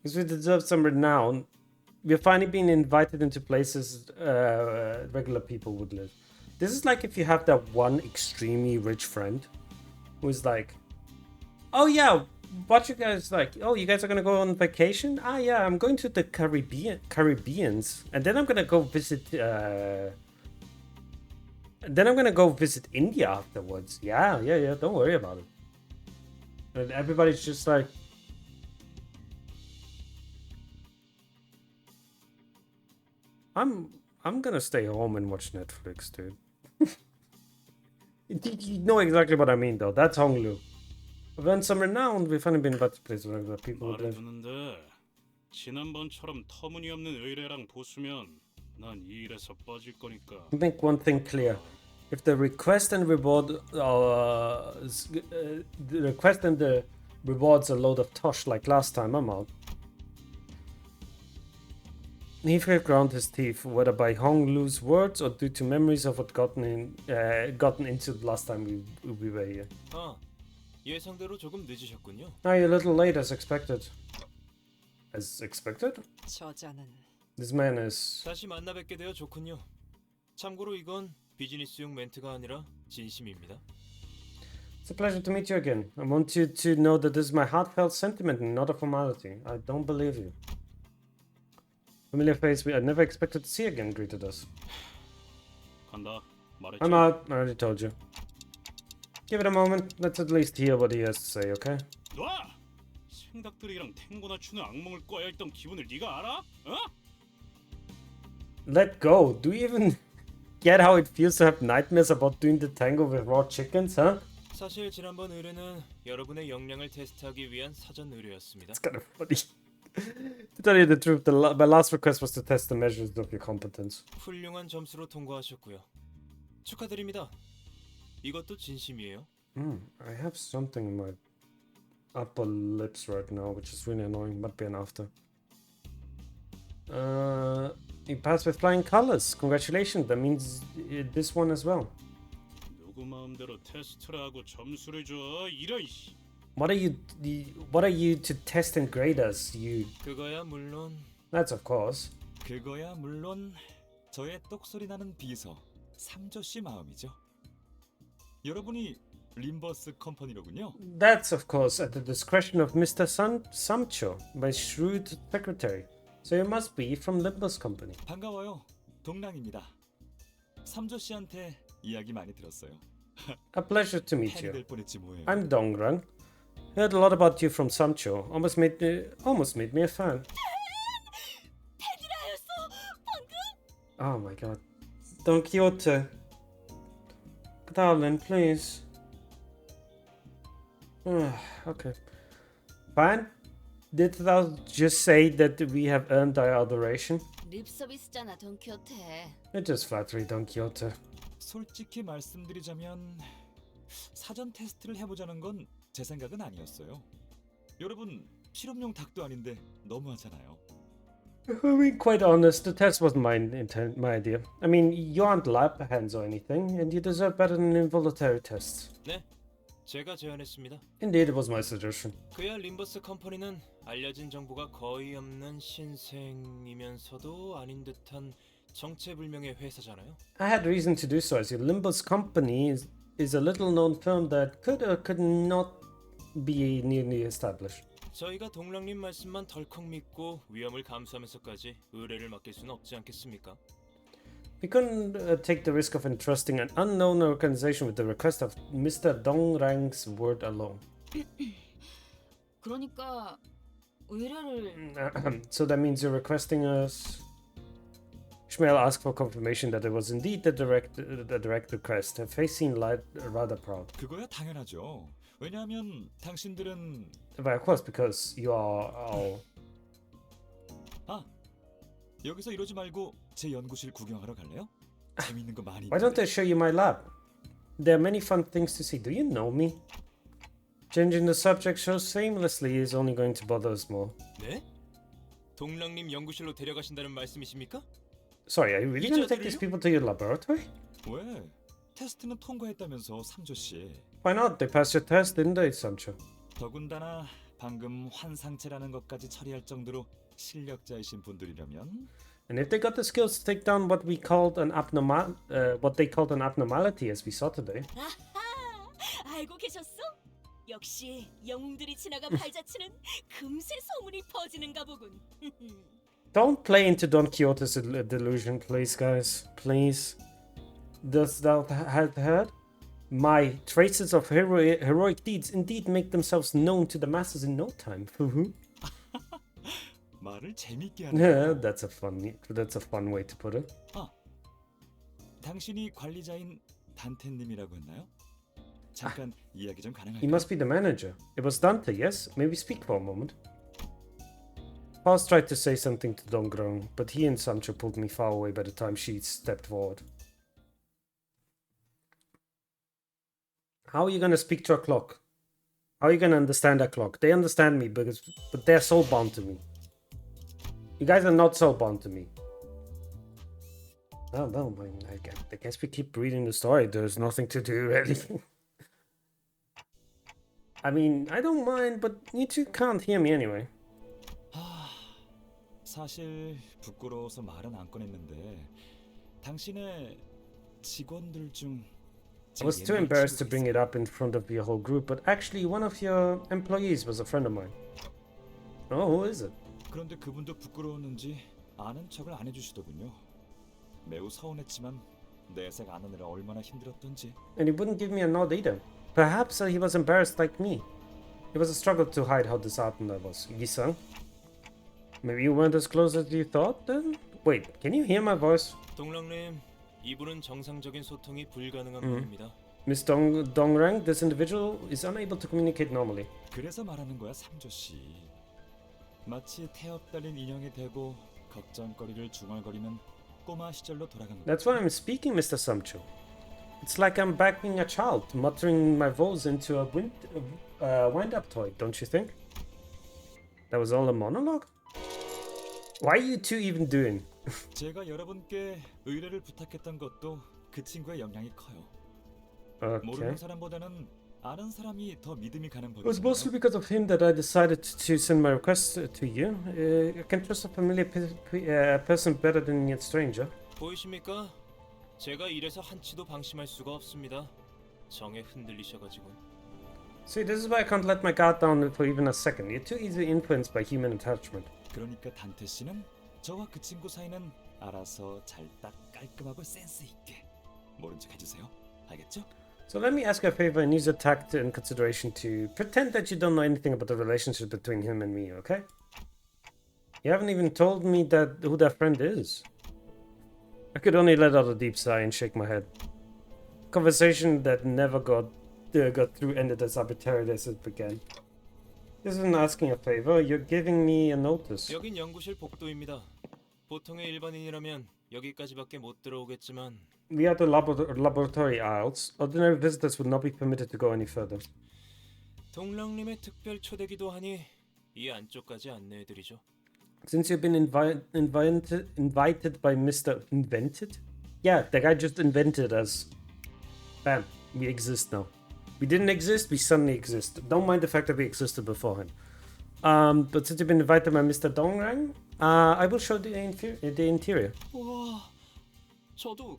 Because we deserve some renown. We're finally being invited into places regular people would live. This is like if you have that one extremely rich friend who is like, oh yeah, what you guys like? Oh, you guys are gonna go on vacation? Ah yeah, I'm going to the Caribbeans, and then I'm gonna go visit. Then I'm gonna go visit India afterwards. Yeah. Don't worry about it. And everybody's just like, I'm gonna stay home and watch Netflix, dude. You know exactly what I mean, though. That's Honglu. I've earned some renown. We've finally been about to place where the people would live. 말해두는데 지난번처럼 터무니없는 의뢰랑 보수면 난 이 일에서 빠질 거니까. Make one thing clear: if the request and reward the request and the rewards a load of tosh like last time, I'm out. Heathcliff ground his teeth, whether by Honglu's words or due to memories of what gotten into the last time we were here. 아, 예상대로 조금 늦으셨군요. Now you're a little late as expected. As expected? 저자는 This man is. 다시 만나 뵙게 되어 좋군요. 참고로 이건 비즈니스용 멘트가 아니라 진심입니다. It's a pleasure to meet you again. I want you to know that this is my heartfelt sentiment and not a formality. I don't believe you. Familiar face I never expected to see again greeted us. 간다. 말했지. I'm out. I already told you. Give it a moment. Let's at least hear what he has to say, okay? 놔! 생닭들이랑 탱고나 추는 악몽을 꿔야 했던 기분을 네가 알아? 어? Let go. Do you even get how it feels to have nightmares about doing the tango with raw chickens, huh? 사실 지난번 의뢰는 여러분의 역량을 테스트하기 위한 사전 의뢰였습니다. It's kind of funny. To tell you the truth, my last request was to test the measures of your competence. 훌륭한 점수로 통과하셨고요. 축하드립니다. 이것도 진심이에요. I have something in my upper lips right now, which is really annoying. Might be an after. You passed with flying colors. Congratulations. That means this one as well. 누구 마음대로 테스트를 하고 점수를 줘. 이런 씨. What are you to test and grade us? You. 그거야 물론. That's of course. 그거야 물론 저의 똑소리 나는 비서 삼조 씨 마음이죠. 여러분이 림버스 컴퍼니로군요. That's of course at the discretion of Mr. Samcho, my shrewd secretary. So you must be from Limbus Company. 반가워요. 동랑입니다. 삼조 씨한테 이야기 많이 들었어요. A pleasure to meet 팬이 you. 될 뻔했지 뭐예요. I'm Dongrang. Heard a lot about you from Samcho. Almost made me a fan. 팬이라였어 방금? Oh my god. Don Quixote. Darling, please. Okay. Fine. Did thou just say that we have earned thy adoration? 립 서비스잖아 돈키호테. It is flattery, Don Quixote. 솔직히 말씀드리자면 사전 테스트를 해보자는 건 제 생각은 아니었어요. 여러분 실험용 닭도 아닌데 너무하잖아요. Being quite honest, the test wasn't my idea. I mean, you aren't lab hands or anything, and you deserve better than involuntary tests. 네, 제가 제안했습니다. Indeed, it was my suggestion. 그야 림버스 컴퍼니는 알려진 정보가 거의 없는 신생이면서도 아닌 듯한 정체불명의 회사잖아요. I had reason to do so, as your Limbus Company is a little-known firm that could or could not be newly established. 저희가 동랑님 말씀만 덜컥 믿고 위험을 감수하면서까지 의뢰를 맡길 수는 없지 않겠습니까? We couldn't take the risk of entrusting an unknown organization with the request of Mr. Dongrang's word alone. 그러니까 의뢰를 So that means you're requesting us. Shmuel asked for confirmation that it was indeed the direct request. Her face seemed rather proud. 그거야 당연하죠. 왜냐하면 당신들은 But of course, because you are all. 아, 여기서 이러지 말고 제 연구실 구경하러 갈래요? 재밌는 거 많이 Why don't I show you my lab? There are many fun things to see. Do you know me? Changing the subject so seamlessly is only going to bother us more. 네? 동랑님 연구실로 데려가신다는 말씀이십니까? Sorry, are you really going to take these people to your laboratory? 왜? 테스트는 통과했다면서 삼조 씨. Why not? They passed your test, didn't they, Sancho? 더군다나 방금 환상체라는 것까지 처리할 정도로 실력자이신 분들이라면. And if they got the skills to take down what they called an abnormality, as we saw today. 아하, 알고 계셨어? 역시 영웅들이 지나가 발자취는 금세 소문이 퍼지는가 보군. Don't play into Don Quixote's delusion, please, guys. Please. Does thou have heard? My traces of heroic deeds indeed make themselves known to the masses in no time. 말을 재밌게 하네. Yeah, that's a fun way to put it. 아, 당신이 관리자인 단테님이라고 했나요? 잠깐 이야기 좀 가능할까요? He must be the manager. It was Dante, yes? Maybe speak for a moment. Faust tried to say something to Don Grong, but he and Sancho pulled me far away by the time she stepped forward. How are you gonna speak to a clock? How are you gonna understand a clock? They understand me, but they're soulbound to me. You guys are not soulbound to me. Oh, well, I guess we keep reading the story. There's nothing to do, really. I mean, I don't mind, but you two can't hear me anyway. 사실 부끄러워서 말은 안 꺼냈는데 당신의 직원들 중 I was too embarrassed to bring it up in front of your whole group, but actually one of your employees was a friend of mine. Oh, who is it? 그런데 그분도 부끄러웠는지 아는 척을 안 해주시더군요. 매우 서운했지만 내색 안 하느라 얼마나 힘들었던지. And he wouldn't give me a nod either. Perhaps he was embarrassed like me. It was a struggle to hide how disheartened I was. Yi-san? Maybe you weren't as close as you thought then? Wait, can you hear my voice? 동랑님, 이분은 정상적인 소통이 불가능한 분입니다. Miss Dongrang, this individual is unable to communicate normally. 그래서 말하는 거야, 삼조 씨. 마치 태엽 달린 인형이 되고 걱정거리를 중얼거리는 꼬마 시절로 돌아간 거. That's why I'm speaking, Mr. Samcho. It's like I'm backing a child, muttering my vows into a wind-up toy, don't you think? That was all a monologue? Why are you two even doing? 제가 여러분께 의뢰를 부탁했던 것도 그 친구의 영향이 커요. Okay. 모르는 사람보다는 아는 사람이 더 믿음이 가는 It was 법이잖아요. mostly because of him that I decided to send my request to you. I can trust a familiar person better than a stranger. 보이십니까? 제가 이래서 한치도 방심할 수가 없습니다. 정에 흔들리셔가지고. See, this is why I can't let my guard down for even a second. You're too easily influenced by human attachment. 그러니까 단테 씨는 저와 그 친구 사이는 알아서 잘 딱 깔끔하고 센스 있게 모른 척 해주세요. 알겠죠? So let me ask you a favor and use your tact and consideration to pretend that you don't know anything about the relationship between him and me, okay? You haven't even told me who that friend is. I could only let out a deep sigh and shake my head. Conversation that never got through ended as arbitrarily as it began. This isn't asking a favor, you're giving me a notice. 여긴 연구실 복도입니다. 보통의 일반인이라면 여기까지밖에 못 들어오겠지만 We are the laboratory aisles. Ordinary visitors would not be permitted to go any further. 동랑님의 특별 초대기도 하니 이 안쪽까지 안내해드리죠. Since you've been invited by Mr. Invented? Yeah, the guy just invented us. Bam, we exist now. We didn't exist, we suddenly exist. Don't mind the fact that we existed beforehand. But since you've been invited by Mr. Dongrang, I will show the interior. 와, 저도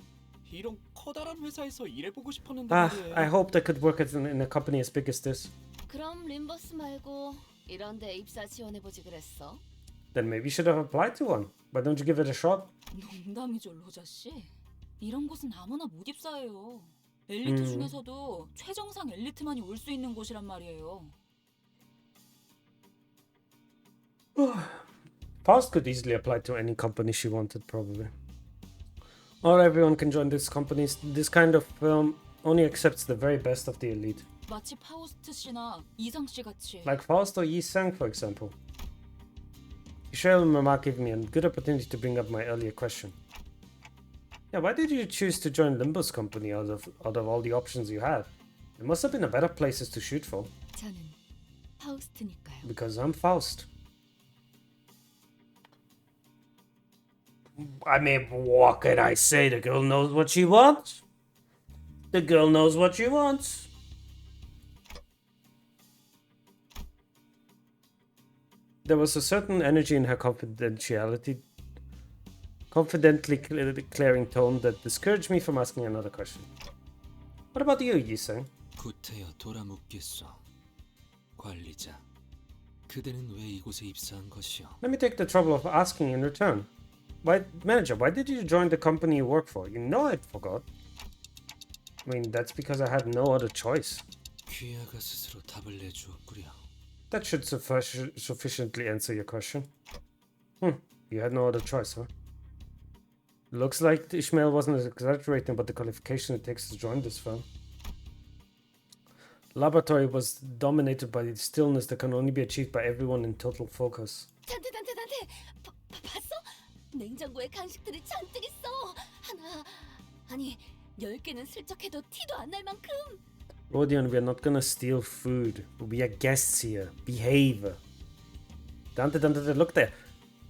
이런 커다란 회사에서 일해보고 싶었는데 I 말이에요. hope they could work in a company as big as this. 그럼 림버스 말고 이런 데 입사 지원해보지 그랬어? Then maybe you should have applied to one. Why don't you give it a shot? 농담이죠, 로자 씨. 이런 곳은 아무나 못 입사해요. 엘리트 중에서도 최정상 엘리트만이 올 수 있는 곳이란 말이에요. Faust could easily apply to any company she wanted, probably. Not everyone can join these companies. This kind of film only accepts the very best of the elite. 마치 파우스트 씨나 이상 씨 같이. Like Faust or Yi Sang, for example. Michelle Mama gave me a good opportunity to bring up my earlier question. Yeah, why did you choose to join Limbus Company out of all the options you had? There must have been a better places to shoot for. 저는 파우스트니까요. Because I'm Faust. I mean, what can I say? The girl knows what she wants. The girl knows what she wants. There was a certain energy in her confidently clearing tone that discouraged me from asking another question. What about you, Yi-sang? 구태여 돌아묻겠소. 관리자, 그대는 왜 이곳에 입사한 것이오? Let me take the trouble of asking in return. Manager, why did you join the company you work for? You know I forgot. I mean, that's because I had no other choice. 귀하가 스스로 답을 내주었구려. That should sufficiently answer your question. You had no other choice, huh? Looks like Ishmael wasn't exaggerating about the qualification it takes to join this firm. Laboratory was dominated by the stillness that can only be achieved by everyone in total focus. 단테 봤어? 냉장고에 간식들이 잔뜩 있어. 아니 10개는 슬쩍 해도 티도 안 날 만큼. Rodion, we are not gonna steal food. We are guests here. Behave. Dante, look there.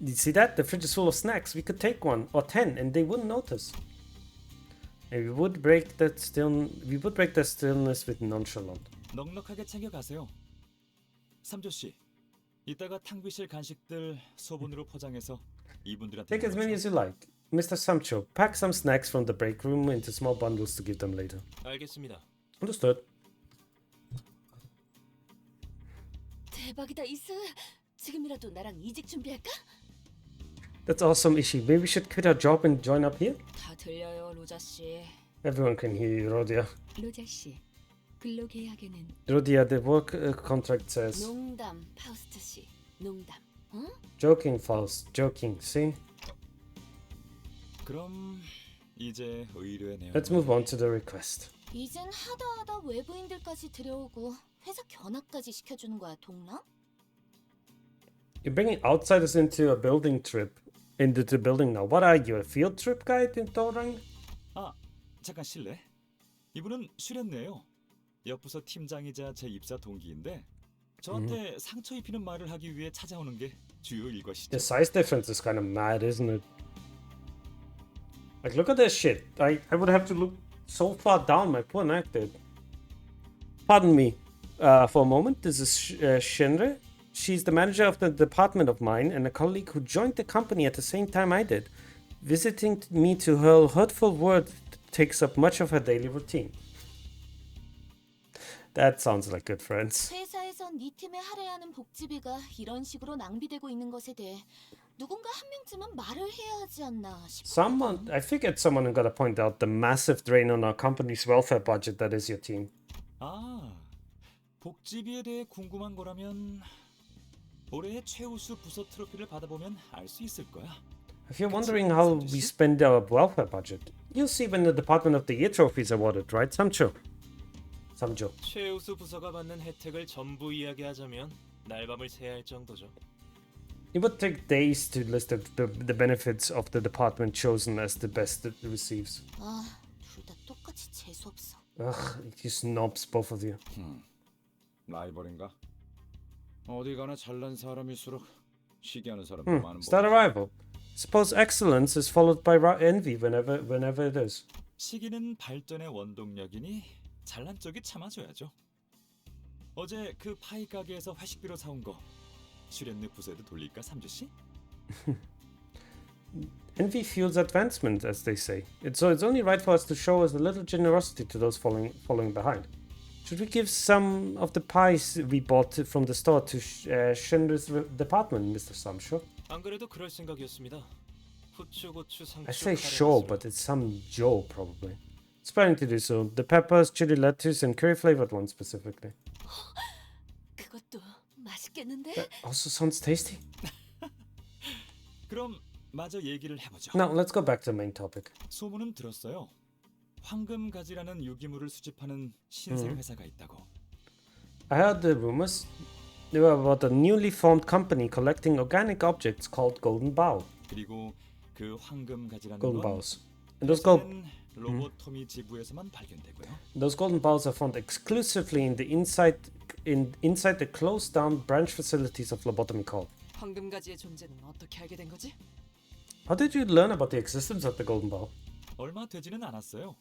You see that? The fridge is full of snacks. We could take 1 or 10 and they wouldn't notice. And we would break that stillness with nonchalant. 넉넉하게 챙겨가세요. 삼조 씨, 이따가 탕비실 간식들 소분으로 포장해서 이분들한테 Take as many as you like. Mr. Samcho, pack some snacks from the break room into small bundles to give them later. 알겠습니다. Understood. 대박이다 이스. 지금이라도 나랑 이직 준비할까? That's awesome, Ishi. Maybe we should quit our job and join up here? 다 들려요, 로자 씨. Everyone can hear you, Rodia. 로자 씨, 근로계약에는 Rodia, the work contract says... 농담, 파우스트 씨. 농담. 응? Joking, Faust. Joking, see? 그럼 이제 의뢰 내용. Let's move on to the request. 이젠 하다 외부인들까지 들여오고 회사 견학까지 시켜주는 거야, 동나? You're bringing outsiders into a building trip. Into the building now. What are you, a field trip guide in Torang? 아, 잠깐 실례. 이분은 슈렌네요. 옆부서 팀장이자 제 입사 동기인데 저한테 상처 입히는 말을 하기 위해 찾아오는 게 주요 일과시죠. The size difference is kind of mad, isn't it? Like, look at this shit. I would have to look so far down, my poor neck, dude. Pardon me for a moment. This is Shinre. She's the manager of the department of mine and a colleague who joined the company at the same time I did. Visiting me to hurl hurtful words takes up much of her daily routine. That sounds like good friends. 회사에선 네 팀에 할애하는 복지비가 이런 식으로 낭비되고 있는 것에 대해 누군가 한 명쯤은 말을 해야 하지 않나 싶어. I figured someone got to point out the massive drain on our company's welfare budget that is your team. 아, 복지비에 대해 궁금한 거라면 올해의 최우수 부서 트로피를 받아보면 알 수 있을 거야. If you're wondering how we spend our welfare budget, you'll see when the Department of the Year trophy is awarded, right, Samcho? 최우수 부서가 받는 혜택을 전부 이야기하자면 날밤을 새야 할 정도죠. It would take days to list the benefits of the department chosen as the best it receives. 아, 둘 다 똑같이 재수 없어. Ugh, you snobs, both of you. 라이벌인가? 어디 가나 잘난 사람일수록 시기하는 사람도 많은 Is that a rival? Suppose excellence is followed by envy whenever it is. 시기는 발전의 원동력이니 잘난 쪽이 참아줘야죠. 어제 그 파이 가게에서 회식비로 사온 거 슈렌느 부서에도 돌릴까, 삼주 씨? Envy fuels advancement, as they say. So it's only right for us to show us a little generosity to those following behind. Should we give some of the pies we bought from the store to Shinra's department, Mr. Samsho? 안 그래도 그럴 생각이었습니다. 후추, 고추, 상추, I say 카레 sure, 맛으로. but it's some Joe probably. It's planning to do so. The peppers, chili lettuce, and curry flavored ones specifically. 그것도 맛있겠는데? That also sounds tasty. 그럼 마저 얘기를 해보죠. Now let's go back to the main topic. 소문은 들었어요. 황금가지라는 유기물을 수집하는 신생 회사가 있다고. I heard the rumors. They were about a newly formed company collecting organic objects called Golden Bow. 그리고 그 황금가지라는 Golden 건 bows. And those gold 로보토미 지부에서만 발견되고요. those golden bows are found exclusively in the inside the closed down branch facilities of Lobotomy Corp. 황금가지의 존재는 어떻게 알게 된 거지? How did you learn about the existence of the golden bow? 얼마 되지는 않았어요.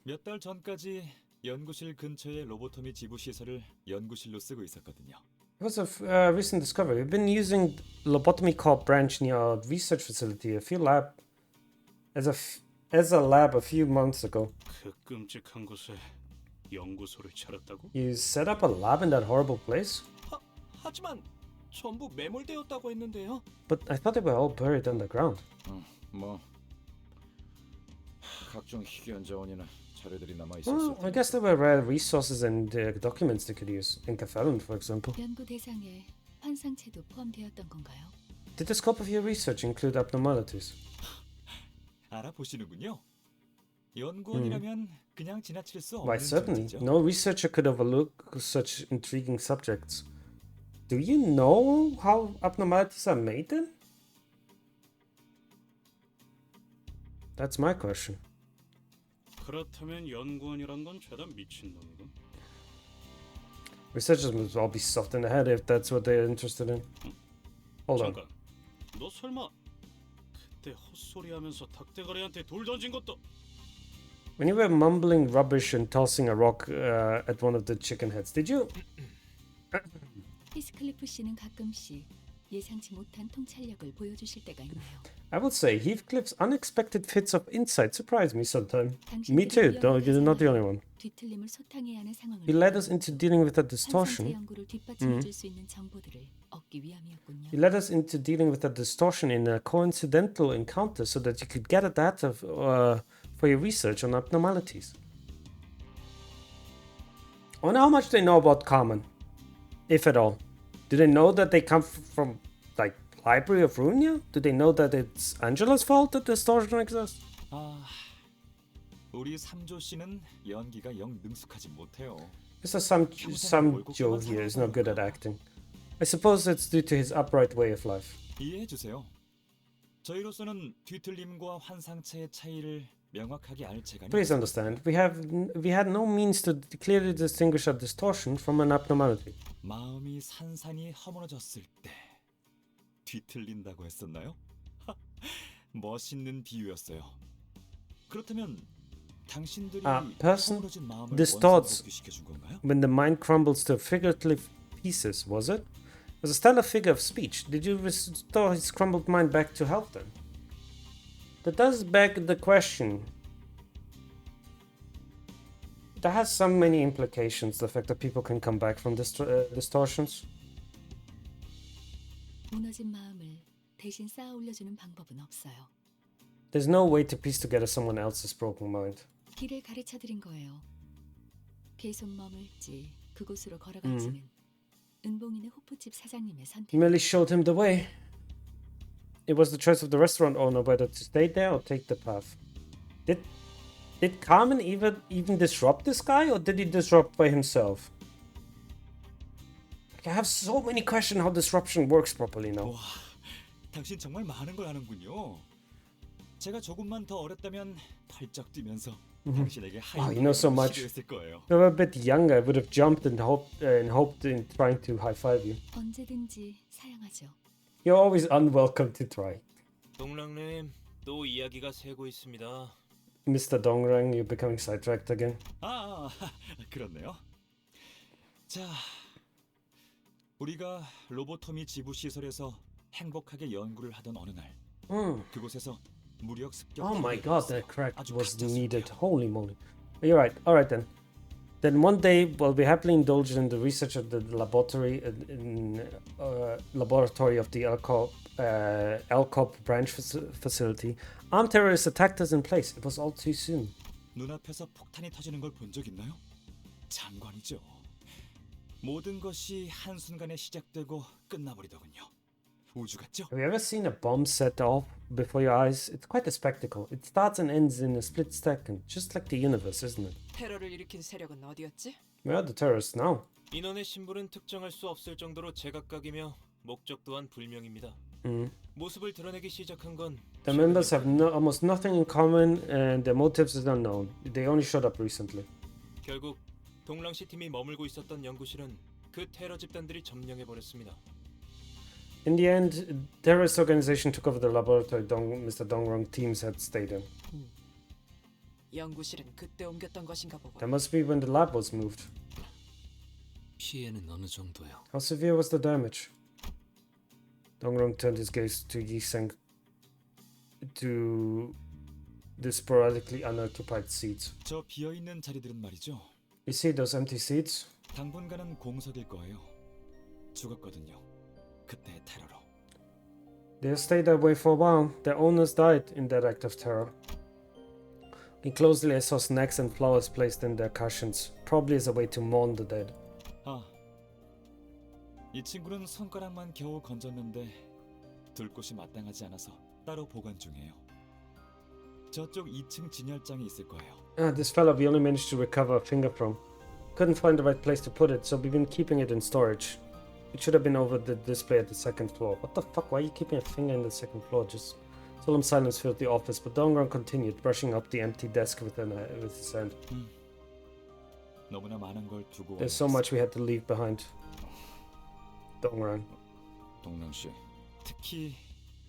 몇 달 전까지 연구실 근처의 로보토미 지부 시설을 연구실로 쓰고 있었거든요. It was a recent discovery. We've been using Lobotomy Corp branch near our research facility, as a lab a few months ago. 그 끔찍한 곳에 연구소를 차렸다고? You set up a lab in that horrible place? 하지만 전부 매몰되었다고 했는데요. But I thought they were all buried underground. 뭐 각종 희귀한 자원이나 자료들이 남아 Well, 있었어. I guess there were rare resources and documents they could use. Encaphalon, for example. 연구 대상에 환상체도 포함되었던 건가요? Did the scope of your research include abnormalities? 알아보시는군요. 연구원이라면 그냥 지나칠 수 Why, 없는 certainly. 존재죠. No researcher could overlook such intriguing subjects. Do you know how abnormalities are made then? That's my question. 그렇다면 연구원이란 건 죄다 미친놈이고. Researchers must all be soft in the head if that's what they're interested in. Hold on. 잠깐, 너 설마 그때 헛소리하면서 닭대가리한테 돌 던진 것도? When you were mumbling rubbish and tossing a rock at one of the chicken heads, did you? 히스클리프 씨는 가끔씩 예상치 못한 통찰력을 보여주실 때가 있나요? I would say Heathcliff's unexpected fits of insight surprise me sometimes. Me too, though you're not the only one. 뒤틀림을 소탕해야 하는 상황을 He led us into dealing with a distortion. 환상체 연구를 뒷받침해 줄 수 있는 정보들을 얻기 위함이었군요. He led us into dealing with a distortion in a coincidental encounter so that you could gather data for your research on abnormalities. I wonder how much they know about Carmen, if at all. Do they know that they come from, like, Library of Runia? Do they know that it's Angela's fault that distortion exists? 아, 우리 삼조 씨는 연기가 영 능숙하지 못해요. Mr. Sam Joe here is not good at acting. I suppose it's due to his upright way of life. 이해해 주세요. 저희로서는 뒤틀림과 환상체의 차이를 명확하게 알 재간이 Please understand, we had no means to clearly distinguish a distortion from an abnormality. 마음이 산산이 허물어졌을 때 뒤틀린다고 했었나요? 멋있는 비유였어요. 그렇다면 당신들이 A person 허물어진 마음을 distorts 원상복귀시켜준 건가요? when the mind crumbles to figurative pieces, was it? As a stellar figure of speech, did you restore his crumbled mind back to health then? That does beg the question. That has so many implications, the fact that people can come back from distortions. 무너진 마음을 대신 쌓아 올려주는 방법은 없어요. There's no way to piece together someone else's broken mind. 길을 가르쳐 드린 거예요. 계속 머물지 그곳으로 걸어갈지는 은봉이네 호프집 사장님의 선택. You merely showed him the way. It was the choice of the restaurant owner whether to stay there or take the path. Did Carmen even disrupt this guy, or did he disrupt by himself? Like, I have so many questions how disruption works properly now. 와, 당신 정말 많은 걸 아는군요. 제가 조금만 더 어렸다면 펄쩍 뛰면서 당신에게 Wow, you know so much. 시도했을 거예요. If I were a bit younger, I would have jumped and hoped in trying to high five you. 언제든지 사양하죠. You're always unwelcome to try. 동랑님, 또 이야기가 새고 있습니다. Mr. Dongrang, you're becoming sidetracked again. 아, 그렇네요. 자, 우리가 로보토미 지부 시설에서 행복하게 연구를 하던 어느 날, 그곳에서 무력 습격. Oh my god, that crack 아주 was 가짜 needed. Holy moly. You're right. Alright then. Then one day we'll be happily indulged in the research of the laboratory laboratory of the Alcop branch facility. Armed terrorists attacked us in place. It was all too soon. 눈앞에서 폭탄이 터지는 걸 본 적 있나요? 장관이죠. 모든 것이 한순간에 시작되고 끝나버리더군요. 우주 같죠? Have you ever seen a bomb set off before your eyes? It's quite a spectacle. It starts and ends in a split second, just like the universe, isn't it? 테러를 일으킨 세력은 어디였지? Where are the terrorists now? 인원의 신분은 특정할 수 없을 정도로 제각각이며 목적 또한 불명입니다. 모습을 드러내기 시작한 건 The members have almost nothing in common and their motives is unknown. They only showed up recently. 결국 동랑시 팀이 머물고 있었던 연구실은 그 테러 집단들이 점령해 버렸습니다. In the end, terrorist organization took over the laboratory Mr. Dongrong teams had stayed in. 연구실은 그때 옮겼던 것인가 보고. That must be when the lab was moved. 피해는 어느 정도요? How severe was the damage? Dongrong turned his gaze to Yiseng to the sporadically unoccupied seats. 저 비어 있는 자리들은 말이죠. You see those empty seats? 당분간은 공석일 거예요. 죽었거든요. 그때 테러로. They'll stay that way for a while. Their owners died in that act of terror. Looking closely, I saw snacks and flowers placed in their cushions, probably as a way to mourn the dead. 아, 이 친구는 손가락만 겨우 건졌는데 둘 곳이 마땅하지 않아서 따로 보관 중이에요. 저쪽 2층 진열장에 있을 거예요. This fella we only managed to recover a finger from. Couldn't find the right place to put it, so we've been keeping it in storage. It should have been over the display at the second floor. What the fuck? Why are you keeping a finger in the second floor? Just solemn silence filled the office, but Dongrong continued, brushing up the empty desk with his hand. 너무나 많은 걸 두고. There's so much we had to leave behind. Dongrong. 동랑 씨. 특히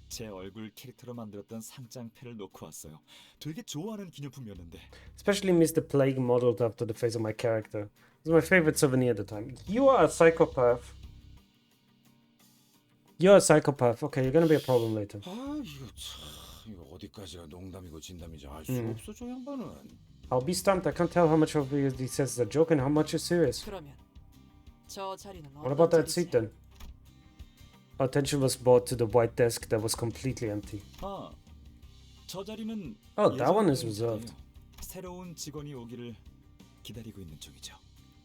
제 얼굴 캐릭터로 만들었던 상장패를 놓고 왔어요. 되게 좋아하는 기념품이었는데. Especially Mr. Plague modeled after the face of my character. It was my favorite souvenir at the time. You are a psychopath. You're a psychopath. Okay, you're gonna be a problem later. 아 이거 어디까지가 농담이고 진담인지 알 수 없어 저 양반은. I'll be stumped. I can't tell how much of it he says is a joke and how much is serious. 그러면 저 자리는 What about that seat then? Attention was brought to the white desk that was completely empty. 아, 저 자리는. Oh, that one is reserved. 새로운 직원이 오기를 기다리고 있는 중이죠.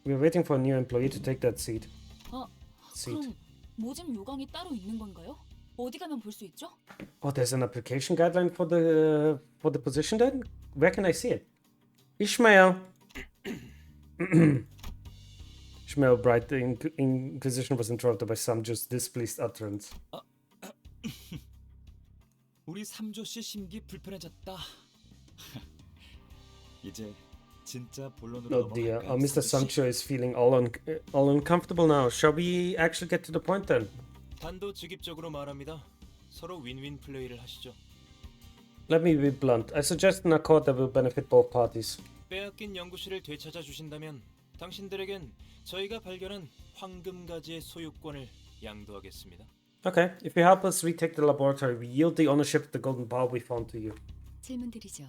We're waiting for a new employee to take that seat. 그럼 모집 요강이 따로 있는 건가요? 어디 가면 볼 수 있죠? Oh, there's an application guideline for the position then? Where can I see it? Ishmael. Ishmael Bright, the Inquisition was interrupted by some just displeased utterance. 우리 3조 씨 심기 불편해졌다. 이제 진짜 본론으로 Oh dear, 넘어갈까요? Mr. Sancho is feeling all uncomfortable now. Shall we actually get to the point then? 단도직입적으로 말합니다. 서로 윈윈 플레이를 하시죠. Let me be blunt. I suggest an accord that will benefit both parties. 빼앗긴 연구실을 되찾아 주신다면 당신들에겐 저희가 발견한 황금가지의 소유권을 양도하겠습니다. Okay, if you help us retake the laboratory, we yield the ownership of the golden ball we found to you. 질문드리죠.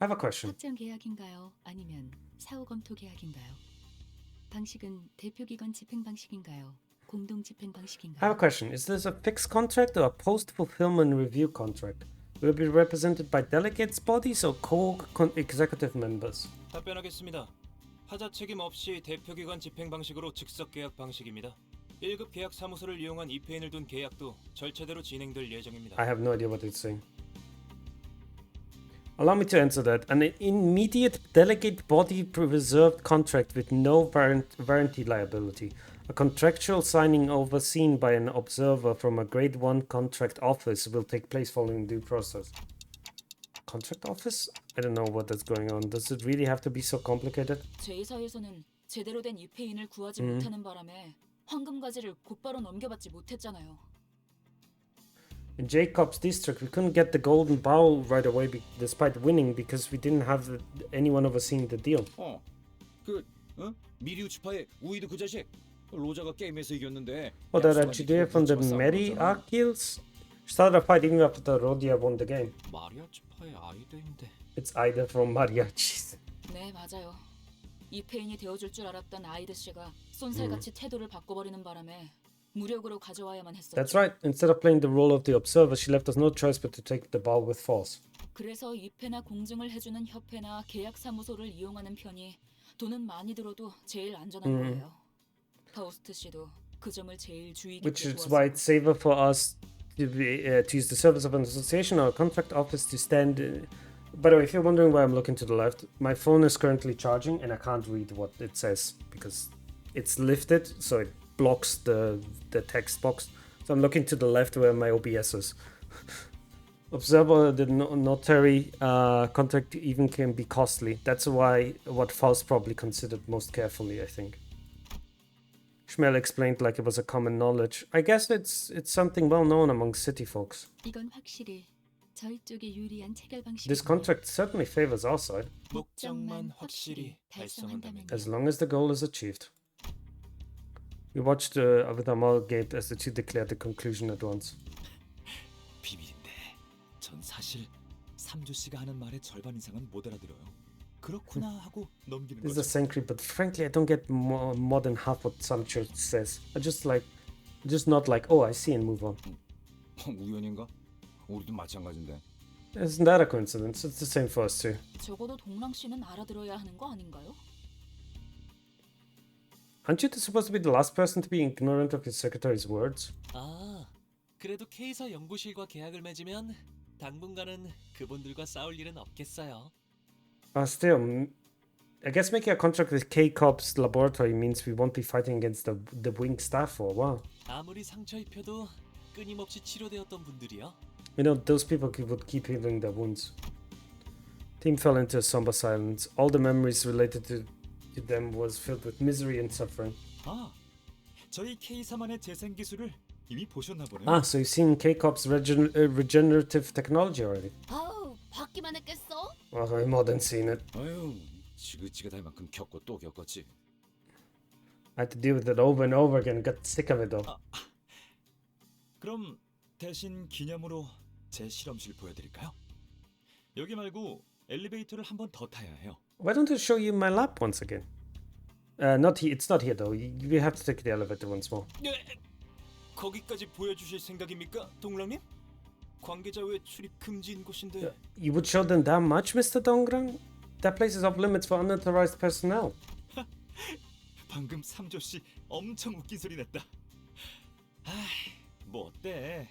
I have a question. 확정 계약인가요? 아니면 사후 검토 계약인가요? 방식은 대표 기관 집행 방식인가요? 공동 집행 I have a 방식인가요? question. Is this a fixed contract or a post-fulfillment review contract? Will it be represented by delegates bodies or co-executive members? 답변하겠습니다. 하자 책임 없이 대표 기관 집행 방식으로 즉석 계약 방식입니다. 1급 계약 사무소를 이용한 EPN을 둔 계약도 절차대로 진행될 예정입니다. I have no idea what it's saying. Allow me to answer that. An immediate delegate body reserved contract with no warranty liability. A contractual signing overseen by an observer from a grade 1 contract office will take place following due process. Contract office? I don't know what that's going on. Does it really have to be so complicated? 제 회사에서는 제대로 된 EP인을 구하지 못하는 바람에 황금가지를 곧바로 넘겨받지 못했잖아요. In Jacob's district, we couldn't get the golden bowl right away despite winning because we didn't have anyone overseeing the deal. 미리우치파의 우이드 그 자식 로자가 게임에서 이겼는데. Oh, that engineer from the Meri Archils? Started a fight even after Rodia won the game. 마리아치파의 아이들인데. It's either from mariachis. 네, 맞아요. 이 페인이 되어줄 줄 알았던 아이드 씨가 쏜살같이 태도를 바꿔버리는 바람에 무력으로 가져와야만 했었죠. That's right. Instead of playing the role of the observer, she left us no choice but to take the ball with force. 그래서 입회나 공증을 해주는 협회나 계약사무소를 이용하는 편이 돈은 많이 들어도 제일 안전한 거예요. 파우스트 씨도 그 점을 제일 주의 깊게 Which is why it's safer for us to use the service of an association or a contract office to stand. By the way, if you're wondering why I'm looking to the left, my phone is currently charging and I can't read what it says because it's lifted, so it blocks the text box. So I'm looking to the left where my OBS is. Observer, the notary contract even can be costly. That's why what Faust probably considered most carefully, I think. Schmel explained like it was a common knowledge. I guess it's something well known among city folks. 이건 확실히 저희 쪽에 유리한 체결 방식. This contract certainly favors our side. 목적만 확실히 달성한다면. As long as the goal is achieved. We watched with Amalgate as the two declared the conclusion at once. 비밀인데 전 사실 삼조 씨가 하는 말의 절반 이상은 못 알아들어요. 그렇구나 하고 넘기는 This is 거죠. a sanctuary, but frankly, I don't get more than half what some church says. I just not like, oh, I see and move on. 우연인가? 우리도 마찬가지인데. Isn't that a coincidence? It's the same for us too. 적어도 동랑 씨는 알아들어야 하는 거 아닌가요? Aren't you supposed to be the last person to be ignorant of your secretary's words? 아, 그래도 K사 연구실과 계약을 맺으면 당분간은 그분들과 싸울 일은 없겠어요. Still, I guess making a contract with K-Corp's laboratory means we won't be fighting against the wing staff for a while. 아무리 상처 입혀도 끊임없이 치료되었던 분들이요. You know, those people would keep healing their wounds. Team fell into a somber silence. All the memories related to them was filled with misery and suffering. 아, 저희 K4만의 재생 기술을 이미 보셨나 보네요. Ah, so you've seen K-Corp's regenerative technology already. 아우, 받기만 했겠어? Well, I've more than seen it. 아유, 지긋지긋할 만큼 겪고 또 겪었지. I had to deal with it over and over again. Got sick of it though. 그럼 대신 기념으로 제 실험실 보여드릴까요? 여기 말고 엘리베이터를 한 번 더 타야 해요. Why don't I show you my lab once again? Not here. It's not here though. You have to take the elevator once more. 네, 거기까지 보여주실 생각입니까, 동랑님? 관계자 외 출입 금지인 곳인데. You would show them that much, Mr. Dongrang? That place is off limits for unauthorized personnel. 방금 삼조 씨 엄청 웃긴 소리 냈다. 아, 뭐 어때?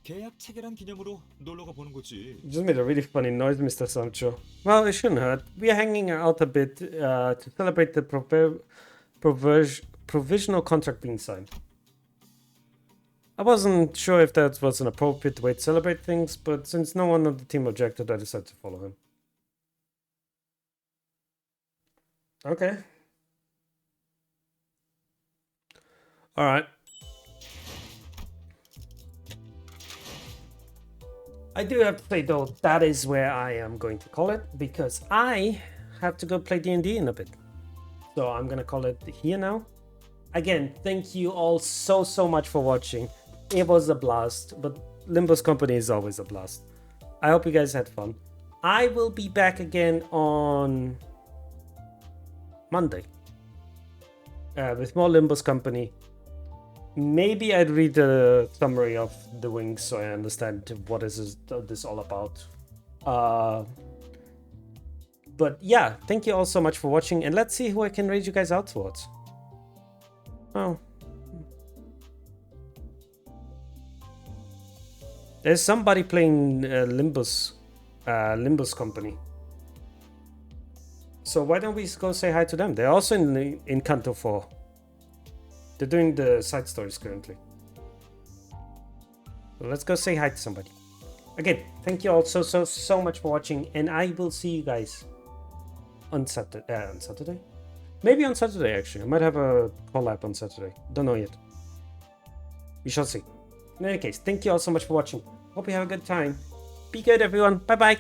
계약 체결한 기념으로 놀러가 보는 거지. You just made a really funny noise, Mr. Sancho. Well, it shouldn't hurt. We are hanging out a bit to celebrate the provisional contract being signed. I wasn't sure if that was an appropriate way to celebrate things, but since no one on the team objected, I decided to follow him. Okay. Alright. I do have to say though, that is where I am going to call it, because I have to go play D&D in a bit. So I'm gonna call it here now. Again, thank you all so much for watching. It was a blast, but Limbus Company is always a blast. I hope you guys had fun. I will be back again on Monday with more Limbus Company. Maybe I'd read a summary of the wings so I understand what is this all about. But yeah, thank you all so much for watching, and let's see who I can raise you guys out towards. Oh. There's somebody playing Limbus Company. So why don't we go say hi to them? They're also in Canto 4. They're doing the side stories currently. So let's go say hi to somebody. Again, thank you all so much for watching, and I will see you guys on Saturday? Maybe on Saturday actually. I might have a collab on Saturday. Don't know yet. We shall see. In any case, thank you all so much for watching. Hope you have a good time. Be good everyone. Bye bye.